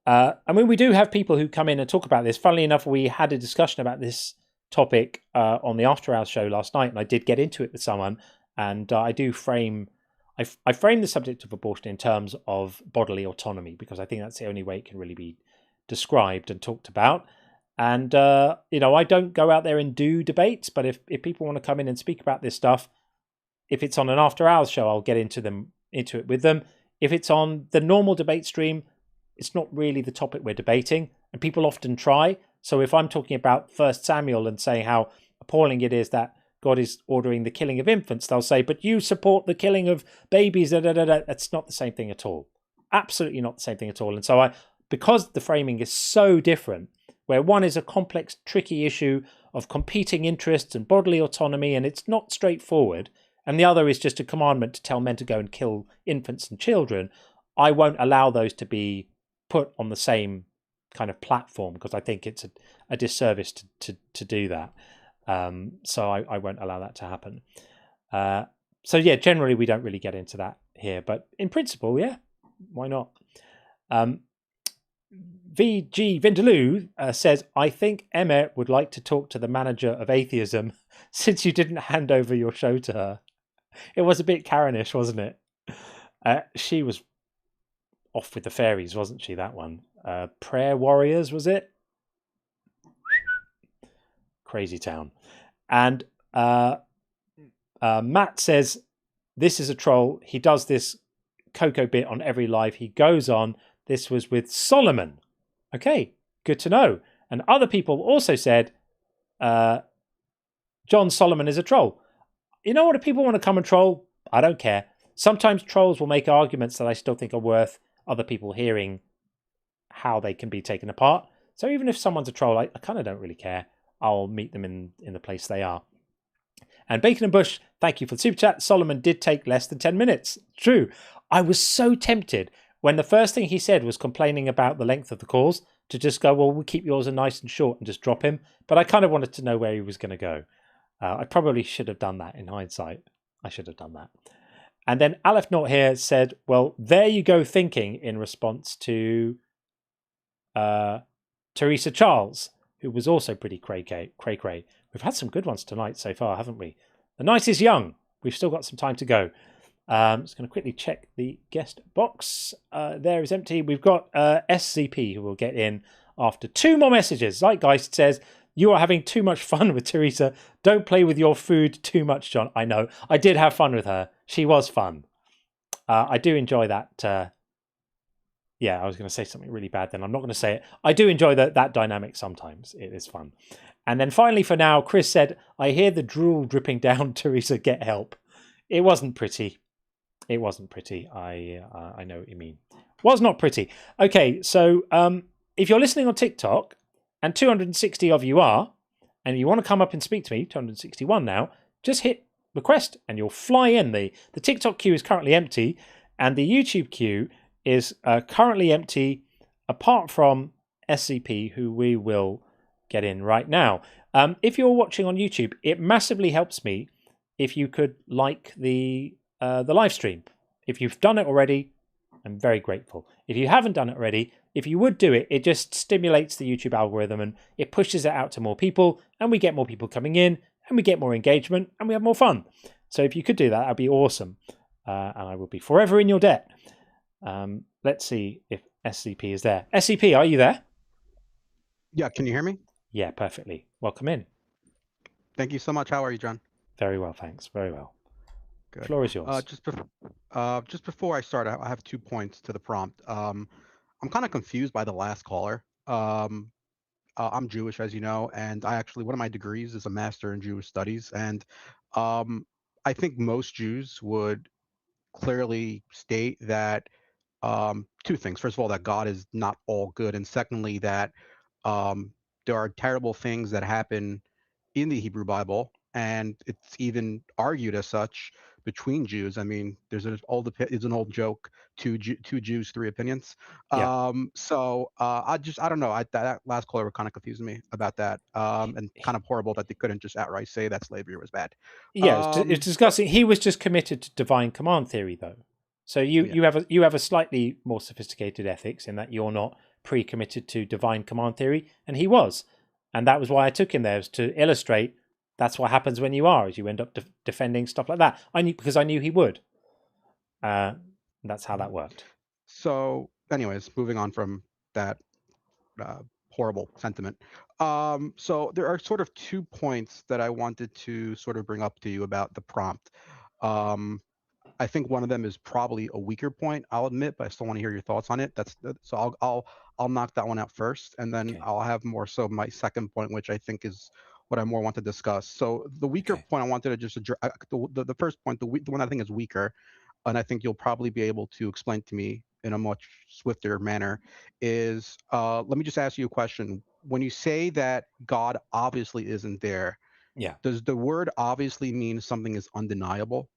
I mean, we do have people who come in and talk about this. Funnily enough, we had a discussion about this topic on the After Hours show last night, and I did get into it with someone. And I frame the subject of abortion in terms of bodily autonomy because I think that's the only way it can really be described and talked about. And I don't go out there and do debates, but if people want to come in and speak about this stuff, if it's on an After Hours show, I'll get into it with them. If it's on the normal debate stream, it's not really the topic we're debating, and people often try. So if I'm talking about 1 Samuel and saying how appalling it is that God is ordering the killing of infants, they'll say, but you support the killing of babies. That's not the same thing at all. Absolutely not the same thing at all. And so because the framing is so different, where one is a complex, tricky issue of competing interests and bodily autonomy, and it's not straightforward, and the other is just a commandment to tell men to go and kill infants and children, I won't allow those to be put on the same kind of platform because I think it's a disservice to do that. So I won't allow that to happen. So yeah, generally we don't really get into that here, but in principle, yeah, why not? VG Vindaloo says, I think Emmet would like to talk to the manager of Atheism since you didn't hand over your show to her. It was a bit Karenish, wasn't it? She was off with the fairies, wasn't she, that one? Prayer Warriors, was it? Crazy town. And Matt says, this is a troll. He does this Coco bit on every live he goes on. This was with Solomon. Okay, good to know. And other people also said, John Solomon is a troll. You know what? If people want to come and troll, I don't care. Sometimes trolls will make arguments that I still think are worth other people hearing how they can be taken apart. So even if someone's a troll, I kind of don't really care. I'll meet them in the place they are. And Bacon and Bush, thank you for the super chat. Solomon did take less than 10 minutes. True. I was so tempted when the first thing he said was complaining about the length of the calls to just go, well, we'll keep yours nice and short and just drop him. But I kind of wanted to know where he was going to go. I probably should have done that in hindsight. I should have done that. And then Aleph Not here said, well, there you go thinking in response to Teresa Charles, who was also pretty cray-cray. We've had some good ones tonight so far, haven't we? The night is young. We've still got some time to go. Just going to quickly check the guest box. There is empty. We've got SCP who will get in after 2 more messages. Zeitgeist says, You are having too much fun with Teresa. Don't play with your food too much, John. I know. I did have fun with her. She was fun. I do enjoy that. Yeah, I was going to say something really bad then. I'm not going to say it. I do enjoy that dynamic sometimes. It is fun. And then finally for now, Chris said, I hear the drool dripping down. Teresa, get help. It wasn't pretty. It wasn't pretty. I know what you mean. Was not pretty. Okay, so if you're listening on TikTok, and 260 of you are, and you want to come up and speak to me, 261 now, just hit request and you'll fly in. The TikTok queue is currently empty, and the YouTube queue is currently empty, apart from SCP, who we will get in right now. If you're watching on YouTube, it massively helps me if you could like the live stream. If you've done it already, I'm very grateful. If you haven't done it already, if you would do it, it just stimulates the YouTube algorithm and it pushes it out to more people, and we get more people coming in, and we get more engagement, and we have more fun. So if you could do that, that'd be awesome. And I will be forever in your debt. Let's see if SCP is there. SCP, are you there? Yeah, can you hear me? Yeah, perfectly. Welcome in. Thank you so much. How are you, John? Very well, thanks. Very well. Good. Floor is yours. Just before I start, I have 2 points to the prompt. I'm kind of confused by the last caller. I'm Jewish, as you know, and one of my degrees is a master in Jewish studies, and I think most Jews would clearly state that 2 things. First of all, that God is not all good, and secondly, that there are terrible things that happen in the Hebrew Bible, and it's even argued as such between Jews. I mean, it's an old joke: two Jews, 3 opinions. Yeah. I don't know. That last caller kind of confused me about that, and kind of horrible that they couldn't just outright say that slavery was bad. Yeah, it's disgusting. He was just committed to divine command theory, though. So you have a slightly more sophisticated ethics in that you're not pre-committed to divine command theory, and he was, and that was why I took him there, was to illustrate that's what happens when you are, is you end up defending stuff like that. I knew he would. That's how that worked. So, anyways, moving on from that horrible sentiment. So there are sort of 2 points that I wanted to sort of bring up to you about the prompt. I think one of them is probably a weaker point, I'll admit, but I still want to hear your thoughts on it. So I'll knock that one out first, and then I'll have more so my second point, which I think is what I more want to discuss. So the weaker point I wanted to just address, the first point, the one I think is weaker, and I think you'll probably be able to explain to me in a much swifter manner, is let me just ask you a question. When you say that God obviously isn't there, does the word obviously mean something is undeniable?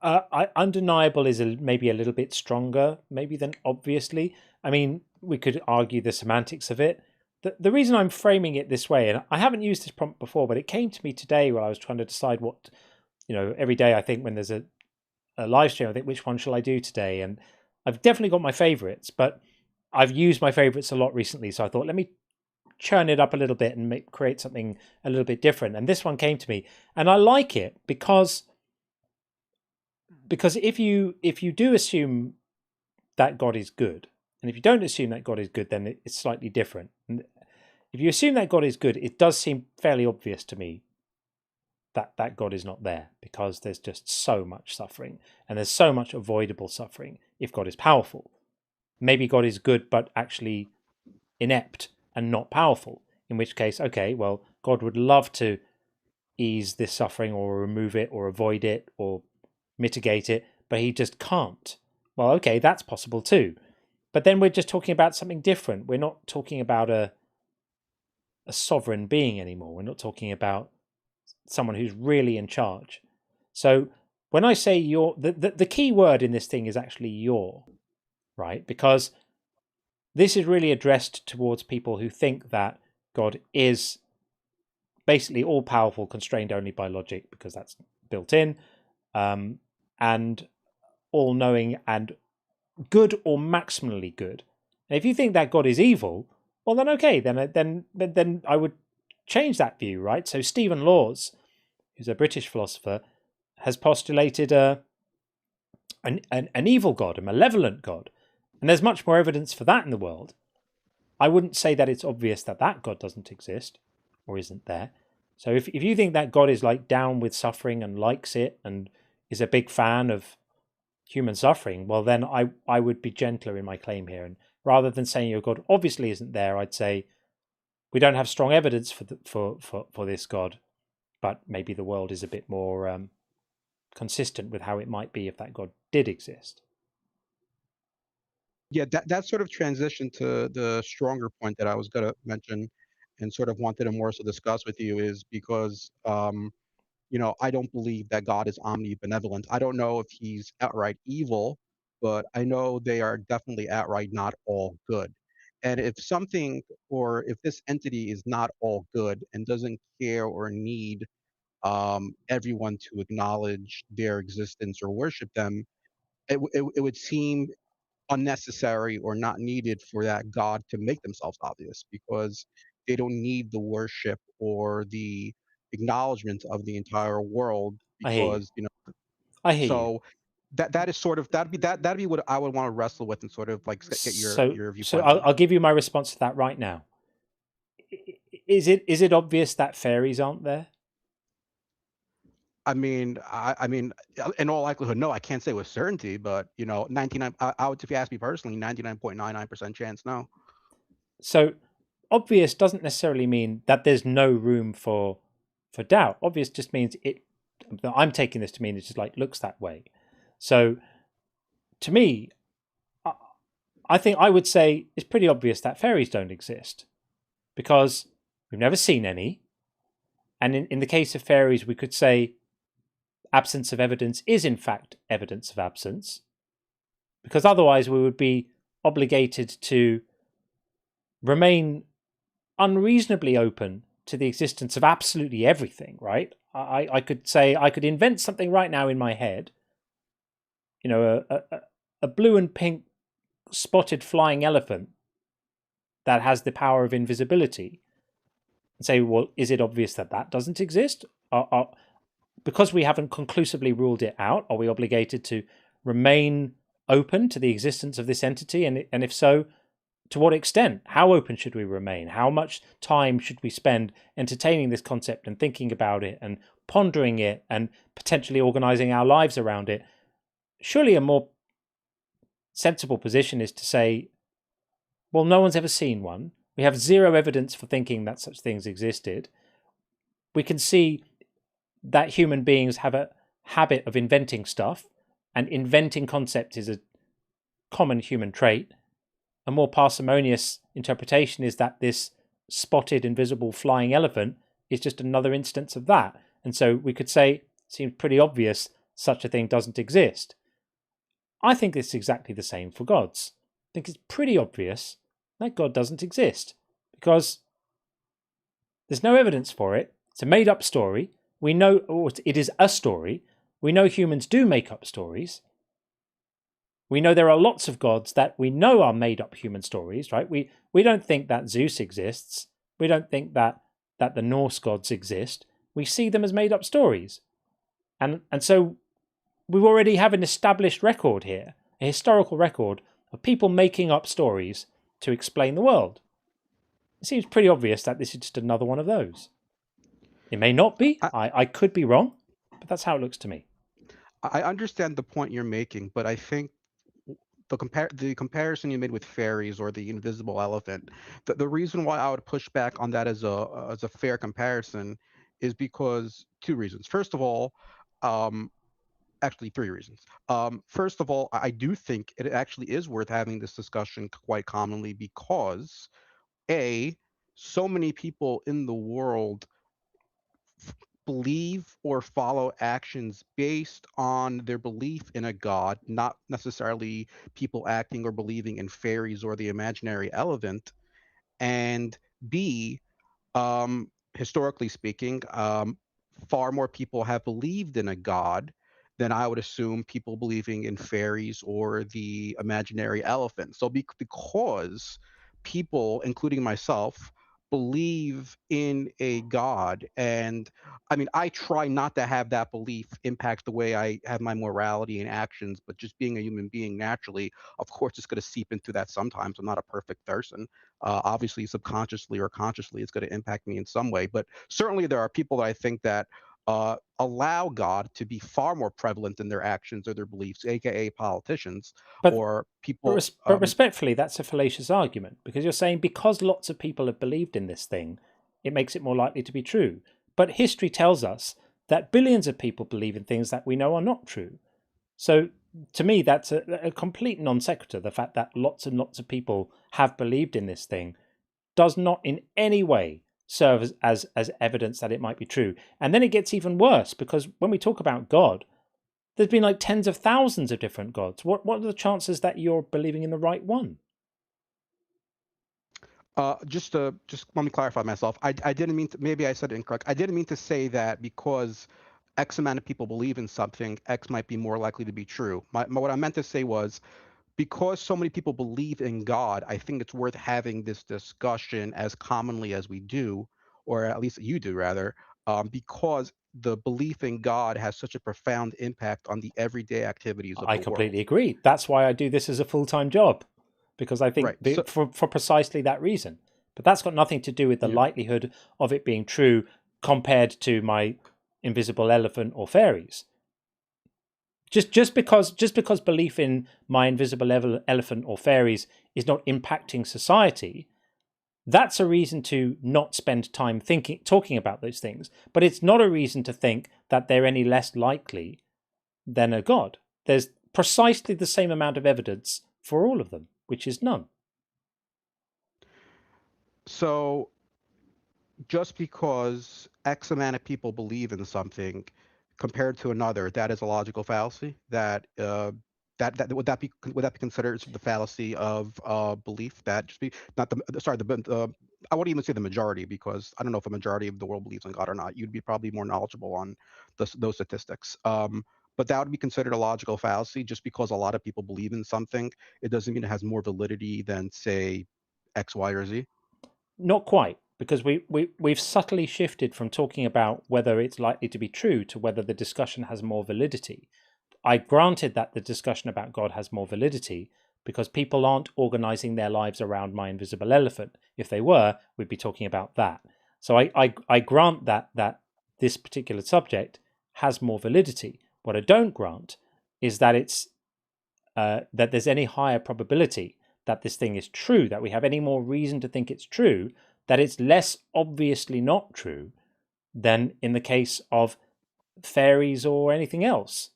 Undeniable is maybe a little bit stronger, maybe, than obviously. I mean, we could argue the semantics of it. The reason I'm framing it this way, and I haven't used this prompt before, but it came to me today while I was trying to decide what, every day I think when there's a live stream, I think, which one shall I do today? And I've definitely got my favorites, but I've used my favorites a lot recently. So I thought, let me churn it up a little bit and create something a little bit different. And this one came to me, and I like it because if you do assume that God is good, and if you don't assume that God is good, then it's slightly different. And if you assume that God is good, it does seem fairly obvious to me that God is not there, because there's just so much suffering, and there's so much avoidable suffering if God is powerful. Maybe God is good but actually inept and not powerful, in which case, okay, well, God would love to ease this suffering or remove it or avoid it or mitigate it, but he just can't. Well, okay, that's possible too. But then we're just talking about something different. We're not talking about a sovereign being anymore. We're not talking about someone who's really in charge. So when I say the key word in this thing is actually your, right? Because this is really addressed towards people who think that God is basically all powerful, constrained only by logic, because that's built in, and all knowing and good or maximally good. And if you think that God is evil, well, then okay, then I would change that view, right? So Stephen Laws, who's a British philosopher, has postulated an evil God, a malevolent God, and there's much more evidence for that in the world. I wouldn't say that it's obvious that that God doesn't exist or isn't there. So if you think that God is like down with suffering and likes it and is a big fan of human suffering, well, then I would be gentler in my claim here. And rather than saying your God obviously isn't there, I'd say we don't have strong evidence for this God, but maybe the world is a bit more consistent with how it might be if that God did exist. Yeah, that sort of transition to the stronger point that I was going to mention and sort of wanted to more so discuss with you is because I don't believe that God is omnibenevolent. I don't know if he's outright evil, but I know they are definitely outright not all good. And if something or if this entity is not all good and doesn't care or need everyone to acknowledge their existence or worship them, it would seem unnecessary or not needed for that God to make themselves obvious because they don't need the worship or the acknowledgement of the entire world I hear you. because I hear you. so that is sort of that'd be what I would want to wrestle with and sort of like get your So viewpoint on. I'll give you my response to that right now. Is it obvious that fairies aren't there? I mean, in all likelihood, no, I can't say with certainty, but 99. I would, if you ask me personally, 99.99% chance, no. So obvious doesn't necessarily mean that there's no room for doubt. Obvious just means it. I'm taking this to mean it just like looks that way. So to me, I think I would say it's pretty obvious that fairies don't exist because we've never seen any. And in the case of fairies, we could say absence of evidence is in fact evidence of absence, because otherwise we would be obligated to remain unreasonably open to the existence of absolutely everything, right? I could say I could invent something right now in my head, a blue and pink spotted flying elephant that has the power of invisibility, and say, well, is it obvious that that doesn't exist? Because we haven't conclusively ruled it out, are we obligated to remain open to the existence of this entity? And if so, to what extent? How open should we remain? How much time should we spend entertaining this concept and thinking about it and pondering it and potentially organizing our lives around it? Surely a more sensible position is to say, well, no one's ever seen one. We have zero evidence for thinking that such things existed. We can see that human beings have a habit of inventing stuff, and inventing concepts is a common human trait. A more parsimonious interpretation is that this spotted, invisible flying elephant is just another instance of that. And so we could say, it seems pretty obvious such a thing doesn't exist. I think it's exactly the same for gods. I think it's pretty obvious that God doesn't exist because there's no evidence for it. It's a made-up story. We know it is a story. We know humans do make up stories. We know there are lots of gods that we know are made-up human stories, right? We don't think that Zeus exists. We don't think that the Norse gods exist. We see them as made-up stories. And so we already have an established record here, a historical record of people making up stories to explain the world. It seems pretty obvious that this is just another one of those. It may not be. I could be wrong, but that's how it looks to me. I understand the point you're making, but I think the comparison you made with fairies or the invisible elephant, the reason why I would push back on that as a fair comparison is because two reasons. First of all, actually three reasons. First of all, I do think it actually is worth having this discussion quite commonly because so many people in the world believe or follow actions based on their belief in a god, not necessarily people acting or believing in fairies or the imaginary elephant. And B, historically speaking, far more people have believed in a god than I would assume people believing in fairies or the imaginary elephant. So because people, including myself, believe in a God, and I mean, I try not to have that belief impact the way I have my morality and actions, but just being a human being naturally, of course, it's going to seep into that sometimes. I'm not a perfect person. Obviously, subconsciously or consciously, it's going to impact me in some way. But certainly, there are people that I think that allow God to be far more prevalent in their actions or their beliefs, aka politicians But or people. but respectfully, that's a fallacious argument, because you're saying because lots of people have believed in this thing, it makes it more likely to be true. But history tells us that billions of people believe in things that we know are not true. So to me, that's a complete non sequitur. The fact that lots and lots of people have believed in this thing does not in any way serve as evidence that it might be true. And then it gets even worse, because when we talk about God, there's been like tens of thousands of different gods. What are the chances that you're believing in the right one? Just let me clarify myself. I didn't mean to. Maybe I said it incorrect. I didn't mean to say that because X amount of people believe in something, X might be more likely to be true. What I meant to say was because so many people believe in God, I think it's worth having this discussion as commonly as we do, or at least you do, rather, because the belief in God has such a profound impact on the everyday activities of I the world. completely agree. That's why I do this as a full-time job, because I think Right. for precisely that reason. But that's got nothing to do with the likelihood of it being true compared to my invisible elephant or fairies. Just because belief in my invisible elephant or fairies is not impacting society, that's a reason to not spend time talking about those things. But it's not a reason to think that they're any less likely than a god. There's precisely the same amount of evidence for all of them, which is none. So just because X amount of people believe in something compared to another, that is a logical fallacy. That would that be considered the fallacy of belief? That just be not the sorry the I wouldn't even say the majority, because I don't know if a majority of the world believes in God or not. You'd be probably more knowledgeable on those statistics. But that would be considered a logical fallacy. Just because a lot of people believe in something, it doesn't mean it has more validity than, say, X, Y, or Z. Not quite, because we've subtly shifted from talking about whether it's likely to be true to whether the discussion has more validity. I granted that the discussion about God has more validity because people aren't organizing their lives around my invisible elephant. If they were, we'd be talking about that. So I grant that this particular subject has more validity. What I don't grant is that it's that there's any higher probability that this thing is true, that we have any more reason to think it's true, that it's less obviously not true than in the case of fairies or anything else.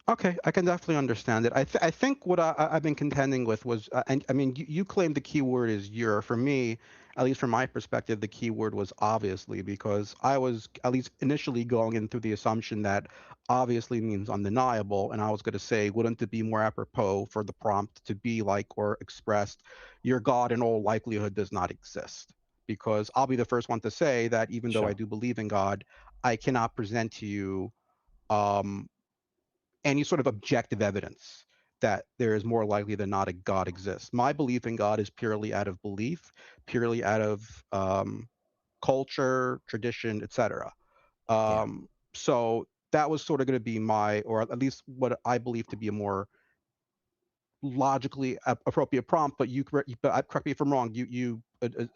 Okay, I can definitely understand it. I think what I've been contending with was, and I mean, you claim the key word is "your." For me, at least from my perspective, the key word was obviously, because I was at least initially going in through the assumption that obviously means undeniable, and I was going to say, wouldn't it be more apropos for the prompt to be like or expressed, "Your God in all likelihood does not exist," because I'll be the first one to say that even though I do believe in God, I cannot present to you any sort of objective evidence that there is more likely than not a God exists. My belief in God is purely out of belief, purely out of culture, tradition, etc. So that was sort of going to be my, or at least what I believe to be a more logically appropriate prompt. But correct me if I'm wrong. You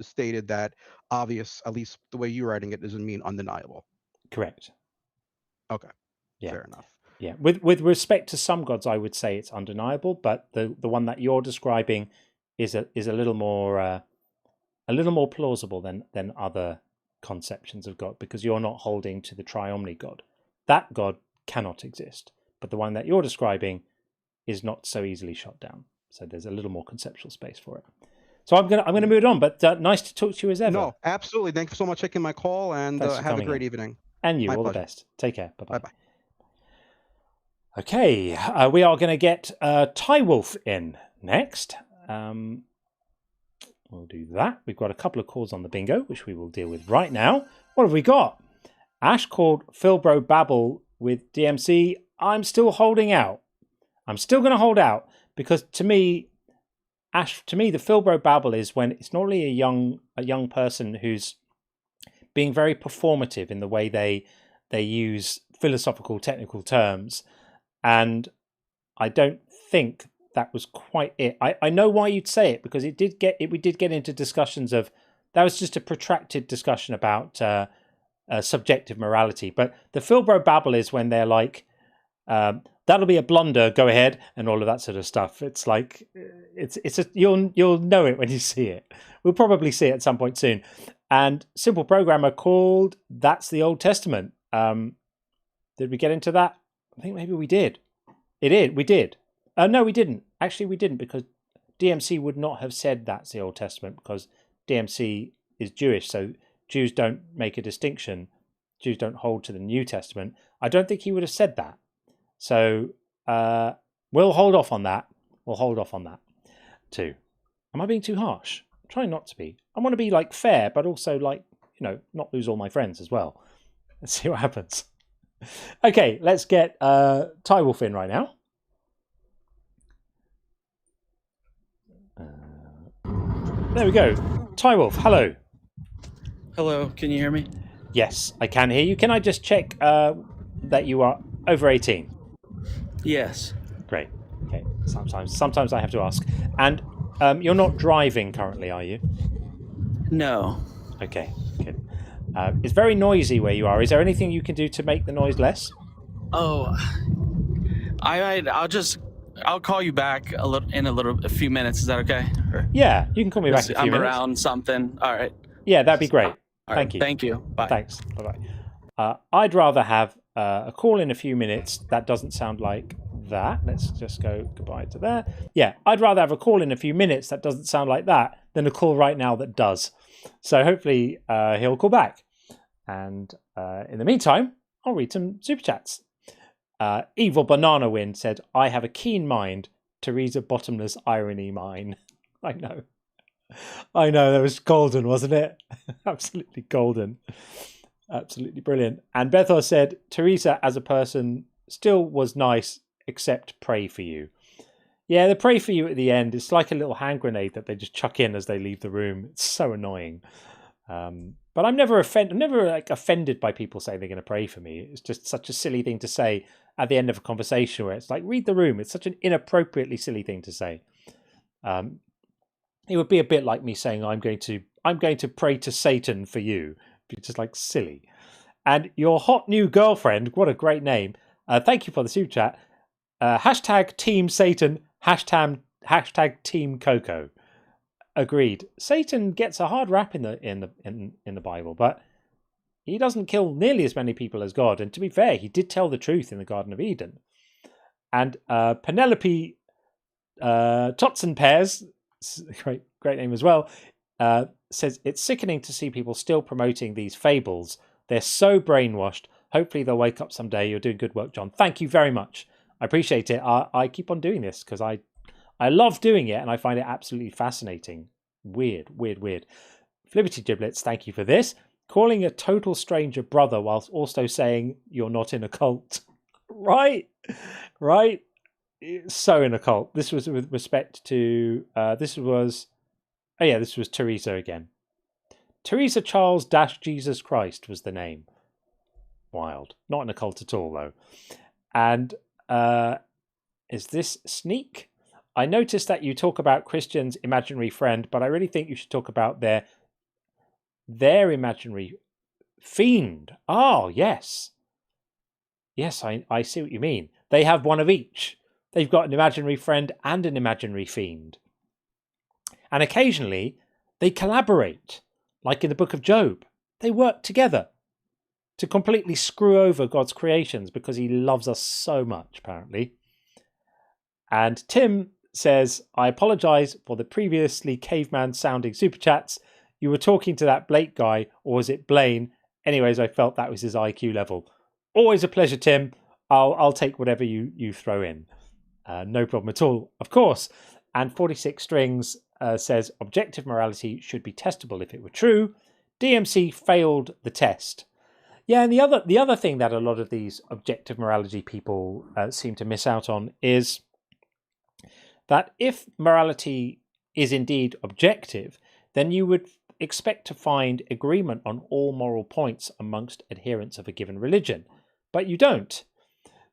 stated that obvious, at least the way you're writing it, doesn't mean undeniable. Correct. Okay. Yeah. Fair enough. Yeah, with respect to some gods, I would say it's undeniable, but the one that you're describing is a little more plausible than other conceptions of God, because you're not holding to the triomni God. That God cannot exist, but the one that you're describing is not so easily shot down. So there's a little more conceptual space for it. So I'm gonna move on, but nice to talk to you as ever. No, absolutely. Thank you so much for taking my call, and have a great evening. And you, my all pleasure. the best. Take care. Bye-bye. Bye-bye. Okay, we are going to get Ty Wolf in next. We'll do that. We've got a couple of calls on the bingo, which we will deal with right now. What have we got? Ash called Philbro Babble with DMC. I'm still holding out. I'm still going to hold out, because to me, Ash, to me, the Filbro babble is when it's not really a young person who's being very performative in the way they use philosophical technical terms, and I don't think that was quite it. I know why you'd say it, because we did get into discussions of that was just a protracted discussion about subjective morality. But the Filbro babble is when they're like, that'll be a blunder, go ahead, and all of that sort of stuff. It's like you'll know it when you see it. We'll probably see it at some point soon. And Simple Programmer called That's the Old Testament. Did we get into that? I think maybe we did. We did. No, we didn't. Actually, we didn't, because DMC would not have said that's the Old Testament, because DMC is Jewish, so Jews don't make a distinction. Jews don't hold to the New Testament. I don't think he would have said that. So we'll hold off on that. We'll hold off on that too. Am I being too harsh? I'm trying not to be. I want to be like fair, but also like, not lose all my friends as well. Let's see what happens. Okay, let's get Tywolf in right now. There we go. Tywolf, hello. Hello, can you hear me? Yes, I can hear you. Can I just check that you are over 18? Yes. Great. Okay. Sometimes I have to ask. And you're not driving currently, are you? No. Okay. Good. It's very noisy where you are. Is there anything you can do to make the noise less? Oh, I'll call you back a few minutes. Is that okay? Yeah, you can call me back in a few minutes. I'm around something. All right. Yeah, that'd be great. All Thank right. you. Thank you. Bye. Thanks. Bye-bye. I'd rather have a call in a few minutes that doesn't sound like that. Let's just go goodbye to there. Yeah, I'd rather have a call in a few minutes that doesn't sound like that than a call right now that does. So hopefully he'll call back. And in the meantime, I'll read some super chats. Evil Banana Wind said, I have a keen mind, Teresa Bottomless Irony Mine. I know, that was golden, wasn't it? Absolutely golden. Absolutely brilliant. And Bethor said, Teresa as a person still was nice, except pray for you. Yeah, the pray for you at the end, it's like a little hand grenade that they just chuck in as they leave the room. It's so annoying. But I'm never offended by people saying they're going to pray for me. It's just such a silly thing to say at the end of a conversation where it's like, read the room. It's such an inappropriately silly thing to say. It would be a bit like me saying I'm going to pray to Satan for you. It's just like silly. And your hot new girlfriend, what a great name. Thank you for the super chat. Hashtag Team Satan. Hashtag Team Coco. Agreed. Satan gets a hard rap in the Bible, but he doesn't kill nearly as many people as God. And to be fair, he did tell the truth in the Garden of Eden. And Penelope Totson Pears, great name as well, says it's sickening to see people still promoting these fables. They're so brainwashed. Hopefully they'll wake up someday. You're doing good work, John. Thank you very much. I appreciate it. I keep on doing this because I love doing it and I find it absolutely fascinating. Weird. Liberty Giblets, thank you for this. Calling a total stranger brother whilst also saying you're not in a cult. Right. So in a cult. This was with respect to, this was Teresa again. Teresa Charles Jesus Christ was the name. Wild. Not in a cult at all, though. And is this Sneak? I noticed that you talk about Christian's imaginary friend, but I really think you should talk about their imaginary fiend. Oh, yes. Yes, I see what you mean. They have one of each. They've got an imaginary friend and an imaginary fiend. And occasionally, they collaborate, like in the book of Job. They work together to completely screw over God's creations because he loves us so much, apparently. And Tim says, I apologise for the previously caveman-sounding super chats. You were talking to that Blake guy, or was it Blaine? Anyways, I felt that was his IQ level. Always a pleasure, Tim. I'll take whatever you throw in. No problem at all, of course. And 46 Strings says, objective morality should be testable if it were true. DMC failed the test. Yeah, and the other thing that a lot of these objective morality people seem to miss out on is that if morality is indeed objective, then you would expect to find agreement on all moral points amongst adherents of a given religion. But you don't.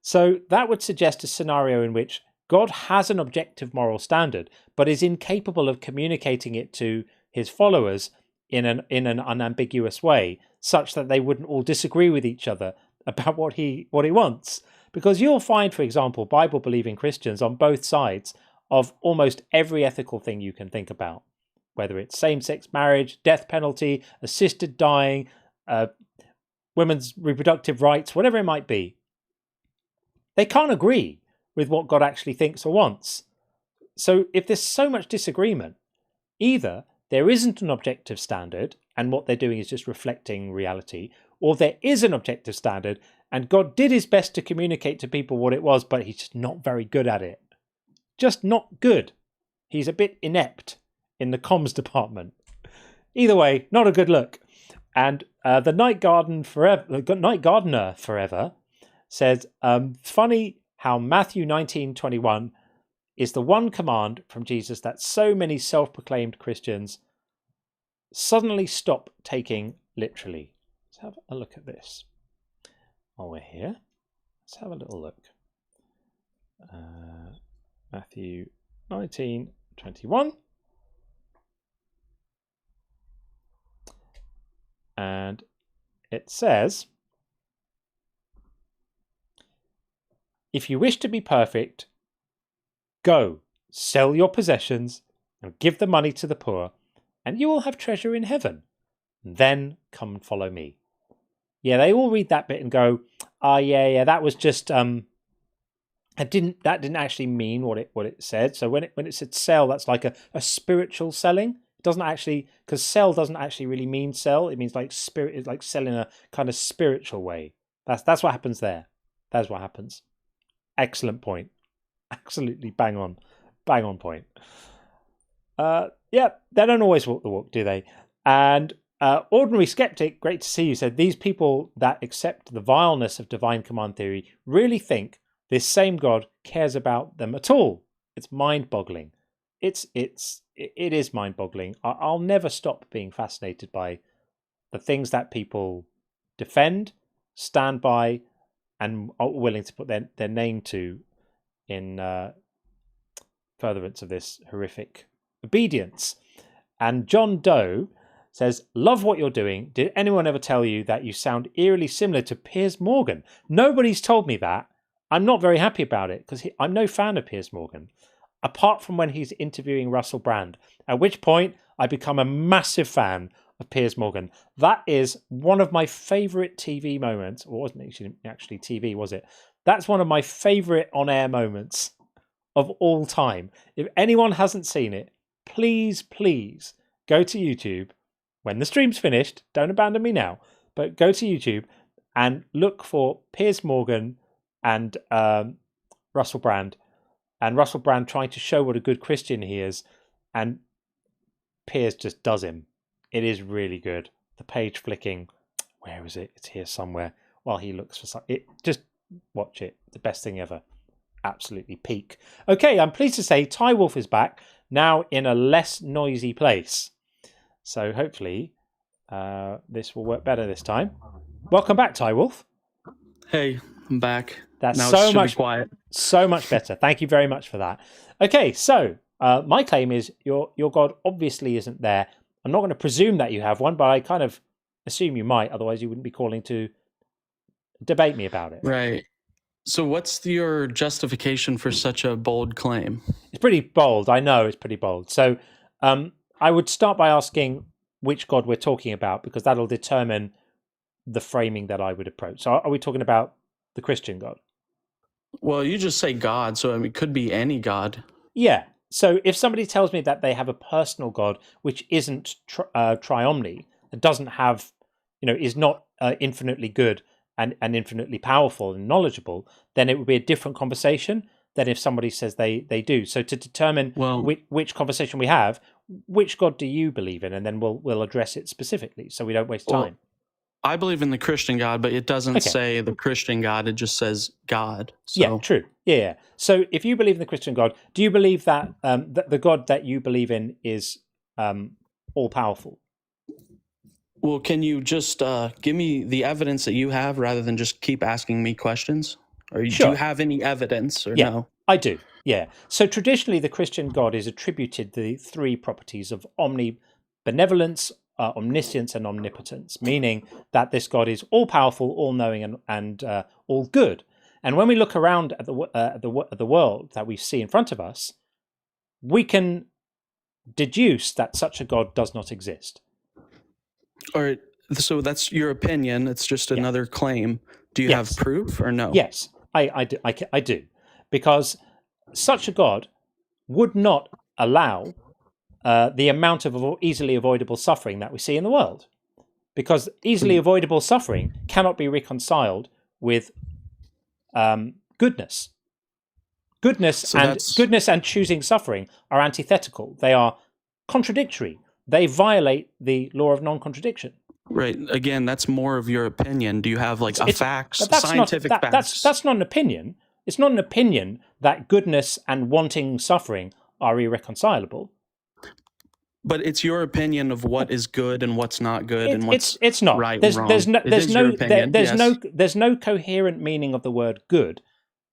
So that would suggest a scenario in which God has an objective moral standard, but is incapable of communicating it to his followers in an unambiguous way, such that they wouldn't all disagree with each other about what he wants. Because you'll find, for example, Bible-believing Christians on both sides of almost every ethical thing you can think about, whether it's same-sex marriage, death penalty, assisted dying, women's reproductive rights, whatever it might be. They can't agree with what God actually thinks or wants. So if there's so much disagreement, either there isn't an objective standard and what they're doing is just reflecting reality, or there is an objective standard and God did his best to communicate to people what it was, but he's just not very good at it. Just not good. He's a bit inept in the comms department. Either way, not a good look. And the Night Gardener Forever says, funny how Matthew 19:21 is the one command from Jesus that so many self-proclaimed Christians suddenly stop taking literally. Let's have a look at this. While we're here, let's have a little look. Matthew 19:21. And it says, if you wish to be perfect, go, sell your possessions and give the money to the poor, and you will have treasure in heaven. Then come and follow me. Yeah, they all read that bit and go, yeah, that was just that didn't actually mean what it said. So when it said sell, that's like a spiritual selling. It doesn't actually, because sell doesn't actually really mean sell. It means like spirit, it's like sell in a kind of spiritual way. That's what happens there. That's what happens. Excellent point. Absolutely bang on point. Yeah, they don't always walk the walk, do they? And Ordinary Skeptic, great to see you, said these people that accept the vileness of divine command theory really think this same God cares about them at all. It's mind-boggling. It is mind-boggling. I'll never stop being fascinated by the things that people defend, stand by, and are willing to put their name to in furtherance of this horrific obedience. And John Doe says, love what you're doing. Did anyone ever tell you that you sound eerily similar to Piers Morgan? Nobody's told me that. I'm not very happy about it because I'm no fan of Piers Morgan, apart from when he's interviewing Russell Brand, at which point I become a massive fan of Piers Morgan. That is one of my favourite TV moments. Or wasn't actually TV, was it? That's one of my favourite on-air moments of all time. If anyone hasn't seen it, please go to YouTube when the stream's finished. Don't abandon me now, but go to YouTube and look for Piers Morgan and Russell Brand, and Russell Brand trying to show what a good Christian he is, and Piers just does him. It is really good. The page flicking, where is it? It's here somewhere. While he looks for something, just watch it. The best thing ever. Absolutely peak. Okay, I'm pleased to say Ty Wolf is back now in a less noisy place. So hopefully this will work better this time. Welcome back, Ty Wolf. Hey, I'm back. That's now so it should much be quiet. So much better. Thank you very much for that. Okay, so my claim is your God obviously isn't there. I'm not going to presume that you have one, but I kind of assume you might. Otherwise, you wouldn't be calling to debate me about it. Right. So what's your justification for such a bold claim? It's pretty bold. I know it's pretty bold. So I would start by asking which God we're talking about, because that'll determine the framing that I would approach. So are we talking about the Christian God? Well, you just say God, so I mean, it could be any God. Yeah. So if somebody tells me that they have a personal God which isn't triomni, that doesn't have, is not infinitely good and infinitely powerful and knowledgeable, then it would be a different conversation than if somebody says they do. So to determine which conversation we have, which God do you believe in, and then we'll address it specifically so we don't waste time. I believe in the Christian God, but it doesn't Okay. say the Christian God. It just says God. So Yeah, true. Yeah. So if you believe in the Christian God, do you believe that that the God that you believe in is all powerful? well, can you just give me the evidence that you have rather than just keep asking me questions? Or do you Sure. have any evidence or Yeah, no? I do. Yeah. So traditionally, the Christian God is attributed the three properties of omnibenevolence, omniscience, and omnipotence, meaning that this God is all powerful, all knowing, and all good. And when we look around at the world that we see in front of us, we can deduce that such a God does not exist. All right. So that's your opinion. It's just another claim. Do you have Yes. proof or no? Yes, I do, because such a God would not allow the amount of easily avoidable suffering that we see in the world, because easily avoidable suffering cannot be reconciled with goodness. Goodness and choosing suffering are antithetical. They are contradictory. They violate the law of non-contradiction. Right. Again, that's more of your opinion. Do you have like facts, scientific facts? That's not an opinion. It's not an opinion that goodness and wanting suffering are irreconcilable. But it's your opinion of what is good and what's not good and what's it's not right there's and wrong. there's no It there's is no your opinion, yes. there's no coherent meaning of the word good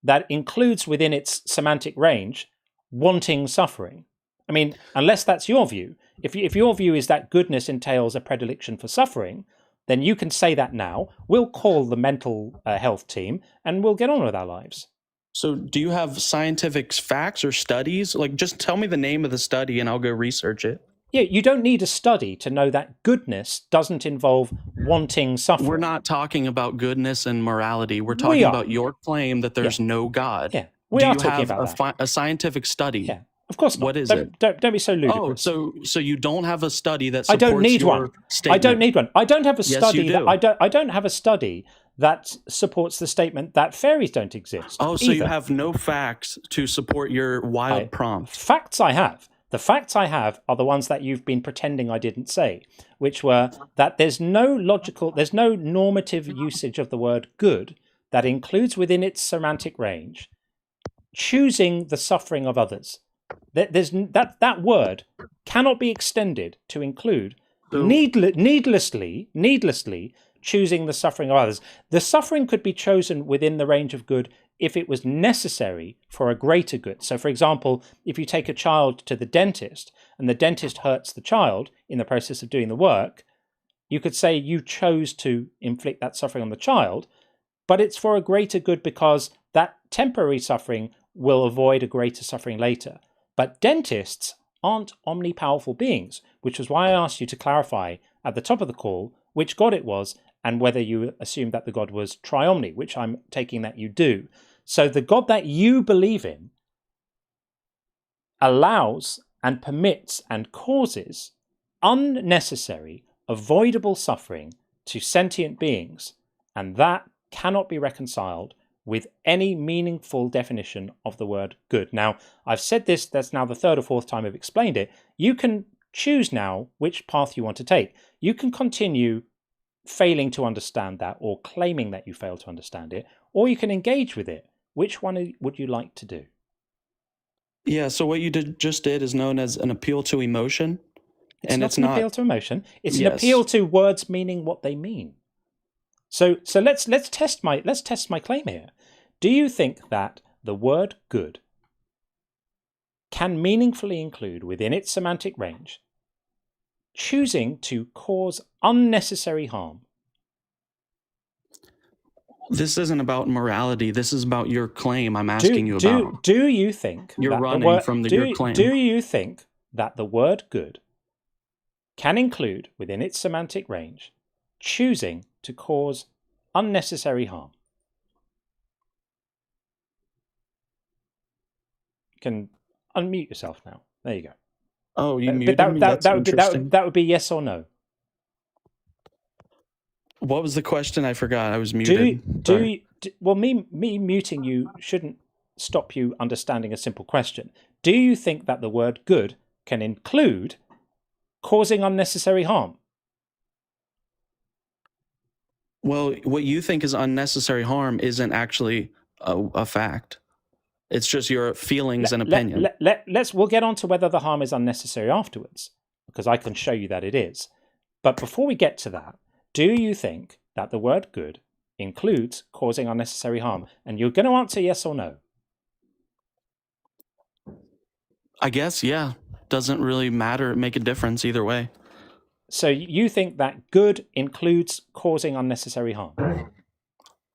that includes within its semantic range wanting suffering. I mean, unless that's your view. If your view is that goodness entails a predilection for suffering, then you can say that now. We'll call the mental health team and we'll get on with our lives. So do you have scientific facts or studies? Like, just tell me the name of the study and I'll go research it. Yeah, you don't need a study to know that goodness doesn't involve wanting suffering. We're not talking about goodness and morality. We're talking about your claim that there's no God. Yeah, we are Do you talking have about a scientific study? Yeah, of course not. What is it? Don't be so ludicrous. Oh, so you don't have a study that I supports don't need your one. statement? I don't need one. I don't have a Yes, study. you do. I don't have a study that supports the statement that fairies don't exist. Oh, so you either. have no facts to support your wild prompt. Facts I have. The facts I have are the ones that you've been pretending I didn't say, which were that there's no normative usage of the word good that includes within its semantic range choosing the suffering of others. That word cannot be extended to include needlessly choosing the suffering of others. The suffering could be chosen within the range of good if it was necessary for a greater good. So, for example, if you take a child to the dentist and the dentist hurts the child in the process of doing the work, you could say you chose to inflict that suffering on the child, but it's for a greater good because that temporary suffering will avoid a greater suffering later. But dentists aren't omnipowerful beings, which was why I asked you to clarify at the top of the call which God it was and whether you assumed that the God was triomni, which I'm taking that you do. So the God that you believe in allows and permits and causes unnecessary, avoidable suffering to sentient beings, and that cannot be reconciled with any meaningful definition of the word good. Now, I've said this, that's now the third or fourth time I've explained it. You can choose now which path you want to take. You can continue failing to understand that or claiming that you fail to understand it, or you can engage with it. Which one would you like to do? Yeah, so what you just did is known as an appeal to emotion. It's not an appeal to emotion. It's an appeal to words meaning what they mean. So let's test my claim here. Do you think that the word good can meaningfully include within its semantic range choosing to cause unnecessary harm? This isn't about morality. This is about your claim I'm asking you about. Do you think you're running from your claim? Do you think that the word good can include within its semantic range choosing to cause unnecessary harm? You can unmute yourself now. There you go. Oh, you muted me? That's interesting. That would be yes or no. What was the question? I forgot. I was muted. Well, me muting you shouldn't stop you understanding a simple question. Do you think that the word good can include causing unnecessary harm? Well, what you think is unnecessary harm isn't actually a fact. It's just your feelings and opinion. We'll get on to whether the harm is unnecessary afterwards, because I can show you that it is. But before we get to that, do you think that the word good includes causing unnecessary harm? And you're going to answer yes or no. I guess, yeah. Doesn't really matter, make a difference either way. So you think that good includes causing unnecessary harm?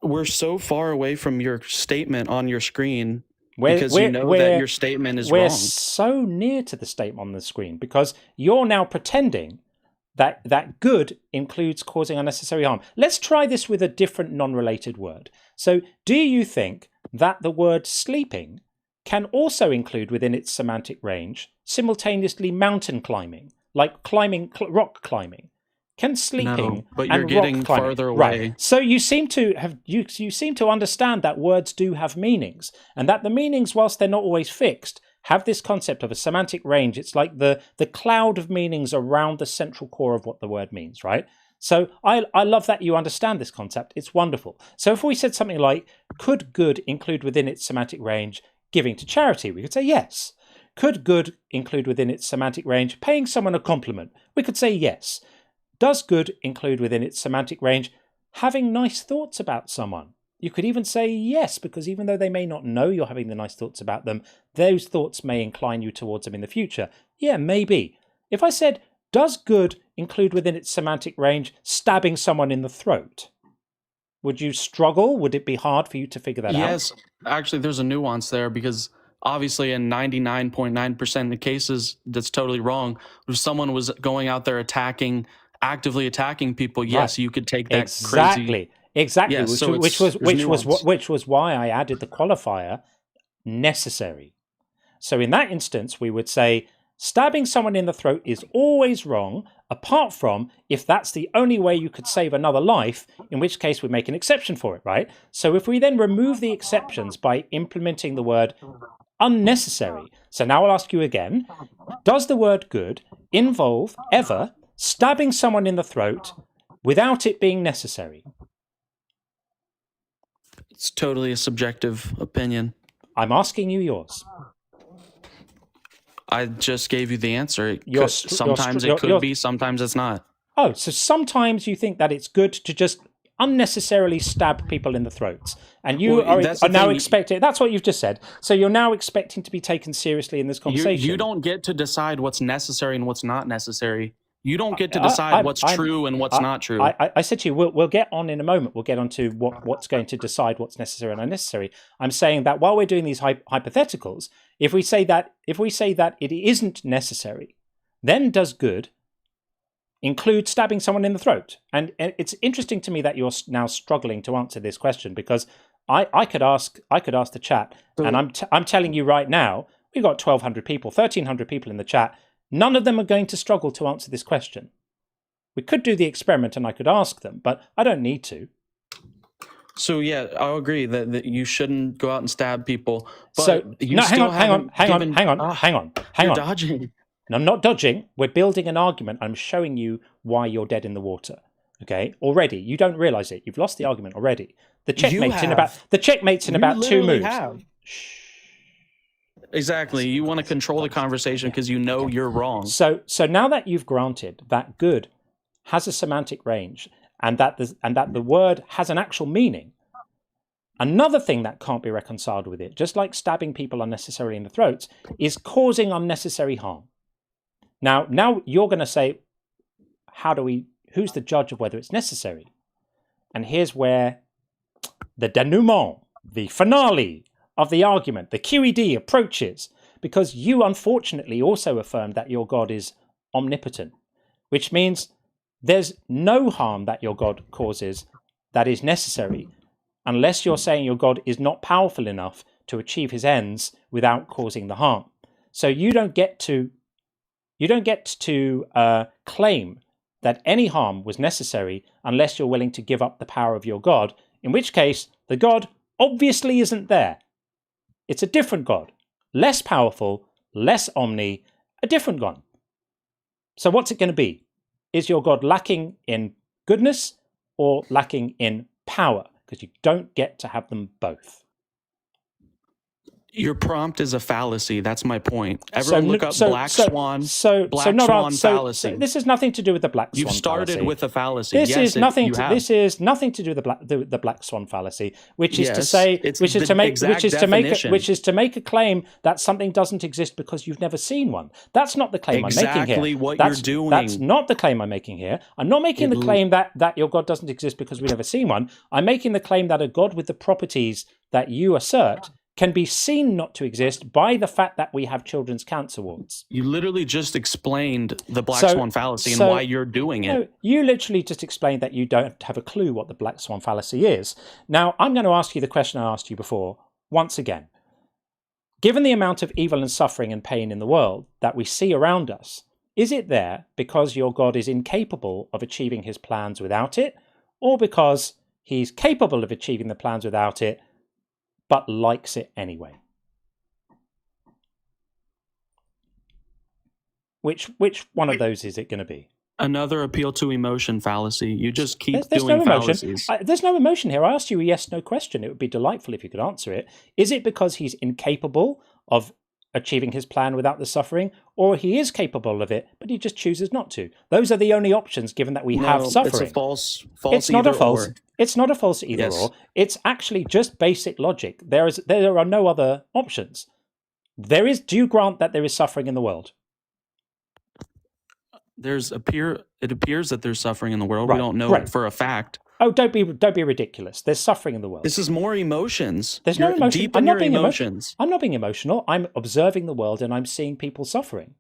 We're so far away from your statement on your screen because you know that your statement is wrong. We're so near to the statement on the screen because you're now pretending that good includes causing unnecessary harm. Let's try this with a different non-related word. So do you think that the word sleeping can also include within its semantic range simultaneously mountain climbing, like rock climbing? Can sleeping no, but you're getting farther away. Right. So you seem to have you seem to understand that words do have meanings, and that the meanings, whilst they're not always fixed, have this concept of a semantic range. It's like the cloud of meanings around the central core of what the word means, right? So I love that you understand this concept. It's wonderful. So if we said something like, could good include within its semantic range giving to charity? We could say yes. Could good include within its semantic range paying someone a compliment? We could say yes. Does good include within its semantic range having nice thoughts about someone? You could even say yes, because even though they may not know you're having the nice thoughts about them, those thoughts may incline you towards them in the future. Yeah, maybe. If I said, does good include within its semantic range stabbing someone in the throat? Would you struggle? Would it be hard for you to figure that out? Yes, actually, there's a nuance there because obviously in 99.9% of the cases, that's totally wrong. If someone was going out there actively attacking people, yes, you could take that crazy. Exactly. Yes, which was why I added the qualifier necessary. So in that instance, we would say stabbing someone in the throat is always wrong, apart from if that's the only way you could save another life, in which case we make an exception for it, right? So if we then remove the exceptions by implementing the word unnecessary. So now I'll ask you again, does the word good involve ever stabbing someone in the throat without it being necessary? It's totally a subjective opinion. I'm asking you yours. I just gave you the answer. Sometimes it could be, sometimes it's not. Oh, so sometimes you think that it's good to just unnecessarily stab people in the throats. And you are now expecting, that's what you've just said. So you're now expecting to be taken seriously in this conversation. You don't get to decide what's necessary and what's not necessary. You don't get to decide what's true and what's not true. I said to you, we'll get on in a moment. We'll get on to what's going to decide what's necessary and unnecessary. I'm saying that while we're doing these hypotheticals, if we say that it isn't necessary, then does good include stabbing someone in the throat? And it's interesting to me that you're now struggling to answer this question, because I could ask the chat, and I'm telling you right now, we've got 1,200 people, 1,300 people in the chat. None of them are going to struggle to answer this question. We could do the experiment and I could ask them, but I don't need to. So yeah, I'll agree that you shouldn't go out and stab people. But so hang on. You're dodging. No, I'm not dodging. We're building an argument. I'm showing you why you're dead in the water. Okay, already you don't realize it. You've lost the argument already. The checkmate's in about 2 moves. Shh. Exactly. You want to control the conversation because you know you're wrong. So now that you've granted that good has a semantic range and that the word has an actual meaning, another thing that can't be reconciled with it, just like stabbing people unnecessarily in the throats, is causing unnecessary harm. Now you're going to say, who's the judge of whether it's necessary? And here's where the denouement, the finale of the argument, the QED approaches, because you unfortunately also affirmed that your God is omnipotent, which means there's no harm that your God causes that is necessary, unless you're saying your God is not powerful enough to achieve his ends without causing the harm. So you don't get to claim that any harm was necessary unless you're willing to give up the power of your God, in which case the God obviously isn't there. It's a different God, less powerful, less omni, a different God. So what's it going to be? Is your God lacking in goodness, or lacking in power, because you don't get to have them both. Your prompt is a fallacy. That's my point. Everyone look up black swan fallacy. So this has nothing to do with the black swan You've started fallacy. with a fallacy. This Yes, is nothing. you have. This is nothing to do with the black swan fallacy, which is to Yes, say, it's which is the to make, exact which is to make, definition. which is to make a claim that something doesn't exist because you've never seen one. That's not the claim I'm making Exactly here. what That's, you're doing. That's not the claim I'm making here. I'm not making the claim that your God doesn't exist because we've never seen one. I'm making the claim that a God with the properties that you assert can be seen not to exist by the fact that we have children's cancer wards. You literally just explained the black swan fallacy and why you're doing it. No, you literally just explained that you don't have a clue what the black swan fallacy is. Now, I'm going to ask you the question I asked you before, once again. Given the amount of evil and suffering and pain in the world that we see around us, is it there because your God is incapable of achieving his plans without it, or because he's capable of achieving the plans without it, but likes it anyway? Which one of those is it going to be? Another appeal to emotion fallacy. You just keep There's doing no emotion. fallacies. There's no emotion here. I asked you a yes/no question. It would be delightful if you could answer it. Is it because he's incapable of achieving his plan without the suffering, or he is capable of it, but he just chooses not to? Those are the only options, given that we have suffering. It's a false It's not a false. or. It's not a false either Yes. or. It's actually just basic logic. There are no other options. Do you grant that there is suffering in the world? It appears that there's suffering in the world. Right, We don't know right. for a fact. Oh, don't be ridiculous. There's suffering in the world. This is more emotions. There's no You're emotion. Deep I'm in not your being emotions. I'm not being emotional. I'm observing the world and I'm seeing people suffering.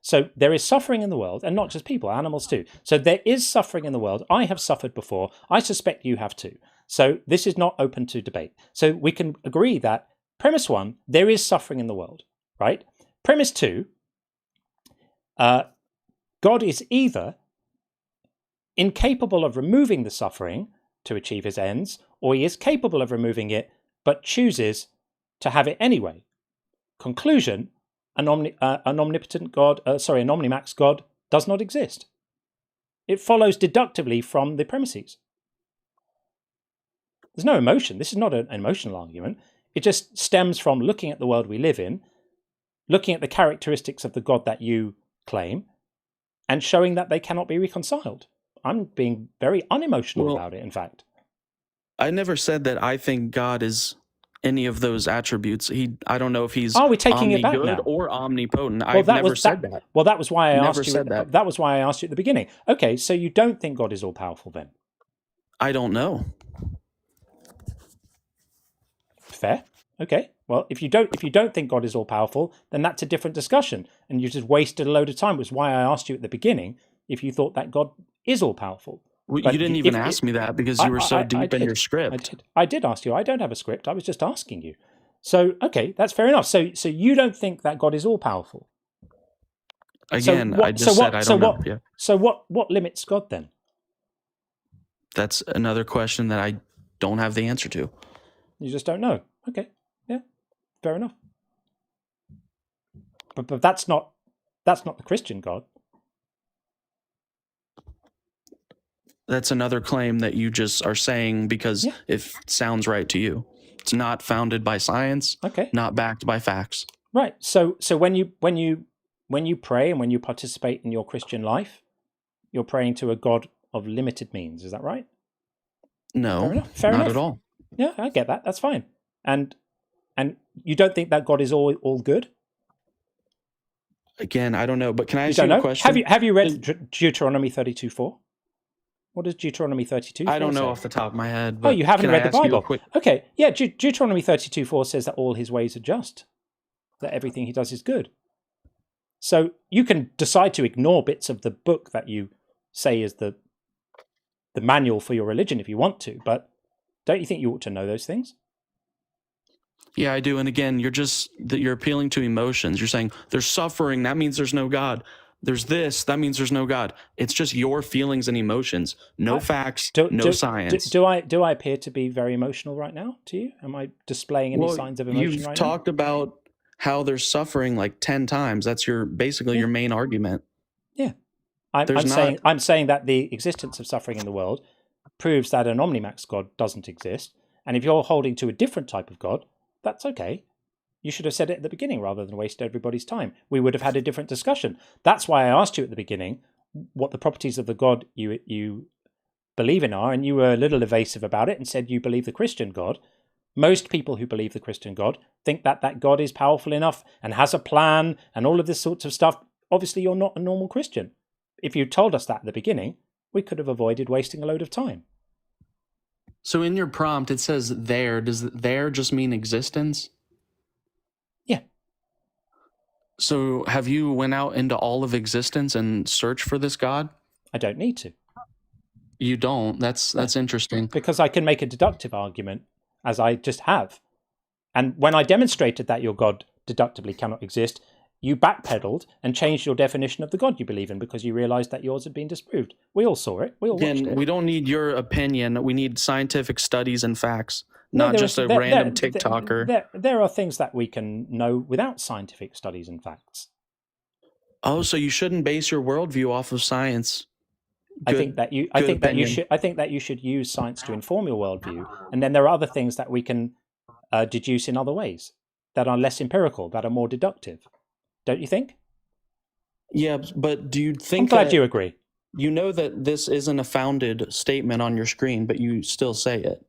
So there is suffering in the world, and not just people, animals too. So there is suffering in the world. I have suffered before. I suspect you have too. So this is not open to debate. So we can agree that premise one, there is suffering in the world, right? Premise two, God is either incapable of removing the suffering to achieve his ends, or he is capable of removing it, but chooses to have it anyway. Conclusion, an omnipotent God, an omnimax God does not exist. It follows deductively from the premises. There's no emotion. This is not an emotional argument. It just stems from looking at the world we live in, looking at the characteristics of the God that you claim, and showing that they cannot be reconciled. I'm being very unemotional about it, in fact. I never said that I think God is any of those attributes. I don't know if he's Are we taking it back now? or omnipotent. I've never said that. Well, that was why I Never asked you. said that. That was why I asked you at the beginning. Okay, so you don't think God is all powerful then? I don't know. Fair. Okay. Well, if you don't think God is all powerful, then that's a different discussion, and you just wasted a load of time. Which is why I asked you at the beginning if you thought that God is all powerful. Well, But you didn't even ask me that because you were so deep in your script. I did ask you. I don't have a script. I was just asking you. So okay, that's fair enough. So you don't think that God is all powerful? Again, I just said I don't know. Yeah. So what limits God then? That's another question that I don't have the answer to. You just don't know. Okay. Yeah. Fair enough. But that's not the Christian God. That's another claim that you just are saying because it sounds right to you. It's not founded by science. Okay. Not backed by facts. Right. So when you pray and when you participate in your Christian life, you're praying to a God of limited means. Is that right? No. Fair not enough. at all. Yeah, I get that. That's fine. And you don't think that God is all good? Again, I don't know. But can I ask you you a question? Have you read Deuteronomy 32:4? What does Deuteronomy 32:4 I don't know say? off the top of my head. Oh, But you haven't can I read the ask you a Bible. quick- Okay, yeah, Deuteronomy 32:4 says that all his ways are just, that everything he does is good. So you can decide to ignore bits of the book that you say is the manual for your religion if you want to, but don't you think you ought to know those things? Yeah, I do. And again, you're appealing to emotions. You're saying there's suffering. That means there's no God. There's this. That means there's no God. It's just your feelings and emotions. No facts. No science. Do I appear to be very emotional right now to you? Am I displaying any Well, signs of emotion you've right talked about how there's suffering like 10 times. That's basically your main argument. now? Yeah. I'm saying that the existence of suffering in the world proves that an Omnimax God doesn't exist. And if you're holding to a different type of God, that's okay. You should have said it at the beginning rather than waste everybody's time. We would have had a different discussion. That's why I asked you at the beginning what the properties of the God you believe in are, and you were a little evasive about it and said you believe the Christian God. Most people who believe the Christian God think that that God is powerful enough and has a plan and all of this sorts of stuff. Obviously, you're not a normal Christian. If you told us that at the beginning, we could have avoided wasting a load of time. So in your prompt, it says there. Does there just mean existence? Yeah. So have you went out into all of existence and searched for this God? I don't need to. You don't? That's interesting. Because I can make a deductive argument, as I just have. And when I demonstrated that your God deductively cannot exist, you backpedaled and changed your definition of the God you believe in because you realized that yours had been disproved. We all saw it. We all watched it. We don't need your opinion. We need scientific studies and facts, not just a random TikToker. There are things that we can know without scientific studies and facts. Oh, so you shouldn't base your worldview off of science. I think that you should use science to inform your worldview, and then there are other things that we can deduce in other ways that are less empirical, that are more deductive. Don't you think? Yeah, but do you think? I'm glad you agree. You know that this isn't a founded statement on your screen, but you still say it.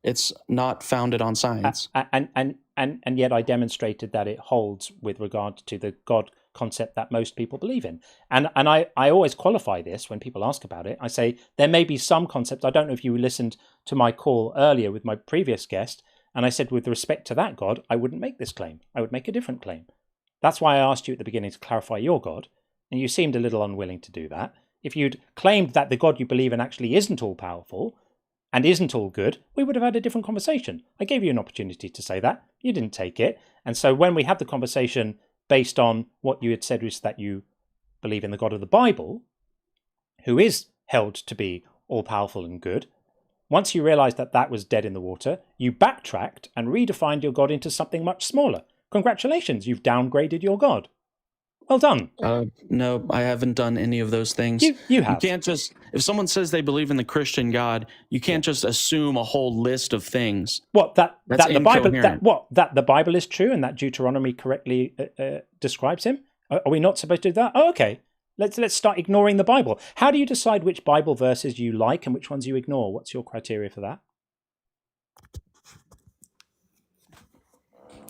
It's not founded on science. And yet I demonstrated that it holds with regard to the God concept that most people believe in. And I always qualify this when people ask about it. I say there may be some concepts. I don't know if you listened to my call earlier with my previous guest, and I said with respect to that God, I wouldn't make this claim. I would make a different claim. That's why I asked you at the beginning to clarify your God, and you seemed a little unwilling to do that. If you'd claimed that the God you believe in actually isn't all powerful and isn't all good, we would have had a different conversation. I gave you an opportunity to say that. You didn't take it. And so when we had the conversation based on what you had said was that you believe in the God of the Bible, who is held to be all powerful and good, once you realized that that was dead in the water, you backtracked and redefined your God into something much smaller. Congratulations, you've downgraded your God. Well done. No, I haven't done any of those things. You have. You can't just, if someone says they believe in the Christian God, you can't just assume a whole list of things. What that That's the Bible incoherent. that the Bible is true and that Deuteronomy correctly describes him? Are we not supposed to do that? Oh, okay. Let's start ignoring the Bible. How do you decide which Bible verses you like and which ones you ignore? What's your criteria for that?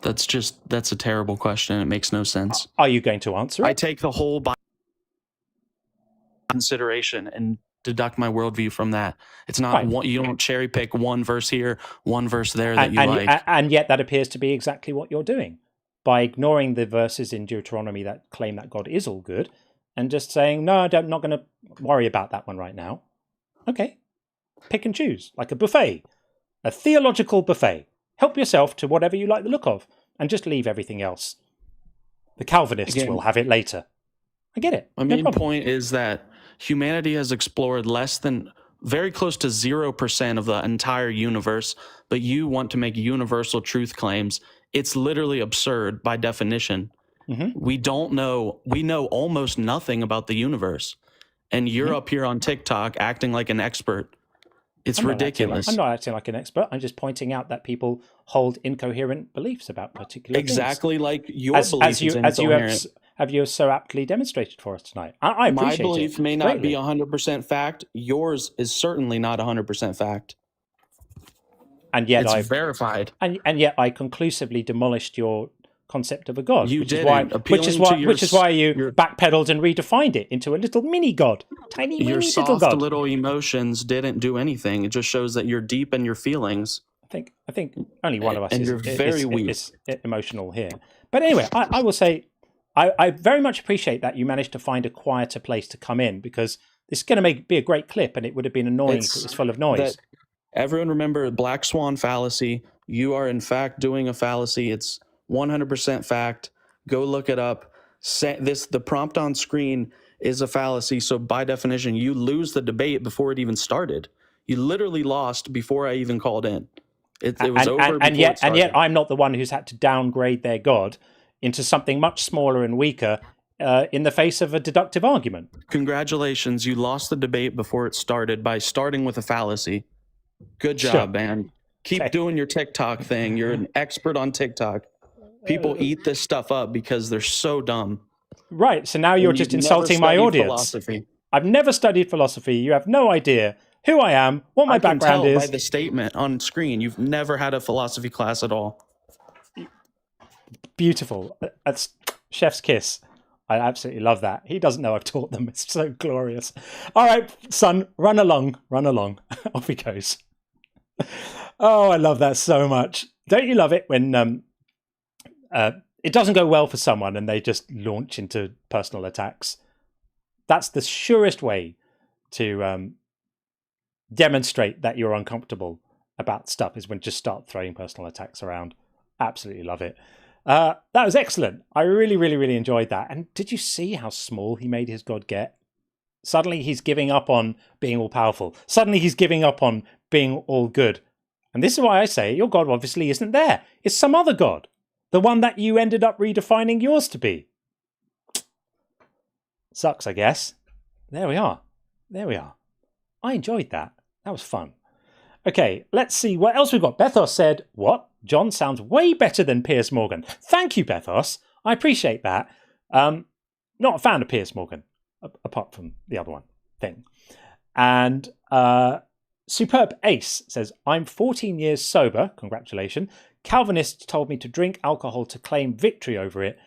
That's a terrible question. It makes no sense. Are you going to answer it? I take the whole Bible consideration and deduct my worldview from that. It's not one, you don't cherry pick one verse here, one verse there that you like. And yet that appears to be exactly what you're doing by ignoring the verses in Deuteronomy that claim that God is all good and just saying, no, I'm not going to worry about that one right now. Okay. Pick and choose, like a buffet, a theological buffet. Help yourself to whatever you like the look of and just leave everything else. The Calvinists will have it later. I get it. My main point is that humanity has explored less than, very close to 0% of the entire universe, but you want to make universal truth claims. It's literally absurd by definition. Mm-hmm. We know almost nothing about the universe. And you're up here on TikTok acting like an expert. It's ridiculous. I'm not acting like an expert. I'm just pointing out that people hold incoherent beliefs about particular things. Exactly like your belief is incoherent. Have you so aptly demonstrated for us tonight? I appreciate it. My belief may not be 100% fact. Yours is certainly not 100% fact. And yet it's verified. And yet I conclusively demolished your concept of a god. You which didn't. Which is why you backpedaled and redefined it into a little mini god, tiny your mini soft little god. Little emotions didn't do anything. It just shows that you're deep in your feelings. I think only one of us and you're very weak. Is emotional here. But anyway, I will say I very much appreciate that you managed to find a quieter place to come in, because this is going to be a great clip, and it would have been annoying if it was full of noise. Everyone remember black swan fallacy. You are in fact doing a fallacy. It's 100% fact. Go look it up. The prompt on screen is a fallacy. So by definition, you lose the debate before it even started. You literally lost before I even called in. It was over. And yet I'm not the one who's had to downgrade their god into something much smaller and weaker in the face of a deductive argument. Congratulations, you lost the debate before it started by starting with a fallacy. Good job, man. Keep doing your TikTok thing. You're an expert on TikTok. People eat this stuff up because they're so dumb. Right, so now you're And just you've never insulting my studied audience. philosophy. I've never studied philosophy. You have no idea who I am, what my background I can tell is. by the statement on screen. You've never had a philosophy class at all. Beautiful. That's chef's kiss. I absolutely love that. He doesn't know I've taught them. It's so glorious. All right, son, run along. Off he goes. Oh, I love that so much. Don't you love it when it doesn't go well for someone and they just launch into personal attacks? That's the surest way to demonstrate that you're uncomfortable about stuff, is when just start throwing personal attacks around. Absolutely love it. That was excellent. I really, really, really enjoyed that. And did you see how small he made his God get? Suddenly he's giving up on being all powerful. Suddenly he's giving up on being all good. And this is why I say your God obviously isn't there. It's some other God. The one that you ended up redefining yours to be. Sucks, I guess. There we are. I enjoyed that. That was fun. Okay, let's see what else we've got. Bethos said, what? John sounds way better than Piers Morgan. Thank you, Bethos. I appreciate that. Not a fan of Piers Morgan, apart from the other one thing. And Superb Ace says, I'm 14 years sober. Congratulations. Calvinists told me to drink alcohol to claim victory over it.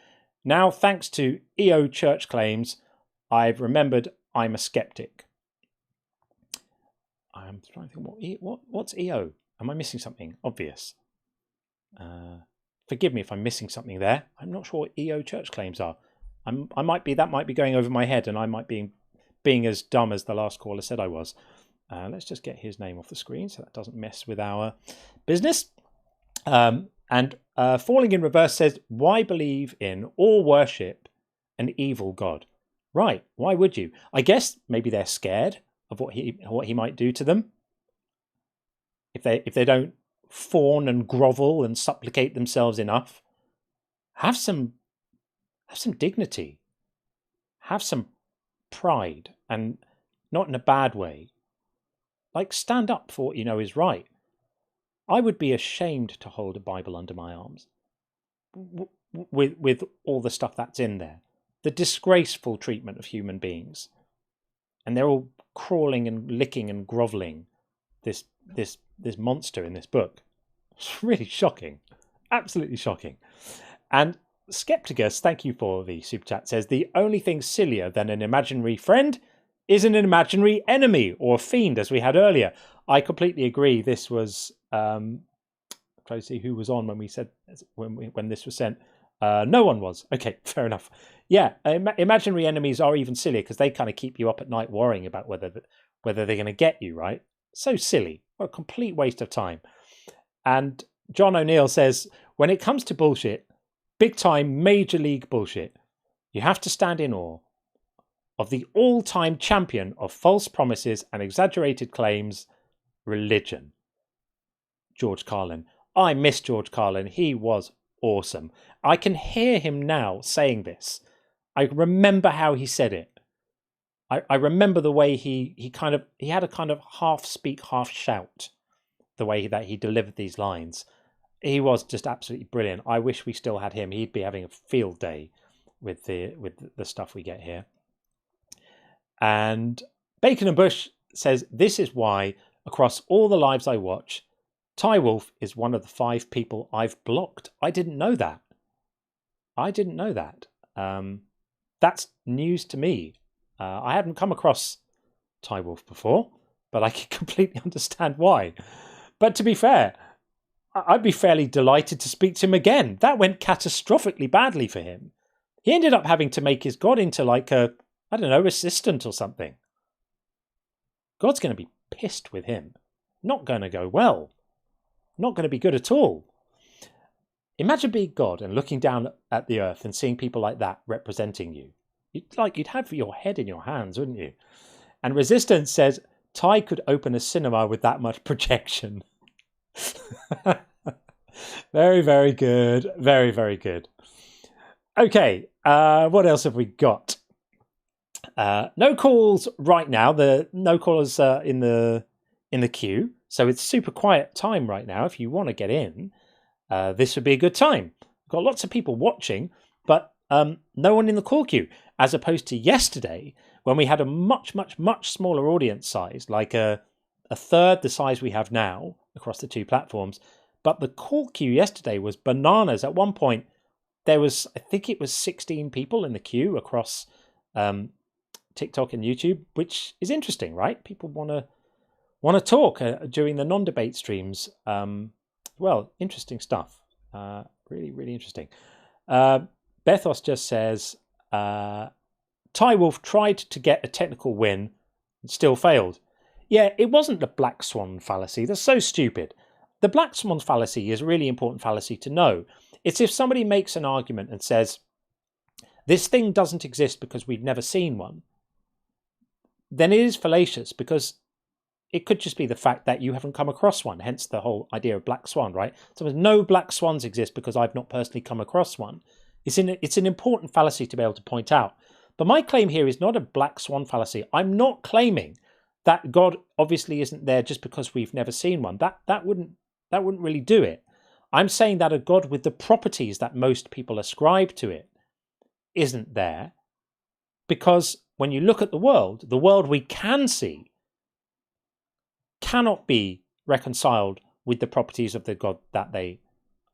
Now, thanks to EO church claims, I've remembered I'm a skeptic. I'm trying to think, what's EO? Am I missing something obvious? Forgive me if I'm missing something there. I'm not sure what EO church claims are. That might be going over my head, and I might be being as dumb as the last caller said I was. Let's just get his name off the screen so that doesn't mess with our business. And Falling in Reverse says, why believe in or worship an evil God? Right, why would you? I guess maybe they're scared of what he might do to them. If they don't fawn and grovel and supplicate themselves enough, have some dignity, have some pride, and not in a bad way. Like, stand up for what you know is right. I would be ashamed to hold a Bible under my arms with all the stuff that's in there, the disgraceful treatment of human beings, and they're all crawling and licking and groveling this monster in this book. It's really shocking, absolutely shocking. And Skepticus, thank you for the super chat, says the only thing sillier than an imaginary friend is an imaginary enemy or fiend, as we had earlier. I completely agree. This was trying to see who was on when we said when this was sent. No one was. Okay, fair enough. Yeah, imaginary enemies are even sillier because they kind of keep you up at night worrying about whether they're going to get you, right? So silly. What a complete waste of time. And John O'Neill says, when it comes to bullshit, big time major league bullshit, you have to stand in awe of the all-time champion of false promises and exaggerated claims, religion. George Carlin. I miss George Carlin. He was awesome. I can hear him now saying this. I remember how he said it. I remember the way he had a kind of half speak, half shout, the way that he delivered these lines. He was just absolutely brilliant. I wish we still had him. He'd be having a field day with the stuff we get here. And Bacon and Bush says, this is why across all the lives I watch, Ty Wolf is one of the 5 people I've blocked. I didn't know that. That's news to me. I hadn't come across Ty Wolf before, but I can completely understand why. But to be fair, I'd be fairly delighted to speak to him again. That went catastrophically badly for him. He ended up having to make his God into like a, I don't know, assistant or something. God's going to be pissed with him. Not going to go well. Not going to be good at all. Imagine being God and looking down at the earth and seeing people like that representing you. You'd have your head in your hands, wouldn't you? And Resistance says, Ty could open a cinema with that much projection. Very, very good. Very, very good. Okay, what else have we got? No calls right now. The no callers in the queue, so it's super quiet time right now. If you want to get in, this would be a good time. We've got lots of people watching, but no one in the call queue, as opposed to yesterday when we had a much smaller audience size, like a third the size we have now across the two platforms. But the call queue yesterday was bananas. At one point, there was, I think it was 16 people in the queue across TikTok and YouTube, which is interesting, right? People want to talk during the non-debate streams. Well, interesting stuff. Really interesting. Bethos just says, Wolf tried to get a technical win and still failed. Yeah, it wasn't the black swan fallacy. That's so stupid. The black swan fallacy is a really important fallacy to know. It's if somebody makes an argument and says, this thing doesn't exist because we've never seen one, then it is fallacious, because it could just be the fact that you haven't come across one, hence the whole idea of black swan, right? So no black swans exist because I've not personally come across one. It's an important fallacy to be able to point out. But my claim here is not a black swan fallacy. I'm not claiming that God obviously isn't there just because we've never seen one. That wouldn't really do it. I'm saying that a God with the properties that most people ascribe to it isn't there, because when you look at the world we can see cannot be reconciled with the properties of the God that they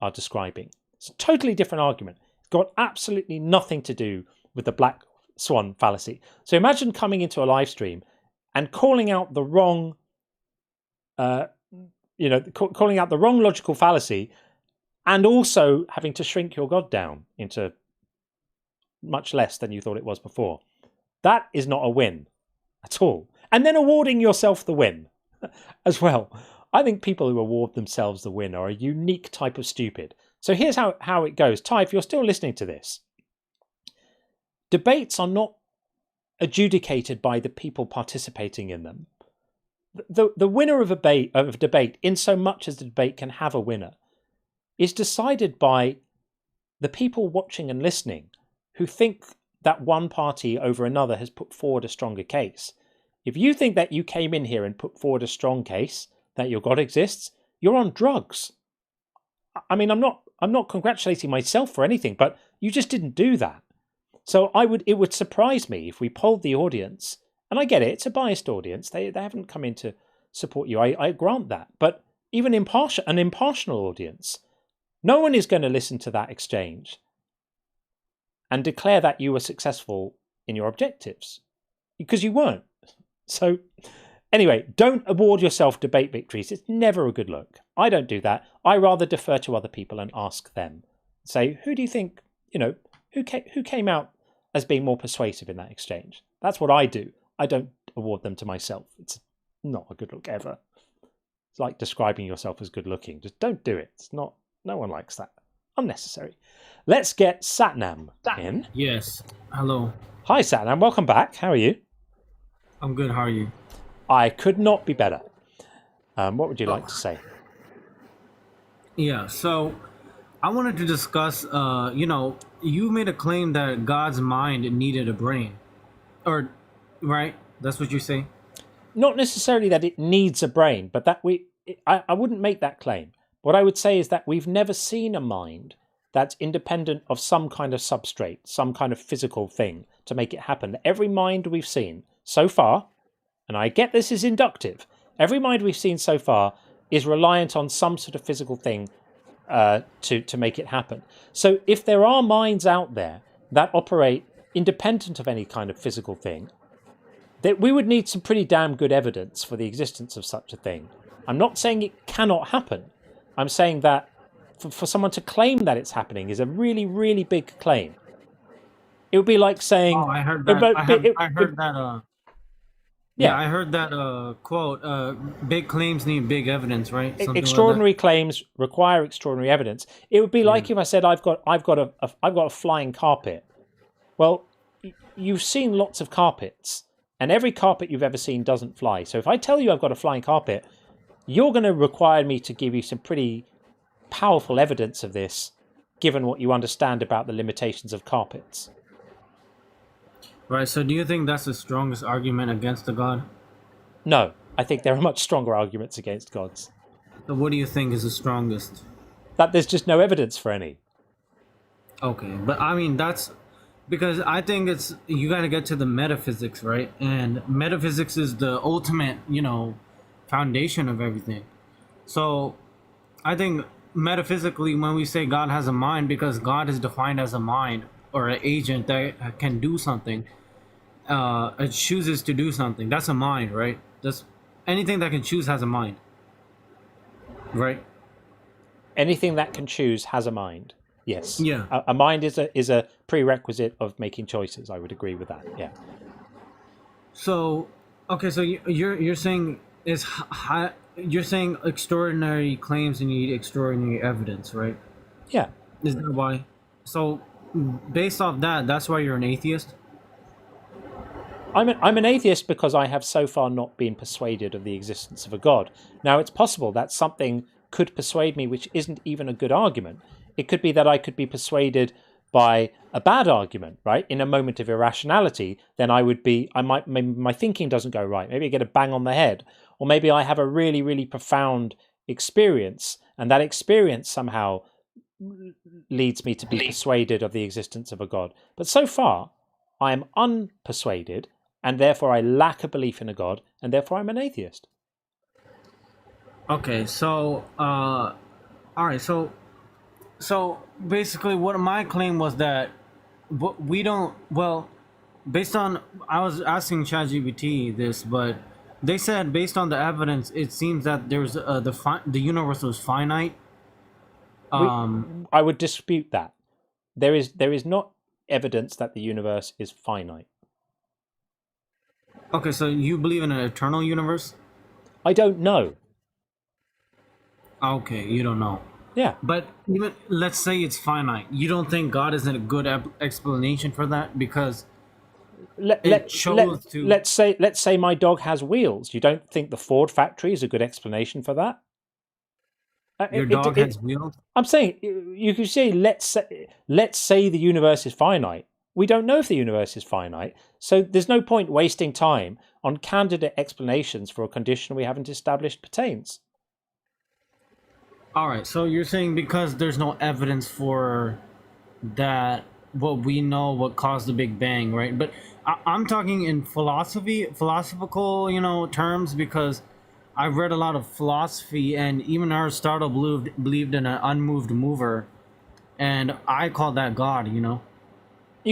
are describing. It's a totally different argument. It's got absolutely nothing to do with the black swan fallacy. So imagine coming into a live stream and calling out the wrong, calling out the wrong logical fallacy, and also having to shrink your God down into much less than you thought it was before. That is not a win at all. And then awarding yourself the win as well. I think people who award themselves the win are a unique type of stupid. So here's how it goes. Ty, if you're still listening to this, debates are not adjudicated by the people participating in them. The winner of a debate, in so much as the debate can have a winner, is decided by the people watching and listening who think that one party over another has put forward a stronger case. If you think that you came in here and put forward a strong case that your God exists, you're on drugs. I mean, I'm not congratulating myself for anything, but you just didn't do that. So it would surprise me if we polled the audience, and I get it, it's a biased audience. They haven't come in to support you. I grant that. But even an impartial audience, no one is going to listen to that exchange and declare that you were successful in your objectives, because you weren't. So anyway, don't award yourself debate victories. It's never a good look. I don't do that. I rather defer to other people and ask them. Say, who do you think, who came out as being more persuasive in that exchange? That's what I do. I don't award them to myself. It's not a good look ever. It's like describing yourself as good looking. Just don't do it. It's not. No one likes that. Unnecessary. Let's get Satnam in. Yes. Hello. Hi, Satnam. Welcome back. How are you? I'm good. How are you? I could not be better. What would you like to say? Yeah. So I wanted to discuss, you made a claim that God's mind needed a brain. Right? That's what you say? Not necessarily that it needs a brain, but that I wouldn't make that claim. What I would say is that we've never seen a mind that's independent of some kind of substrate, some kind of physical thing to make it happen. Every mind we've seen so far, and I get this is inductive, every mind we've seen so far is reliant on some sort of physical thing to make it happen. So if there are minds out there that operate independent of any kind of physical thing, that we would need some pretty damn good evidence for the existence of such a thing. I'm not saying it cannot happen. I'm saying that for someone to claim that it's happening is a really, really big claim. It would be like saying... Oh, I heard that. I heard that. Yeah, I heard that quote. Big claims need big evidence, right? Something extraordinary like claims require extraordinary evidence. It would be like if I said I've got a flying carpet. Well, you've seen lots of carpets, and every carpet you've ever seen doesn't fly. So if I tell you I've got a flying carpet, you're going to require me to give you some pretty powerful evidence of this given what you understand about the limitations of carpets. Right. So do you think that's the strongest argument against the God? No, I think there are much stronger arguments against gods. So what do you think is the strongest? That there's just no evidence for any. Okay, but I mean that's because I think it's you got to get to the metaphysics, right? And metaphysics is the ultimate, foundation of everything. So I think metaphysically, when we say God has a mind, because God is defined as a mind or an agent that can do something, it chooses to do something. That's a mind, right? That's anything that can choose has a mind, right? Anything that can choose has a mind. Yes. Yeah. A mind is a prerequisite of making choices. I would agree with that. Yeah. So, okay, so you're saying you're saying extraordinary claims and you need extraordinary evidence, right? Yeah. Is that why? So, based off that, that's why you're an atheist? I'm an atheist because I have so far not been persuaded of the existence of a God. Now, it's possible that something could persuade me which isn't even a good argument. It could be that I could be persuaded by a bad argument, right? In a moment of irrationality, then maybe my thinking doesn't go right. Maybe I get a bang on the head. Or maybe I have a really, really profound experience, and that experience somehow leads me to be persuaded of the existence of a God. But so far, I am unpersuaded, and therefore I lack a belief in a God, and therefore I'm an atheist. Okay, so, all right, so basically what my claim was that we don't, based on, I was asking ChatGPT this, but they said based on the evidence, it seems that there's the universe was finite. I would dispute that. There is not evidence that the universe is finite. Okay, so you believe in an eternal universe? I don't know. Okay, you don't know. Yeah. But even let's say it's finite. You don't think God isn't a good explanation for that because let's say my dog has wheels. You don't think the Ford factory is a good explanation for that? Your dog has wheels? I'm saying you could say let's say the universe is finite. We don't know if the universe is finite, so there's no point wasting time on candidate explanations for a condition we haven't established pertains. All right, so you're saying because there's no evidence for that, what we know what caused the Big Bang, right? But I'm talking in philosophical, terms, because I've read a lot of philosophy, and even Aristotle believed in an unmoved mover, and I call that God, You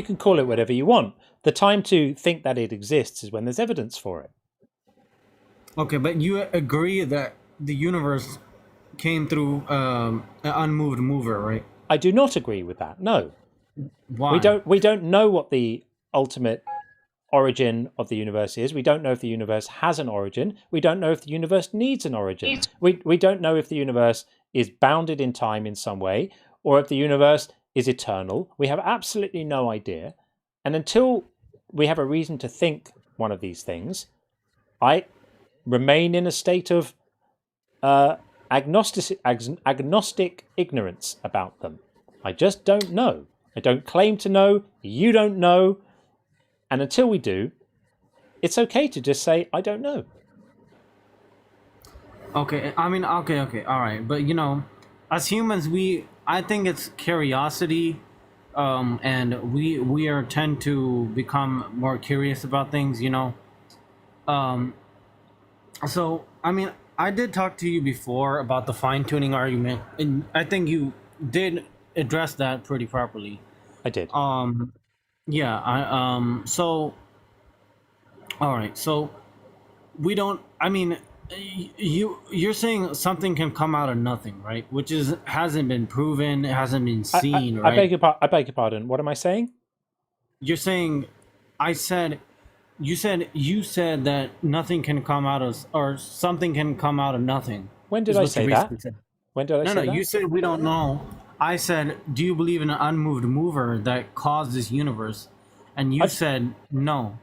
can call it whatever you want. The time to think that it exists is when there's evidence for it. Okay, but you agree that the universe came through an unmoved mover, right? I do not agree with that. No. Why? We don't know what the ultimate origin of the universe is. We don't know if the universe has an origin. We don't know if the universe needs an origin. We don't know if the universe is bounded in time in some way, or if the universe is eternal. We have absolutely no idea. And until we have a reason to think one of these things, I remain in a state of agnostic ignorance about them. I just don't know. I don't claim to know. You don't know. And until we do, it's okay to just say, I don't know. Okay, I mean, okay, all right. But, as humans, I think it's curiosity, and we tend to become more curious about things, So, I mean, I did talk to you before about the fine-tuning argument, and I think you did address that pretty properly. I did. Yeah, so, all right, so we don't, I mean, you're saying something can come out of nothing, right? Which hasn't been proven, it hasn't been seen, right? I beg your pardon. What am I saying? You're saying, you said that nothing can come out of, or something can come out of nothing. When did I say that? When did I say that? No, you said we don't know. I said, do you believe in an unmoved mover that caused this universe? And you said no.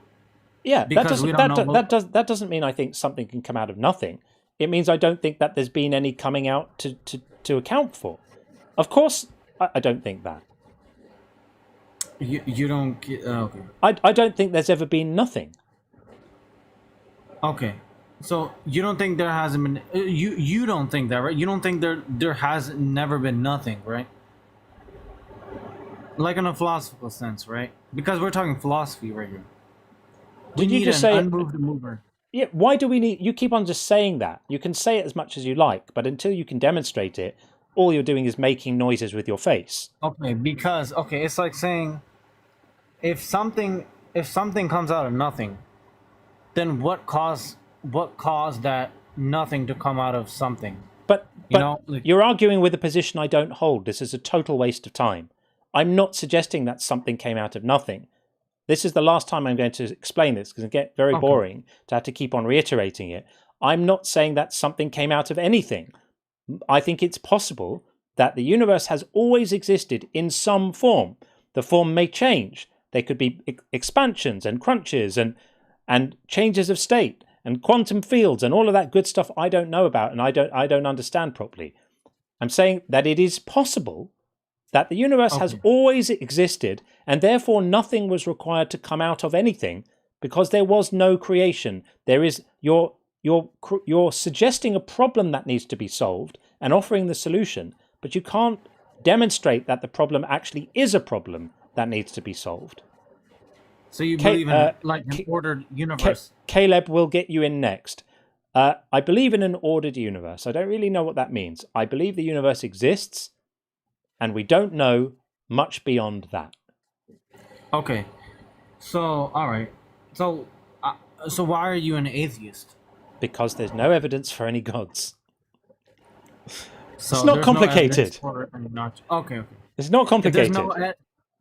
Yeah, because that doesn't mean I think something can come out of nothing. It means I don't think that there's been any coming out to account for. Of course, I don't think that. You don't get okay. I don't think there's ever been nothing. Okay, so you don't think there hasn't been you don't think that, right? You don't think there has never been nothing, right? Like in a philosophical sense, right? Because we're talking philosophy right here. Did you just say unmoved mover? Yeah, why do we need... You keep on just saying that. You can say it as much as you like, but until you can demonstrate it, all you're doing is making noises with your face. Okay, because it's like saying if something comes out of nothing, then what caused that nothing to come out of something? But you're arguing with a position I don't hold. This is a total waste of time. I'm not suggesting that something came out of nothing. This is the last time I'm going to explain this because it gets very boring to have to keep on reiterating it. I'm not saying that something came out of anything. I think it's possible that the universe has always existed in some form. The form may change. There could be expansions and crunches and changes of state and quantum fields and all of that good stuff I don't know about and I don't understand properly. I'm saying that it is possible that the universe has always existed and therefore nothing was required to come out of anything because there was no creation. There is you're suggesting a problem that needs to be solved and offering the solution, but you can't demonstrate that the problem actually is a problem that needs to be solved. So you believe in an ordered universe? Caleb will get you in next. I believe in an ordered universe. I don't really know what that means. I believe the universe exists and we don't know much beyond that. Okay. So, all right. So why are you an atheist? Because there's no evidence for any gods. So it's not complicated. Okay. It's not complicated.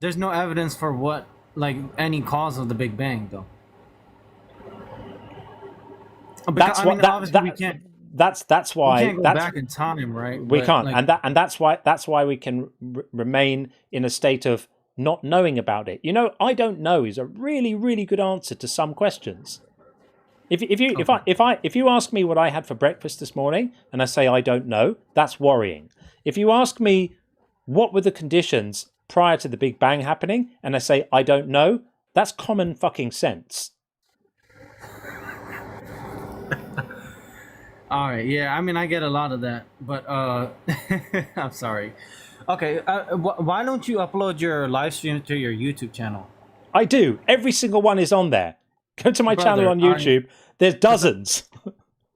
There's no evidence for what, like, any cause of the Big Bang, though. That's why. That's why. We can't go back in time, right? We can't, and that's why we can remain in a state of not knowing about it. You know, I don't know is a really, really good answer to some questions. If you ask me what I had for breakfast this morning and I say I don't know, that's worrying. If you ask me what were the conditions prior to the Big Bang happening and I say I don't know, that's common fucking sense. All right, yeah, I mean I get a lot of that, but I'm sorry. Okay, why don't you upload your live stream to your YouTube channel? I do. Every single one is on there. Go to my channel on YouTube. There's dozens.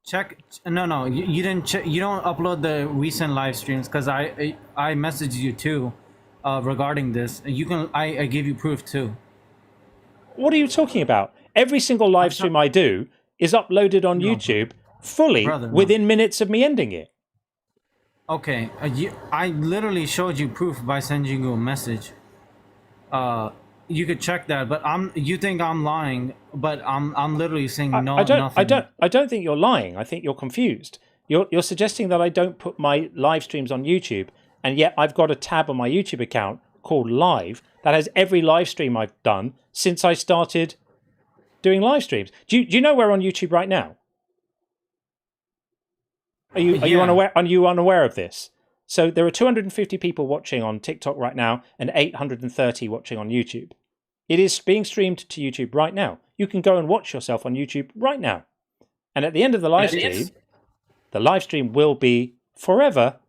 Check. No, you didn't. You don't upload the recent live streams because I messaged you too, regarding this. You can. I give you proof too. What are you talking about? Every single live stream I do is uploaded on YouTube fully within minutes of me ending it. Okay, I literally showed you proof by sending you a message. You could check that, but you think I'm lying, but I'm literally saying nothing. I don't think you're lying. I think you're confused. You're suggesting that I don't put my live streams on YouTube, and yet I've got a tab on my YouTube account called Live that has every live stream I've done since I started doing live streams. Do you know we're on YouTube right now? Are you unaware? Are you unaware of this? So there are 250 people watching on TikTok right now and 830 watching on YouTube. It is being streamed to YouTube right now. You can go and watch yourself on YouTube right now. And at the end of the live stream will be forever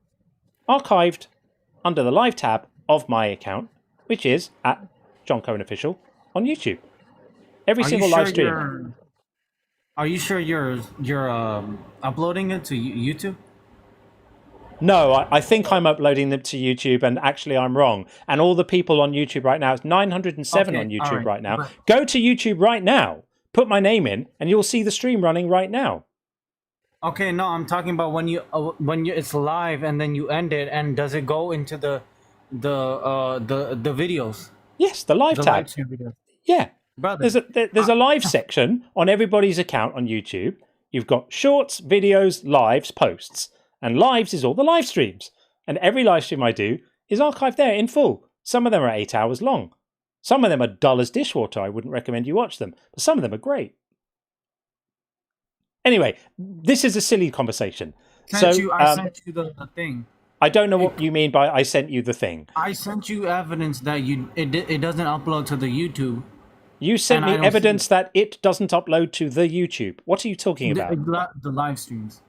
archived under the live tab of my account, which is at John Cohen Official on YouTube. Every single live stream. Are you sure you're uploading it to YouTube? No, I think I'm uploading them to YouTube, and actually I'm wrong. And all the people on YouTube right now, it's 907 on YouTube right now. Go to YouTube right now, put my name in, and you'll see the stream running right now. Okay, no, I'm talking about when you it's live and then you end it, and does it go into the videos? Yes, the live tab. Yeah. Brother, there's a live section on everybody's account on YouTube. You've got shorts, videos, lives, posts. And lives is all the live streams. And every live stream I do is archived there in full. Some of them are 8 hours long. Some of them are dull as dishwater. I wouldn't recommend you watch them. But some of them are great. Anyway, this is a silly conversation. I sent you the thing. I don't know what you mean by I sent you the thing. I sent you evidence that it doesn't upload to the YouTube. You sent me evidence that it doesn't upload to the YouTube. What are you talking about? The live streams.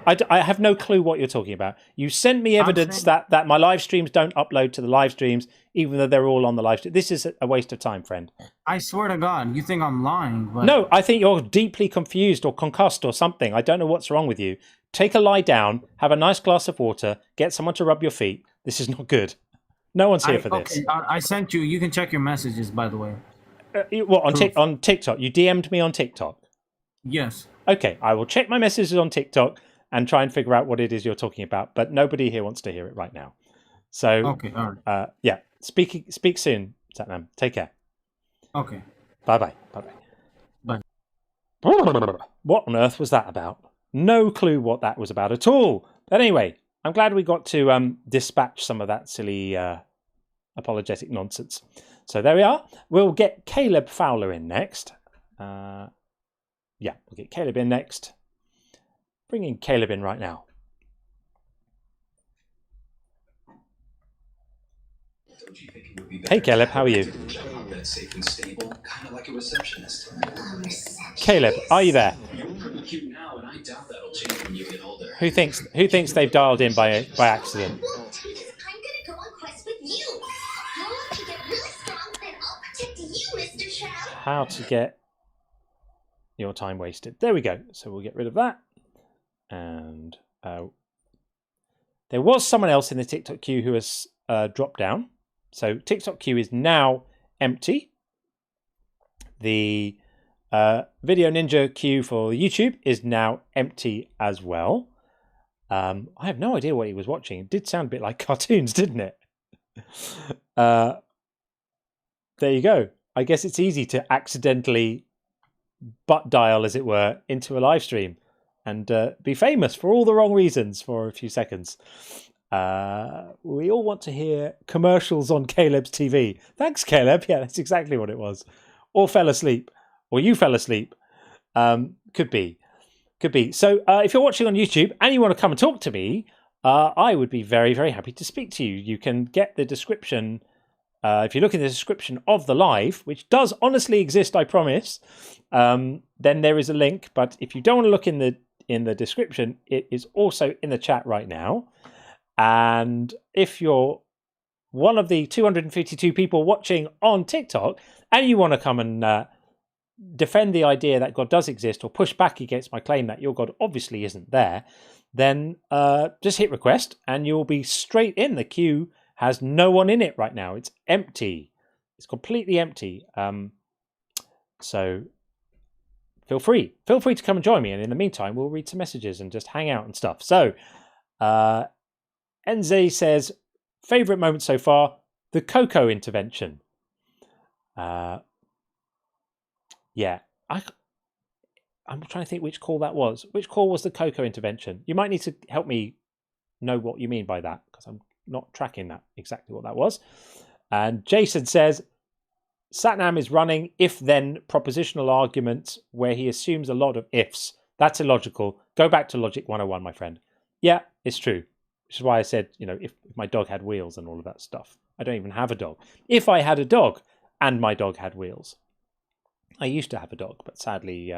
I have no clue what you're talking about. You sent me evidence that my live streams don't upload to the live streams, even though they're all on the live stream. This is a waste of time, friend. I swear to God, you think I'm lying. But... No, I think you're deeply confused or concussed or something. I don't know what's wrong with you. Take a lie down, have a nice glass of water, get someone to rub your feet. This is not good. No one's here for this. I sent you. You can check your messages, by the way. What, on TikTok? You DM'd me on TikTok? Yes. Okay, I will check my messages on TikTok and try and figure out what it is you're talking about, but nobody here wants to hear it right now. So, okay, all right. Yeah, speak soon, Satnam. Take care. Okay. Bye-bye. Bye. What on earth was that about? No clue what that was about at all. But anyway, I'm glad we got to dispatch some of that silly apologetic nonsense. So there we are. We'll get Caleb Fowler in next. Yeah, we'll get Caleb in next. Bringing Caleb in right now. Hey Caleb, how are you? Caleb, are you there? Who thinks they've dialed in by accident? How to get your time wasted. There we go. So we'll get rid of that. And there was someone else in the TikTok queue who has dropped down. So TikTok queue is now empty. The Video Ninja queue for YouTube is now empty as well. I have no idea what he was watching. It did sound a bit like cartoons, didn't it? There you go. I guess it's easy to accidentally butt dial, as it were, into a live stream and be famous for all the wrong reasons for a few seconds. We all want to hear commercials on Caleb's TV. Thanks, Caleb. Yeah, that's exactly what it was. Or fell asleep. Or you fell asleep. Could be. So if you're watching on YouTube and you want to come and talk to me, I would be very, very happy to speak to you. You can get the description. If you look in the description of the live, which does honestly exist, I promise, then there is a link. But if you don't want to look in the description, it is also in the chat right now. And if you're one of the 252 people watching on TikTok and you want to come and defend the idea that God does exist or push back against my claim that your God obviously isn't there, then just hit request and you'll be straight in. The queue has no one in it right now. It's empty. It's completely empty. So feel free to come and join me. And in the meantime, we'll read some messages and just hang out and stuff. So Enze says, favorite moment so far, the Coco intervention. Yeah, I'm trying to think which call that was. Which call was the Coco intervention? You might need to help me know what you mean by that, because I'm not tracking that exactly what that was. And Jason says, Satnam is running if-then propositional arguments where he assumes a lot of ifs. That's illogical. Go back to Logic 101, my friend. Yeah, it's true. Which is why I said, if my dog had wheels and all of that stuff. I don't even have a dog. If I had a dog and my dog had wheels. I used to have a dog, but sadly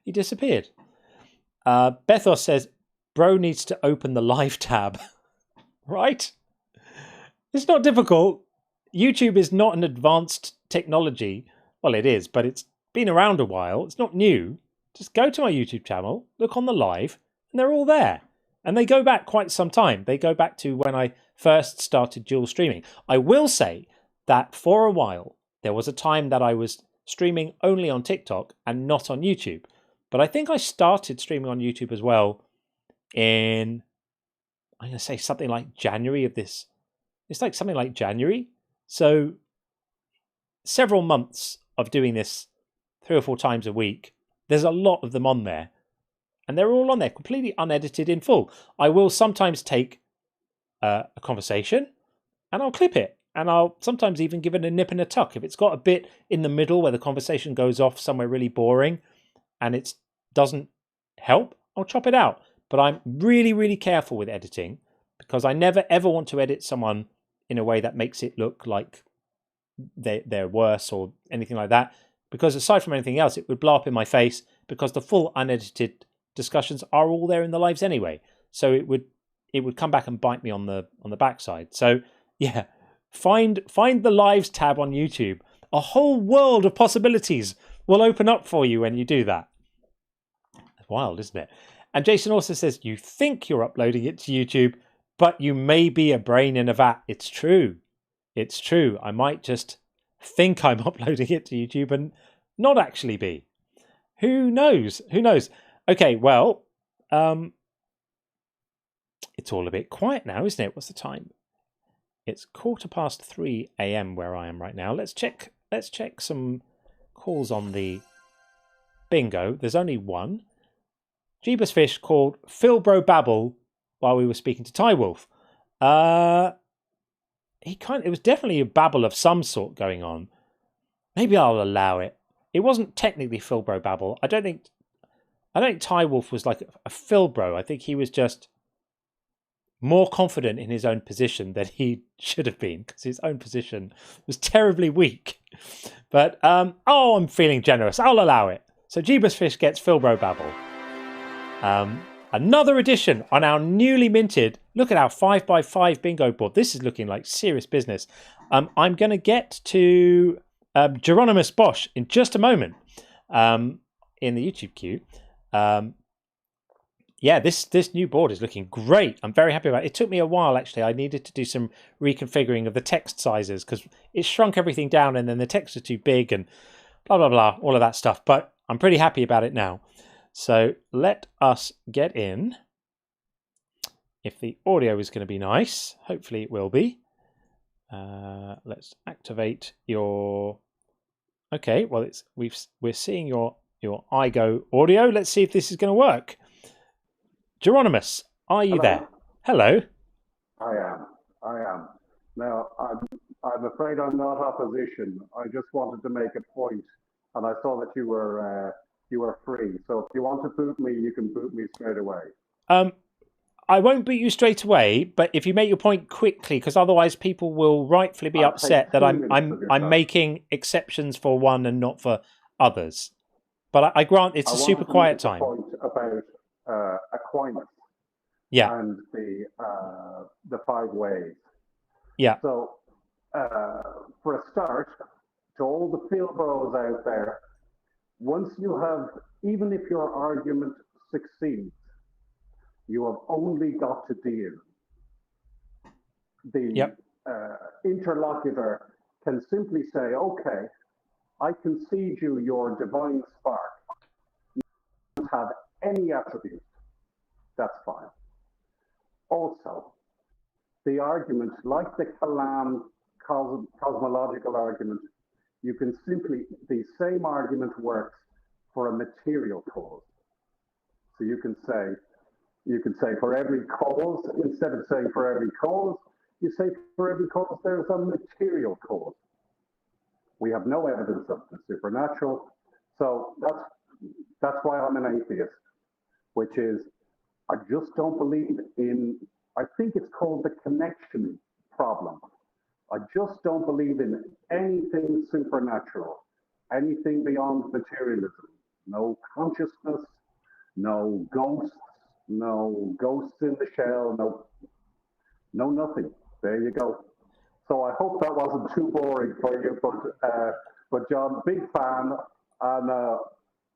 he disappeared. Bethos says, bro needs to open the live tab. Right? It's not difficult. YouTube is not an advanced technology. Well, it is, but it's been around a while. It's not new. Just go to my YouTube channel, look on the live, and they're all there. And they go back quite some time. They go back to when I first started dual streaming. I will say that for a while, there was a time that I was streaming only on TikTok and not on YouTube. But I think I started streaming on YouTube as well in, I'm going to say something like January of this. It's like something like January. So several months of doing this 3 or 4 times a week. There's a lot of them on there. And they're all on there, completely unedited in full. I will sometimes take a conversation and I'll clip it. And I'll sometimes even give it a nip and a tuck. If it's got a bit in the middle where the conversation goes off somewhere really boring and it doesn't help, I'll chop it out. but I'm really, really careful with editing because I never ever want to edit someone in a way that makes it look like they're worse or anything like that. Because aside from anything else, it would blow up in my face because the full unedited discussions are all there in the lives anyway. So it would come back and bite me on the backside. So yeah, find the lives tab on YouTube. A whole world of possibilities will open up for you when you do that. It's wild, isn't it? And Jason also says, you think you're uploading it to YouTube, but you may be a brain in a vat. It's true. It's true. I might just think I'm uploading it to YouTube and not actually be. Who knows? Who knows? Okay, well, it's all a bit quiet now, isn't it? What's the time? It's 3:15 a.m. where I am right now. Let's check some calls on the bingo. There's only one. Jeebus Fish called Philbro Babble while we were speaking to Ty Wolf. It was definitely a babble of some sort going on. Maybe I'll allow it. It wasn't technically Philbro Babble. I don't think Ty Wolf was like a Philbro. I think he was just more confident in his own position than he should have been because his own position was terribly weak. But I'm feeling generous. I'll allow it. So Jeebus Fish gets Philbro Babble. Another addition on our newly minted, look at our 5x5 bingo board. This is looking like serious business. I'm going to get to Geronimus Bosch in just a moment in the YouTube queue. This new board is looking great. I'm very happy about it. It took me a while, actually. I needed to do some reconfiguring of the text sizes because it shrunk everything down and then the text was too big and blah, blah, blah, all of that stuff. But I'm pretty happy about it now. So let us get in. If the audio is going to be nice, hopefully it will be. Let's activate your... Okay, well, we're seeing your iGo audio. Let's see if this is going to work. Geronimus, are you there? Hello. I am. Now, I'm afraid I'm not opposition. I just wanted to make a point, and I saw that you were free. So if you want to boot me, you can boot me straight away. I won't boot you straight away, but if you make your point quickly, because otherwise people will rightfully be upset that I'm making exceptions for one and not for others. But I grant it's a super quiet time. Point about Aquinas. Yeah. And the 5 ways. Yeah. So for a start, to all the Philbros out there, once you have, even if your argument succeeds, you have only got to deal. The interlocutor can simply say, okay, I concede you your divine spark. You don't have any attribute. That's fine. Also, the argument, like the Kalam cosmological argument, you can simply, the same argument works for a material cause. So you can say for every cause, instead of saying for every cause, you say for every cause there's a material cause. We have no evidence of the supernatural. So that's why I'm an atheist, which is I just don't believe in, I think it's called the connection problem. I just don't believe in anything supernatural, anything beyond materialism. No consciousness, no ghosts in the shell, no nothing. There you go. So I hope that wasn't too boring for you, but John, big fan, and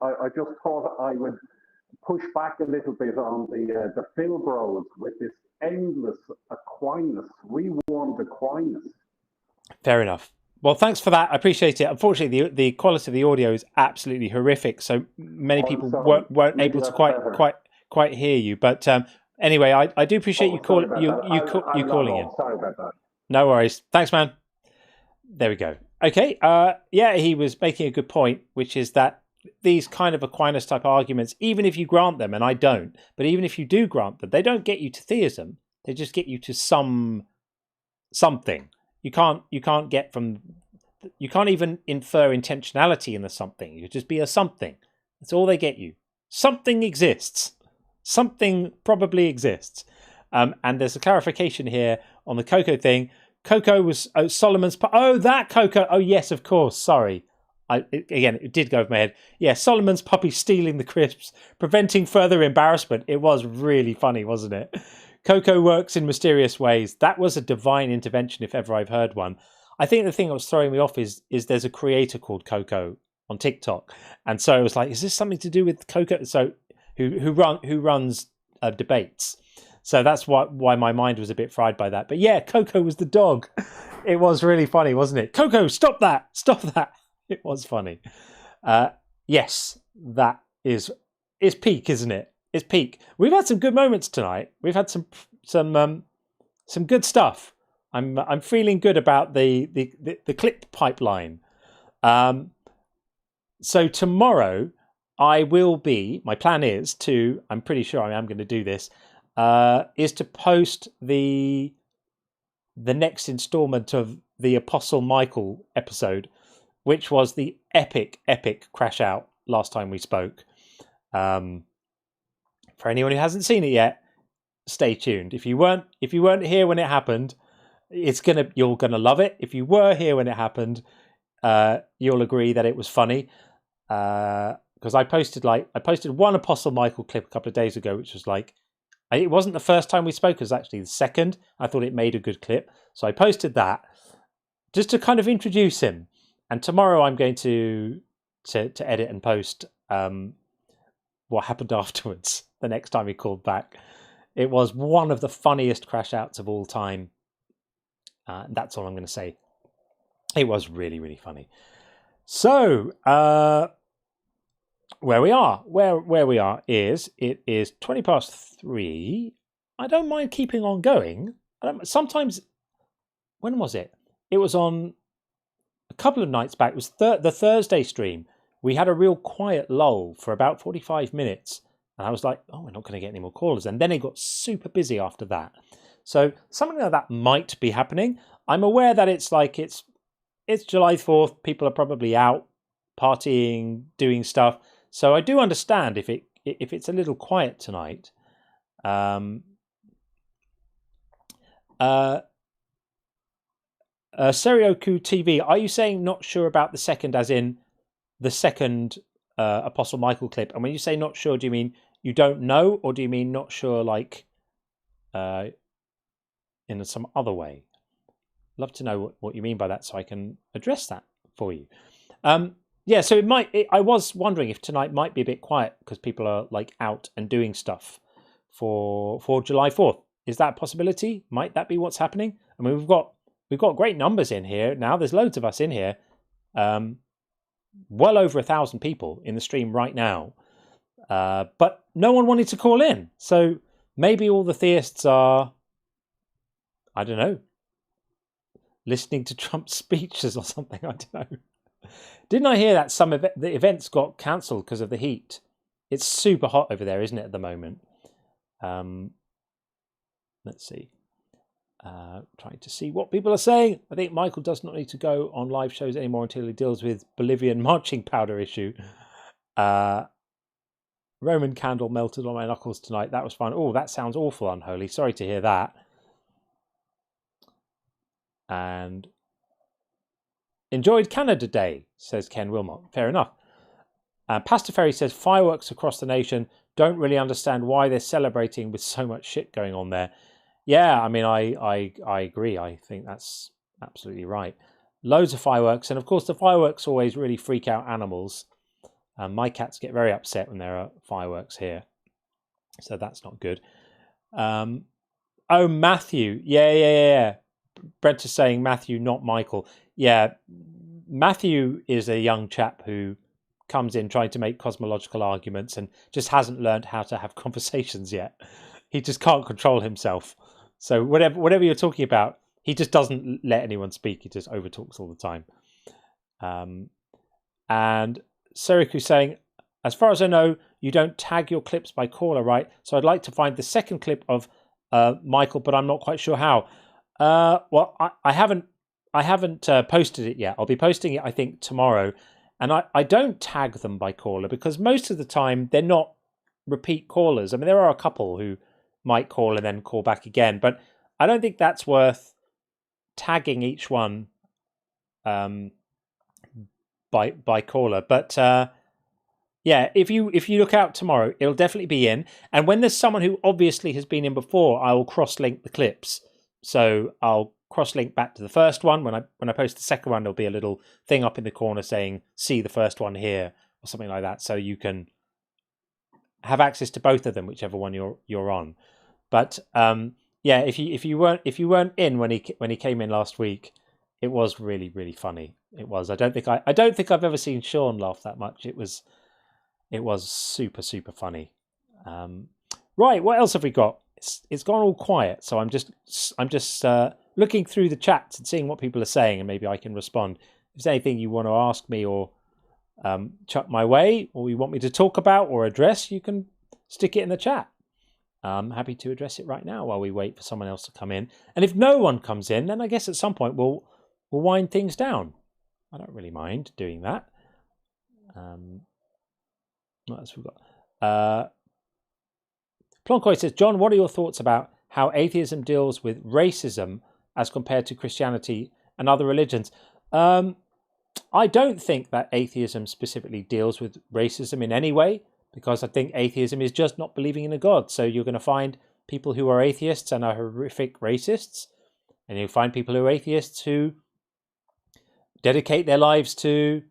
I just thought I would push back a little bit on the Philbros with this endless Aquinas, rewarmed Aquinas. Fair enough. Well, thanks for that. I appreciate it. Unfortunately, the quality of the audio is absolutely horrific, so many people weren't able to quite hear you. But anyway, I do appreciate you calling in. Sorry about that. No worries. Thanks, man. There we go. Okay. He was making a good point, which is that these kind of Aquinas type arguments, even if you grant them, and I don't, but even if you do grant them, they don't get you to theism. They just get you to something. You can't even infer intentionality in the something. You just be a something. That's all they get you. Something exists. Something probably exists. And there's a clarification here on the Coco thing. Coco was Solomon's... that Coco. Oh, yes, of course. Sorry. It did go over my head. Yeah, Solomon's puppy stealing the crisps, preventing further embarrassment. It was really funny, wasn't it? Coco works in mysterious ways. That was a divine intervention, if ever I've heard one. I think the thing that was throwing me off is there's a creator called Coco on TikTok, and so it was like, is this something to do with Coco? So who runs debates? So that's why my mind was a bit fried by that. But yeah, Coco was the dog. It was really funny, wasn't it? Coco, stop that! Stop that! It was funny. Yes, that is peak, isn't it? It's peak. We've had some good moments tonight. We've had some good stuff. I'm feeling good about the clip pipeline. So tomorrow I will be. My plan is to. I'm pretty sure I am going to do this. Is to post the next installment of the Apostle Michael episode, which was the epic crash out last time we spoke. For anyone who hasn't seen it yet, stay tuned. If you weren't here when it happened, you're gonna love it. If you were here when it happened, you'll agree that it was funny. Because I posted one Apostle Michael clip a couple of days ago, which was like, it wasn't the first time we spoke, it was actually the second. I thought it made a good clip, so I posted that just to kind of introduce him. And tomorrow I'm going to edit and post what happened afterwards. The next time he called back, it was one of the funniest crash outs of all time. That's all I'm going to say. It was really, really funny. So where we are is 3:20. I don't mind keeping on going. Sometimes, when was it? It was on a couple of nights back. It was the Thursday stream. We had a real quiet lull for about 45 minutes. And I was like, oh, we're not going to get any more callers. And then it got super busy after that. So something like that might be happening. I'm aware that it's July 4th. People are probably out partying, doing stuff. So I do understand if it's a little quiet tonight. Serioku TV, are you saying not sure about the second, as in the second Apostle Michael clip? And when you say not sure, do you mean you don't know, or do you mean not sure like in some other way? Love to know what you mean by that, so I can address that for you. Yeah, so I was wondering if tonight might be a bit quiet because people are like out and doing stuff for July 4th. Is that a possibility? Might that be what's happening? I mean, we've got great numbers in here now. There's loads of us in here. Well over 1,000 people in the stream right now. But no one wanted to call in. So maybe all the theists are, I don't know, listening to Trump's speeches or something. I don't know. Didn't I hear that some of the events got cancelled because of the heat? It's super hot over there, isn't it, at the moment? Let's see. Trying to see what people are saying. I think Michael does not need to go on live shows anymore until he deals with Bolivian marching powder issue. Roman candle melted on my knuckles tonight. That was fun. Oh, that sounds awful unholy. Sorry to hear that. And enjoyed Canada Day, says Ken Wilmot. Fair enough. Pastor Ferry says fireworks across the nation. Don't really understand why they're celebrating with so much shit going on there. Yeah, I mean, I agree. I think that's absolutely right. Loads of fireworks. And of course, the fireworks always really freak out animals. My cats get very upset when there are fireworks here. So that's not good. Oh, Matthew. Yeah. Brent is saying Matthew, not Michael. Yeah, Matthew is a young chap who comes in trying to make cosmological arguments and just hasn't learned how to have conversations yet. He just can't control himself. So whatever you're talking about, he just doesn't let anyone speak. He just overtalks all the time. And Seriku saying, as far as I know, you don't tag your clips by caller, right? So I'd like to find the second clip of Michael, but I'm not quite sure how. Well, I haven't posted it yet. I'll be posting it, I think, tomorrow. And I don't tag them by caller because most of the time they're not repeat callers. I mean, there are a couple who might call and then call back again, but I don't think that's worth tagging each one by caller. But yeah, if you look out tomorrow, it'll definitely be in. And when there's someone who obviously has been in before, I will cross-link the clips. So I'll cross-link back to the first one. When I post the second one, there'll be a little thing up in the corner saying "See the first one here" or something like that, so you can have access to both of them, whichever one you're on. But yeah, if you weren't in when he came in last week, it was really, really funny. It was. I don't think I've ever seen Sean laugh that much. It was super, super funny. Right, what else have we got? It's gone all quiet, so I'm just looking through the chats and seeing what people are saying, and maybe I can respond. If there's anything you want to ask me or chuck my way, or you want me to talk about or address, you can stick it in the chat. I'm happy to address it right now while we wait for someone else to come in. And if no one comes in, then I guess at some point we'll wind things down. I don't really mind doing that. What else we got? Plonkoy says, John, what are your thoughts about how atheism deals with racism as compared to Christianity and other religions? I don't think that atheism specifically deals with racism in any way, because I think atheism is just not believing in a God. So you're going to find people who are atheists and are horrific racists, and you'll find people who are atheists who dedicate their lives to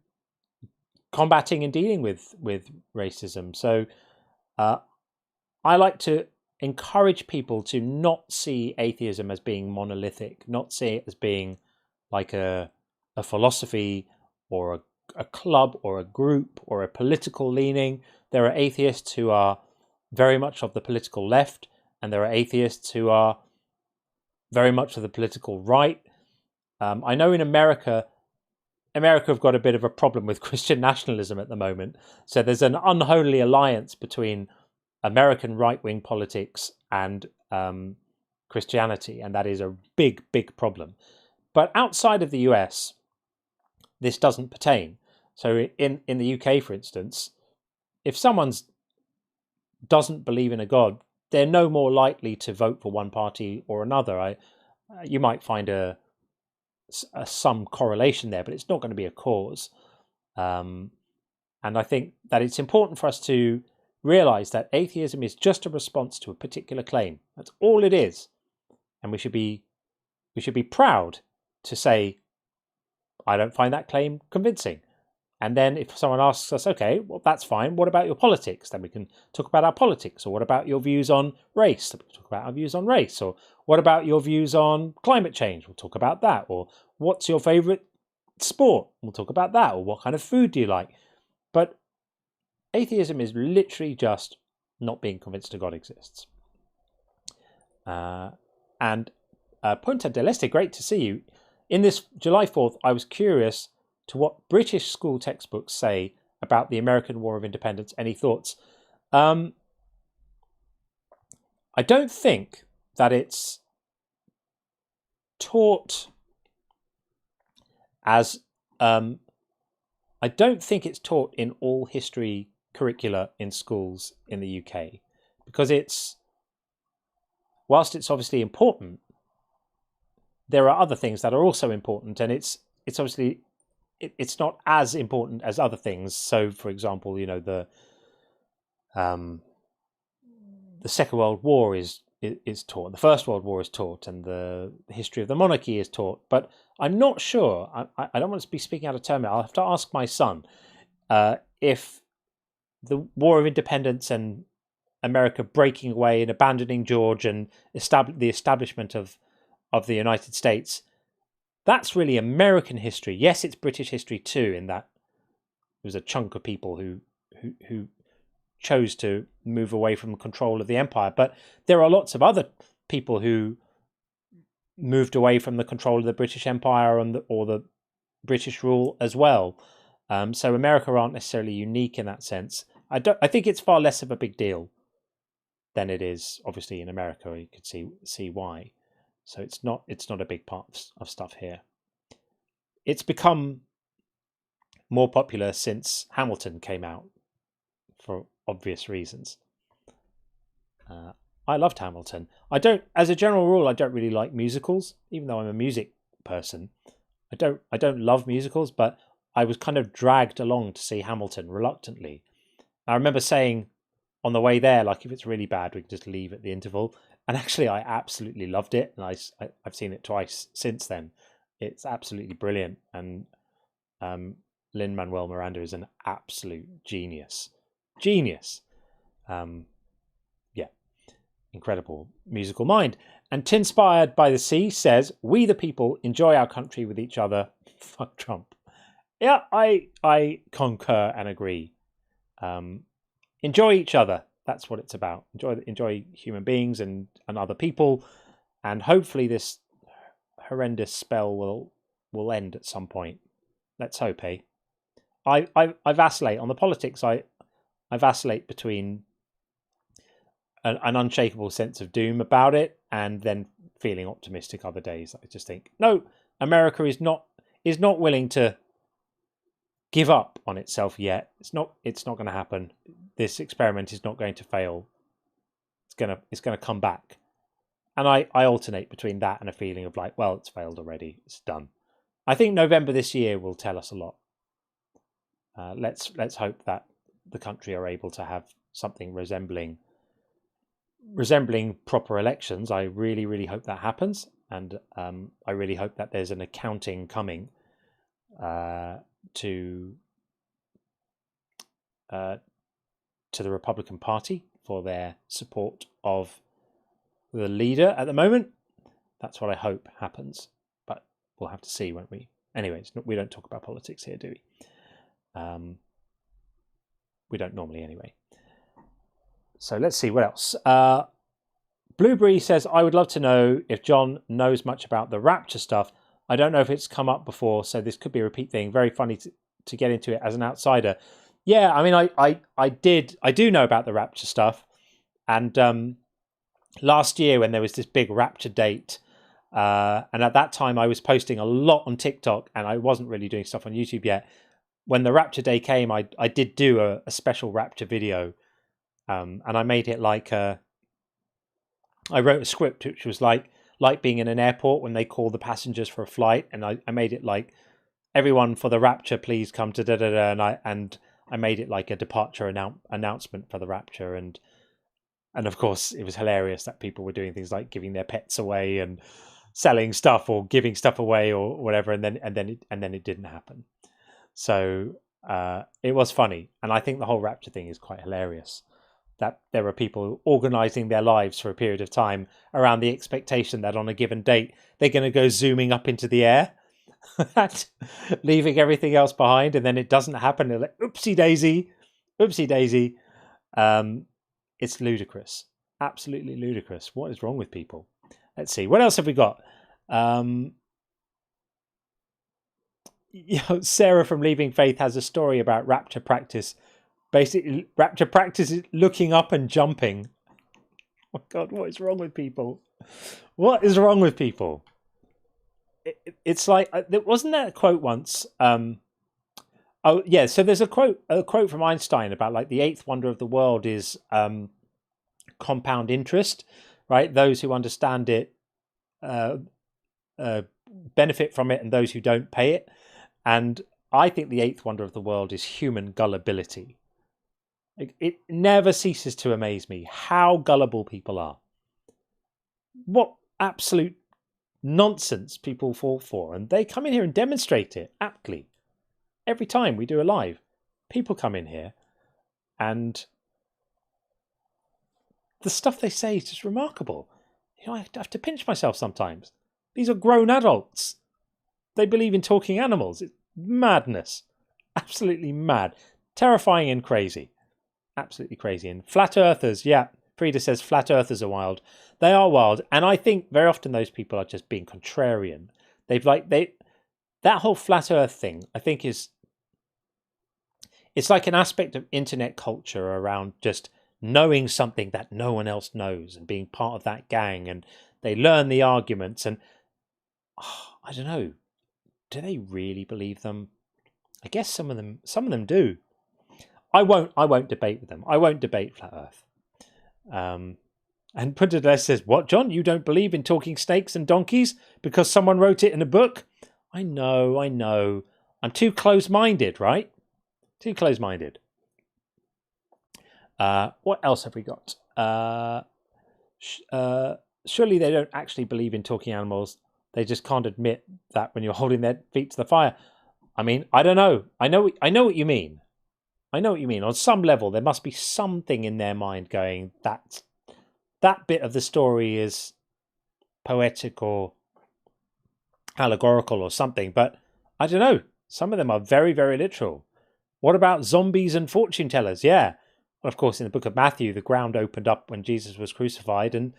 combating and dealing with racism. So I like to encourage people to not see atheism as being monolithic, not see it as being like a philosophy or a club or a group or a political leaning. There are atheists who are very much of the political left, and there are atheists who are very much of the political right. I know in America have got a bit of a problem with Christian nationalism at the moment. So there's an unholy alliance between American right-wing politics and Christianity, and that is a big, big problem. But outside of the US, this doesn't pertain. So in the UK, for instance, if someone doesn't believe in a God, they're no more likely to vote for one party or another. You might find some correlation there, but it's not going to be a cause. And I think that it's important for us to realize that atheism is just a response to a particular claim. That's all it is. And we should be proud to say, I don't find that claim convincing. And then if someone asks us, okay, well, that's fine. What about your politics? Then we can talk about our politics. Or what about your views on race? Then we can talk about our views on race. Or what about your views on climate change? We'll talk about that. Or what's your favorite sport? We'll talk about that. Or what kind of food do you like? But atheism is literally just not being convinced a God exists. And Punta del Este, great to see you. In this July 4th, I was curious to what British school textbooks say about the American War of Independence. Any thoughts? I don't think that it's taught as... I don't think it's taught in all history curricula in schools in the UK, because whilst it's obviously important, there are other things that are also important, and it's obviously it's not as important as other things. So, for example, the Second World War is taught, the First World War is taught, and the history of the monarchy is taught. But I'm not sure. I don't want to be speaking out of turn. I'll have to ask my son if the War of Independence and America breaking away and abandoning George and the establishment of the United States, that's really American history. Yes, it's British history too, in that there was a chunk of people who chose to move away from control of the empire. But there are lots of other people who moved away from the control of the British Empire or the British rule as well. So America aren't necessarily unique in that sense. I think it's far less of a big deal than it is obviously in America. You could see why. So it's not a big part of stuff here. It's become more popular since Hamilton came out, for obvious reasons. I loved Hamilton. I don't, as a general rule, I don't really like musicals, even though I'm a music person. I don't love musicals, but I was kind of dragged along to see Hamilton reluctantly. I remember saying on the way there, like, if it's really bad, we can just leave at the interval. And actually, I absolutely loved it, and I've seen it twice since then. It's absolutely brilliant, and Lin-Manuel Miranda is an absolute genius. Yeah, incredible musical mind. And Tinspired by the Sea says, "We the people enjoy our country with each other. Fuck Trump." Yeah, I concur and agree. Enjoy each other. That's what it's about. Enjoy human beings and other people, and hopefully this horrendous spell will end at some point. Let's hope, eh? I vacillate on the politics. I vacillate between an unshakable sense of doom about it and then feeling optimistic other days. I just think, no, America is not willing to give up on itself yet. It's not going to happen. This experiment is not going to fail. It's gonna come back. And I alternate between that and a feeling of like, well, it's failed already. It's done. I think November this year will tell us a lot. Let's hope that the country are able to have something resembling proper elections. I really, really hope that happens, and I really hope that there's an accounting coming to the Republican Party for their support of the leader at the moment. That's what I hope happens, but we'll have to see, won't we? Anyways, we don't talk about politics here, do we? We don't normally anyway. So let's see what else. Blueberry says, "I would love to know if John knows much about the rapture stuff. I don't know if it's come up before, so this could be a repeat thing. Very funny to get into it as an outsider." Yeah, I mean, I do know about the rapture stuff, and last year when there was this big rapture date, and at that time I was posting a lot on TikTok, and I wasn't really doing stuff on YouTube yet. When the rapture day came, I did do a special rapture video, and I made it like I wrote a script which was like being in an airport when they call the passengers for a flight, and I made it like, "Everyone for the rapture, please come to da da da," and I made it like a departure announcement for the rapture, and of course it was hilarious that people were doing things like giving their pets away and selling stuff or giving stuff away or whatever, and then it didn't happen. So it was funny, and I think the whole rapture thing is quite hilarious. That there are people organizing their lives for a period of time around the expectation that on a given date they're going to go zooming up into the air, leaving everything else behind, and then it doesn't happen. They're like, oopsie daisy. It's ludicrous, absolutely ludicrous. What is wrong with people? Let's see, what else have we got? Sarah from Leaving Faith has a story about rapture practice. Basically, rapture practice is looking up and jumping. Oh my God, what is wrong with people? What is wrong with people? It's like, wasn't there a quote once? Oh yeah, so there's a quote from Einstein about like the eighth wonder of the world is compound interest, right? Those who understand it benefit from it, and those who don't pay it. And I think the eighth wonder of the world is human gullibility. It never ceases to amaze me how gullible people are. What absolute nonsense people fall for, and they come in here and demonstrate it aptly. Every time we do a live, people come in here and the stuff they say is just remarkable. I have to pinch myself sometimes. These are grown adults. They believe in talking animals. It's madness. Absolutely mad. Terrifying and crazy. Absolutely crazy. And flat earthers, yeah, Frida says flat earthers are wild. They are wild, and I think very often those people are just being contrarian. That whole flat earth thing, I think it's like an aspect of internet culture around just knowing something that no one else knows and being part of that gang, and they learn the arguments, and I don't know, do they really believe them? I guess some of them do. I won't debate with them. I won't debate flat earth. And Punta Des says, what, John? You don't believe in talking snakes and donkeys because someone wrote it in a book? I know. I'm too close-minded, right? Too close-minded. What else have we got? Surely they don't actually believe in talking animals. They just can't admit that when you're holding their feet to the fire. I mean, I don't know. I know what you mean. I know what you mean. On some level, there must be something in their mind going, that bit of the story is poetic or allegorical or something. But I don't know. Some of them are very, very literal. What about zombies and fortune tellers? Yeah. Well, of course, in the book of Matthew, the ground opened up when Jesus was crucified and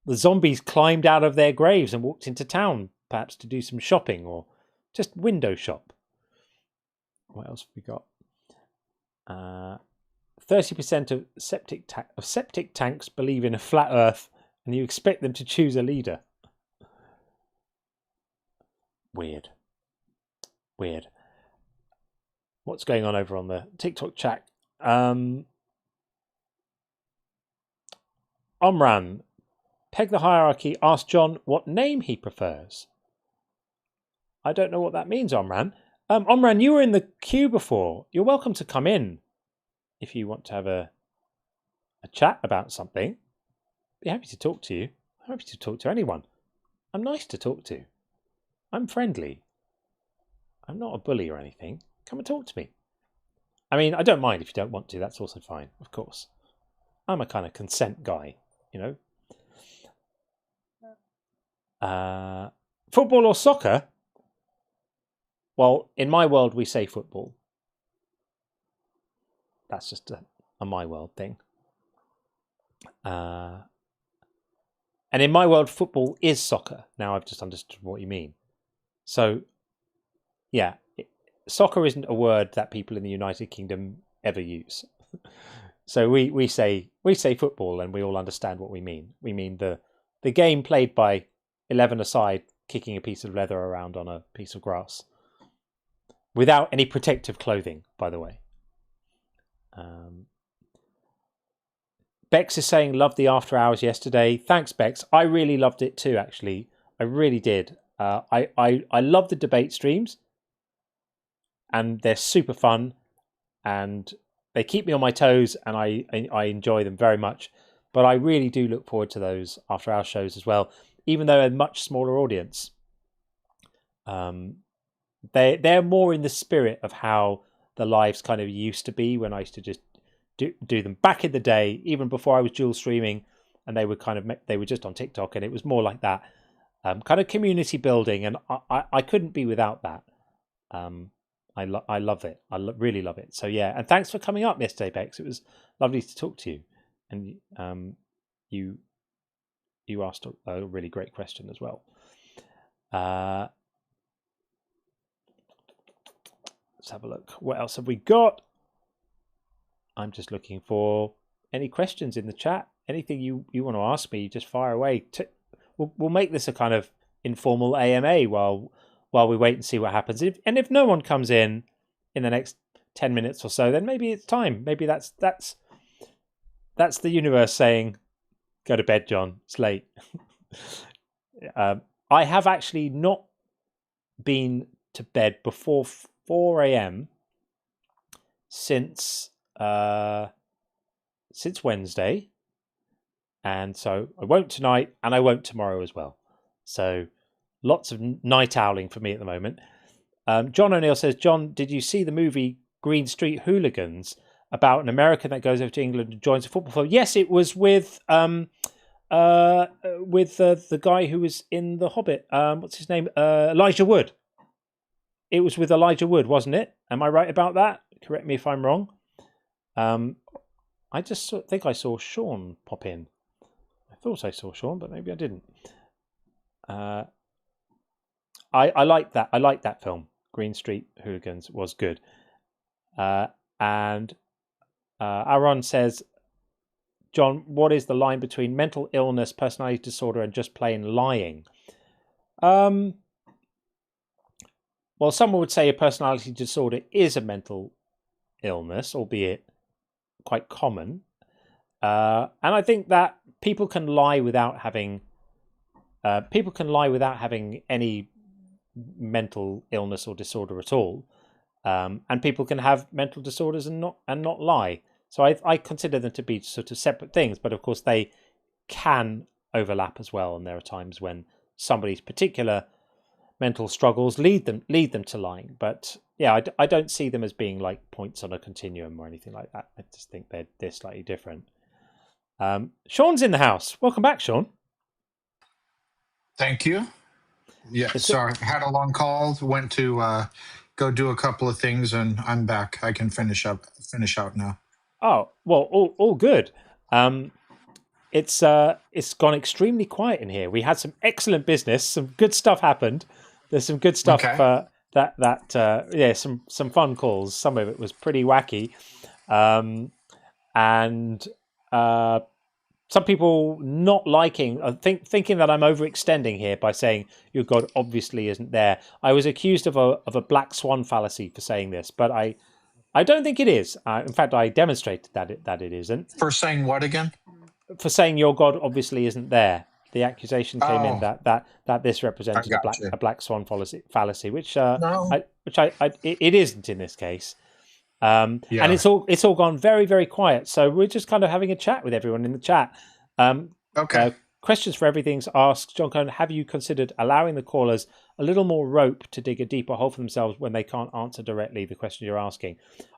the zombies climbed out of their graves and walked into town, perhaps to do some shopping or just window shop. What else have we got? 30% of septic tanks believe in a flat Earth, and you expect them to choose a leader. Weird. What's going on over on the TikTok chat? Omran, Peg the Hierarchy, asked John what name he prefers. I don't know what that means, Omran. Omran, you were in the queue before. You're welcome to come in if you want to have a chat about something. Be happy to talk to you. I'm happy to talk to anyone. I'm nice to talk to. I'm friendly. I'm not a bully or anything. Come and talk to me. I mean, I don't mind if you don't want to. That's also fine, of course. I'm a kind of consent guy, you know. Football or soccer? Well, in my world, we say football. That's just a my world thing. And in my world, football is soccer. Now I've just understood what you mean. So, yeah, soccer isn't a word that people in the United Kingdom ever use. So we say football, and we all understand what we mean. We mean the game played by 11-a-side, kicking a piece of leather around on a piece of grass, without any protective clothing, by the way. Bex is saying, loved the after hours yesterday. Thanks, Bex. I really loved it too, actually. I really did. I love the debate streams, and they're super fun, and they keep me on my toes, and I enjoy them very much. But I really do look forward to those after hour shows as well, even though a much smaller audience. They're more in the spirit of how the lives kind of used to be when I used to just do them back in the day, even before I was dual streaming, and they were just on TikTok, and it was more like that kind of community building, and I couldn't be without that. I love it. Really love it. So yeah, and thanks for coming up yesterday, Bex. It was lovely to talk to you, and you asked a really great question as well. Let's have a look. What else have we got? I'm just looking for any questions in the chat. Anything you want to ask me, just fire away. We'll make this a kind of informal AMA while we wait and see what happens. If no one comes in the next 10 minutes or so, then maybe it's time. Maybe that's the universe saying, go to bed, John. It's late. I have actually not been to bed before 4 a.m. since Wednesday, and so I won't tonight, and I won't tomorrow as well. So lots of night owling for me at the moment. John O'Neill says, John, did you see the movie Green Street Hooligans about an American that goes over to England and joins a football club? Yes, it was with the guy who was in The Hobbit. What's his name? Elijah Wood. It was with Elijah Wood, wasn't it? Am I right about that? Correct me if I'm wrong. I just think I saw Sean pop in. I thought I saw Sean, but maybe I didn't. I like that. I like that film. Green Street Hooligans was good. And Aaron says, John, what is the line between mental illness, personality disorder, and just plain lying? Well, someone would say a personality disorder is a mental illness, albeit quite common. And I think that people can lie without having any mental illness or disorder at all, and people can have mental disorders and not lie. So I consider them to be sort of separate things, but of course they can overlap as well. And there are times when somebody's particular mental struggles lead them to lying. But yeah, I don't see them as being like points on a continuum or anything like that. I just think they're slightly different. Sean's in the house. Welcome back, Sean. Thank you. Yeah, sorry, had a long call. Went to go do a couple of things, and I'm back. I can finish out now. Oh well, all good. It's gone extremely quiet in here. We had some excellent business. Some good stuff happened. There's some good stuff. Okay. Some fun calls. Some of it was pretty wacky, and some people not liking, thinking that I'm overextending here by saying your God obviously isn't there. I was accused of a black swan fallacy for saying this, but I don't think it is. In fact, I demonstrated that it isn't. For saying what again? For saying your God obviously isn't there. The accusation came in that this represented a black swan fallacy, which it isn't in this case. And it's all gone very, very quiet. So we're just kind of having a chat with everyone in the chat. Questions for everything's asked. John Cohen, have you considered allowing the callers a little more rope to dig a deeper hole for themselves when they can't answer directly the question you're asking?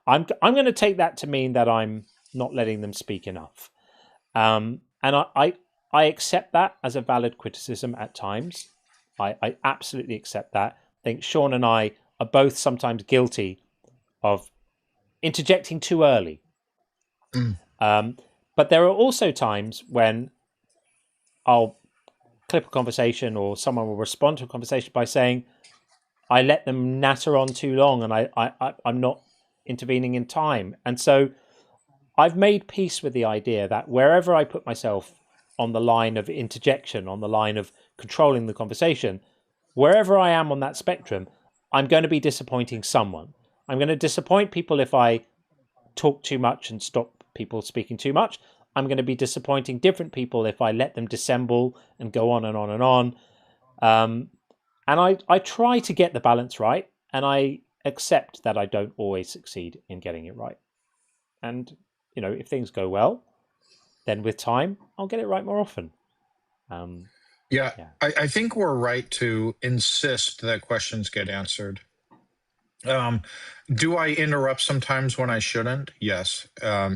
I'm going to take that to mean that I'm not letting them speak enough. And I accept that as a valid criticism at times. I absolutely accept that. I think Sean and I are both sometimes guilty of interjecting too early. But there are also times when I'll clip a conversation or someone will respond to a conversation by saying, I let them natter on too long and I'm not intervening in time. And so I've made peace with the idea that wherever I put myself on the line of interjection, on the line of controlling the conversation, wherever I am on that spectrum, I'm going to be disappointing someone. I'm going to disappoint people if I talk too much and stop people speaking too much. I'm going to be disappointing different people if I let them dissemble and go on and on and on. And I try to get the balance right, and I accept that I don't always succeed in getting it right. And, if things go well, then with time, I'll get it right more often. I think we're right to insist that questions get answered. Do I interrupt sometimes when I shouldn't? Yes. I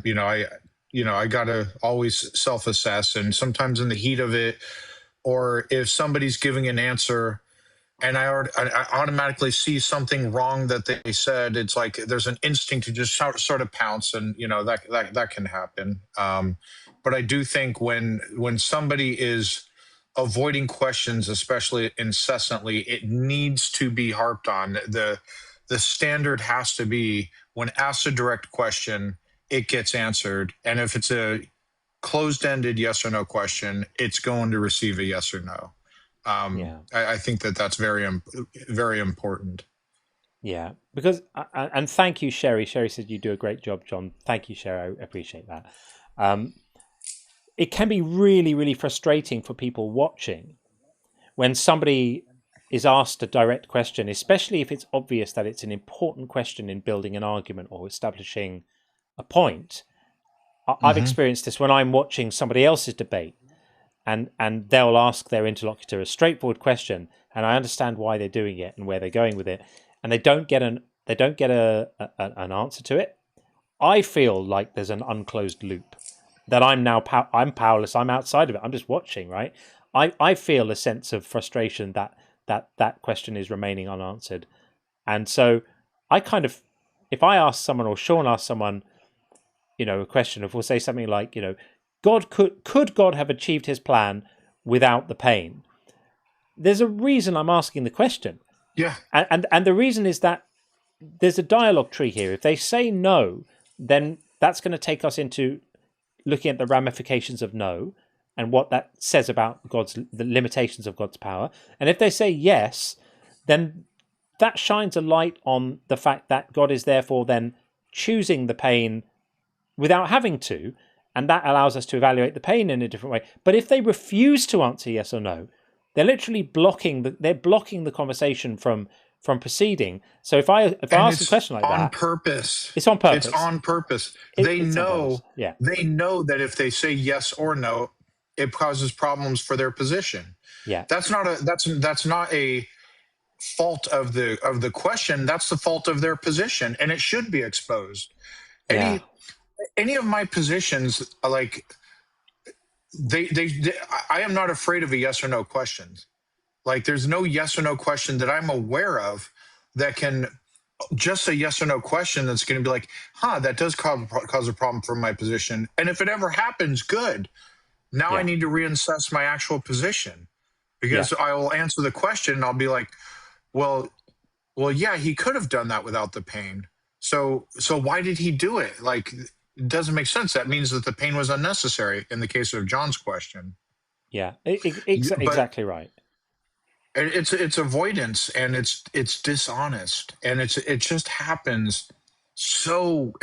gotta always self-assess, and sometimes in the heat of it, or if somebody's giving an answer and I automatically see something wrong that they said, it's like there's an instinct to just sort of pounce, and that can happen. But I do think when somebody is avoiding questions, especially incessantly, it needs to be harped on. The standard has to be, when asked a direct question, it gets answered. And if it's a closed-ended yes or no question, it's going to receive a yes or no. I think that's very, very important. Yeah, because, and thank you, Sherry. Sherry said you do a great job, John. Thank you, Sherry. I appreciate that. It can be really, really frustrating for people watching when somebody is asked a direct question, especially if it's obvious that it's an important question in building an argument or establishing a point. I've experienced this when I'm watching somebody else's debate, and they'll ask their interlocutor a straightforward question, and I understand why they're doing it and where they're going with it, and they don't get an answer to it. I feel like there's an unclosed loop that I'm powerless. I'm outside of it. I'm just watching, right? I feel a sense of frustration that question is remaining unanswered. And so I kind of, if I ask someone or Sean asks someone, a question, if we'll say something like, God could God have achieved his plan without the pain? There's a reason I'm asking the question. Yeah. And the reason is that there's a dialogue tree here. If they say no, then that's going to take us into looking at the ramifications of no and what that says about the limitations of God's power. And if they say yes, then that shines a light on the fact that God is therefore then choosing the pain without having to. and that allows us to evaluate the pain in a different way. But if they refuse to answer yes or no, they're literally blocking the conversation from proceeding. So if I ask a question like on that, purpose. it's on purpose. It's on purpose. It's on purpose. Yeah. They know that if they say yes or no, it causes problems for their position. Yeah. That's not a fault of the question. That's the fault of their position, and it should be exposed. Any of my positions, like I am not afraid of a yes or no question. Like there's no yes or no question that I'm aware of that can just a yes or no question that's going to be like, that does cause a problem for my position. And if it ever happens, good. Now I need to reassess my actual position, because I will answer the question and I'll be like, well, yeah, he could have done that without the pain. So why did he do it? Like, it doesn't make sense. That means that the pain was unnecessary in the case of John's question. Yeah, exactly right. It's avoidance, and it's dishonest, and it just happens. So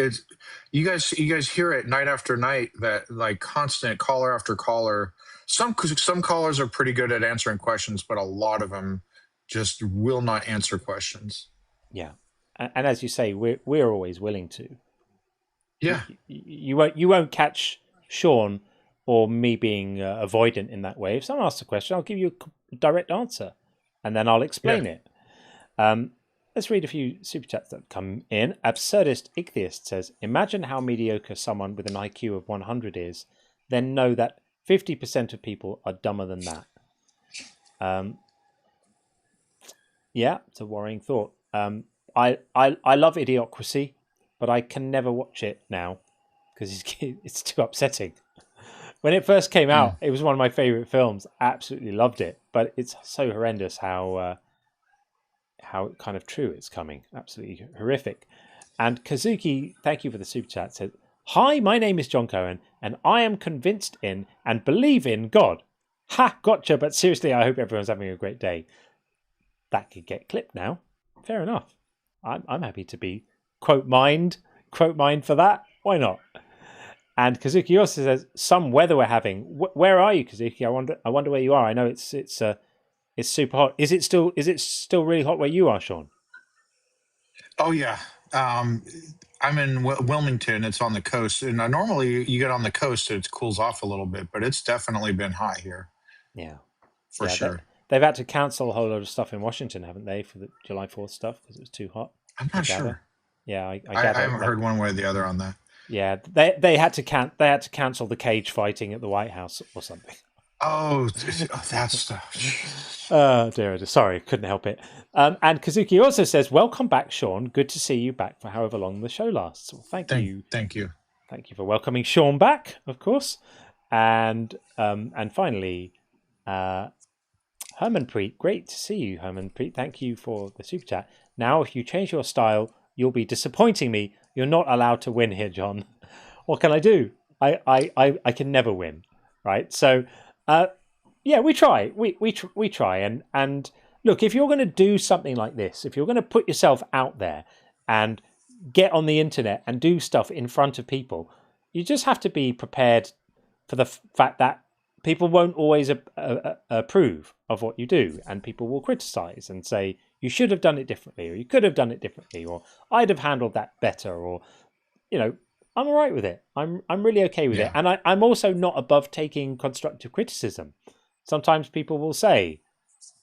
you guys hear it night after night, that like constant caller after caller. Some callers are pretty good at answering questions, but a lot of them just will not answer questions. Yeah, and as you say, we're always willing to. Yeah, you won't catch Sean or me being avoidant in that way. If someone asks a question, I'll give you a direct answer, and then I'll explain it. Let's read a few super chats that have come in. Absurdist Ichtheist says, imagine how mediocre someone with an IQ of 100 is, then know that 50% of people are dumber than that. Yeah, it's a worrying thought. I love Idiocracy, but I can never watch it now because it's too upsetting. When it first came out, it was one of my favorite films. Absolutely loved it, but it's so horrendous how kind of true it's coming. Absolutely horrific. And Kazuki, thank you for the super chat, said, hi, my name is John Cohen, and I am convinced in and believe in God. Ha, gotcha, but seriously, I hope everyone's having a great day. That could get clipped now. Fair enough. I'm happy to be quote mined for that. Why not? And Kazuki also says, some weather we're having. Where are you, Kazuki? I wonder where you are. I know it's super hot. Is it still really hot where you are, Sean? Oh yeah. I'm in Wilmington. It's on the coast, and normally you get on the coast, it cools off a little bit, but it's definitely been hot here. Yeah, for sure. They've had to cancel a whole lot of stuff in Washington, haven't they, for the July 4th stuff because it was too hot? I'm not sure. Yeah, I haven't heard one way or the other on that. Yeah, they had to cancel the cage fighting at the White House or something. Oh, that stuff. Dear, sorry, couldn't help it. And Kazuki also says, welcome back, Sean. Good to see you back for however long the show lasts. Well, thank you. Thank you. Thank you for welcoming Sean back, of course. And finally, Hermanpreet, great to see you, Hermanpreet. Thank you for the super chat. Now, if you change your style, you'll be disappointing me. You're not allowed to win here, John. What can I do? I can never win, right? So, yeah, we try. We try. And look, if you're going to do something like this, if you're going to put yourself out there and get on the internet and do stuff in front of people, you just have to be prepared for the fact that people won't always approve of what you do, and people will criticize and say you should have done it differently, or you could have done it differently, or I'd have handled that better, or I'm all right with it. I'm really okay with it, and I'm also not above taking constructive criticism. Sometimes people will say,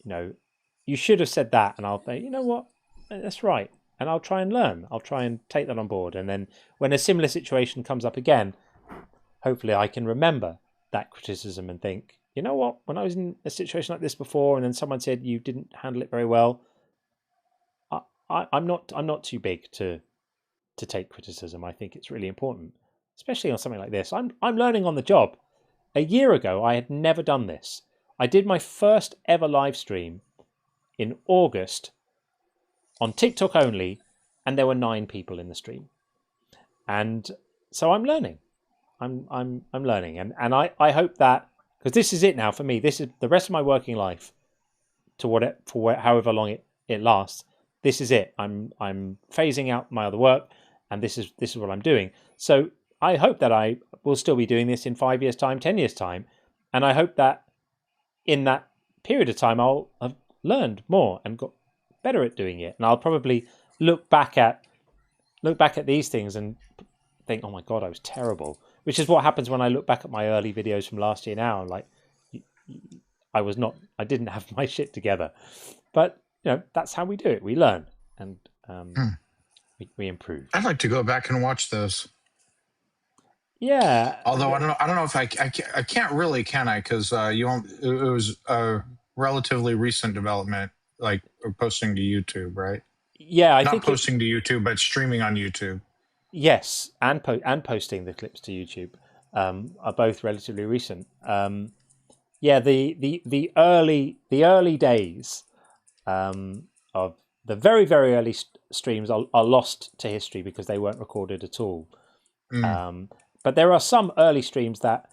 you should have said that, and I'll say, you know what, that's right, and I'll try and learn. I'll try and take that on board, and then when a similar situation comes up again, hopefully I can remember that criticism and think, you know what, when I was in a situation like this before and then someone said you didn't handle it very well, I'm not too big to take criticism. I think it's really important, especially on something like this. I'm learning on the job. A year ago, I had never done this. I did my first ever live stream in August on TikTok only, and there were 9 people in the stream. And so I'm learning. I'm learning, and I hope that, because this is it now for me. This is the rest of my working life, however long it lasts. This is it. I'm phasing out my other work, and this is what I'm doing. So I hope that I will still be doing this in 5 years' time, 10 years' time, and I hope that in that period of time I'll have learned more and got better at doing it, and I'll probably look back at these things and think, oh my god, I was terrible. Which is what happens when I look back at my early videos from last year now. I'm like, I didn't have my shit together. But that's how we do it. We learn and we improve. I'd like to go back and watch those. Yeah. Although I don't know if I can't really, can I? Because it was a relatively recent development, like posting to YouTube, right? Yeah, I not think posting to YouTube, but streaming on YouTube. Yes, and posting the clips to YouTube are both relatively recent. Yeah, the early days of the very very early streams are lost to history because they weren't recorded at all. But there are some early streams that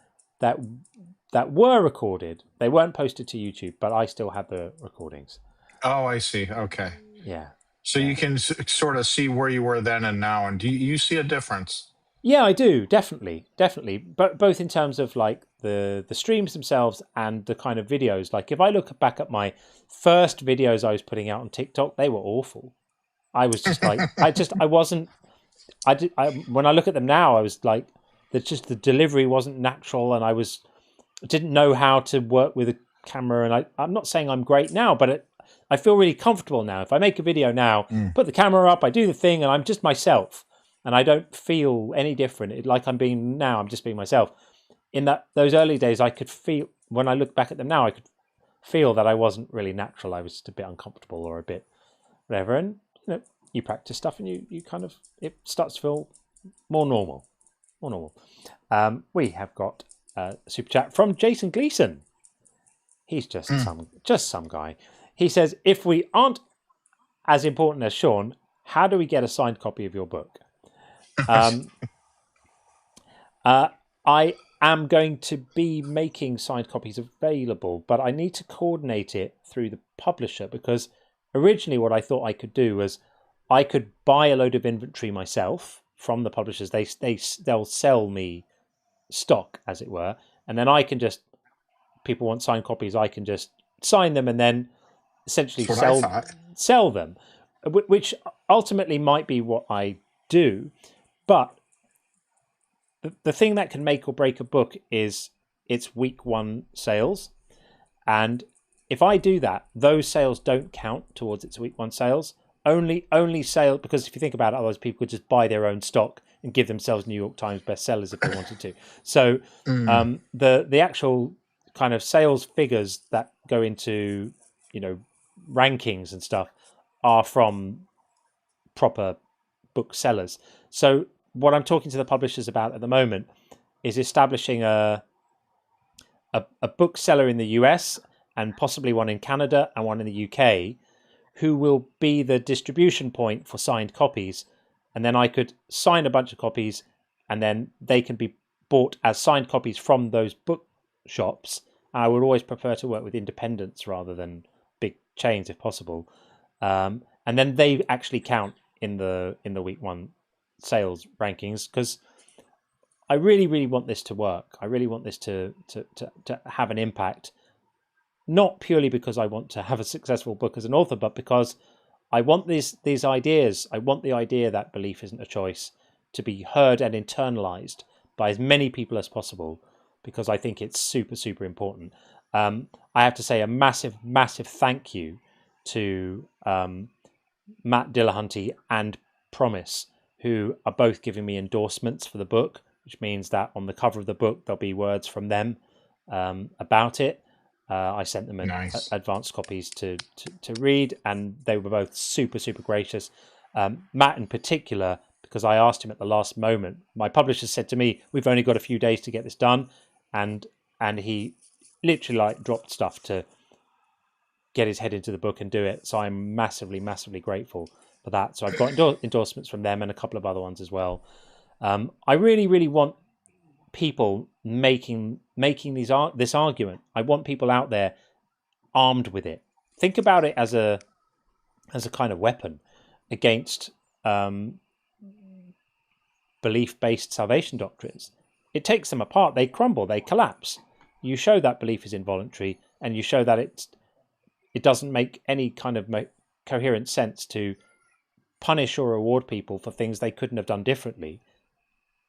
were recorded. They weren't posted to YouTube, but I still have the recordings. Oh, I see. Okay. Yeah. So you can sort of see where you were then and now, and do you see a difference? Yeah, I do, definitely. But both in terms of like the streams themselves and the kind of videos. Like if I look back at my first videos I was putting out on TikTok, they were awful. I was just like, when I look at them now, I was like, the delivery wasn't natural, and I didn't know how to work with a camera. And I'm not saying I'm great now, but I feel really comfortable now. If I make a video now, put the camera up, I do the thing, and I'm just myself, and I don't feel any different. Like I'm just being myself. In those early days, I could feel, when I look back at them now, I could feel that I wasn't really natural. I was just a bit uncomfortable or a bit whatever. And you practice stuff, and you kind of, it starts to feel more normal. We have got a super chat from Jason Gleason. He's just some guy. He says, if we aren't as important as Sean, how do we get a signed copy of your book? I am going to be making signed copies available, but I need to coordinate it through the publisher, because originally what I thought I could do was I could buy a load of inventory myself from the publishers. They'll sell me stock, as it were, and then I can just, people want signed copies, I can just sign them and then essentially sell them, which ultimately might be what I do. But the thing that can make or break a book is its week one sales, and if I do that, those sales don't count towards its week one sales. Only sale, because if you think about it, otherwise people could just buy their own stock and give themselves New York Times bestsellers if they wanted to. So the actual kind of sales figures that go into rankings and stuff are from proper booksellers. So what I'm talking to the publishers about at the moment is establishing a bookseller in the US and possibly one in Canada and one in the UK, who will be the distribution point for signed copies. And then I could sign a bunch of copies, and then they can be bought as signed copies from those bookshops. I would always prefer to work with independents rather than big chains if possible. And then they actually count in the week one sales rankings, because I really, really want this to work. I really want this to have an impact, not purely because I want to have a successful book as an author, but because I want these ideas. I want the idea that belief isn't a choice to be heard and internalized by as many people as possible, because I think it's super, super important. I have to say a massive, massive thank you to Matt Dillahunty and Promise, who are both giving me endorsements for the book, which means that on the cover of the book, there'll be words from them about it. I sent them advanced copies to read, and they were both super, super gracious. Matt in particular, because I asked him at the last moment. My publisher said to me, we've only got a few days to get this done. And he literally dropped stuff to get his head into the book and do it. So I'm massively, massively grateful for that. So I've got endorsements from them and a couple of other ones as well. I really, really want people making this argument. I want people out there armed with it. Think about it as a kind of weapon against belief-based salvation doctrines. It takes them apart. They crumble. They collapse. You show that belief is involuntary, and you show that it doesn't make any kind of coherent sense to punish or reward people for things they couldn't have done differently.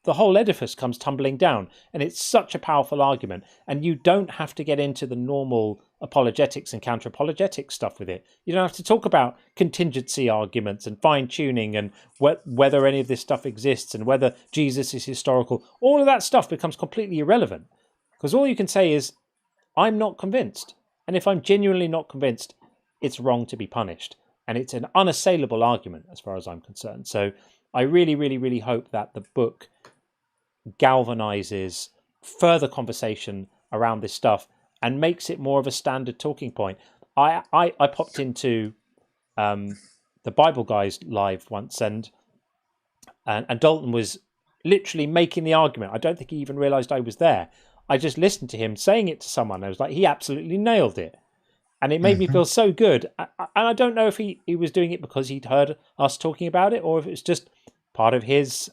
The whole edifice comes tumbling down, and it's such a powerful argument, and you don't have to get into the normal apologetics and counter-apologetic stuff with it. You don't have to talk about contingency arguments and fine-tuning and whether any of this stuff exists and whether Jesus is historical. All of that stuff becomes completely irrelevant, because all you can say is, I'm not convinced. And if I'm genuinely not convinced, it's wrong to be punished. And it's an unassailable argument as far as I'm concerned. So I really, really, really hope that the book galvanizes further conversation around this stuff and makes it more of a standard talking point. I popped into the Bible Guys live once, and Dalton was literally making the argument. I don't think he even realized I was there. I just listened to him saying it to someone. I was like, he absolutely nailed it. And it made me feel so good. And I don't know if he was doing it because he'd heard us talking about it, or if it's just part of his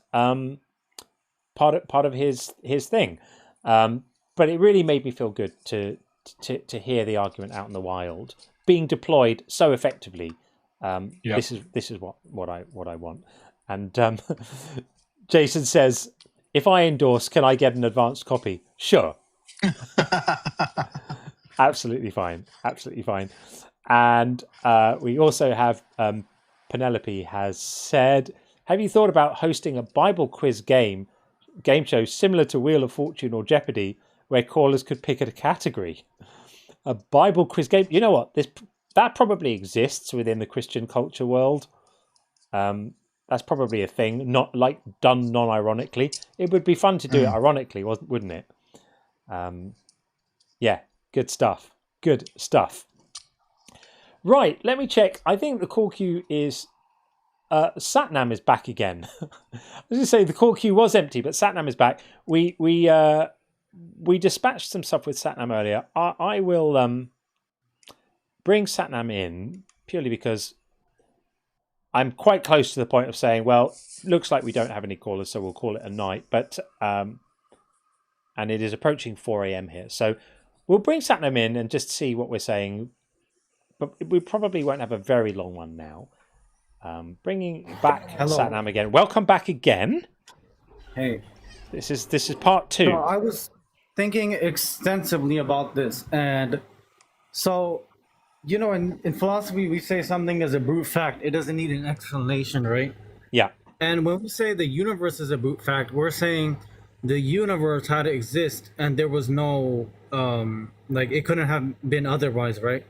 part of his thing. But it really made me feel good to hear the argument out in the wild being deployed so effectively. This is what I want. And Jason says, if I endorse, can I get an advanced copy? Sure. Absolutely fine. Absolutely fine. And we also have Penelope has said, have you thought about hosting a Bible quiz game show similar to Wheel of Fortune or Jeopardy, where callers could pick a category? A Bible quiz game. You know what? That probably exists within the Christian culture world. That's probably a thing, not like done non-ironically. It would be fun to do it ironically, wouldn't it? Yeah, good stuff. Good stuff. Right, let me check. I think the call queue is... Satnam is back again. I was going to say the call queue was empty, but Satnam is back. We dispatched some stuff with Satnam earlier. I will bring Satnam in purely because I'm quite close to the point of saying, well, looks like we don't have any callers, so we'll call it a night. But and it is approaching 4 a.m. here, so we'll bring Satnam in and just see what we're saying. But we probably won't have a very long one now. Bringing back Satnam again. Welcome back again. Hey, this is part 2. So I was thinking extensively about this, and so in philosophy we say something is a brute fact. It doesn't need an explanation, right? Yeah. And when we say the universe is a brute fact, we're saying the universe had to exist, and there was no it couldn't have been otherwise, right?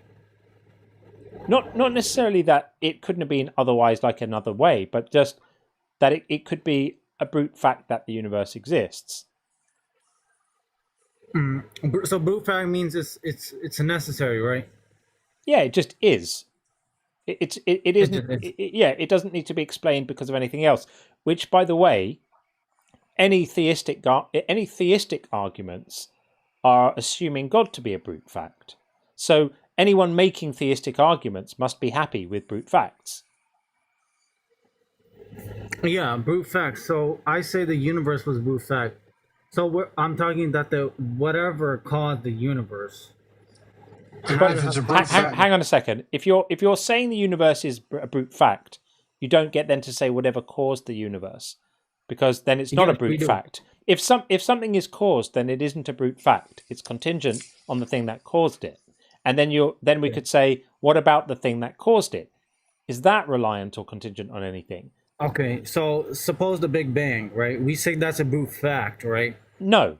Not necessarily that it couldn't have been otherwise, like another way, but just that it could be a brute fact that the universe exists. So brute fact means it's necessary, right? Yeah, it just is. It isn't. It doesn't need to be explained because of anything else. Which, by the way, any theistic arguments are assuming God to be a brute fact. So anyone making theistic arguments must be happy with brute facts. Yeah, brute fact. So I say the universe was brute fact. So I'm talking that whatever caused the universe. But hang on a second. If you're saying the universe is a brute fact, you don't get then to say whatever caused the universe, because then it's not a brute fact. If something is caused, then it isn't a brute fact. It's contingent on the thing that caused it. And then we could say, what about the thing that caused it? Is that reliant or contingent on anything? Okay, so suppose the Big Bang, right? We say that's a brute fact, right? No.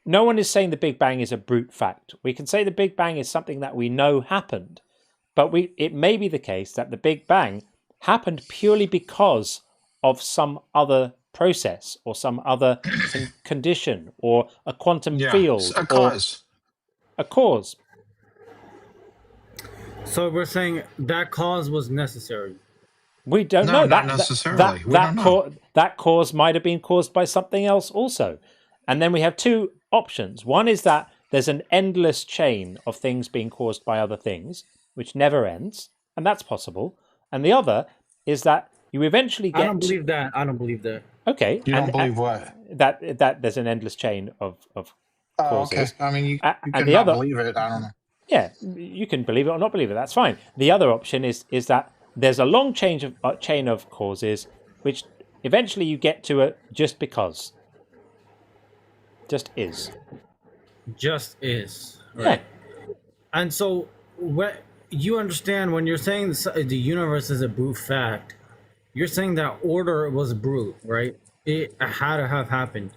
No one is saying the Big Bang is a brute fact. We can say the Big Bang is something that we know happened, but it may be the case that the Big Bang happened purely because of some other process or some other condition or a quantum field a cause. Or a cause. So we're saying that cause was necessary. We don't know. Not necessarily. We don't know. That cause might have been caused by something else also. And then we have two options. One is that there's an endless chain of things being caused by other things, which never ends, and that's possible. And the other is that you eventually get... I don't believe that. Okay. You don't believe what? That there's an endless chain of Oh, okay. causes. I mean, you And can the not other, believe it. I don't know. yeah, you can believe it or not believe it. That's fine. The other option is that there's a long chain of causes, which eventually you get to a just because, just is. Just is, Yeah. right? And so, what you understand when you're saying the universe is a brute fact, you're saying that order was brute, right? It had to have happened,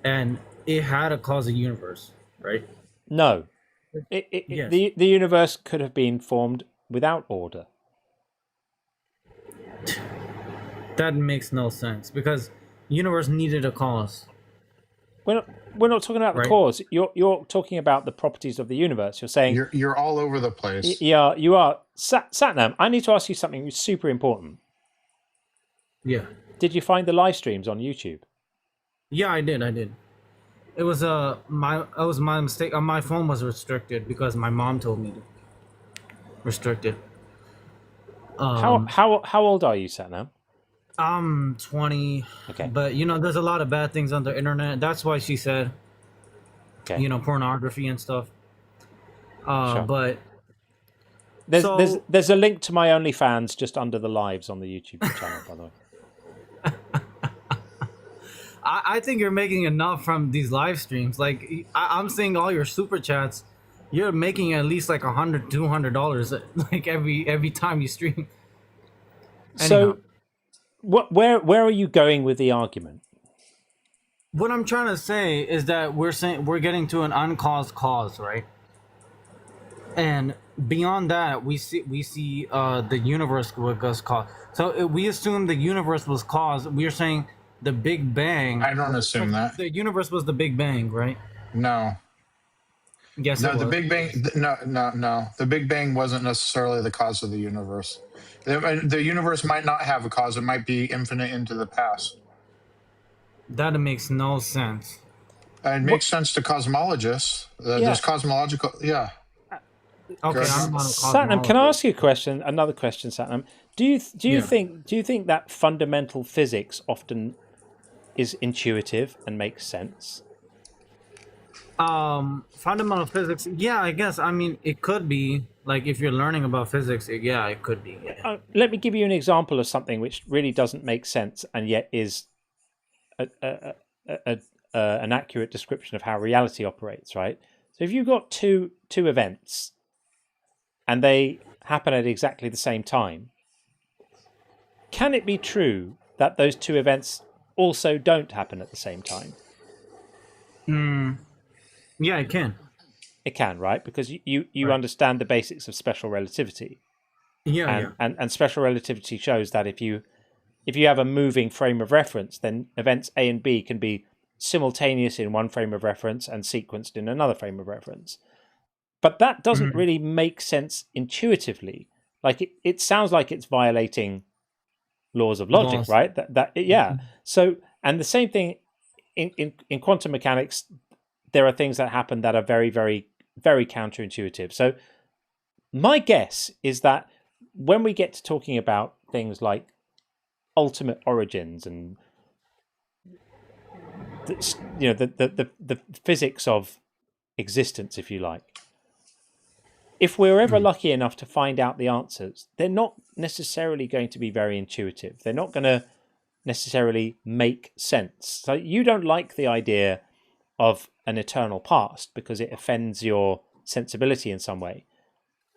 and it had to cause a universe, right? No. Yes. The universe could have been formed without order. That makes no sense because universe needed a cause. We're not talking about the Right. cause. You're talking about the properties of the universe. You're saying You're all over the place. Yeah, you are. Satnam, I need to ask you something super important. Yeah. Did you find the live streams on YouTube? Yeah, I did. It was my mistake. My phone was restricted because my mom told me to restrict it. How old are you, Satnam? I'm 20. Okay. But there's a lot of bad things on the internet. That's why she said, Okay. Pornography and stuff. Sure. But there's a link to my OnlyFans just under the lives on the YouTube channel, by the way. I think you're making enough from these live streams. Like I'm seeing all your super chats. You're making at least like $100, $200 like every time you stream. So, where are you going with the argument? What I'm trying to say is that we're getting to an uncaused cause, right? And beyond that, we see the universe was caused. So if we assume the universe was caused, we are saying the Big Bang. I don't assume that. The universe was the Big Bang, right? No. Yes, No, it was. the Big Bang. No. The Big Bang wasn't necessarily the cause of the universe. The universe might not have a cause. It might be infinite into the past. That makes no sense. It makes sense to cosmologists. There's cosmological. Yeah. Okay, I'm not a Satnam, can I ask you a question? Another question, Satnam. Do you think that fundamental physics often is intuitive and makes sense? Fundamental physics. Yeah, I guess. I mean, it could be. Like, if you're learning about physics, it could be. Yeah. Let me give you an example of something which really doesn't make sense and yet is an accurate description of how reality operates, right? So if you've got two events and they happen at exactly the same time, can it be true that those two events also don't happen at the same time? Yeah, it can. It can, right? Because you understand the basics of special relativity. Yeah, and special relativity shows that if you have a moving frame of reference, then events A and B can be simultaneous in one frame of reference and sequenced in another frame of reference. But that doesn't really make sense intuitively. Like it sounds like it's violating laws of logic, right? So, and the same thing in quantum mechanics, there are things that happen that are very, very, very counterintuitive. So my guess is that when we get to talking about things like ultimate origins and the physics of existence, if you like, if we're ever lucky enough to find out the answers, they're not necessarily going to be very intuitive. They're not going to necessarily make sense. So you don't like the idea of an eternal past because it offends your sensibility in some way.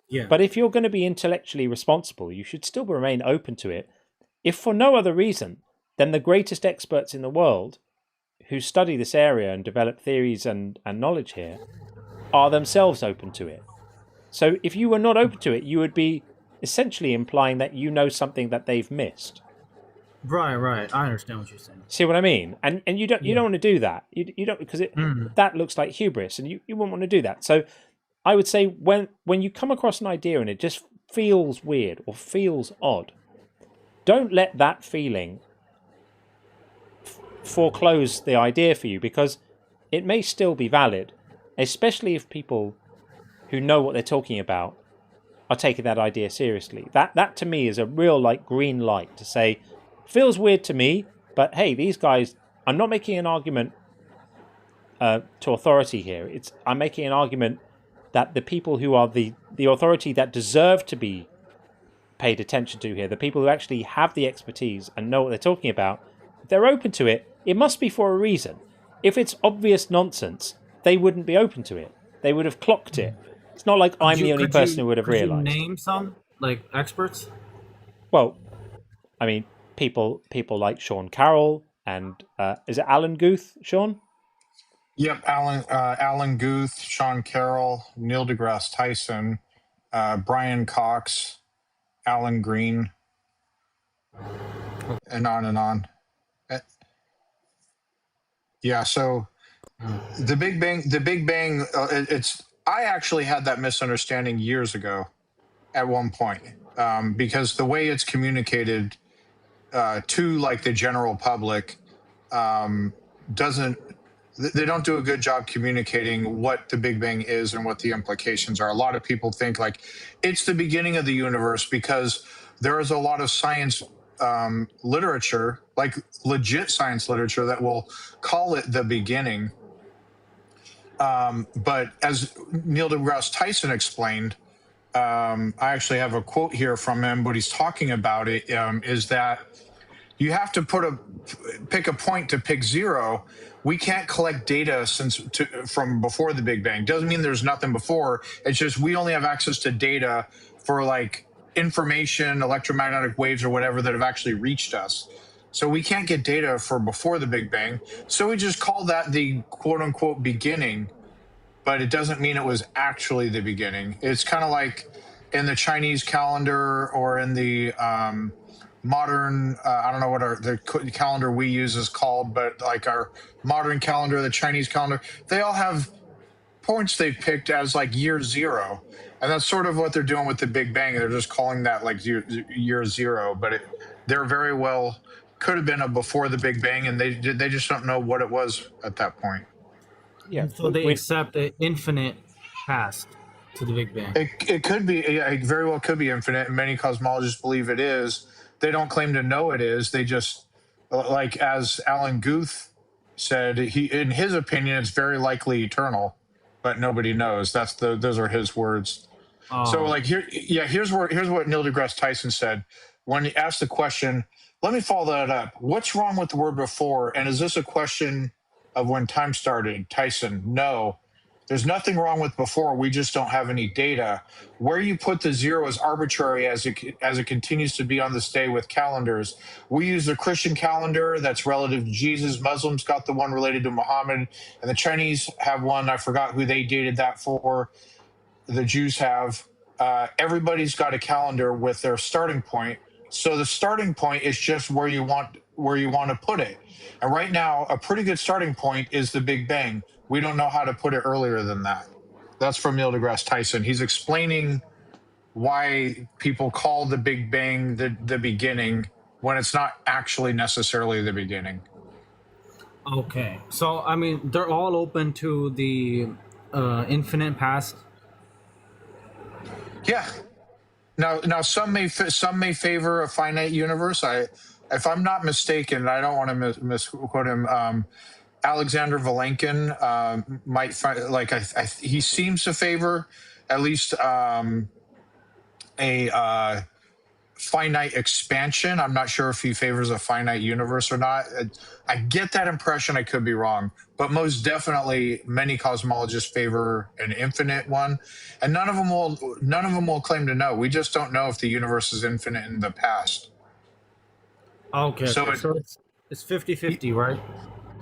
Yeah. But if you're going to be intellectually responsible, you should still remain open to it. If for no other reason, then the greatest experts in the world who study this area and develop theories and knowledge here are themselves open to it. So if you were not open to it, you would be essentially implying that you know something that they've missed. Right. I understand what you're saying. See what I mean? And you don't want to do that. You don't, because that looks like hubris, and you wouldn't want to do that. So I would say when you come across an idea and it just feels weird or feels odd, don't let that feeling foreclose the idea for you, because it may still be valid, especially if people who know what they're talking about are taking that idea seriously. That to me is a real green light to say, feels weird to me, But hey, these guys, I'm not making an argument to authority here. I'm making an argument that the people who are the authority that deserve to be paid attention to here, the people who actually have the expertise and know what they're talking about, if they're open to it, it must be for a reason. If it's obvious nonsense, they wouldn't be open to it. They would have clocked it. It's not like I'm the only person who would have Could you realized. name some like experts? Well, I mean, people like Sean Carroll and is it Alan Guth, Sean? Yep, Alan Guth, Sean Carroll, Neil deGrasse Tyson, Brian Cox, Alan Green, and on and on. Yeah, so the Big Bang, it's. I actually had that misunderstanding years ago, at one point, because the way it's communicated to like the general public doesn't. They don't do a good job communicating what the Big Bang is and what the implications are. A lot of people think like it's the beginning of the universe because there is a lot of science literature, like legit science literature, that will call it the beginning. But as Neil deGrasse Tyson explained, I actually have a quote here from him. What he's talking about is that you have to pick a point to pick zero. We can't collect data from before the Big Bang. Doesn't mean there's nothing before. It's just we only have access to data for like information, electromagnetic waves or whatever that have actually reached us. So we can't get data for before the Big Bang. So we just call that the quote unquote beginning, but it doesn't mean it was actually the beginning. It's kind of like in the Chinese calendar or in the modern, I don't know what the calendar we use is called, but like our modern calendar, the Chinese calendar, they all have points they've picked as like year zero. And that's sort of what they're doing with the Big Bang. They're just calling that like year zero, but they're very well could have been a before the Big Bang, and they just don't know what it was at that point. Yeah. So they accept an infinite past to the Big Bang. It could be, it very well could be infinite, and many cosmologists believe it is. They don't claim to know it is. They just, like as Alan Guth said, in his opinion, it's very likely eternal, but nobody knows. Those are his words. So like here's what Neil deGrasse Tyson said when he asked the question. Let me follow that up. What's wrong with the word before? And is this a question of when time started? Tyson, no. There's nothing wrong with before. We just don't have any data. Where you put the zero is arbitrary as it continues to be on this day with calendars. We use the Christian calendar that's relative to Jesus. Muslims got the one related to Muhammad. And the Chinese have one. I forgot who they dated that for. The Jews have. Everybody's got a calendar with their starting point. So the starting point is just where you want to put it. And right now, a pretty good starting point is the Big Bang. We don't know how to put it earlier than that. That's from Neil deGrasse Tyson. He's explaining why people call the Big Bang the beginning when it's not actually necessarily the beginning. Okay. So, I mean, they're all open to the infinite past? Yeah. Now, some may favor a finite universe. If I'm not mistaken, I don't want to misquote him. Alexander Vilenkin might find he seems to favor at least a finite expansion. I'm not sure if he favors a finite universe or not. I get that impression. I could be wrong, but most definitely many cosmologists favor an infinite one, and none of them will claim to know. We just don't know if the universe is infinite in the past. Okay. So it's 50-50, right?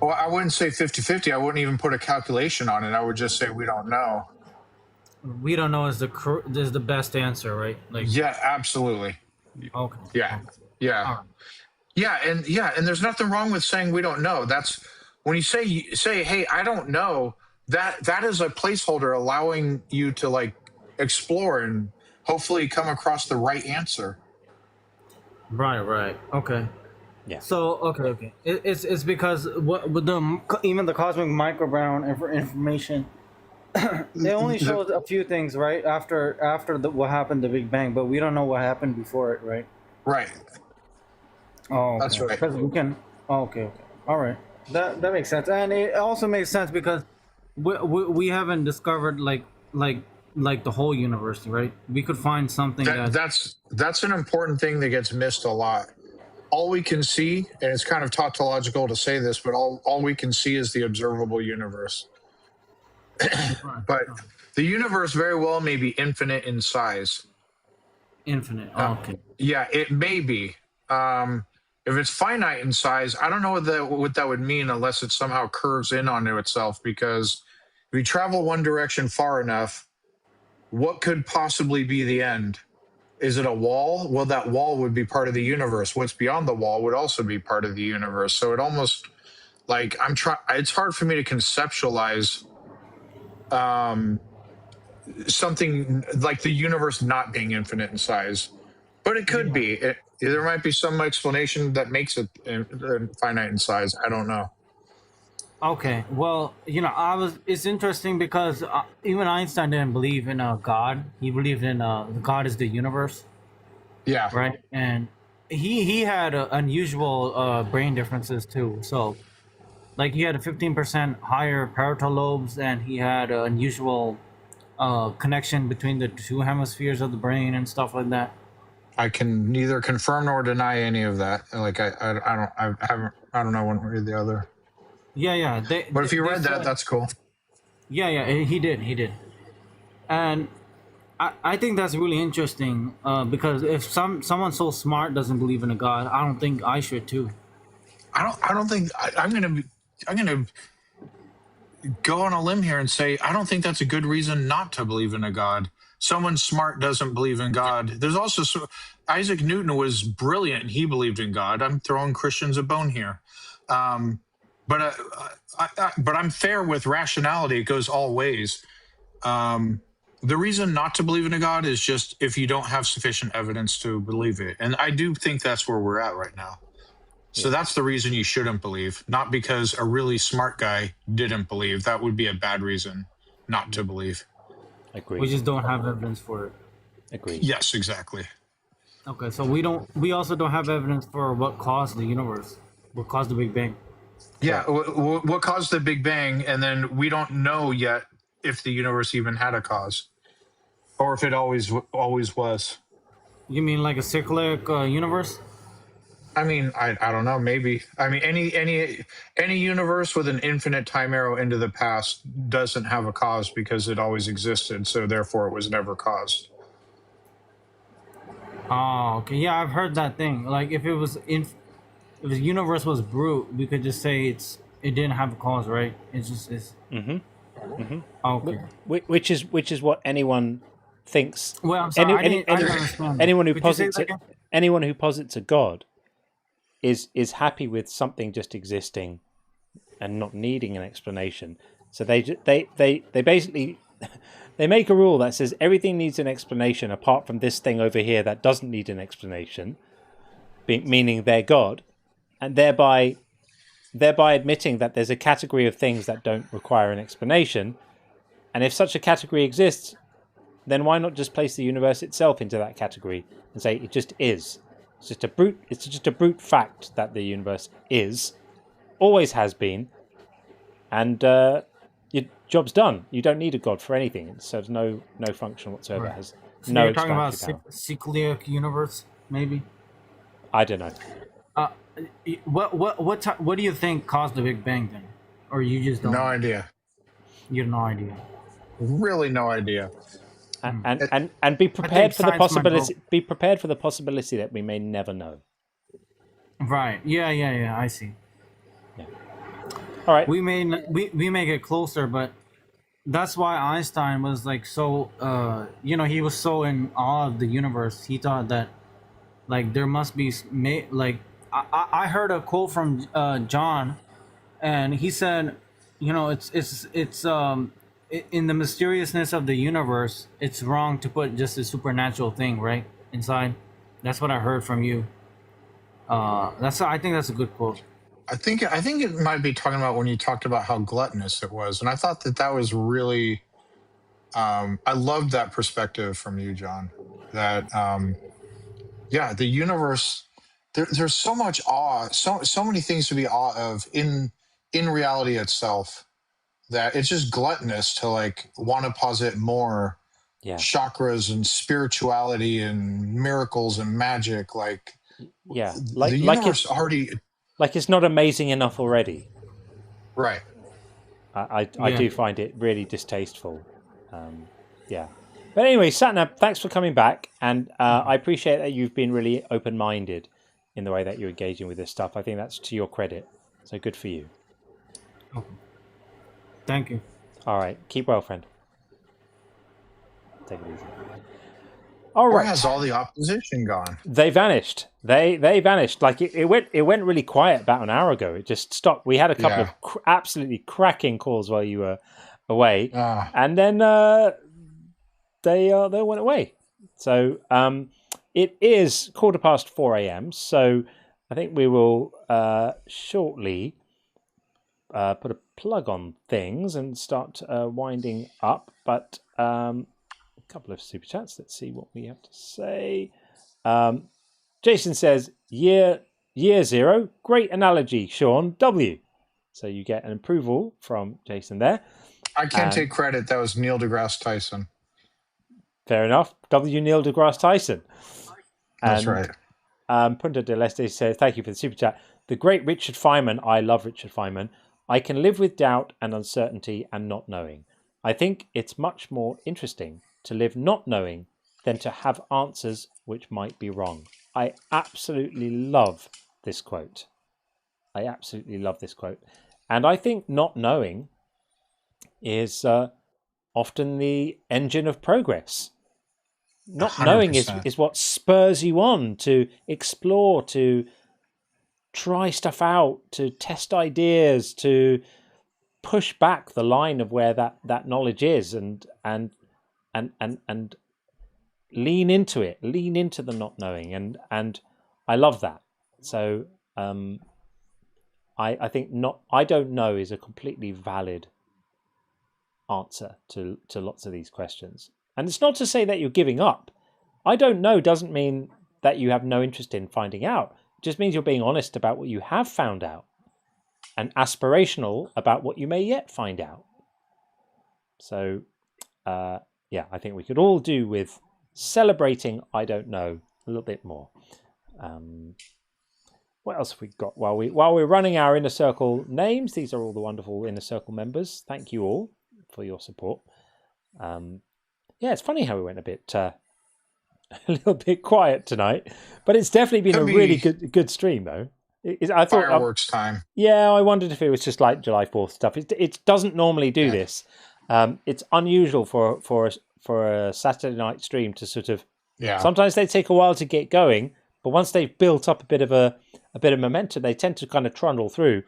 Well, I wouldn't say 50-50. I wouldn't even put a calculation on it. I would just say we don't know. We don't know is the best answer, right? Yeah, absolutely. Okay. Yeah. And there's nothing wrong with saying we don't know. That's when you say, hey, I don't know, that is a placeholder allowing you to like explore and hopefully come across the right answer. Right. Okay. Yeah. So okay. It's because even the cosmic microground information, they only show a few things, right? After what happened, the Big Bang, but we don't know what happened before it, right? Right. Oh, okay. That's right. Because Okay. All right. That makes sense, and it also makes sense because we haven't discovered like the whole universe, right? We could find something that That's an important thing that gets missed a lot. All we can see, and it's kind of tautological to say this, but all we can see is the observable universe. But the universe very well may be infinite in size. Infinite. Okay. Yeah, it may be. If it's finite in size, I don't know what that would mean unless it somehow curves in onto itself. Because if you travel one direction far enough, what could possibly be the end? Is it a wall? Well, that wall would be part of the universe. What's beyond the wall would also be part of the universe. So it almost like it's hard for me to conceptualize something like the universe not being infinite in size, but it could be. There might be some explanation that makes it finite in size. I don't know. Okay. Well, it's interesting because even Einstein didn't believe in a God. He believed in God is the universe. Yeah. Right. And he had unusual brain differences too. So, like, he had a 15% higher parietal lobes, and he had an unusual connection between the two hemispheres of the brain and stuff like that. I can neither confirm nor deny any of that. Like I don't know one way or the other. Yeah. But if you read that, that's cool. Yeah. He did. And I think that's really interesting because if someone so smart doesn't believe in a God, I don't think I should too. I don't think I'm gonna go on a limb here and say I don't think that's a good reason not to believe in a God. Someone smart doesn't believe in God. There's also Isaac Newton was brilliant and he believed in God. I'm throwing Christians a bone here, but I'm fair with rationality. It goes all ways. The reason not to believe in a God is just if you don't have sufficient evidence to believe it, and I do think that's where we're at right now. So that's the reason you shouldn't believe, not because a really smart guy didn't believe. That would be a bad reason not to believe. Agreed. We just don't have evidence for it. Agreed. Yes, exactly. Okay, so we also don't have evidence for what caused the universe, what caused the Big Bang. Yeah, what caused the Big Bang, and then we don't know yet if the universe even had a cause, or if it always was. You mean like a cyclic universe? I mean, I don't know. Maybe. I mean, any universe with an infinite time arrow into the past doesn't have a cause because it always existed. So therefore, it was never caused. Oh, okay. Yeah, I've heard that thing. Like, if the universe was brute, we could just say it didn't have a cause, right? It's just Okay. Which is what anyone thinks. Well, I'm sorry, I didn't understand. Anyone who Could you say posits that again? anyone who posits a God is happy with something just existing and not needing an explanation. So they basically they make a rule that says everything needs an explanation apart from this thing over here that doesn't need an explanation, meaning they're God, and thereby admitting that there's a category of things that don't require an explanation. And if such a category exists, then why not just place the universe itself into that category and say it just is? It's just a brute fact that the universe is, always has been, and your job's done. You don't need a God for anything. It serves no function whatsoever. Right. It has So no you're talking about explanatory power. cyclic universe, maybe? I don't know. What do you think caused the Big Bang then, or you just don't? No idea. You have no idea. Really, no idea. And be prepared for the possibility. Be prepared for the possibility that we may never know. Right. Yeah. I see. Yeah. All right. We may get closer, but that's why Einstein was like so. He was so in awe of the universe. He thought that, like, there must be I heard a quote from John, and he said, it's in the mysteriousness of the universe, it's wrong to put just a supernatural thing right inside. That's what I heard from you. I think that's a good quote. I think it might be talking about when you talked about how gluttonous it was, and I thought that was really. I loved that perspective from you, John. That the universe there's so much awe, so many things to be awe of in reality itself, that it's just gluttonous to like want to posit more chakras and spirituality and miracles and magic. Like, the universe already, like it's not amazing enough already. Right. I do find it really distasteful. Yeah. But anyway, Satnam, thanks for coming back. And I appreciate that you've been really open-minded in the way that you're engaging with this stuff. I think that's to your credit. So good for you. Okay. Thank you. All right. Keep well, friend. Take it easy. All right. Where has all the opposition gone? They vanished. They vanished. Like it went really quiet about an hour ago. It just stopped. We had a couple of absolutely cracking calls while you were away, and then they went away. So it is 4:15 a.m. So I think we will shortly put a plug on things and start winding up. But a couple of super chats. Let's see what we have to say. Jason says, year zero. Great analogy, Sean W. So you get an approval from Jason there. I can't take credit. That was Neil deGrasse Tyson. Fair enough. W. Neil deGrasse Tyson. That's right. Punta de Leste says, thank you for the super chat. The great Richard Feynman. I love Richard Feynman. I can live with doubt and uncertainty and not knowing. I think it's much more interesting to live not knowing than to have answers which might be wrong. I absolutely love this quote. I absolutely love this quote. And I think not knowing is often the engine of progress. Not 100%. Knowing is what spurs you on to explore, to try stuff out, to test ideas, to push back the line of where that knowledge is and lean into it, lean into the not knowing, and I love that. So I think I don't know is a completely valid answer to lots of these questions. And it's not to say that you're giving up. I don't know doesn't mean that you have no interest in finding out. It just means you're being honest about what you have found out and aspirational about what you may yet find out. So yeah, I think we could all do with celebrating I don't know a little bit more. What else have we got while we're running our Inner Circle names? These are all the wonderful Inner Circle members. Thank you all for your support. Yeah, it's funny how we went a little bit quiet tonight, but it's definitely been really good stream though. I thought fireworks time. Yeah, I wondered if it was just like July 4th stuff. It doesn't normally do this. It's unusual for a Saturday night stream to sort of. Yeah. Sometimes they take a while to get going, but once they've built up a bit of momentum, they tend to kind of trundle through.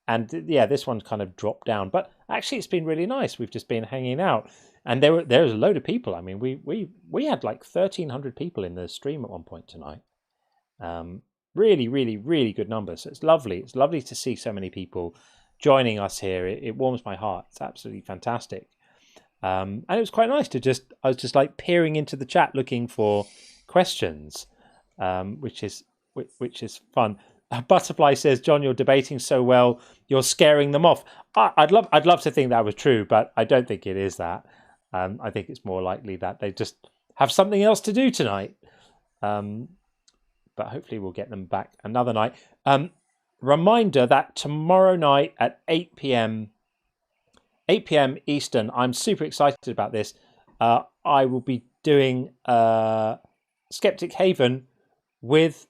And yeah, this one kind of dropped down. But actually, it's been really nice. We've just been hanging out, and there's a load of people. I mean, we had like 1,300 people in the stream at one point tonight. Really, really, really good numbers. So it's lovely. It's lovely to see so many people joining us here. It warms my heart. It's absolutely fantastic. And it was quite nice I was just like peering into the chat looking for questions, which is fun. Butterfly says, John, you're debating so well, you're scaring them off. I'd love to think that was true, but I don't think it is that. I think it's more likely that they just have something else to do tonight. But hopefully we'll get them back another night. Reminder that tomorrow night at 8 p.m. Eastern, I'm super excited about this. I will be doing Skeptic Haven with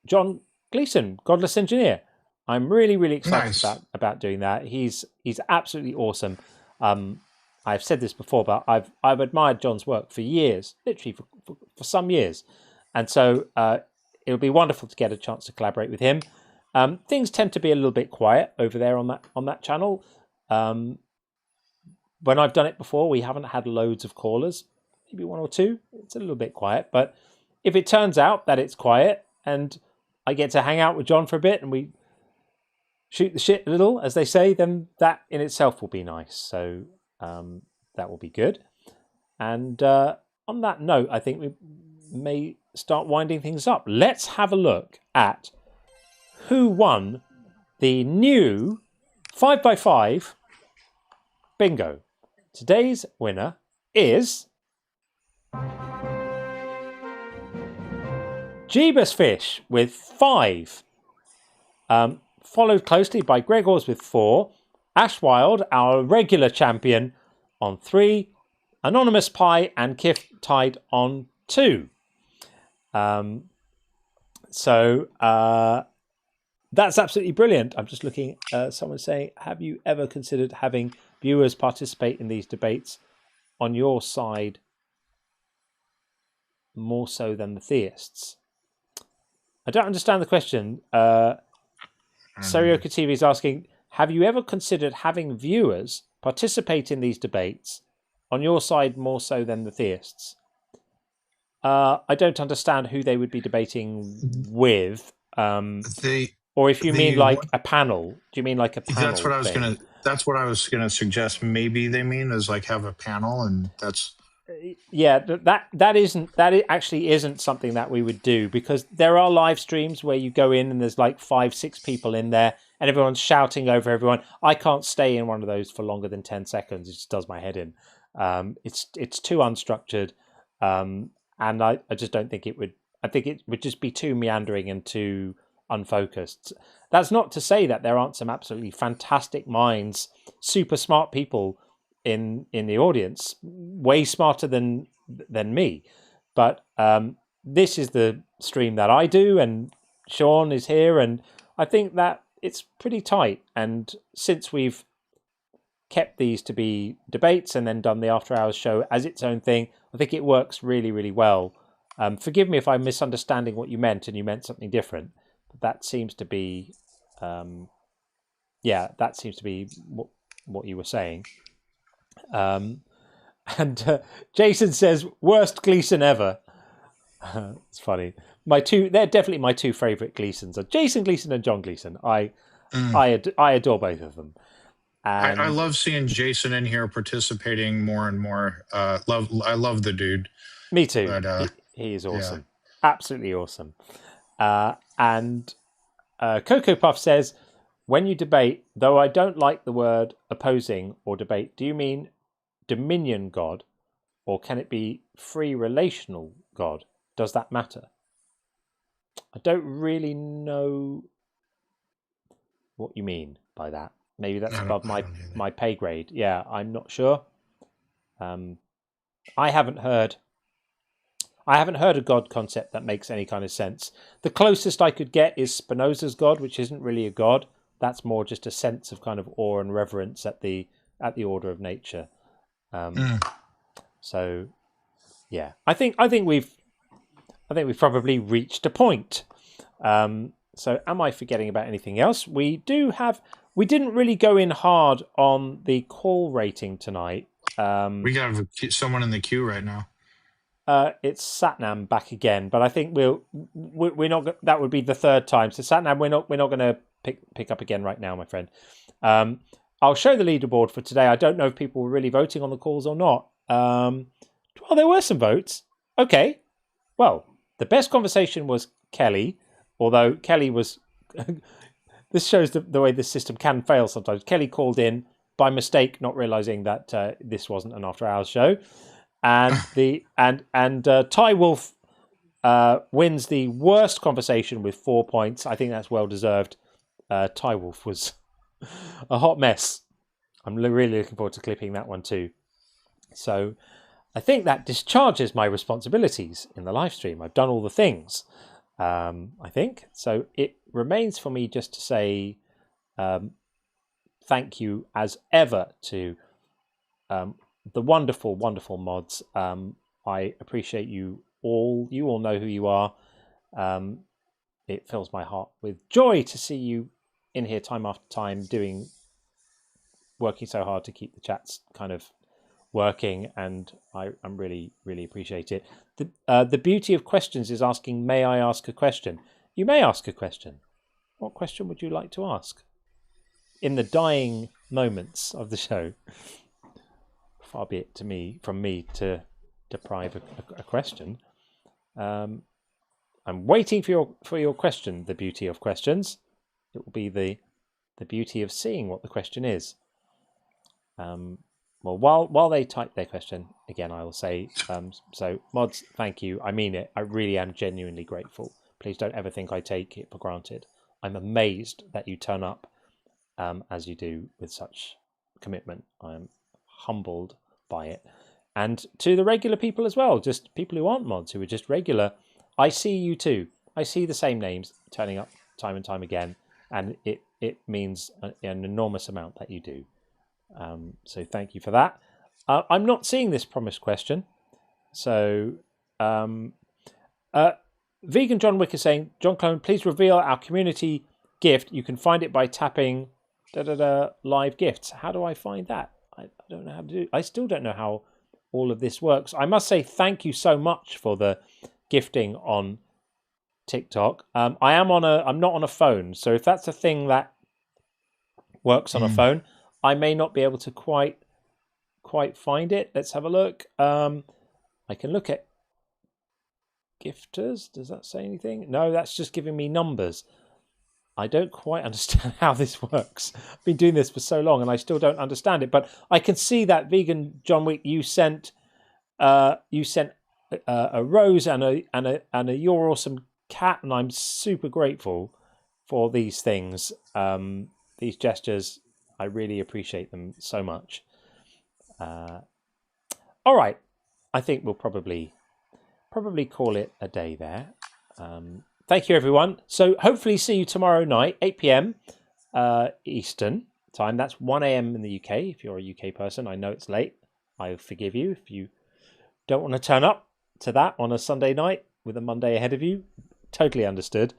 John Gleason, Godless Engineer. I'm really, really excited about doing that. He's absolutely awesome. I've said this before, but I've admired John's work for years, literally for some years, and so it'll be wonderful to get a chance to collaborate with him. Things tend to be a little bit quiet over there on that channel. When I've done it before, we haven't had loads of callers, maybe one or two. It's a little bit quiet, but if it turns out that it's quiet and I get to hang out with John for a bit and we shoot the shit a little, as they say, then that in itself will be nice. So that will be good. And on that note, I think may start winding things up. Let's have a look at who won the new 5x5 bingo. Today's winner is Jeebus Fish with 5. Followed closely by Gregors with 4. Ashwild, our regular champion, on 3. Anonymous Pie and Kif tied on 2. So that's absolutely brilliant. I'm just looking at someone saying, have you ever considered having viewers participate in these debates on your side more so than the theists? I don't understand the question. Sarioka TV is asking, have you ever considered having viewers participate in these debates on your side more so than the theists? I don't understand who they would be debating with. Or if you mean like a panel, do you mean like a panel? That's what I was gonna. That's what I was gonna suggest. Maybe they mean is like have a panel, and that's. Yeah, that actually isn't something that we would do, because there are live streams where you go in and there's like 5-6 people in there and everyone's shouting over everyone. I can't stay in one of those for longer than 10 seconds. It just does my head in. It's too unstructured, and I just don't think it would. I think it would just be too meandering and too unfocused. That's not to say that there aren't some absolutely fantastic minds, super smart people in the audience, way smarter than me. But this is the stream that I do, and Sean is here, and I think that it's pretty tight. And since we've kept these to be debates and then done the after hours show as its own thing, I think it works really, really well. Forgive me if I'm misunderstanding what you meant and you meant something different. But that seems to be, that seems to be what you were saying. And Jason says, worst Gleason ever. It's funny. They're definitely my two favourite Gleasons are Jason Gleason and John Gleason. I adore both of them. And I love seeing Jason in here participating more and more. I love the dude. Me too. But, he is awesome. Yeah. Absolutely awesome. And Cocoa Puff says, when you debate, though I don't like the word opposing or debate, do you mean dominion God, or can it be free relational God? Does that matter? I don't really know what you mean by that. Maybe that's above my pay grade. Yeah, I'm not sure. I haven't heard a God concept that makes any kind of sense. The closest I could get is Spinoza's God, which isn't really a God. That's more just a sense of kind of awe and reverence at the order of nature. So, yeah, I think we've probably reached a point. So, am I forgetting about anything else? We didn't really go in hard on the call rating tonight. We got someone in the queue right now. It's Satnam back again, but I think we're not. That would be the third time. So Satnam, we're not going to pick up again right now, my friend. I'll show the leaderboard for today. I don't know if people were really voting on the calls or not. Well, there were some votes. Okay. Well, the best conversation was Kelly, although Kelly was. This shows the way this system can fail sometimes. Kelly called in by mistake, not realizing that this wasn't an after hours show. And Ty Wolf wins the worst conversation with 4 points. I think that's well deserved. Ty Wolf was a hot mess. I'm really looking forward to clipping that one too. So I think that discharges my responsibilities in the live stream. I've done all the things. I think so. It remains for me just to say thank you as ever to the wonderful, wonderful mods. I appreciate you all. You all know who you are. It fills my heart with joy to see you in here time after time working so hard to keep the chats kind of working, and I'm really, really appreciate it. The beauty of questions is asking, may I ask a question? You may ask a question. What question would you like to ask? In the dying moments of the show. Far be it from me to deprive a question. I'm waiting for your question. The beauty of questions. It will be the beauty of seeing what the question is. Well, while they type their question again, I will say, so mods, thank you. I mean it. I really am genuinely grateful. Please don't ever think I take it for granted. I'm amazed that you turn up as you do with such commitment. I'm humbled by it. And to the regular people as well, just people who aren't mods, who are just regular, I see you too. I see the same names turning up time and time again, and it means an enormous amount that you do. So thank you for that. I'm not seeing this promised question. So Vegan John Wick is saying, John Clone, please reveal our community gift. You can find it by tapping live gifts. How do I find that? I don't know how to do. I still don't know how all of this works. I must say thank you so much for the gifting on TikTok. I'm not on a phone, so if that's a thing that works on a phone, I may not be able to quite find it. Let's have a look. I can look at gifters. Does that say anything? No, that's just giving me numbers. I don't quite understand how this works. I've been doing this for so long and I still don't understand it. But I can see that Vegan John Wick, you sent a rose and a You're Awesome cat, and I'm super grateful for these things, these gestures. I really appreciate them so much. All right, I think we'll probably call it a day there. Thank you, everyone. So hopefully see you tomorrow night, 8 p.m. Eastern time. That's 1 a.m. in the UK. If you're a UK person, I know it's late. I forgive you if you don't want to turn up to that on a Sunday night with a Monday ahead of you. Totally understood.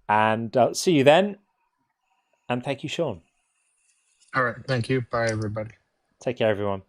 And see you then. And thank you, Sean. All right. Thank you. Bye, everybody. Take care, everyone.